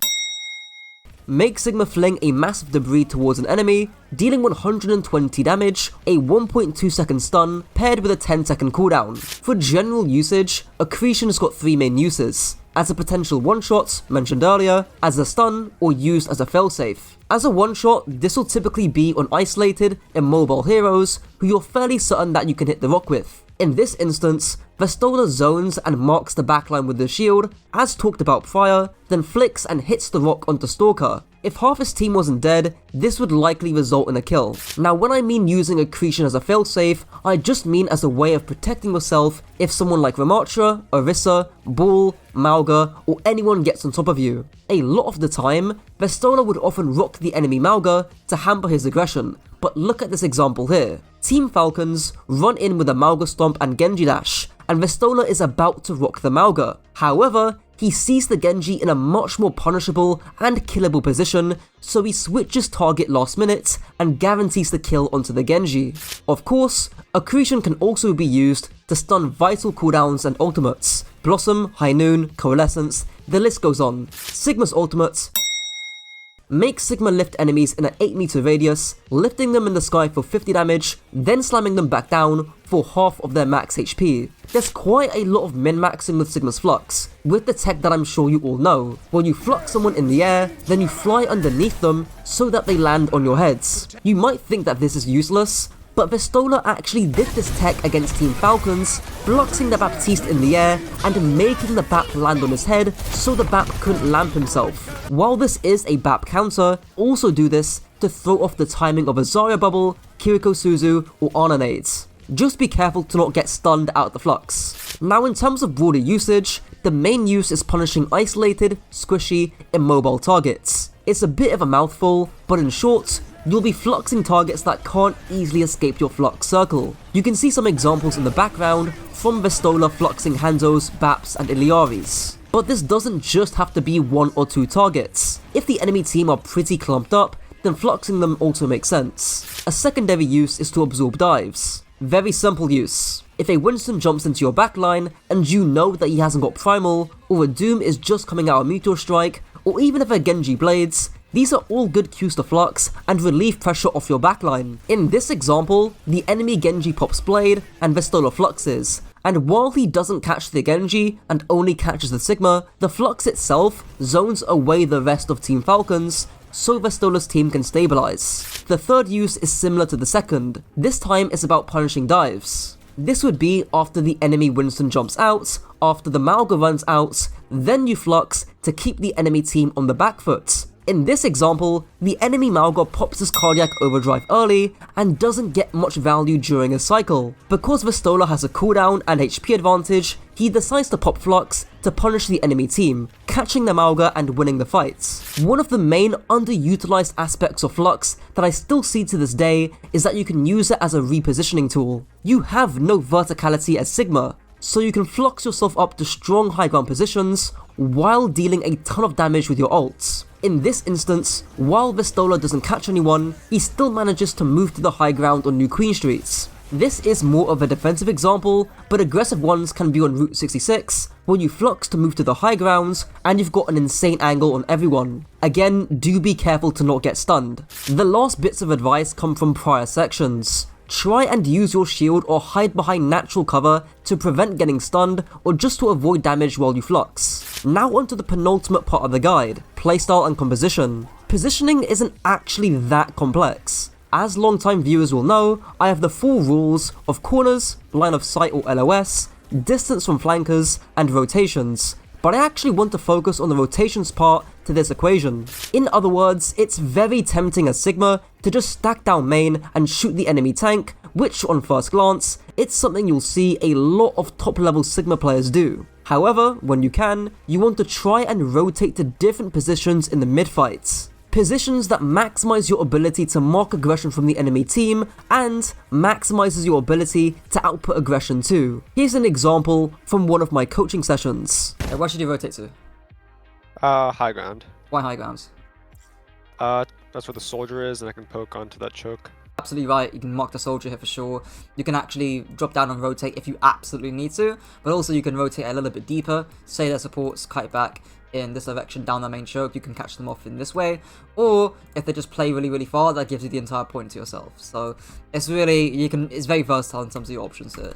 makes Sigma fling a massive debris towards an enemy, dealing 120 damage, a 1.2 second stun, paired with a 10-second cooldown. For general usage, Accretion has got three main uses: as a potential one-shot, mentioned earlier, as a stun, or used as a failsafe. As a one-shot, this will typically be on isolated, immobile heroes who you're fairly certain that you can hit the rock with. In this instance, Vestola zones and marks the backline with the shield, as talked about prior, then flicks and hits the rock onto Stalker. If half his team wasn't dead, this would likely result in a kill. Now when I mean using Accretion as a failsafe, I just mean as a way of protecting yourself if someone like Ramattra, Orisa, Bull, Mauga, or anyone gets on top of you. A lot of the time, Vestola would often rock the enemy Mauga to hamper his aggression, but look at this example here. Team Falcons run in with a Mauga Stomp and Genji Dash, and Vestola is about to rock the Mauga. However, he sees the Genji in a much more punishable and killable position, so he switches target last minute and guarantees the kill onto the Genji. Of course, Accretion can also be used to stun vital cooldowns and ultimates. Blossom, High Noon, Coalescence, the list goes on. Sigma's ultimates make Sigma lift enemies in an 8 meter radius, lifting them in the sky for 50 damage, then slamming them back down for half of their max HP. There's quite a lot of min-maxing with Sigma's Flux, with the tech that I'm sure you all know. When you flux someone in the air, then you fly underneath them so that they land on your heads. You might think that this is useless, but Vestola actually did this tech against Team Falcons, fluxing the Baptiste in the air and making the Bap land on his head so the Bap couldn't lamp himself. While this is a Bap counter, also do this to throw off the timing of a Zarya bubble, Kiriko Suzu, or Ana nades. Just be careful to not get stunned out the flux. Now in terms of broader usage, the main use is punishing isolated, squishy, immobile targets. It's a bit of a mouthful, but in short, you'll be fluxing targets that can't easily escape your flux circle. You can see some examples in the background from Vestola fluxing Hanzos, Baps and Iliaris. But this doesn't just have to be 1 or 2 targets. If the enemy team are pretty clumped up, then fluxing them also makes sense. A secondary use is to absorb dives. Very simple use. If a Winston jumps into your backline and you know that he hasn't got Primal, or a Doom is just coming out of Meteor Strike, or even if a Genji blades, these are all good cues to flux and relieve pressure off your backline. In this example, the enemy Genji pops Blade and Vestola fluxes, and while he doesn't catch the Genji and only catches the Sigma, the Flux itself zones away the rest of Team Falcons, so Vestola's team can stabilize. The third use is similar to the second. This time it's about punishing dives. This would be after the enemy Winston jumps out, after the Mauga runs out, then you Flux to keep the enemy team on the back foot. In this example, the enemy Mauga pops his cardiac overdrive early and doesn't get much value during his cycle. Because Vestola has a cooldown and HP advantage, he decides to pop Flux to punish the enemy team, catching the Mauga and winning the fights. One of the main underutilized aspects of Flux that I still see to this day is that you can use it as a repositioning tool. You have no verticality as Sigma, so you can Flux yourself up to strong high ground positions while dealing a ton of damage with your ults. In this instance, while Vestola doesn't catch anyone, he still manages to move to the high ground on New Queen Streets. This is more of a defensive example, but aggressive ones can be on Route 66, where you Flux to move to the high grounds, and you've got an insane angle on everyone. Again, do be careful to not get stunned. The last bits of advice come from prior sections. Try and use your shield or hide behind natural cover to prevent getting stunned or just to avoid damage while you Flux. Now onto the penultimate part of the guide, playstyle and composition. Positioning isn't actually that complex. As long-time viewers will know, I have the 4 rules of corners, line of sight or LOS, distance from flankers, and rotations. But I actually want to focus on the rotations part to this equation. In other words, it's very tempting as Sigma to just stack down main and shoot the enemy tank, which on first glance, it's something you'll see a lot of top level Sigma players do. However, when you can, you want to try and rotate to different positions in the mid-fights. Positions that maximize your ability to mark aggression from the enemy team and maximizes your ability to output aggression too. Here's an example from one of my coaching sessions. Where should you rotate to? High ground. Why high grounds? That's where the soldier is, and I can poke onto that choke. Absolutely right, you can mark the soldier here for sure. You can actually drop down and rotate if you absolutely need to, but also you can rotate a little bit deeper, say their supports kite back in this direction down the main choke, you can catch them off in this way, or if they just play really far, that gives you the entire point to yourself. So it's really, it's very versatile in terms of your options here.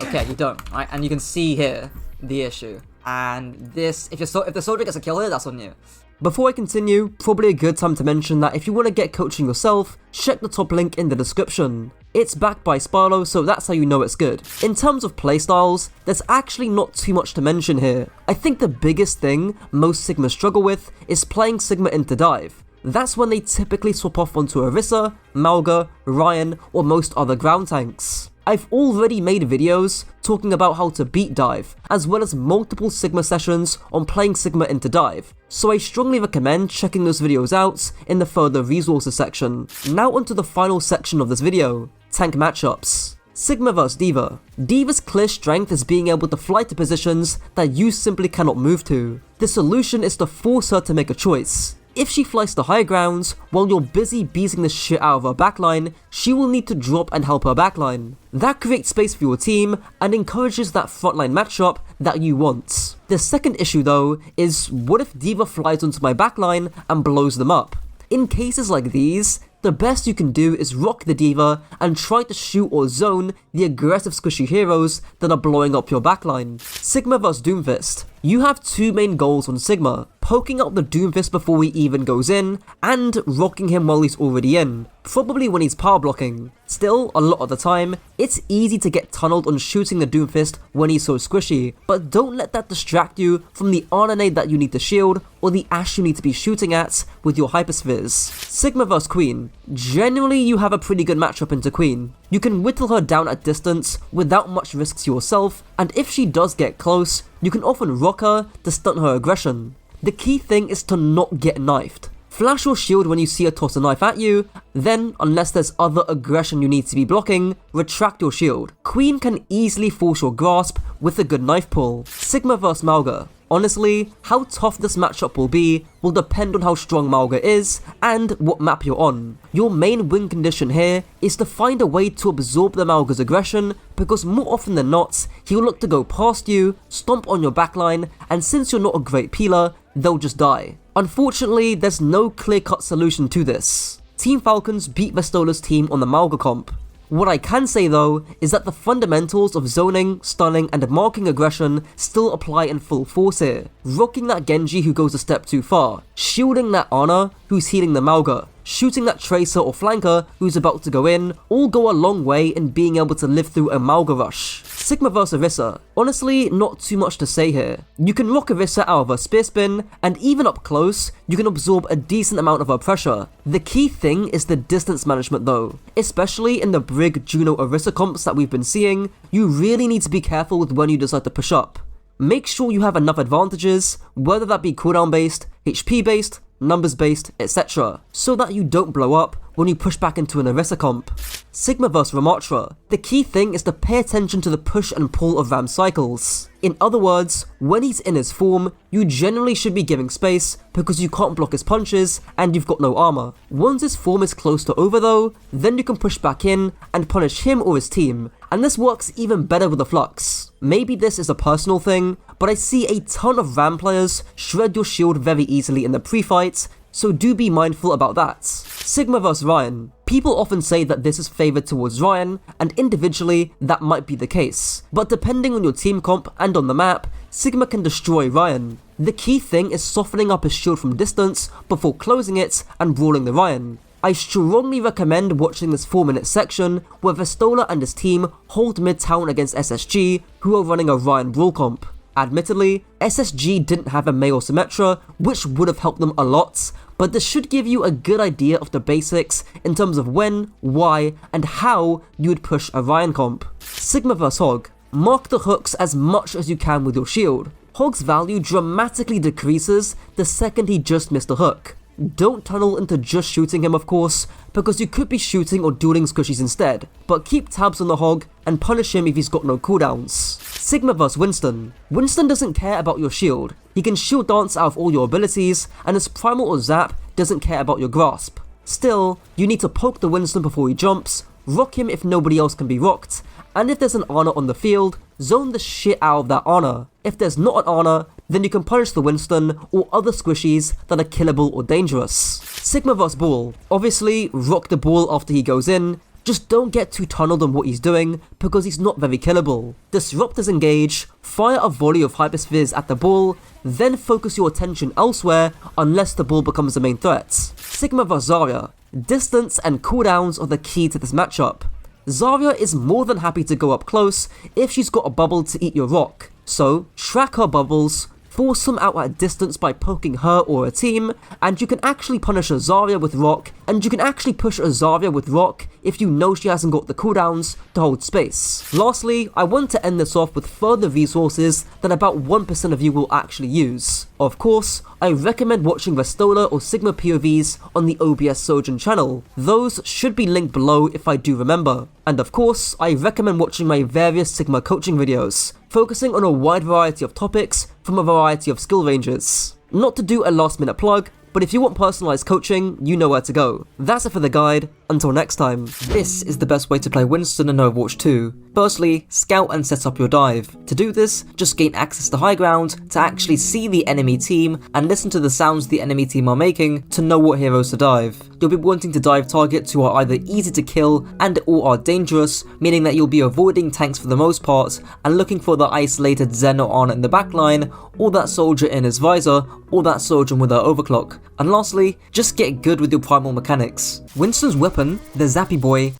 Okay, you don't, right? And you can see here the issue. And this, if the soldier gets a kill here, that's on you. Before I continue, probably a good time to mention that if you want to get coaching yourself, check the top link in the description. It's backed by Sparlow, so that's how you know it's good. In terms of playstyles, there's actually not too much to mention here. I think the biggest thing most Sigma struggle with is playing Sigma into dive. That's when they typically swap off onto Orisa, Mauga, Ryan, or most other ground tanks. I've already made videos talking about how to beat dive, as well as multiple Sigma sessions on playing Sigma into dive, so I strongly recommend checking those videos out in the further resources section. Now onto the final section of this video, tank matchups. Sigma vs D.Va. D.Va's clear strength is being able to fly to positions that you simply cannot move to. The solution is to force her to make a choice. If she flies to high grounds, while you're busy beating the shit out of her backline, she will need to drop and help her backline. That creates space for your team and encourages that frontline matchup that you want. The second issue though is, what if D.Va flies onto my backline and blows them up? In cases like these, the best you can do is rock the D.Va and try to shoot or zone the aggressive squishy heroes that are blowing up your backline. Sigma vs Doomfist. You have 2 main goals on Sigma, poking out the Doomfist before he even goes in, and rocking him while he's already in, probably when he's power blocking. Still, a lot of the time, it's easy to get tunneled on shooting the Doomfist when he's so squishy, but don't let that distract you from the RNA that you need to shield, or the Ashe you need to be shooting at with your hyperspheres. Sigma vs Queen. Generally, you have a pretty good matchup into Queen. You can whittle her down at distance without much risk to yourself, and if she does get close, you can often rock her to stunt her aggression. The key thing is to not get knifed. Flash your shield when you see her toss a knife at you, then, unless there's other aggression you need to be blocking, retract your shield. Queen can easily force your grasp with a good knife pull. Sigma vs Mauga. Honestly, how tough this matchup will be will depend on how strong Mauga is and what map you're on. Your main win condition here is to find a way to absorb the Mauga's aggression, because more often than not, he'll look to go past you, stomp on your backline, and since you're not a great peeler, they'll just die. Unfortunately, there's no clear-cut solution to this. Team Falcons beat Vestola's team on the Mauga comp. What I can say though is that the fundamentals of zoning, stunning, and marking aggression still apply in full force here. Rocking that Genji who goes a step too far, shielding that Ana who's healing the Mauga, shooting that Tracer or Flanker who's about to go in, all go a long way in being able to live through a Mauga rush. Sigma vs Orisa, honestly not too much to say here. You can rock Orisa out of her spear spin, and even up close, you can absorb a decent amount of her pressure. The key thing is the distance management though. Especially in the Brig, Juno, Orisa comps that we've been seeing, you really need to be careful with when you decide to push up. Make sure you have enough advantages, whether that be cooldown based, HP based, numbers based, etc., so that you don't blow up when you push back into an Orisa comp. Sigma vs Ramattra, the key thing is to pay attention to the push and pull of Ram cycles. In other words, when he's in his form, you generally should be giving space because you can't block his punches and you've got no armor. Once his form is close to over though, then you can push back in and punish him or his team, and this works even better with the Flux. Maybe this is a personal thing, but I see a ton of Ram players shred your shield very easily in the pre-fight, so do be mindful about that. Sigma vs Ryan. People often say that this is favoured towards Ryan, and individually that might be the case, but depending on your team comp and on the map, Sigma can destroy Ryan. The key thing is softening up his shield from distance before closing it and brawling the Ryan. I strongly recommend watching this 4-minute section where Vestola and his team hold mid-town against SSG, who are running a Ryan brawl comp. Admittedly, SSG didn't have a Mei or Symmetra, which would have helped them a lot, but this should give you a good idea of the basics in terms of when, why, and how you would push a Ryan comp. Sigma vs Hog. Mark the hooks as much as you can with your shield. Hog's value dramatically decreases the second he just missed a hook. Don't tunnel into just shooting him of course, because you could be shooting or dueling squishies instead, but keep tabs on the Hog and punish him if he's got no cooldowns. Sigma vs Winston. Winston doesn't care about your shield, he can shield dance out of all your abilities, and his primal or zap doesn't care about your grasp. Still, you need to poke the Winston before he jumps, rock him if nobody else can be rocked, and if there's an Ana on the field, zone the shit out of that Ana. If there's not an Ana, then you can punish the Winston or other squishies that are killable or dangerous. Sigma vs Ball. Obviously, rock the Ball after he goes in, just don't get too tunneled on what he's doing because he's not very killable. Disrupt his engage, fire a volley of hyperspheres at the Ball, then focus your attention elsewhere unless the Ball becomes the main threat. Sigma vs Zarya. Distance and cooldowns are the key to this matchup. Zarya is more than happy to go up close if she's got a bubble to eat your rock, so track her bubbles, force them out at distance by poking her or a team, and you can actually punish a Zarya with rock, and you can actually push a Zarya with rock if you know she hasn't got the cooldowns to hold space. Lastly, I want to end this off with further resources that about 1% of you will actually use. Of course, I recommend watching Vestola or Sigma POVs on the OBS Sojourn channel. Those should be linked below if I do remember. And of course, I recommend watching my various Sigma coaching videos, focusing on a wide variety of topics from a variety of skill ranges. Not to do a last minute plug, but if you want personalized coaching, you know where to go. That's it for the guide, until next time. This is the best way to play Winston in Overwatch 2. Firstly, scout and set up your dive. To do this, just gain access to high ground to actually see the enemy team and listen to the sounds the enemy team are making to know what heroes to dive. You'll be wanting to dive targets who are either easy to kill and or are dangerous, meaning that you'll be avoiding tanks for the most part and looking for the isolated Zen or Ana in the backline, or that soldier in his visor, or that soldier with her overclock. And lastly, just get good with your primal mechanics. Winston's weapon, the Zappy Boy,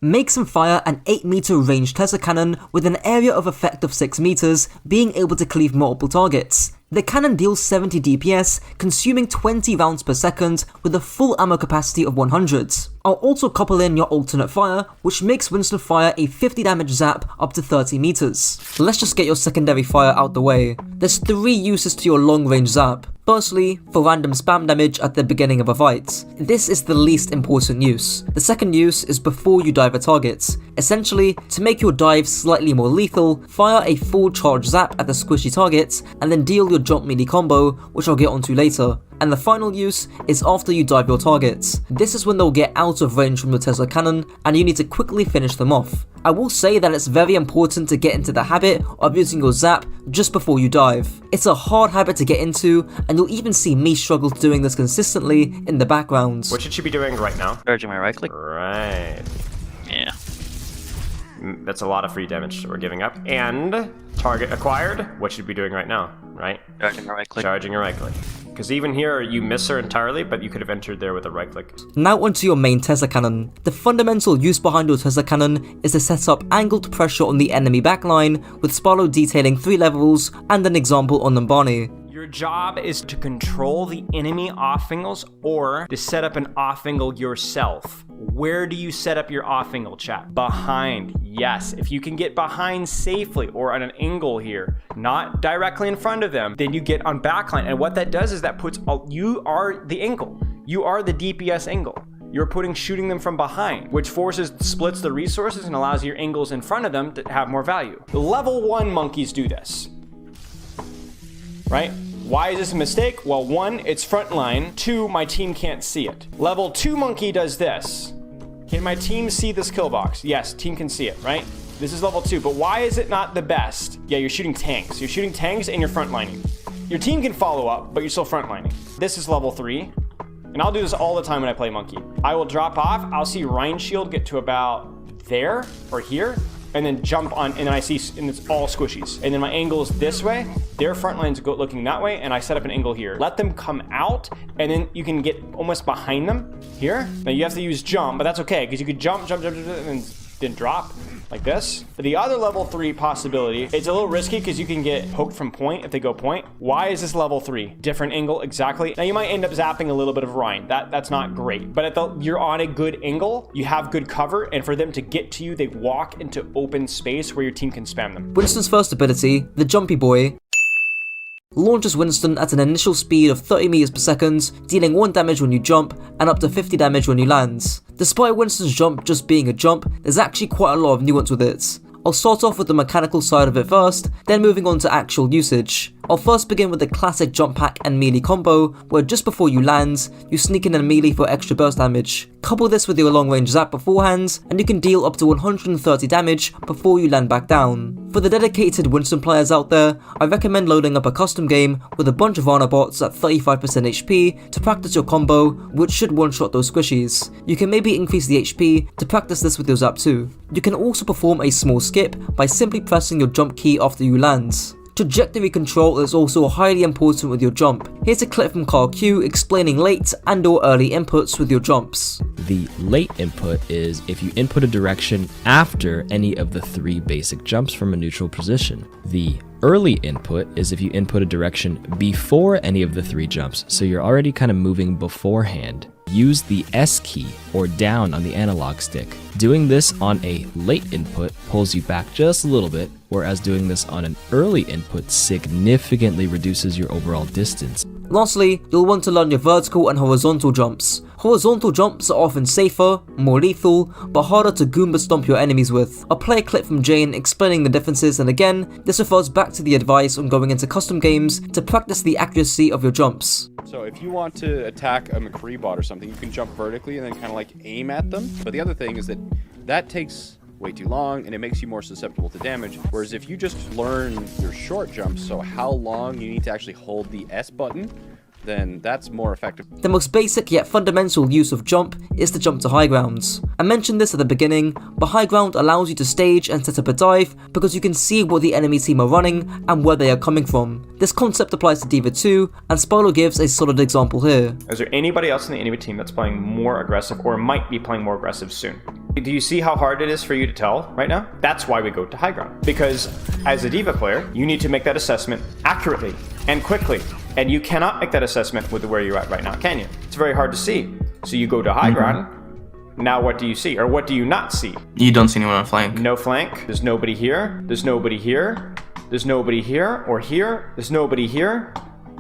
makes him fire an 8-meter ranged Tesla cannon with an area of effect of 6 meters, being able to cleave multiple targets. The cannon deals 70 DPS, consuming 20 rounds per second with a full ammo capacity of 100. I'll also couple in your alternate fire, which makes Winston fire a 50 damage zap up to 30 meters. Let's just get your secondary fire out the way. There's 3 uses to your long range zap. Firstly, for random spam damage at the beginning of a fight. This is the least important use. The second use is before you dive a target. Essentially, to make your dive slightly more lethal, fire a full charge zap at the squishy target, and then deal your jump melee combo, which I'll get onto later. And the final use is after you dive your targets. This is when they'll get out of range from your Tesla cannon, and you need to quickly finish them off. I will say that it's very important to get into the habit of using your zap just before you dive. It's a hard habit to get into, and you'll even see me struggle doing this consistently in the background. What should she be doing right now? Charging my right click. Right. That's a lot of free damage we're giving up. And target acquired. What should we be doing right now, right? Charging a right click. Charging a right click. Because even here, you miss her entirely, but you could have entered there with a right click. Now onto your main Tesla cannon. The fundamental use behind your Tesla cannon is to set up angled pressure on the enemy backline, with Sparlow detailing 3 levels and an example on Numbani. Your job is to control the enemy off-angles or to set up an off-angle yourself. Where do you set up your off-angle, chat? Behind. Yes, if you can get behind safely or on an angle here, not directly in front of them, then you get on backline. And what that does is that puts, you are the angle. You are the DPS angle. You're shooting them from behind, which splits the resources and allows your angles in front of them to have more value. The level 1 monkeys do this, right? Why is this a mistake? Well, 1, it's frontline. 2, my team can't see it. Level 2 monkey does this. Can my team see this kill box? Yes, team can see it, right? This is level 2, but why is it not the best? Yeah, you're shooting tanks. You're shooting tanks and you're frontlining. Your team can follow up, but you're still frontlining. This is level 3, and I'll do this all the time when I play monkey. I will drop off, I'll see Ryan shield get to about there or here, and then jump on, and then I see, and it's all squishies. And then my angle is this way, their front line's looking that way, and I set up an angle here. Let them come out, and then you can get almost behind them here. Now you have to use jump, but that's okay, because you could jump, and then drop like this. But the other level 3 possibility, it's a little risky because you can get poked from point if they go point. Why is this level 3? Different angle, exactly. Now you might end up zapping a little bit of Ryan. That's not great, but you're on a good angle, you have good cover, and for them to get to you, they walk into open space where your team can spam them. Winston's first ability, the Jumpy Boy, launches Winston at an initial speed of 30 meters per second, dealing 1 damage when you jump and up to 50 damage when you land. Despite Winston's jump just being a jump, there's actually quite a lot of nuance with it. I'll start off with the mechanical side of it first, then moving on to actual usage. I'll first begin with the classic jump pack and melee combo, where just before you land, you sneak in a melee for extra burst damage. Couple this with your long range zap beforehand, and you can deal up to 130 damage before you land back down. For the dedicated Winston players out there, I recommend loading up a custom game with a bunch of Ana bots at 35% HP to practice your combo, which should one-shot those squishies. You can maybe increase the HP to practice this with your zap too. You can also perform a small skip by simply pressing your jump key after you land. Trajectory control is also highly important with your jump. Here's a clip from Carl Q explaining late and or early inputs with your jumps. The late input is if you input a direction after any of the 3 basic jumps from a neutral position. The early input is if you input a direction before any of the 3 jumps, so you're already kind of moving beforehand. Use the S key or down on the analog stick. Doing this on a late input pulls you back just a little bit, whereas doing this on an early input significantly reduces your overall distance. Lastly, you'll want to learn your vertical and horizontal jumps. Horizontal jumps are often safer, more lethal, but harder to Goomba stomp your enemies with. I'll play a clip from Jane explaining the differences, and again, this refers back to the advice on going into custom games to practice the accuracy of your jumps. So if you want to attack a McCree bot or something, you can jump vertically and then kind of like aim at them. But the other thing is that takes way too long and it makes you more susceptible to damage. Whereas if you just learn your short jumps, so how long you need to actually hold the S button, then that's more effective. The most basic yet fundamental use of jump is to jump to high grounds. I mentioned this at the beginning, but high ground allows you to stage and set up a dive because you can see what the enemy team are running and where they are coming from. This concept applies to D.Va too, and Spolo gives a solid example here. Is there anybody else in the enemy team that's playing more aggressive or might be playing more aggressive soon? Do you see how hard it is for you to tell right now? That's why we go to high ground. Because as a D.Va player, you need to make that assessment accurately and quickly. And you cannot make that assessment with where you're at right now, can you? It's very hard to see. So you go to high ground. Now what do you see? Or what do you not see? You don't see anyone on flank. No flank. There's nobody here. There's nobody here. There's nobody here or here. There's nobody here.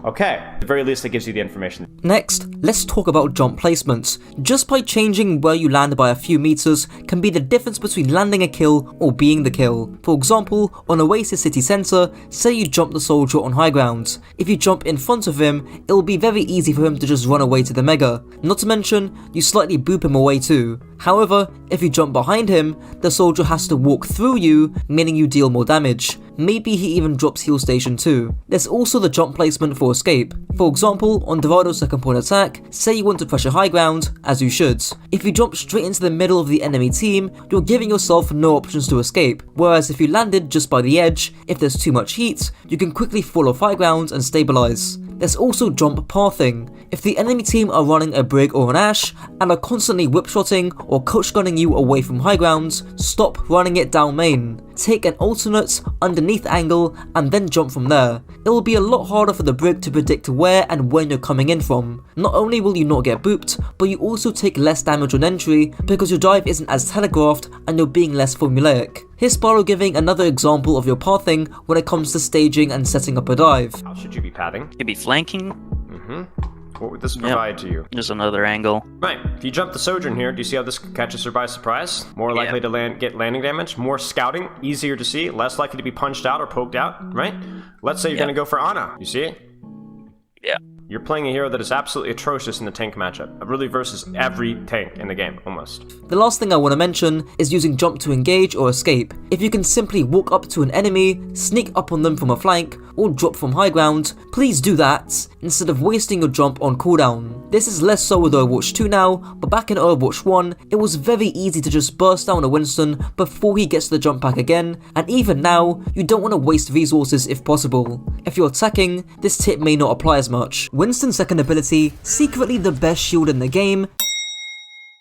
Okay, at the very least that gives you the information. Next, let's talk about jump placement. Just by changing where you land by a few meters can be the difference between landing a kill or being the kill. For example, on Oasis City Center, say you jump the soldier on high ground. If you jump in front of him, it will be very easy for him to just run away to the mega. Not to mention, you slightly boop him away too. However, if you jump behind him, the soldier has to walk through you, meaning you deal more damage. Maybe he even drops heal station too. There's also the jump placement for escape. For example, on Dorado's second point attack, say you want to pressure high ground, as you should. If you jump straight into the middle of the enemy team, you're giving yourself no options to escape, whereas if you landed just by the edge, if there's too much heat, you can quickly fall off high ground and stabilize. There's also jump pathing. If the enemy team are running a Brig or an Ashe, and are constantly whipshotting or coach gunning you away from high grounds, stop running it down main. Take an alternate, underneath angle, and then jump from there. It will be a lot harder for the Brig to predict where and when you're coming in from. Not only will you not get booped, but you also take less damage on entry because your dive isn't as telegraphed and you're being less formulaic. Here's Sparrow giving another example of your pathing when it comes to staging and setting up a dive. How should you be pathing? You'd be flanking. What would this provide to you? Just another angle. Right. If you jump the Sojourn here, do you see how this catches her by surprise? More likely to get landing damage, more scouting, easier to see, less likely to be punched out or poked out, right? Let's say you're going to go for Ana. You see it? Yeah. You're playing a hero that is absolutely atrocious in the tank matchup. Really versus every tank in the game, almost. The last thing I want to mention is using jump to engage or escape. If you can simply walk up to an enemy, sneak up on them from a flank, or drop from high ground, please do that, instead of wasting your jump on cooldown. This is less so with Overwatch 2 now, but back in Overwatch 1, it was very easy to just burst down a Winston before he gets to the jump pack again, and even now, you don't want to waste resources if possible. If you're attacking, this tip may not apply as much. Winston's second ability, secretly the best shield in the game,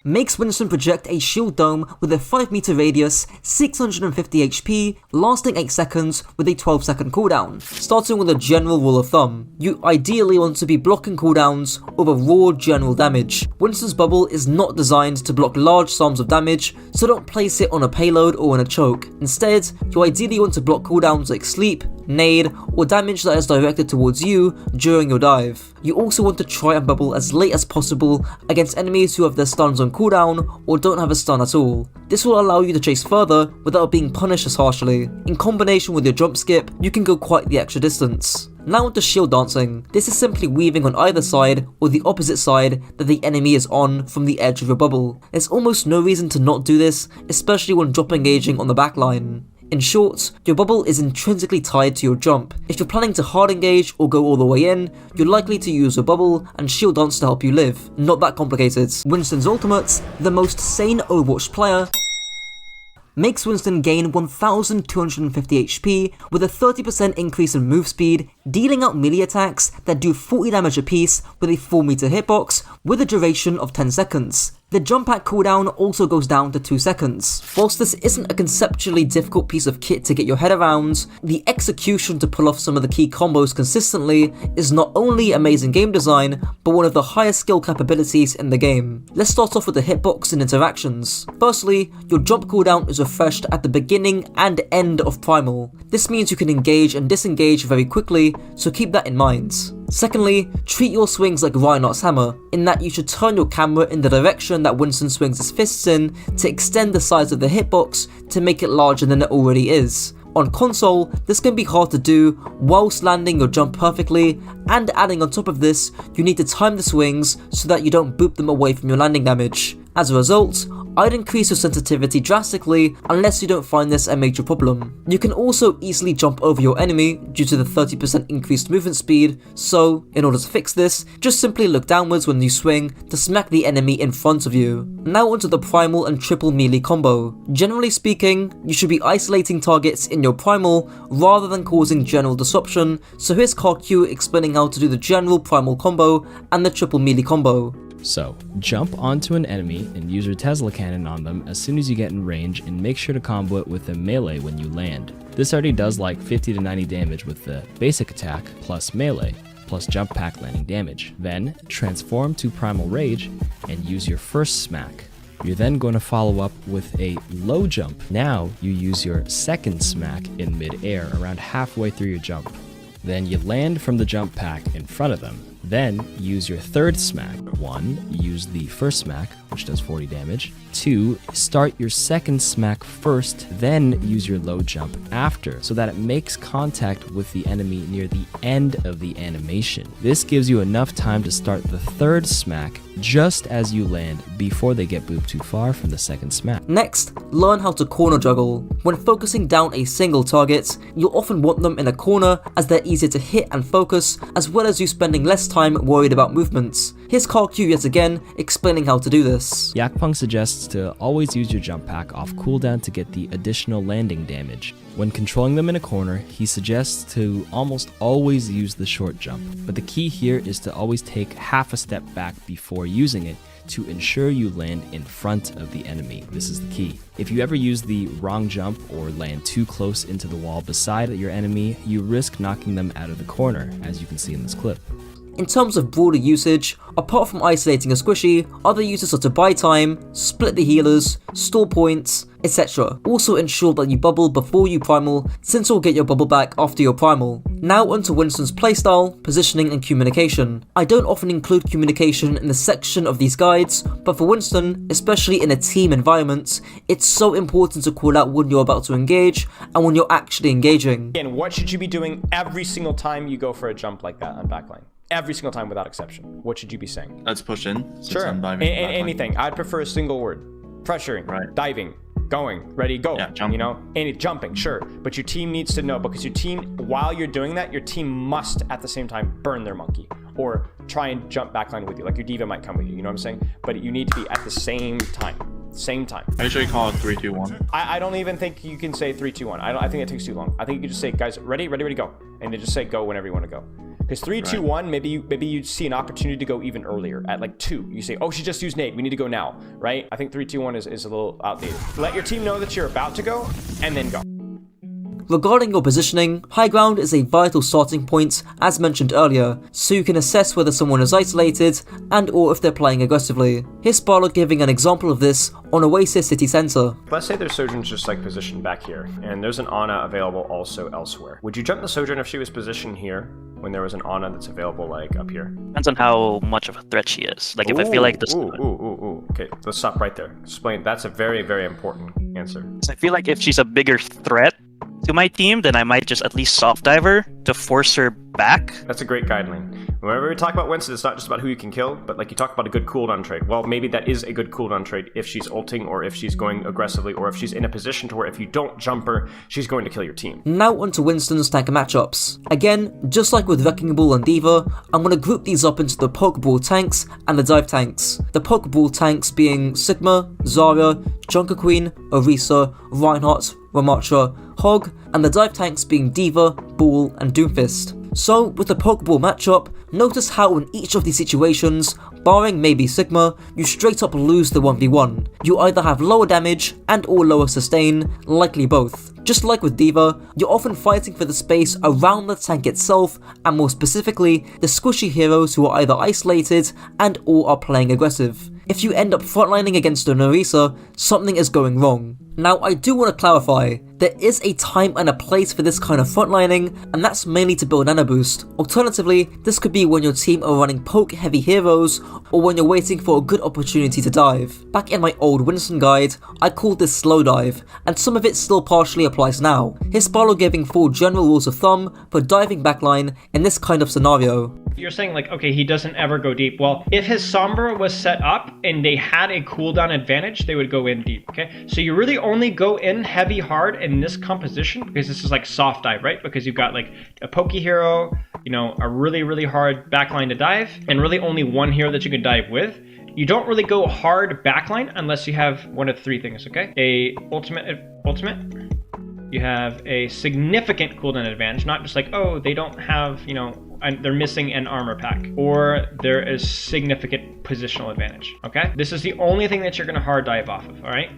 makes Winston project a shield dome with a 5-meter radius, 650 HP, lasting 8 seconds with a 12-second cooldown. Starting with a general rule of thumb, you ideally want to be blocking cooldowns over raw general damage. Winston's bubble is not designed to block large sums of damage, so don't place it on a payload or in a choke. Instead, you ideally want to block cooldowns like sleep, nade, or damage that is directed towards you during your dive. You also want to try and bubble as late as possible against enemies who have their stuns on cooldown or don't have a stun at all. This will allow you to chase further without being punished as harshly. In combination with your jump skip, you can go quite the extra distance. Now onto shield dancing. This is simply weaving on either side or the opposite side that the enemy is on from the edge of your bubble. There's almost no reason to not do this, especially when drop engaging on the backline. In short, your bubble is intrinsically tied to your jump. If you're planning to hard engage or go all the way in, you're likely to use your bubble and shield dance to help you live. Not that complicated. Winston's ultimate, the most sane Overwatch player, makes Winston gain 1250 HP with a 30% increase in move speed, dealing out melee attacks that do 40 damage apiece with a 4-meter hitbox with a duration of 10 seconds. The jump pack cooldown also goes down to 2 seconds. Whilst this isn't a conceptually difficult piece of kit to get your head around, the execution to pull off some of the key combos consistently is not only amazing game design, but one of the highest skill capabilities in the game. Let's start off with the hitbox and interactions. Firstly, your jump cooldown is refreshed at the beginning and end of Primal. This means you can engage and disengage very quickly, so keep that in mind. Secondly, treat your swings like Reinhardt's hammer, in that you should turn your camera in the direction that Winston swings his fists in to extend the size of the hitbox to make it larger than it already is. On console, this can be hard to do whilst landing your jump perfectly, and adding on top of this, you need to time the swings so that you don't boop them away from your landing damage. As a result, I'd increase your sensitivity drastically unless you don't find this a major problem. You can also easily jump over your enemy due to the 30% increased movement speed, so in order to fix this, just simply look downwards when you swing to smack the enemy in front of you. Now onto the primal and triple melee combo. Generally speaking, you should be isolating targets in your primal rather than causing general disruption, so here's CarQ explaining how to do the general primal combo and the triple melee combo. So, jump onto an enemy and use your Tesla cannon on them as soon as you get in range, and make sure to combo it with a melee when you land. This already does like 50 to 90 damage with the basic attack plus melee plus jump pack landing damage. Then, transform to Primal Rage and use your first smack. You're then going to follow up with a low jump. Now, you use your second smack in mid-air around halfway through your jump. Then you land from the jump pack in front of them. Then use your third smack. 1. Use the first smack, which does 40 damage. 2. Start your second smack first, then use your low jump after, so that it makes contact with the enemy near the end of the animation. This gives you enough time to start the third smack just as you land before they get booped too far from the second smack. Next, learn how to corner juggle. When focusing down a single target, you'll often want them in a corner as they're easier to hit and focus, as well as you spending less time worried about movements. Here's Q yet again, explaining how to do this. Yakpung suggests to always use your jump pack off cooldown to get the additional landing damage. When controlling them in a corner, he suggests to almost always use the short jump, but the key here is to always take half a step back before using it to ensure you land in front of the enemy. This is the key. If you ever use the wrong jump or land too close into the wall beside your enemy, you risk knocking them out of the corner, as you can see in this clip. In terms of broader usage, apart from isolating a squishy, other uses are to buy time, split the healers, store points, etc. Also ensure that you bubble before you primal, since you'll get your bubble back after your primal. Now onto Winston's playstyle, positioning and communication. I don't often include communication in the section of these guides, but for Winston, especially in a team environment, it's so important to call out when you're about to engage and when you're actually engaging. Again, what should you be doing every single time you go for a jump like that on backline? Every single time without exception. What should you be saying? Let's push in. Sure. Anything. I'd prefer a single word. Pressuring, diving, going, ready, go. Yeah, jump. You know, jumping, sure. But your team needs to know, because your team, while you're doing that, your team must at the same time burn their monkey or try and jump backline with you. Like your diva might come with you, you know what I'm saying? But you need to be at the same time. Same time. I usually call it 3, 2, 1. I don't even think you can say 3, 2, 1. I think it takes too long. I think you can just say, guys, ready, go. And then just say go whenever you want to go. Because 3, 2, 1, maybe you see an opportunity to go even earlier at like 2. You say, oh, she just used nade. We need to go now, right? I think 3, 2, 1 is a little outdated. Let your team know that you're about to go and then go. Regarding your positioning, high ground is a vital starting point, as mentioned earlier, so you can assess whether someone is isolated and or if they're playing aggressively. Here's Sparlock giving an example of this on Oasis City Centre. Let's say their Sojourn's just like positioned back here, and there's an Ana available also elsewhere. Would you jump the Sojourn if she was positioned here when there was an Ana that's available like up here? Depends on how much of a threat she is. Like if I feel like this. Okay, let's stop right there. Explain. That's a very, very important answer. I feel like if she's a bigger threat to my team, then I might just at least soft dive her to force her back. That's a great guideline. Whenever we talk about Winston, it's not just about who you can kill, but like you talk about a good cooldown trade. Well, maybe that is a good cooldown trade if she's ulting, or if she's going aggressively, or if she's in a position to where if you don't jump her, she's going to kill your team. Now onto Winston's tank matchups. Again, just like with Wrecking Ball and Diva, I'm going to group these up into the Pokeball tanks and the dive tanks. The Pokeball tanks being Sigma, Zarya, Junkerqueen, Orisa, Reinhardt, Ramattra, Hog, and the dive tanks being Diva, Ball, and Doomfist. So, with the Pokeball matchup, notice how in each of these situations, barring maybe Sigma, you straight up lose the 1v1. You either have lower damage and or lower sustain, likely both. Just like with Diva, you're often fighting for the space around the tank itself, and more specifically, the squishy heroes who are either isolated and or are playing aggressive. If you end up frontlining against an Orisa, something is going wrong. Now, I do want to clarify, there is a time and a place for this kind of frontlining, and that's mainly to build Nano Boost. Alternatively, this could be when your team are running poke-heavy heroes, or when you're waiting for a good opportunity to dive. Back in my old Winston guide, I called this slow dive, and some of it still partially applies now. Here's Sparlow giving 4 general rules of thumb for diving backline in this kind of scenario. You're saying like, okay, he doesn't ever go deep. Well, if his Sombra was set up and they had a cooldown advantage, they would go in deep, okay? So you really only go in heavy hard in this composition, because this is like soft dive, right? Because you've got like a Poke hero, you know, a really, really hard backline to dive, and really only one hero that you can dive with. You don't really go hard backline unless you have one of 3 things, okay? A ultimate. You have a significant cooldown advantage, not just like, oh, they don't have, you know, they're missing an armor pack, or there is significant positional advantage, okay? This is the only thing that you're gonna hard dive off of, all right?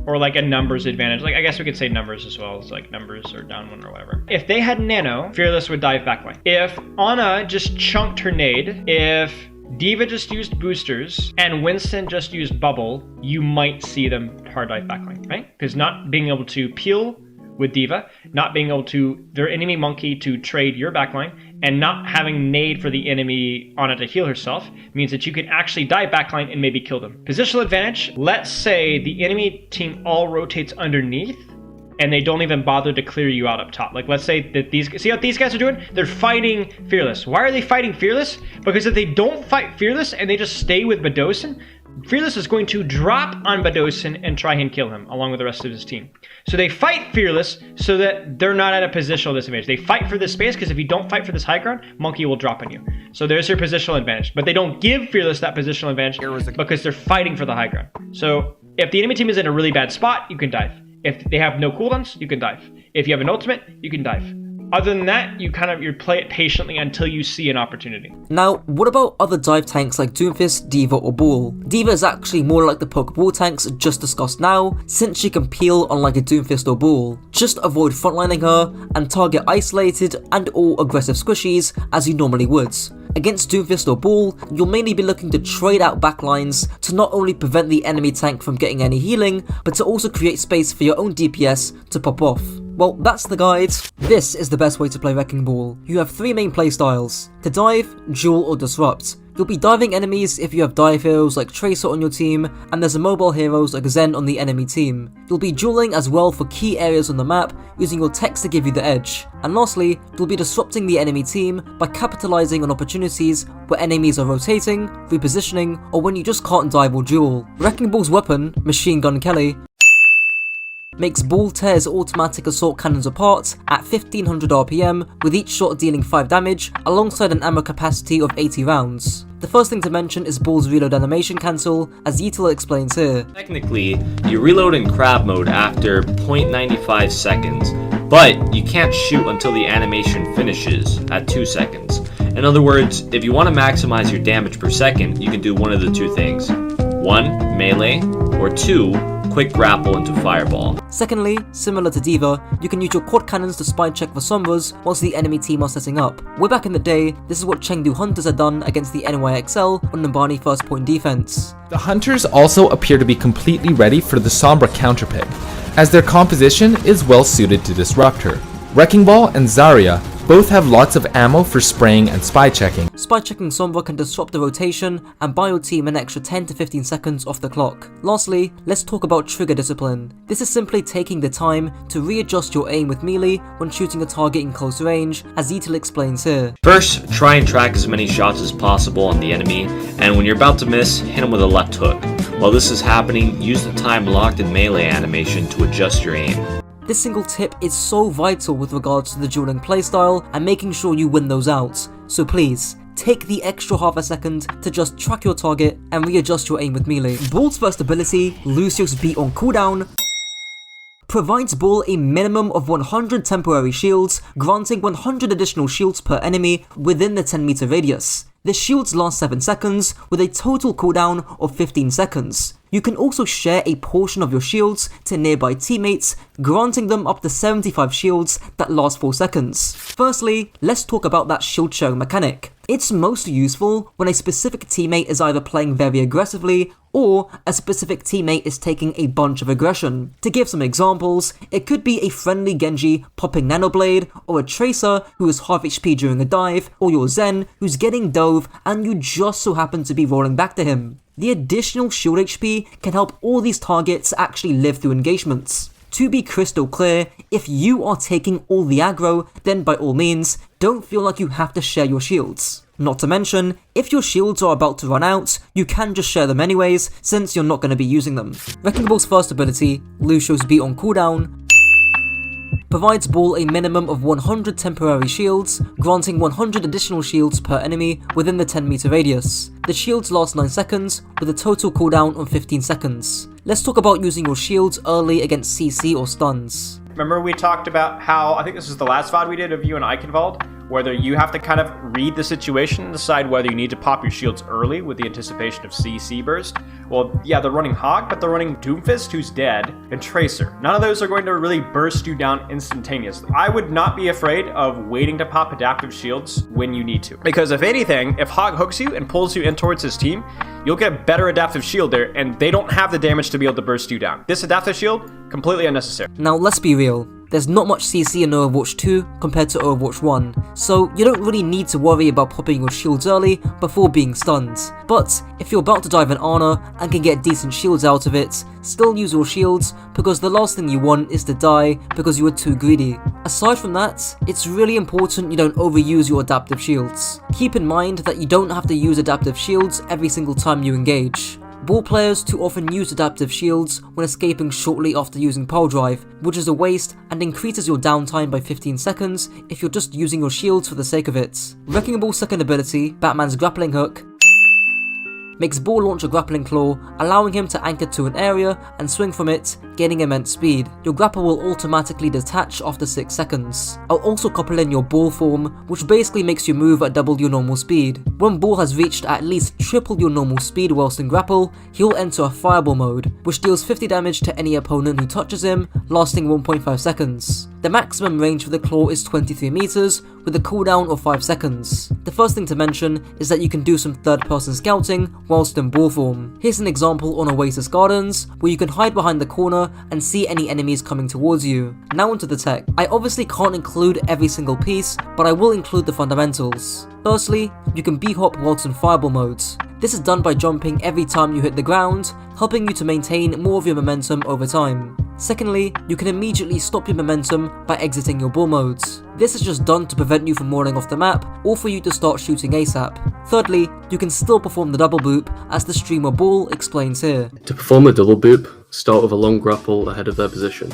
Or like a numbers advantage. Like, I guess we could say numbers as well, as like numbers or down 1 or whatever. If they had Nano, Fearless would dive backline. If Ana just chunked her nade, if Diva just used boosters, and Winston just used bubble, you might see them hard dive backline, right? Because not being able to peel with Diva, not being able to, their enemy monkey to trade your backline, and not having nade for the enemy Ana to heal herself means that you can actually dive backline and maybe kill them. Positional advantage, let's say the enemy team all rotates underneath and they don't even bother to clear you out up top. Like, let's say that see what these guys are doing? They're fighting Fearless. Why are they fighting Fearless? Because if they don't fight Fearless and they just stay with Badosin, Fearless is going to drop on Badosin and try and kill him along with the rest of his team. So they fight Fearless so that they're not at a positional disadvantage. They fight for this space because if you don't fight for this high ground, Monkey will drop on you. So there's your positional advantage. But they don't give Fearless that positional advantage because they're fighting for the high ground. So if the enemy team is in a really bad spot, you can dive. If they have no cooldowns, you can dive. If you have an ultimate, you can dive. Other than that, you play it patiently until you see an opportunity. Now, what about other dive tanks like Doomfist, D.Va or Ball? D.Va is actually more like the Pokeball tanks just discussed now, since she can peel unlike a Doomfist or Ball. Just avoid frontlining her and target isolated and or aggressive squishies as you normally would. Against Doomfist or Ball, you'll mainly be looking to trade out backlines to not only prevent the enemy tank from getting any healing, but to also create space for your own DPS to pop off. Well, that's the guide. This is the best way to play Wrecking Ball. You have 3 main playstyles: to dive, duel or disrupt. You'll be diving enemies if you have dive heroes like Tracer on your team, and there's a mobile heroes like Zen on the enemy team. You'll be dueling as well for key areas on the map, using your techs to give you the edge. And lastly, you'll be disrupting the enemy team by capitalizing on opportunities where enemies are rotating, repositioning, or when you just can't dive or duel. Wrecking Ball's weapon, Machine Gun Kelly, makes Ball tears automatic assault cannons apart at 1500 RPM, with each shot dealing 5 damage, alongside an ammo capacity of 80 rounds. The first thing to mention is Ball's reload animation cancel, as Yeetle explains here. Technically, you reload in crab mode after 0.95 seconds, but you can't shoot until the animation finishes at 2 seconds. In other words, if you want to maximize your damage per second, you can do one of the 2 things. 1. Melee, or 2. Quick grapple into Fireball. Secondly, similar to D.Va, you can use your quad cannons to spy check for Sombras whilst the enemy team are setting up. Way back in the day, this is what Chengdu Hunters had done against the NYXL on Numbani first point defense. The Hunters also appear to be completely ready for the Sombra counterpick, as their composition is well suited to disrupt her. Wrecking Ball and Zarya both have lots of ammo for spraying and spy checking. Spy checking Sombra can disrupt the rotation and buy your team an extra 10 to 15 seconds off the clock. Lastly, let's talk about trigger discipline. This is simply taking the time to readjust your aim with melee when shooting a target in close range, as Yeetle explains here. First, try and track as many shots as possible on the enemy, and when you're about to miss, hit him with a left hook. While this is happening, use the time locked in melee animation to adjust your aim. This single tip is so vital with regards to the dueling playstyle and making sure you win those out, so please, take the extra half a second to just track your target and readjust your aim with melee. Ball's first ability, Lucio's Beat on cooldown, provides Ball a minimum of 100 temporary shields, granting 100 additional shields per enemy within the 10 meter radius. The shields last 7 seconds, with a total cooldown of 15 seconds. You can also share a portion of your shields to nearby teammates, granting them up to 75 shields that last 4 seconds. Firstly, let's talk about that shield sharing mechanic. It's most useful when a specific teammate is either playing very aggressively or a specific teammate is taking a bunch of aggression. To give some examples, it could be a friendly Genji popping Nanoblade, or a Tracer who is half HP during a dive, or your Zen who's getting dove and you just so happen to be rolling back to him. The additional shield HP can help all these targets actually live through engagements. To be crystal clear, if you are taking all the aggro, then by all means, don't feel like you have to share your shields. Not to mention, if your shields are about to run out, you can just share them anyways, since you're not going to be using them. Wrecking Ball's first ability, Lucio's Beat on cooldown, provides Ball a minimum of 100 temporary shields, granting 100 additional shields per enemy within the 10 meter radius. The shields last 9 seconds, with a total cooldown of 15 seconds. Let's talk about using your shields early against CC or stuns. Remember we talked about how, I think this is the last VOD we did of you and Eichenwald, whether you have to kind of read the situation and decide whether you need to pop your shields early with the anticipation of CC burst. Well, yeah, they're running Hog, but they're running Doomfist, who's dead, and Tracer. None of those are going to really burst you down instantaneously. I would not be afraid of waiting to pop adaptive shields when you need to. Because if anything, if Hog hooks you and pulls you in towards his team, you'll get a better adaptive shield there, and they don't have the damage to be able to burst you down. This adaptive shield, completely unnecessary. Now let's be real. there's not much CC in Overwatch 2 compared to Overwatch 1, so you don't really need to worry about popping your shields early before being stunned. But if you're about to dive an Ana and can get decent shields out of it, still use your shields, because the last thing you want is to die because you were too greedy. Aside from that, it's really important you don't overuse your adaptive shields. Keep in mind that you don't have to use adaptive shields every single time you engage. Ball players too often use adaptive shields when escaping shortly after using pile drive, which is a waste and increases your downtime by 15 seconds if you're just using your shields for the sake of it. Wrecking Ball's second ability, Batman's grappling hook, makes Ball launch a grappling claw, allowing him to anchor to an area and swing from it, gaining immense speed. Your grapple will automatically detach after 6 seconds. I'll also couple in your Ball form, which basically makes you move at double your normal speed. When Ball has reached at least triple your normal speed whilst in grapple, he'll enter a fireball mode, which deals 50 damage to any opponent who touches him, lasting 1.5 seconds. The maximum range for the claw is 23 meters, with a cooldown of 5 seconds. The first thing to mention is that you can do some third-person scouting whilst in Ball form. Here's an example on Oasis Gardens, where you can hide behind the corner and see any enemies coming towards you. Now onto the tech. I obviously can't include every single piece, but I will include the fundamentals. Firstly, you can B-hop whilst in fireball modes. This is done by jumping every time you hit the ground, helping you to maintain more of your momentum over time. Secondly, you can immediately stop your momentum by exiting your ball modes. This is just done to prevent you from rolling off the map or for you to start shooting ASAP. Thirdly, you can still perform the double boop, as the streamer Ball explains here. To perform a double boop, start with a long grapple ahead of their position.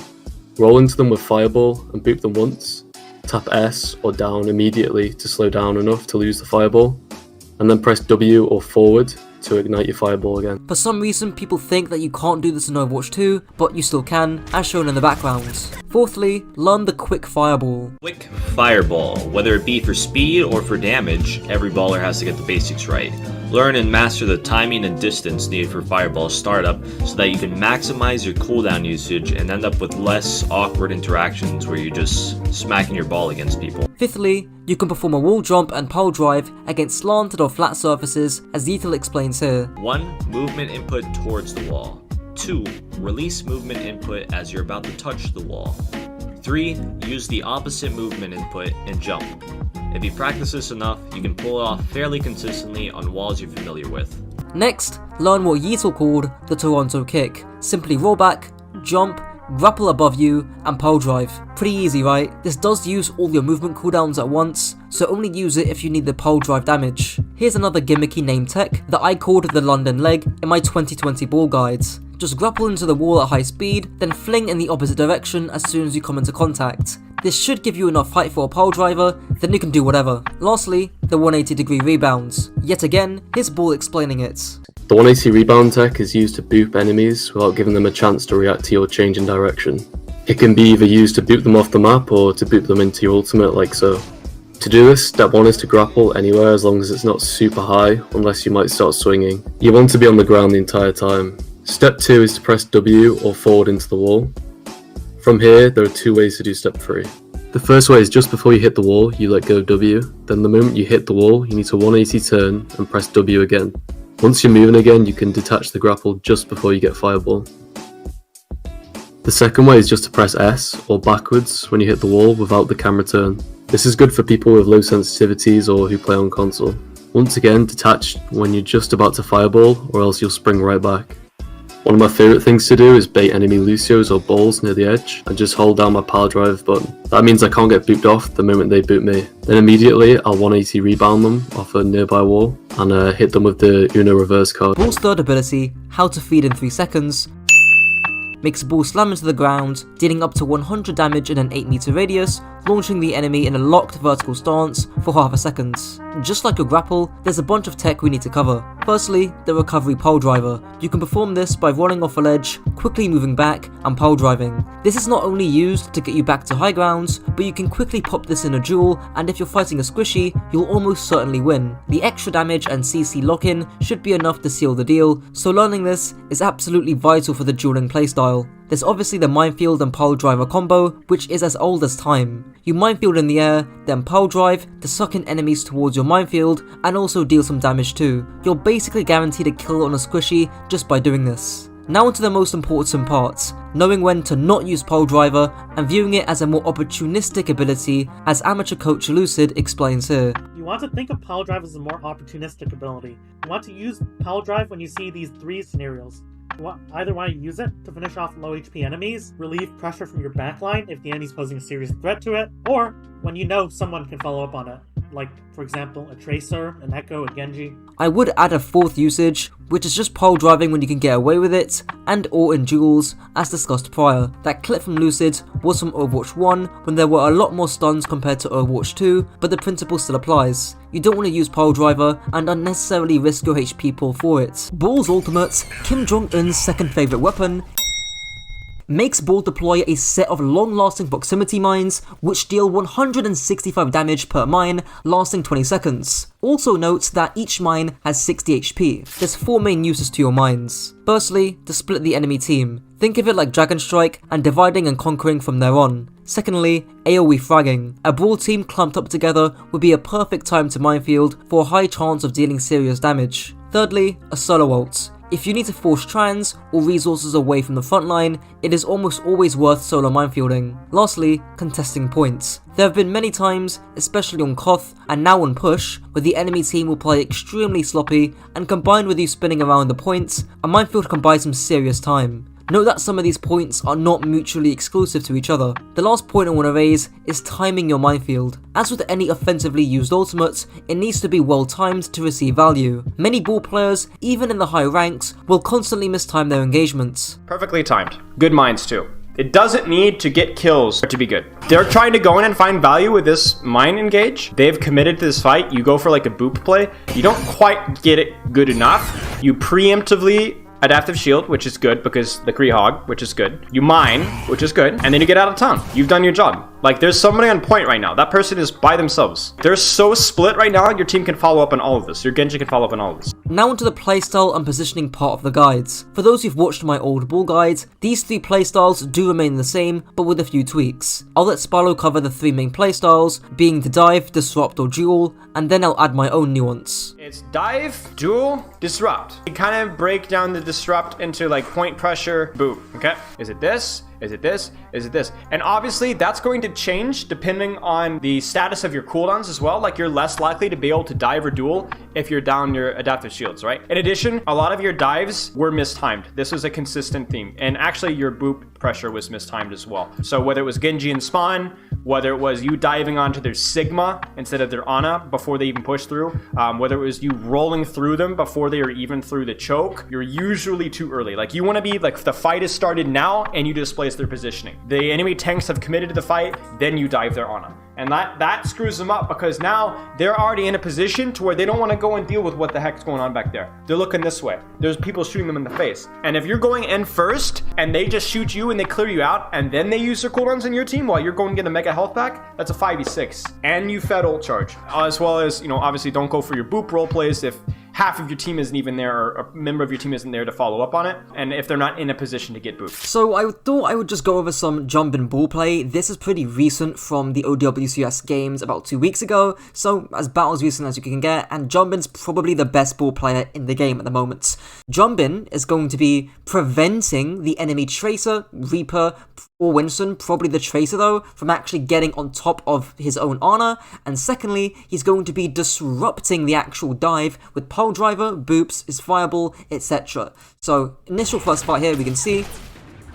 Roll into them with fireball and boop them once. Tap S or down immediately to slow down enough to lose the fireball, and then press W or forward to ignite your fireball again. For some reason, people think that you can't do this in Overwatch 2, but you still can, as shown in the background. Fourthly, learn the quick fireball. Quick fireball, whether it be for speed or for damage, every baller has to get the basics right. Learn and master the timing and distance needed for fireball startup so that you can maximize your cooldown usage and end up with less awkward interactions where you're just smacking your ball against people. Fifthly, you can perform a wall jump and pile drive against slanted or flat surfaces, as Ethel explains here. 1. Movement input towards the wall. 2. Release movement input as you're about to touch the wall. 3. Use the opposite movement input and jump. If you practice this enough, you can pull it off fairly consistently on walls you're familiar with. Next, learn what Yeetle called the Toronto kick. Simply roll back, jump, grapple above you, and pile drive. Pretty easy, right? This does use all your movement cooldowns at once, so only use it if you need the pile drive damage. Here's another gimmicky name tech that I called the London leg in my 2020 ball guides. Just grapple into the wall at high speed, then fling in the opposite direction as soon as you come into contact. This should give you enough height for a pile driver, then you can do whatever. Lastly, the 180-degree rebounds. Yet again, here's Ball explaining it. The 180 rebound tech is used to boop enemies without giving them a chance to react to your change in direction. It can be either used to boop them off the map or to boop them into your ultimate like so. To do this, step 1 is to grapple anywhere as long as it's not super high, unless you might start swinging. You want to be on the ground the entire time. Step 2 is to press W or forward into the wall. From here, there are 2 ways to do step 3. The first way is just before you hit the wall, you let go W, then the moment you hit the wall, you need to 180 turn and press W again. Once you're moving again, you can detach the grapple just before you get fireball. The second way is just to press S or backwards when you hit the wall without the camera turn. This is good for people with low sensitivities or who play on console. Once again, detach when you're just about to fireball or else you'll spring right back. One of my favourite things to do is bait enemy Lucios or balls near the edge and just hold down my pile drive button. That means I can't get booped off the moment they boop me. Then immediately I'll 180 rebound them off a nearby wall and hit them with the Uno reverse card. Ball's third ability, How to Feed in 3 seconds, makes Ball slam into the ground, dealing up to 100 damage in an 8-meter radius, launching the enemy in a locked vertical stance for half a second. Just like your grapple, there's a bunch of tech we need to cover. Firstly, the recovery pile driver. You can perform this by running off a ledge, quickly moving back, and pile driving. This is not only used to get you back to high grounds, but you can quickly pop this in a duel, and if you're fighting a squishy, you'll almost certainly win. The extra damage and CC lock-in should be enough to seal the deal, so learning this is absolutely vital for the dueling playstyle. There's obviously the minefield and pile driver combo, which is as old as time. You minefield in the air, then pile drive to suck in enemies towards your minefield and also deal some damage too. You're basically guaranteed a kill on a squishy just by doing this. Now onto the most important part, knowing when to not use Pile Driver and viewing it as a more opportunistic ability, as amateur coach Lucid explains here. You want to think of Pile Drive as a more opportunistic ability. You want to use Pile Drive when you see these three scenarios. You either want to use it to finish off low HP enemies, relieve pressure from your backline if the enemy's posing a serious threat to it, or when you know someone can follow up on it, like, for example, a Tracer, an Echo, a Genji. I would add a fourth usage, which is just pile driving when you can get away with it, and or in duels, as discussed prior. That clip from Lucid was from Overwatch 1, when there were a lot more stuns compared to Overwatch 2, but the principle still applies. You don't want to use Pile Driver and unnecessarily risk your HP pool for it. Ball's ultimate, Kim Jong-un's second favourite weapon, makes Ball deploy a set of long-lasting proximity mines, which deal 165 damage per mine, lasting 20 seconds. Also note that each mine has 60 HP. There's 4 main uses to your mines. Firstly, to split the enemy team. Think of it like Dragon Strike and dividing and conquering from there on. Secondly, AoE fragging. A Brawl team clumped up together would be a perfect time to minefield for a high chance of dealing serious damage. Thirdly, a solo ult. If you need to force trans or resources away from the front line, it is almost always worth solo minefielding. Lastly, contesting points. There have been many times, especially on Koth and now on Push, where the enemy team will play extremely sloppy, and combined with you spinning around the points, a minefield can buy some serious time. Note that some of these points are not mutually exclusive to each other. The last point I want to raise is timing your minefield. As with any offensively used ultimate, it needs to be well timed to receive value. Many ball players, even in the high ranks, will constantly mistime their engagements. Perfectly timed. Good mines too. It doesn't need to get kills to be good. They're trying to go in and find value with this mine engage. They've committed to this fight. You go for like a boop play. You don't quite get it good enough. You preemptively adaptive shield, which is good because the Roadhog, which is good. You mine, which is good, and then you get out of town. You've done your job. Like, there's somebody on point right now. That person is by themselves. They're so split right now, your team can follow up on all of this. Your Genji can follow up on all of this. Now onto the playstyle and positioning part of the guides. For those who've watched my old ball guides, these 3 playstyles do remain the same, but with a few tweaks. I'll let Spallo cover the 3 main playstyles, being the dive, disrupt, or duel, and then I'll add my own nuance. It's dive, duel, disrupt. You kind of break down the disrupt into like point pressure, boop, okay? Is it this? Is it this? Is it this? And obviously that's going to change depending on the status of your cooldowns as well. Like, you're less likely to be able to dive or duel if you're down your adaptive shields, right? In addition, a lot of your dives were mistimed. This was a consistent theme. And actually your boop pressure was mistimed as well. So whether it was Genji and Spawn, whether it was you diving onto their Sigma instead of their Ana before they even push through, whether it was you rolling through them before they are even through the choke, you're usually too early. Like, you want to be like, the fight has started now and you displace their positioning. The enemy tanks have committed to the fight, then you dive their Ana. And that screws them up because now they're already in a position to where they don't want to go and deal with what the heck's going on back there. They're looking this way. There's people shooting them in the face. And if you're going in first and they just shoot you and they clear you out and then they use their cooldowns in your team while you're going to get a mega health back, that's a 5v6. And you fed ult charge. As well as, you know, obviously don't go for your boop role plays if half of your team isn't even there, or a member of your team isn't there to follow up on it, and if they're not in a position to get booped. So I thought I would just go over some jump and ball play. This is pretty recent from the OWCS games about 2 weeks ago, so as about as recent as you can get, and Jumbin's probably the best ball player in the game at the moment. Jumbin is going to be preventing the enemy Tracer, Reaper, or Winston, probably the Tracer though, from actually getting on top of his own Ana, and secondly, he's going to be disrupting the actual dive with Pile Driver, boops, his fireball, etc. So, initial first fight here, we can see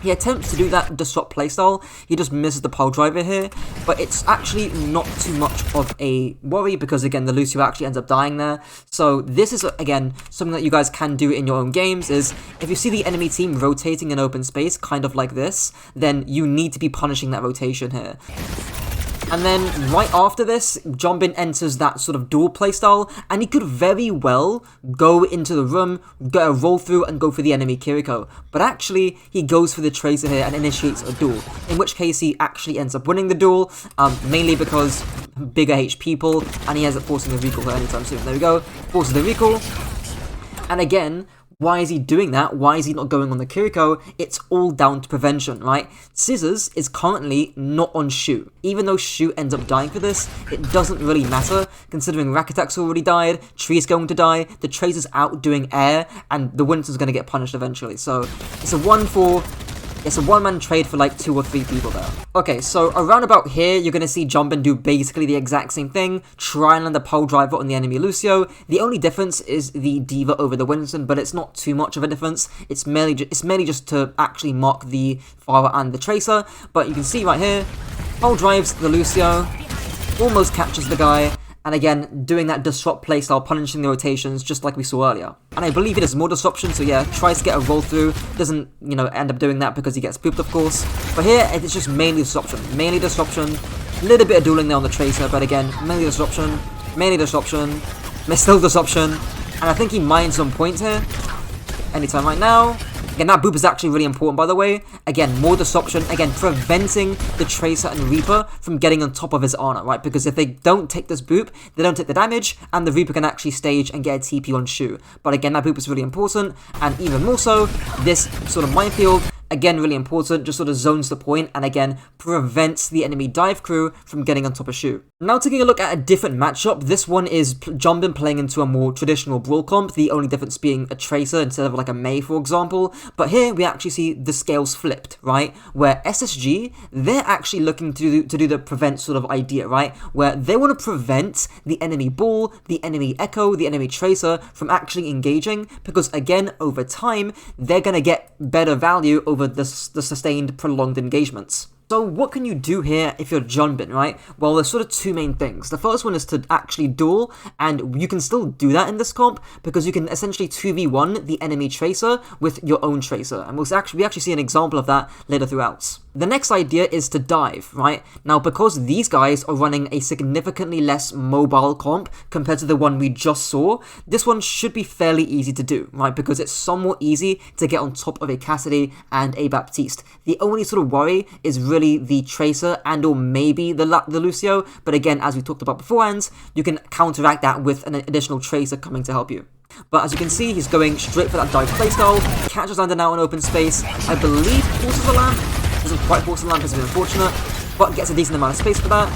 he attempts to do that disrupt playstyle, he just misses the Pile Driver here, but it's actually not too much of a worry because again the Lucio actually ends up dying there. So this is again something that you guys can do in your own games, is if you see the enemy team rotating in open space kind of like this, then you need to be punishing that rotation here. And then right after this, Jumbin enters that sort of dual playstyle, and he could very well go into the room, get a roll through, and go for the enemy Kiriko. But actually, he goes for the Tracer here and initiates a duel, in which case he actually ends up winning the duel, mainly because bigger HP pool, and he ends up forcing the recall here anytime soon. There we go, forces the recall. And again, Why is he doing that? Why is he not going on the Kiriko? It's all down to prevention, right? Scissors is currently not on Shu. Even though Shu ends up dying for this, it doesn't really matter, considering Rack Attack's already died, Tree's going to die, the Tracer's out doing air, and the Winston's going to get punished eventually. So it's a one-man trade for like 2 or 3 people there. Okay, so around about here, you're going to see Jumpin do basically the exact same thing, try and land the pole driver on the enemy Lucio. The only difference is the Diva over the Winston, but it's not too much of a difference. It's mainly just to actually mark the Pharah and the Tracer. But you can see right here, pole drives the Lucio, almost captures the guy, and again, doing that disrupt playstyle, punishing the rotations just like we saw earlier. And I believe he does more disruption, so yeah, tries to get a roll through, doesn't, end up doing that because he gets pooped, of course. But here, it's just mainly disruption, a little bit of dueling there on the Tracer, but again, mainly disruption, still disruption, and I think he mines some points here, anytime right now. Again, that boop is actually really important, by the way. Again, more disruption. Again, preventing the Tracer and Reaper from getting on top of his Ana, right? Because if they don't take this boop, they don't take the damage, and the Reaper can actually stage and get a TP on Shu. But again, that boop is really important, and even more so, this sort of minefield, again, really important, just sort of zones the point, and again, prevents the enemy dive crew from getting on top of Shu. Now taking a look at a different matchup, this one is Jumpin playing into a more traditional brawl comp, the only difference being a Tracer instead of like a Mei, for example. But here, we actually see the scales flipped, right? Where SSG, they're actually looking to do the prevent sort of idea, right? Where they want to prevent the enemy Bull, the enemy Echo, the enemy Tracer from actually engaging, because again, over time, they're going to get better value over the sustained, prolonged engagements. So what can you do here if you're Junbin, right? Well, there's sort of 2 main things. The first one is to actually duel, and you can still do that in this comp, because you can essentially 2v1 the enemy Tracer with your own Tracer, and we actually see an example of that later throughout. The next idea is to dive, right? Now, because these guys are running a significantly less mobile comp compared to the one we just saw, this one should be fairly easy to do, right? Because it's somewhat easy to get on top of a Cassidy and a Baptiste. The only sort of worry is really the Tracer and or maybe the Lucio, but again, as we talked about beforehand, you can counteract that with an additional Tracer coming to help you. But as you can see, he's going straight for that dive playstyle, catches Lander now in open space, I believe forces the lamp, doesn't quite force the lamp, it's a bit unfortunate, but gets a decent amount of space for that.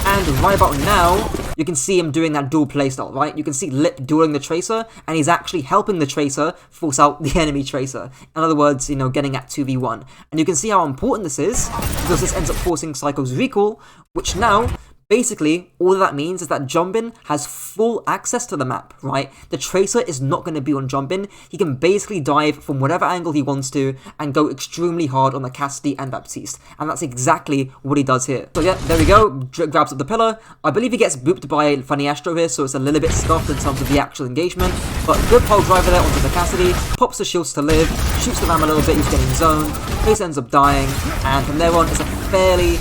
And right about now, you can see him doing that dual playstyle, right? You can see Lip dueling the Tracer, and he's actually helping the Tracer force out the enemy Tracer. In other words, getting at 2v1. And you can see how important this is, because this ends up forcing Psycho's recall, which now, basically, all that means is that Junbin has full access to the map, right? The Tracer is not going to be on Junbin. He can basically dive from whatever angle he wants to and go extremely hard on the Cassidy and Baptiste. And that's exactly what he does here. So yeah, there we go. Drake grabs up the pillar. I believe he gets booped by Funny Astro here, so it's a little bit scuffed in terms of the actual engagement. But good pole driver there onto the Cassidy. Pops the shields to live. Shoots the ram a little bit. He's getting zoned. Face ends up dying. And from there on, it's a fairly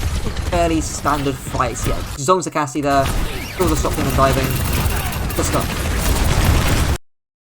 standard fight. Yeah, zones the Cassidy there, kills the stop and diving. Good stuff.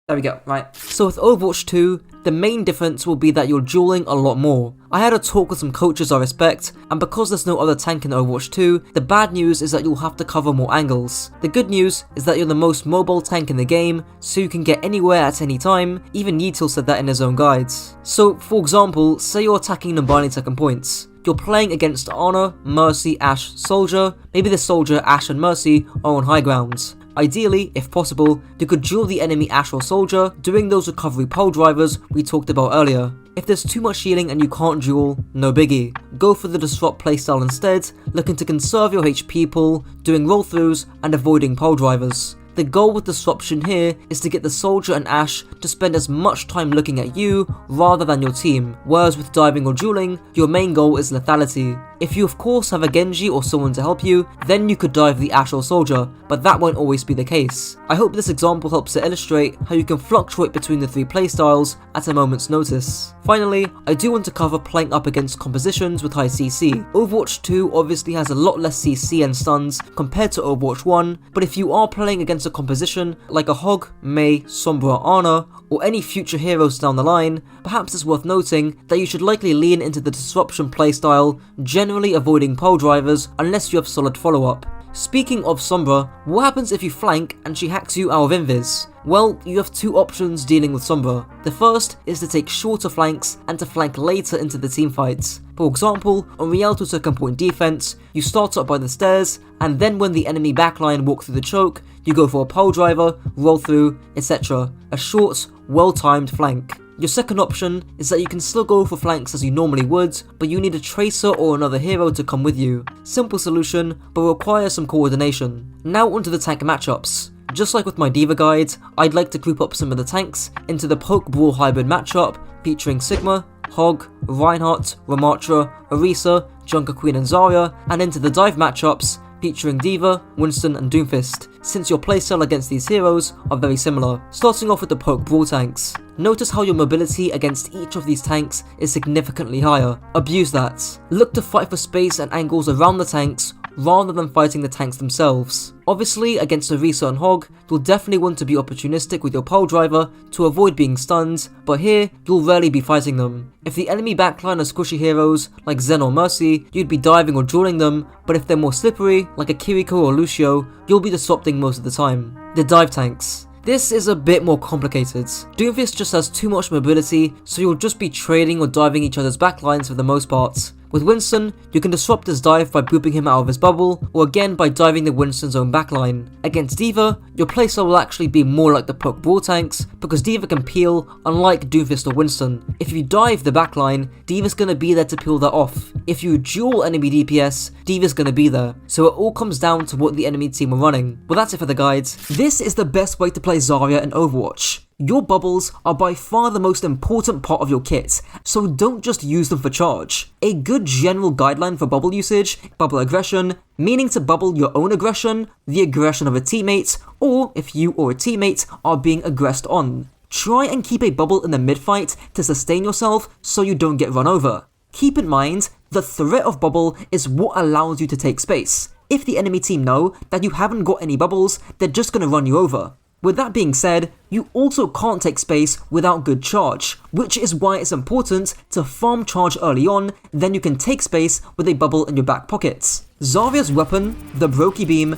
There we go, right. So with Overwatch 2, the main difference will be that you're dueling a lot more. I had a talk with some coaches I respect, and because there's no other tank in Overwatch 2, the bad news is that you'll have to cover more angles. The good news is that you're the most mobile tank in the game, so you can get anywhere at any time. Even Yeetil said that in his own guides. So for example, say you're attacking Numbani second points. You're playing against Ana, Mercy, Ashe, Soldier. Maybe the Soldier, Ashe and Mercy are on high grounds. Ideally, if possible, you could duel the enemy Ashe or Soldier, doing those recovery pole drivers we talked about earlier. If there's too much healing and you can't duel, no biggie. Go for the disrupt playstyle instead, looking to conserve your HP pool, doing roll throughs and avoiding pole drivers. The goal with disruption here is to get the Soldier and Ashe to spend as much time looking at you rather than your team, whereas with diving or dueling, your main goal is lethality. If you of course have a Genji or someone to help you, then you could dive the Ashe or Soldier, but that won't always be the case. I hope this example helps to illustrate how you can fluctuate between the 3 playstyles at a moment's notice. Finally, I do want to cover playing up against compositions with high CC. Overwatch 2 obviously has a lot less CC and stuns compared to Overwatch 1, but if you are playing against a composition like a Hog, Mei, Sombra, Ana, or any future heroes down the line, perhaps it's worth noting that you should likely lean into the disruption playstyle, generally avoiding pole drivers unless you have solid follow-up. Speaking of Sombra, what happens if you flank and she hacks you out of invis? Well, you have two options dealing with Sombra. The first is to take shorter flanks and to flank later into the teamfights. For example, on Rialto's second point defense, you start up by the stairs, and then when the enemy backline walk through the choke, you go for a pole driver, roll through, etc. A short, well-timed flank. Your second option is that you can still go for flanks as you normally would, but you need a tracer or another hero to come with you. Simple solution, but requires some coordination. Now onto the tank matchups. Just like with my Diva guide, I'd like to group up some of the tanks into the Poke Brawl hybrid matchup featuring Sigma, Hog, Reinhardt, Ramattra, Orisa, Junkerqueen and Zarya, and into the dive matchups featuring Diva, Winston and Doomfist, since your playstyle against these heroes are very similar. Starting off with the Poke Brawl tanks. Notice how your mobility against each of these tanks is significantly higher. Abuse that. Look to fight for space and angles around the tanks rather than fighting the tanks themselves. Obviously, against Orisa and Hog, you'll definitely want to be opportunistic with your pole driver to avoid being stunned, but here, you'll rarely be fighting them. If the enemy backline are squishy heroes like Zen or Mercy, you'd be diving or drawing them, but if they're more slippery, like a Kiriko or Lucio, you'll be disrupting most of the time. The dive tanks. This is a bit more complicated. Doomfist just has too much mobility, so you'll just be trading or diving each other's backlines for the most part. With Winston, you can disrupt his dive by booping him out of his bubble, or again by diving the Winston's own backline. Against Diva, your playstyle will actually be more like the Poke Brawl tanks, because Diva can peel, unlike Doomfist or Winston. If you dive the backline, Diva's gonna be there to peel that off. If you dual enemy DPS, Diva's gonna be there. So it all comes down to what the enemy team are running. Well, that's it for the guides. This is the best way to play Zarya in Overwatch. Your bubbles are by far the most important part of your kit, so don't just use them for charge. A good general guideline for bubble usage, bubble aggression, meaning to bubble your own aggression, the aggression of a teammate, or if you or a teammate are being aggressed on. Try and keep a bubble in the mid-fight to sustain yourself so you don't get run over. Keep in mind, the threat of bubble is what allows you to take space. If the enemy team know that you haven't got any bubbles, they're just gonna run you over. With that being said, you also can't take space without good charge, which is why it's important to farm charge early on, then you can take space with a bubble in your back pockets. Zarya's weapon, the Brokey Beam,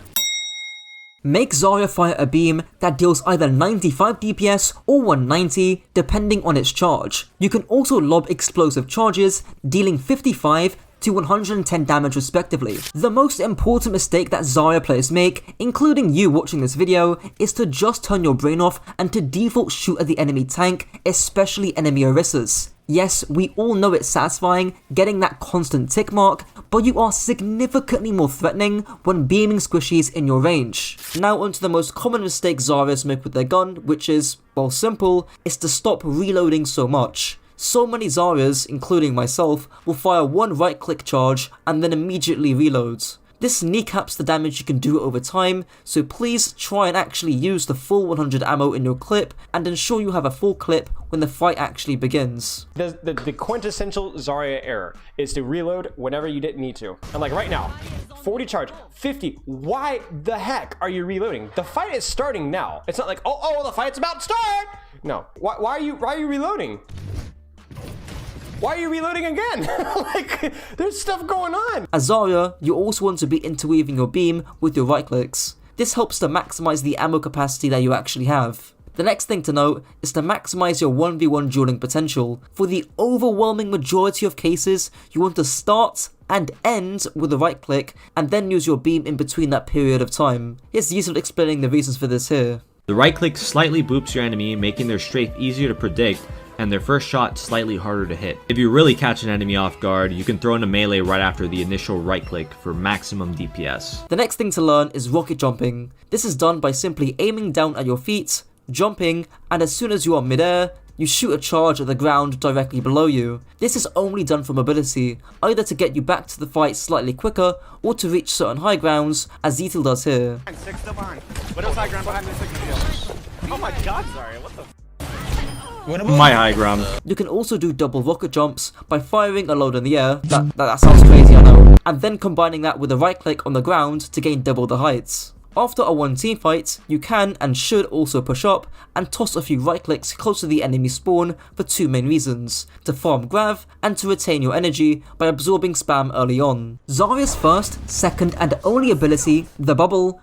make Zarya fire a beam that deals either 95 DPS or 190 depending on its charge. You can also lob explosive charges, dealing 55 to 110 damage respectively. The most important mistake that Zarya players make, including you watching this video, is to just turn your brain off and to default shoot at the enemy tank, especially enemy Orisas. Yes, we all know it's satisfying getting that constant tick mark, but you are significantly more threatening when beaming squishies in your range. Now onto the most common mistake Zaryas make with their gun, which is, well, simple, is to stop reloading so much. So many Zaryas, including myself, will fire one right-click charge and then immediately reloads. This kneecaps the damage you can do over time, so please try and actually use the full 100 ammo in your clip and ensure you have a full clip when the fight actually begins. The quintessential Zarya error is to reload whenever you didn't need to. And like right now, 40 charge, 50, why the heck are you reloading? The fight is starting now. It's not like, oh, the fight's about to start! No, why are you reloading? Why are you reloading again? Like, there's stuff going on. As Zarya, you also want to be interweaving your beam with your right clicks. This helps to maximize the ammo capacity that you actually have. The next thing to note is to maximize your 1v1 dueling potential. For the overwhelming majority of cases, you want to start and end with a right click and then use your beam in between that period of time. Here's Yeezel explaining the reasons for this here. The right click slightly boops your enemy, making their strafe easier to predict and their first shot slightly harder to hit. If you really catch an enemy off guard, you can throw in a melee right after the initial right click for maximum DPS. The next thing to learn is rocket jumping. This is done by simply aiming down at your feet, jumping, and as soon as you are mid-air, you shoot a charge at the ground directly below you. This is only done for mobility, either to get you back to the fight slightly quicker or to reach certain high grounds, as Zeetel does here. Widow's high ground behind the signal. Oh my god, Zarya, what the my high ground. You can also do double rocket jumps by firing a load in the air, that sounds crazy I know, and then combining that with a right click on the ground to gain double the heights. After a one team fight, you can and should also push up and toss a few right clicks close to the enemy spawn for two main reasons: to farm grav and to retain your energy by absorbing spam early on. Zarya's first, second and only ability, the bubble,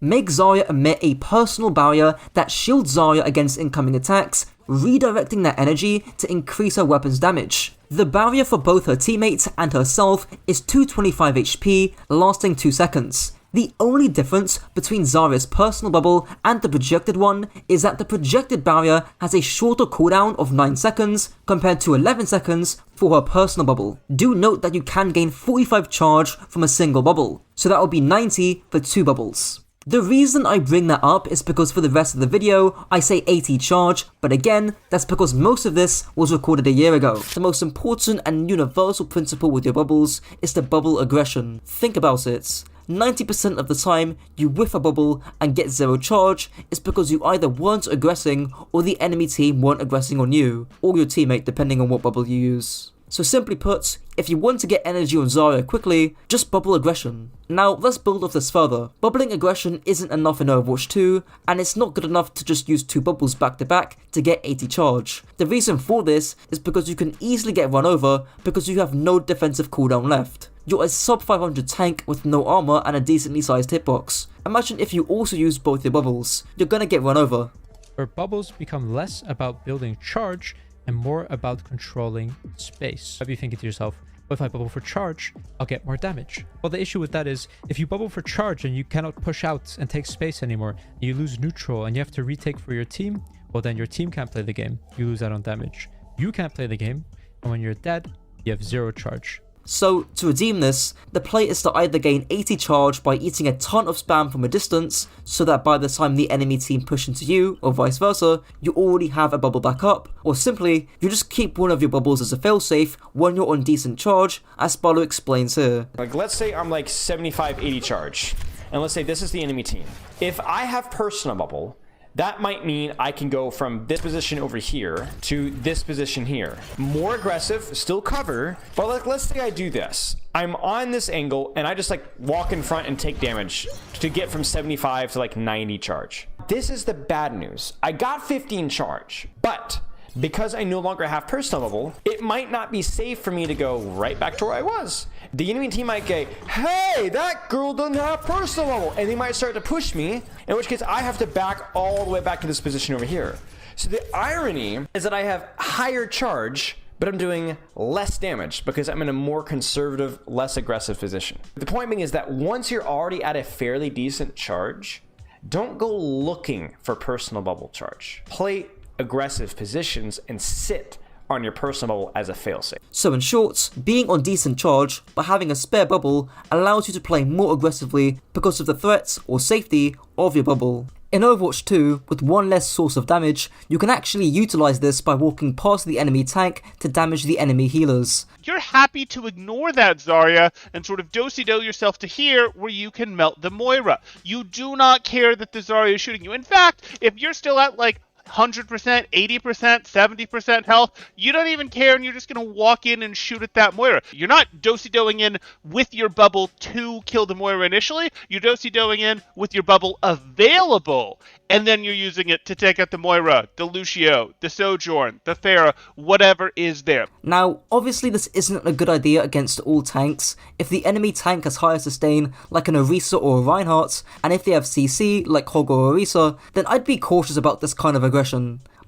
Make Zarya emit a personal barrier that shields Zarya against incoming attacks, redirecting that energy to increase her weapon's damage. The barrier for both her teammates and herself is 225 HP, lasting 2 seconds. The only difference between Zarya's personal bubble and the projected one is that the projected barrier has a shorter cooldown of 9 seconds compared to 11 seconds for her personal bubble. Do note that you can gain 45 charge from a single bubble, so that would be 90 for 2 bubbles. The reason I bring that up is because for the rest of the video, I say 80 charge, but again, that's because most of this was recorded a year ago. The most important and universal principle with your bubbles is the bubble aggression. Think about it. 90% of the time you whiff a bubble and get 0 charge is because you either weren't aggressing or the enemy team weren't aggressing on you, or your teammate depending on what bubble you use. So simply put, if you want to get energy on Zarya quickly, just bubble aggression. Now let's build off this further. Bubbling aggression isn't enough in Overwatch 2, and it's not good enough to just use 2 bubbles back to back to get 80 charge. The reason for this is because you can easily get run over because you have no defensive cooldown left. You're a sub 500 tank with no armor and a decently sized hitbox. Imagine if you also use both your bubbles. You're gonna get run over. Where bubbles become less about building charge and more about controlling space. Maybe you're thinking to yourself, well, if I bubble for charge, I'll get more damage. Well, the issue with that is, if you bubble for charge and you cannot push out and take space anymore, you lose neutral and you have to retake for your team, well then your team can't play the game. You lose out on damage. You can't play the game, and when you're dead, you have 0 charge. So, to redeem this, the play is to either gain 80 charge by eating a ton of spam from a distance, so that by the time the enemy team push into you, or vice versa, you already have a bubble back up, or simply, you just keep one of your bubbles as a failsafe when you're on decent charge, as Barlow explains here. Like, let's say I'm like 75, 80 charge, and let's say this is the enemy team. If I have personal bubble, that might mean I can go from this position over here to this position here. More aggressive, still cover, but like, let's say I do this. I'm on this angle and I just like walk in front and take damage to get from 75 to like 90 charge. This is the bad news. I got 15 charge, but because I no longer have personal bubble, it might not be safe for me to go right back to where I was. The enemy team might go, hey, that girl doesn't have personal bubble, and they might start to push me, in which case I have to back all the way back to this position over here. So the irony is that I have higher charge, but I'm doing less damage because I'm in a more conservative, less aggressive position. The point being is that once you're already at a fairly decent charge, don't go looking for personal bubble charge. Play aggressive positions and sit on your personal bubble as a failsafe. So in short, being on decent charge but having a spare bubble allows you to play more aggressively because of the threat or safety of your bubble. In Overwatch 2, with one less source of damage, you can actually utilize this by walking past the enemy tank to damage the enemy healers. You're happy to ignore that, Zarya, and sort of do-si-do yourself to here where you can melt the Moira. You do not care that the Zarya is shooting you. In fact, if you're still at like 100%, 80%, 70% health, you don't even care and you're just going to walk in and shoot at that Moira. You're not do-si-doing in with your bubble to kill the Moira initially, you're do-si-doing in with your bubble available, and then you're using it to take out the Moira, the Lucio, the Sojourn, the Pharah, whatever is there. Now, obviously this isn't a good idea against all tanks. If the enemy tank has higher sustain, like an Orisa or a Reinhardt, and if they have CC, like Hog or Orisa, then I'd be cautious about this kind of aggression.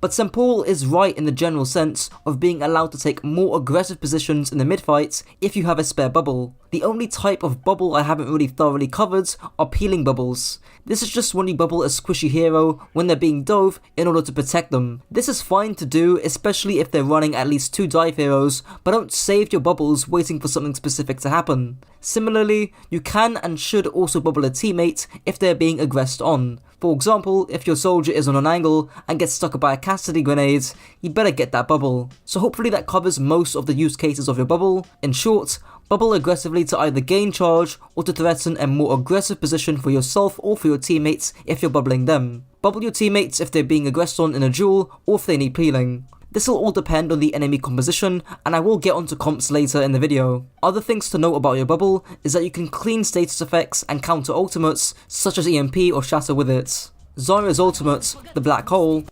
But St. Paul is right in the general sense of being allowed to take more aggressive positions in the mid-fights if you have a spare bubble. The only type of bubble I haven't really thoroughly covered are peeling bubbles. This is just when you bubble a squishy hero when they're being dove in order to protect them. This is fine to do, especially if they're running at least 2 dive heroes, but don't save your bubbles waiting for something specific to happen. Similarly, you can and should also bubble a teammate if they're being aggressed on. For example, if your soldier is on an angle and gets stuck by a Cassidy grenade, you better get that bubble. So hopefully that covers most of the use cases of your bubble. In short, bubble aggressively to either gain charge or to threaten a more aggressive position for yourself or for your teammates if you're bubbling them. Bubble your teammates if they're being aggressed on in a duel or if they need peeling. This will all depend on the enemy composition, and I will get onto comps later in the video. Other things to note about your bubble is that you can clean status effects and counter ultimates, such as EMP or Shatter with it. Zarya's ultimate, the Black Hole,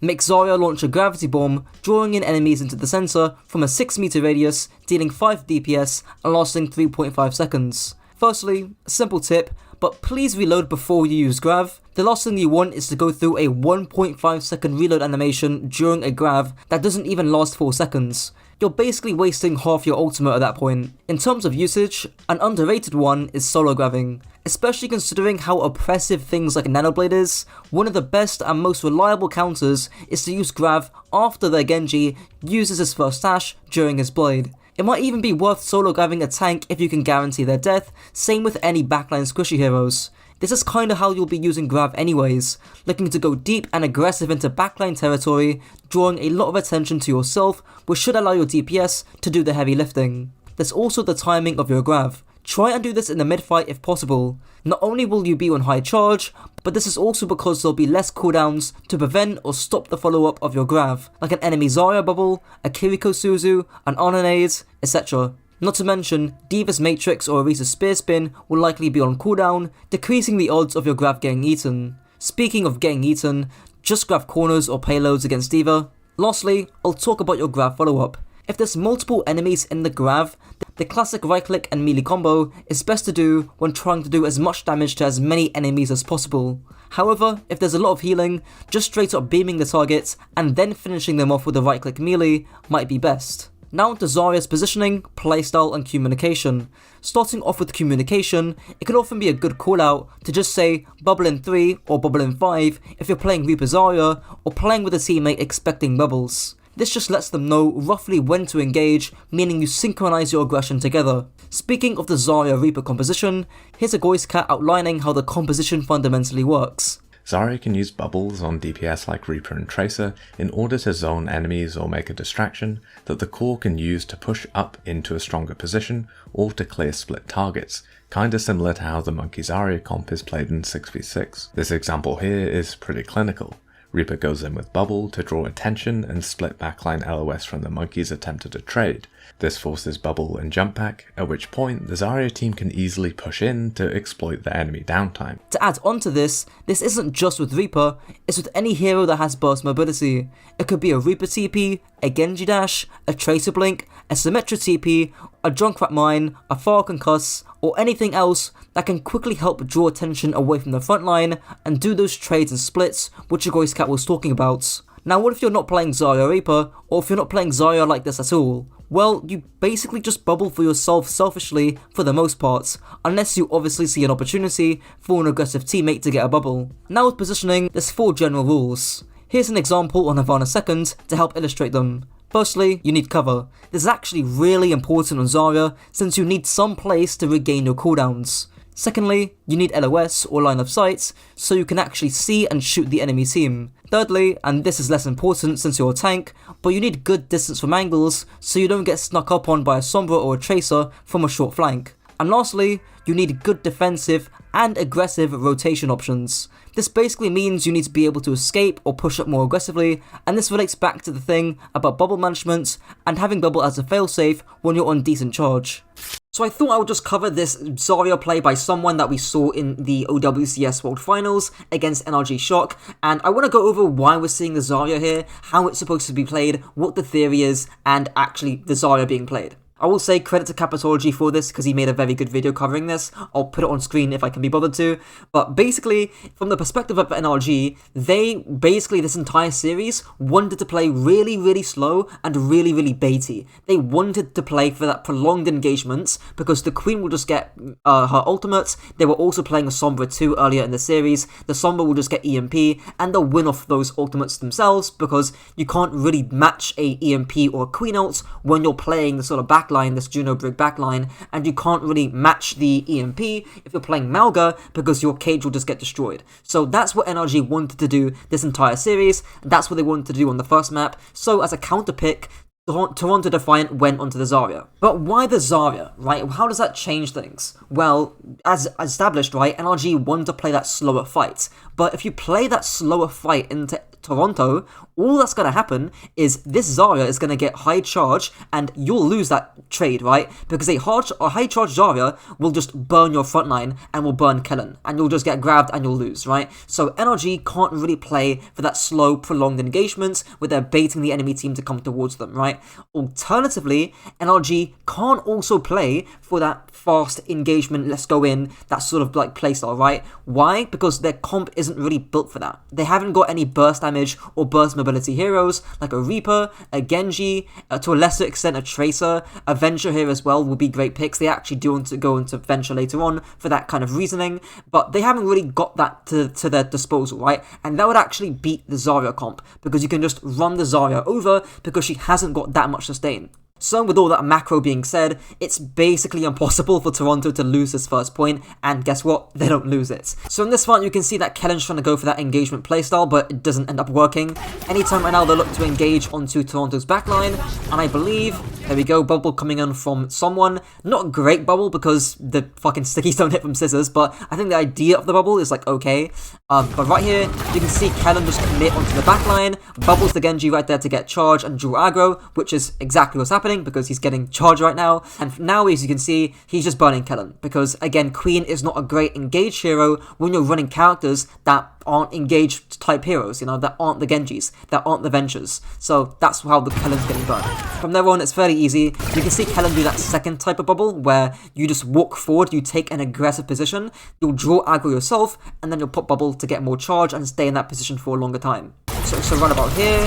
makes Zarya launch a gravity bomb, drawing in enemies into the center from a 6 meter radius, dealing 5 DPS and lasting 3.5 seconds. Firstly, a simple tip, but please reload before you use grav. The last thing you want is to go through a 1.5 second reload animation during a grav that doesn't even last 4 seconds. You're basically wasting half your ultimate at that point. In terms of usage, an underrated one is solo graving. Especially considering how oppressive things like Nanoblade is, one of the best and most reliable counters is to use grav after their Genji uses his first dash during his blade. It might even be worth solo graving a tank if you can guarantee their death, same with any backline squishy heroes. This is kinda how you'll be using grav anyways, looking to go deep and aggressive into backline territory, drawing a lot of attention to yourself, which should allow your DPS to do the heavy lifting. There's also the timing of your grav. Try and do this in the mid-fight if possible. Not only will you be on high charge, but this is also because there'll be less cooldowns to prevent or stop the follow-up of your grav, like an enemy Zarya bubble, a Kiriko Suzu, an Ananade, etc. Not to mention, D.Va's Matrix or Orisa's Spear Spin will likely be on cooldown, decreasing the odds of your grav getting eaten. Speaking of getting eaten, just grav corners or payloads against D.Va. Lastly, I'll talk about your grav follow-up. If there's multiple enemies in the grav, the classic right click and melee combo is best to do when trying to do as much damage to as many enemies as possible. However, if there's a lot of healing, just straight up beaming the targets and then finishing them off with a right click melee might be best. Now onto Zarya's positioning, playstyle and communication. Starting off with communication, it can often be a good call out to just say bubble in 3 or bubble in 5 if you're playing Reaper Zarya or playing with a teammate expecting bubbles. This just lets them know roughly when to engage, meaning you synchronize your aggression together. Speaking of the Zarya Reaper composition, here's a voice cat outlining how the composition fundamentally works. Zarya can use bubbles on DPS like Reaper and Tracer in order to zone enemies or make a distraction that the core can use to push up into a stronger position or to clear split targets, kinda similar to how the Monkey Zarya comp is played in 6v6. This example here is pretty clinical. Reaper goes in with bubble to draw attention and split backline LOS from the Monkey's attempt at a trade. This forces bubble and jump back, at which point the Zarya team can easily push in to exploit the enemy downtime. To add on to this isn't just with Reaper, it's with any hero that has burst mobility. It could be a Reaper TP, a Genji dash, a Tracer blink, a Symmetra TP, a Junkrat mine, a Far Concuss, or anything else that can quickly help draw attention away from the front line and do those trades and splits which Voice Cat was talking about. Now what if you're not playing Zarya Reaper, or if you're not playing Zarya like this at all? Well, you basically just bubble for yourself selfishly for the most part, unless you obviously see an opportunity for an aggressive teammate to get a bubble. Now with positioning, there's 4 general rules. Here's an example on Havana 2nd to help illustrate them. Firstly, you need cover. This is actually really important on Zarya since you need some place to regain your cooldowns. Secondly, you need LOS or line of sight so you can actually see and shoot the enemy team. Thirdly, and this is less important since you're a tank, but you need good distance from angles so you don't get snuck up on by a Sombra or a Tracer from a short flank. And lastly, you need good defensive and aggressive rotation options. This basically means you need to be able to escape or push up more aggressively, and this relates back to the thing about bubble management and having bubble as a failsafe when you're on decent charge. So I thought I would just cover this Zarya play by someone that we saw in the OWCS World Finals against NRG Shock, and I want to go over why we're seeing the Zarya here, how it's supposed to be played, what the theory is, and actually the Zarya being played. I will say credit to Capitology for this because he made a very good video covering this. I'll put it on screen if I can be bothered to. But basically, from the perspective of NRG, they basically this entire series wanted to play really slow and really baity. They wanted to play for that prolonged engagement because the Queen will just get her ultimate. They were also playing a Sombra 2 earlier in the series. The Sombra will just get EMP and they'll win off those ultimates themselves because you can't really match a EMP or a Queen ult when you're playing the sort of backline, this Juno Brig backline, and you can't really match the EMP if you're playing Mauga because your cage will just get destroyed. So that's what NRG wanted to do this entire series, and that's what they wanted to do on the first map. So as a counter pick, Toronto Defiant went onto the Zarya. But why the Zarya, right? How does that change things? Well, as established, right, NRG wanted to play that slower fight. But if you play that slower fight into Toronto, all that's going to happen is this Zarya is going to get high charge and you'll lose that trade, right? Because a high charge Zarya will just burn your front line and will burn Kellen, and you'll just get grabbed and you'll lose, right? So NRG can't really play for that slow, prolonged engagement where they're baiting the enemy team to come towards them, right? Alternatively, NRG can't also play for that fast engagement, let's go in, that sort of like playstyle, right? Why? Because their comp isn't really built for that. They haven't got any burst damage or burst mobility heroes like a Reaper, a Genji, to a lesser extent a Tracer, a Venture here as well will be great picks. They actually do want to go into Venture later on for that kind of reasoning, but they haven't really got that to their disposal, right? And that would actually beat the Zarya comp, because you can just run the Zarya over because she hasn't got that much sustain. So with all that macro being said, it's basically impossible for Toronto to lose this first point, and guess what? They don't lose it. So in this fight, you can see that Kellen's trying to go for that engagement playstyle, but it doesn't end up working. Anytime right now they look to engage onto Toronto's backline, and I believe, there we go, bubble coming in from someone. Not a great bubble because the fucking stickies don't hit from scissors, but I think the idea of the bubble is like okay. But right here, you can see Kellen just commit onto the backline, bubbles the Genji right there to get charge and draw aggro, which is exactly what's happening because he's getting charged right now. And now, as you can see, he's just burning Kellen because, again, Queen is not a great engaged hero when you're running characters that aren't engaged type heroes, you know, that aren't the Genjis, that aren't the Ventures. So that's how the Kellen's getting burned. From there on, it's fairly easy. You can see Kellen do that second type of bubble where you just walk forward, you take an aggressive position, you'll draw aggro yourself, and then you'll pop bubble to get more charge and stay in that position for a longer time. So run about here,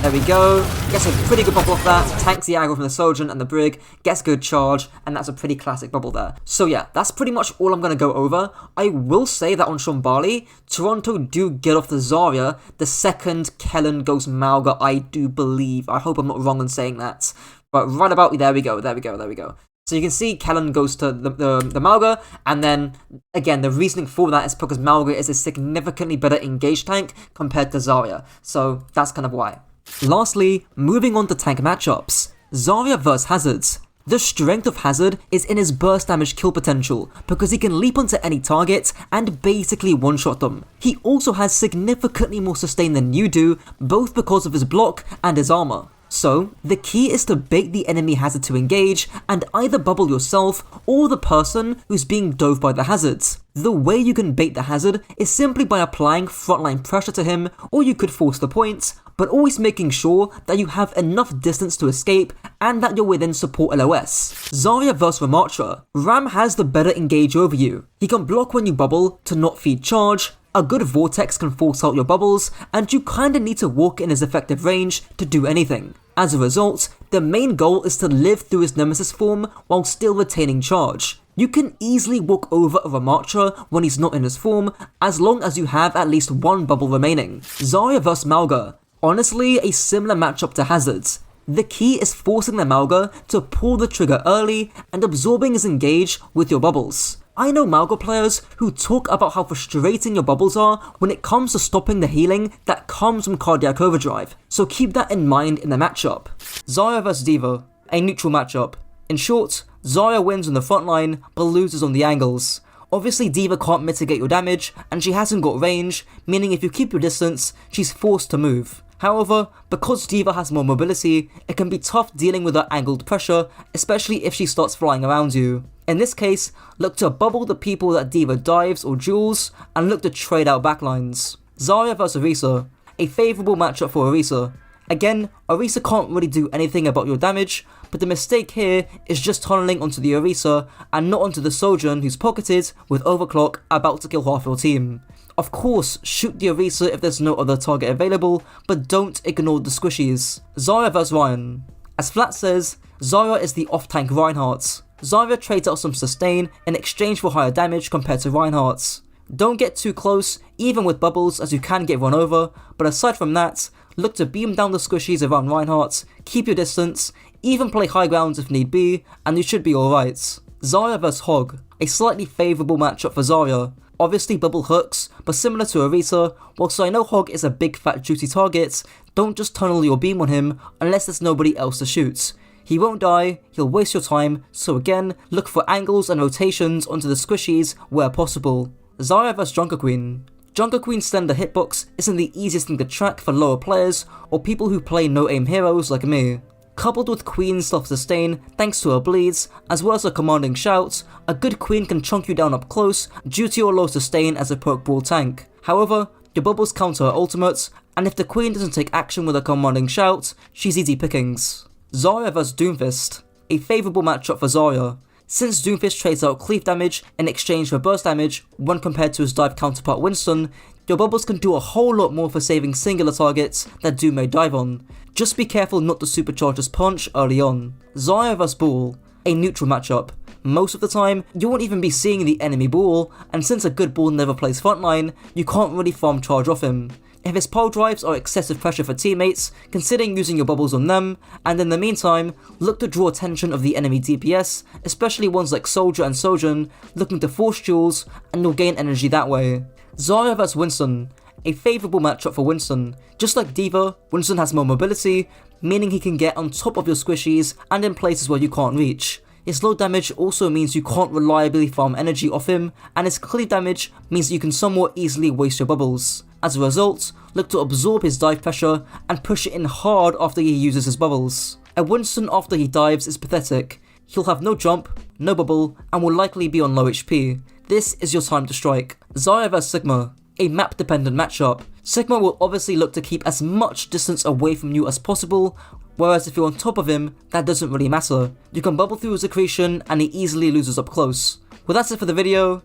there we go, gets a pretty good bubble off that, tanks the aggro from the Sojourn and the Brig, gets good charge, and that's a pretty classic bubble there. So yeah, that's pretty much all I'm going to go over. I will say that on Shambali, Toronto do get off the Zarya the second Kellen goes Mauga, I do believe. I hope I'm not wrong in saying that. But right about, there we go. So you can see Kellen goes to the Mauga, and then, again, the reasoning for that is because Mauga is a significantly better engaged tank compared to Zarya, so that's kind of why. Lastly, moving on to tank matchups. Zarya vs Hazards. The strength of Hazard is in his burst damage kill potential, because he can leap onto any target and basically one-shot them. He also has significantly more sustain than you do, both because of his block and his armor. So, the key is to bait the enemy Hazard to engage, and either bubble yourself or the person who's being dove by the Hazards. The way you can bait the Hazard is simply by applying frontline pressure to him, or you could force the points, but always making sure that you have enough distance to escape and that you're within support LOS. Zarya vs Ramattra. Ram has the better engage over you. He can block when you bubble to not feed charge, a good vortex can force out your bubbles, and you kinda need to walk in his effective range to do anything. As a result, the main goal is to live through his nemesis form while still retaining charge. You can easily walk over a Ramattra when he's not in his form, as long as you have at least one bubble remaining. Zarya vs Mauga. Honestly, a similar matchup to Hazard's. The key is forcing the Mauga to pull the trigger early and absorbing his engage with your bubbles. I know Mauga players who talk about how frustrating your bubbles are when it comes to stopping the healing that comes from Cardiac Overdrive, so keep that in mind in the matchup. Zarya vs D.Va, a neutral matchup. In short, Zarya wins on the front line, but loses on the angles. Obviously D.Va can't mitigate your damage, and she hasn't got range, meaning if you keep your distance, she's forced to move. However, because D.Va has more mobility, it can be tough dealing with her angled pressure, especially if she starts flying around you. In this case, look to bubble the people that D.Va dives or duels, and look to trade out backlines. Zarya vs Orisa, a favourable matchup for Orisa. Again, Orisa can't really do anything about your damage, but the mistake here is just tunneling onto the Orisa and not onto the Sojourn who's pocketed with Overclock about to kill half your team. Of course, shoot the Orisa if there's no other target available, but don't ignore the squishies. Zarya vs Ryan. As Flat says, Zarya is the off-tank Reinhardt. Zarya trades out some sustain in exchange for higher damage compared to Reinhardt's. Don't get too close, even with bubbles, as you can get run over, but aside from that, look to beam down the squishies around Reinhardt, keep your distance, even play high grounds if need be, and you should be alright. Zarya vs Hog, a slightly favourable matchup for Zarya. Obviously bubble hooks, but similar to Orisa, whilst I know Hog is a big fat juicy target, don't just tunnel your beam on him unless there's nobody else to shoot. He won't die, he'll waste your time, so again, look for angles and rotations onto the squishies where possible. Zarya vs Junkerqueen. Junkerqueen's slender hitbox isn't the easiest thing to track for lower players or people who play no-aim heroes like me. Coupled with Queen's self-sustain thanks to her bleeds, as well as her commanding shouts, a good Queen can chunk you down up close due to your low sustain as a poke ball tank. However, your bubbles counter her ultimates, and if the Queen doesn't take action with her commanding shout, she's easy pickings. Zarya vs Doomfist. A favourable matchup for Zarya. Since Doomfist trades out cleave damage in exchange for burst damage when compared to his dive counterpart Winston, your bubbles can do a whole lot more for saving singular targets that Doom may dive on. Just be careful not to supercharge his punch early on. Zarya vs Ball. A neutral matchup. Most of the time, you won't even be seeing the enemy Ball, and since a good Ball never plays frontline, you can't really farm charge off him. If his pole drives are excessive pressure for teammates, consider using your bubbles on them, and in the meantime, look to draw attention of the enemy DPS, especially ones like Soldier and Sojourn, looking to force duels, and you'll gain energy that way. Zarya vs Winston. A favourable matchup for Winston. Just like D.Va, Winston has more mobility, meaning he can get on top of your squishies and in places where you can't reach. His low damage also means you can't reliably farm energy off him, and his cleave damage means that you can somewhat easily waste your bubbles. As a result, look to absorb his dive pressure and push it in hard after he uses his bubbles. A Winston after he dives is pathetic. He'll have no jump, no bubble, and will likely be on low HP. This is your time to strike. Zarya vs Sigma. A map dependent matchup. Sigma will obviously look to keep as much distance away from you as possible, whereas if you're on top of him, that doesn't really matter. You can bubble through his accretion and he easily loses up close. Well, that's it for the video.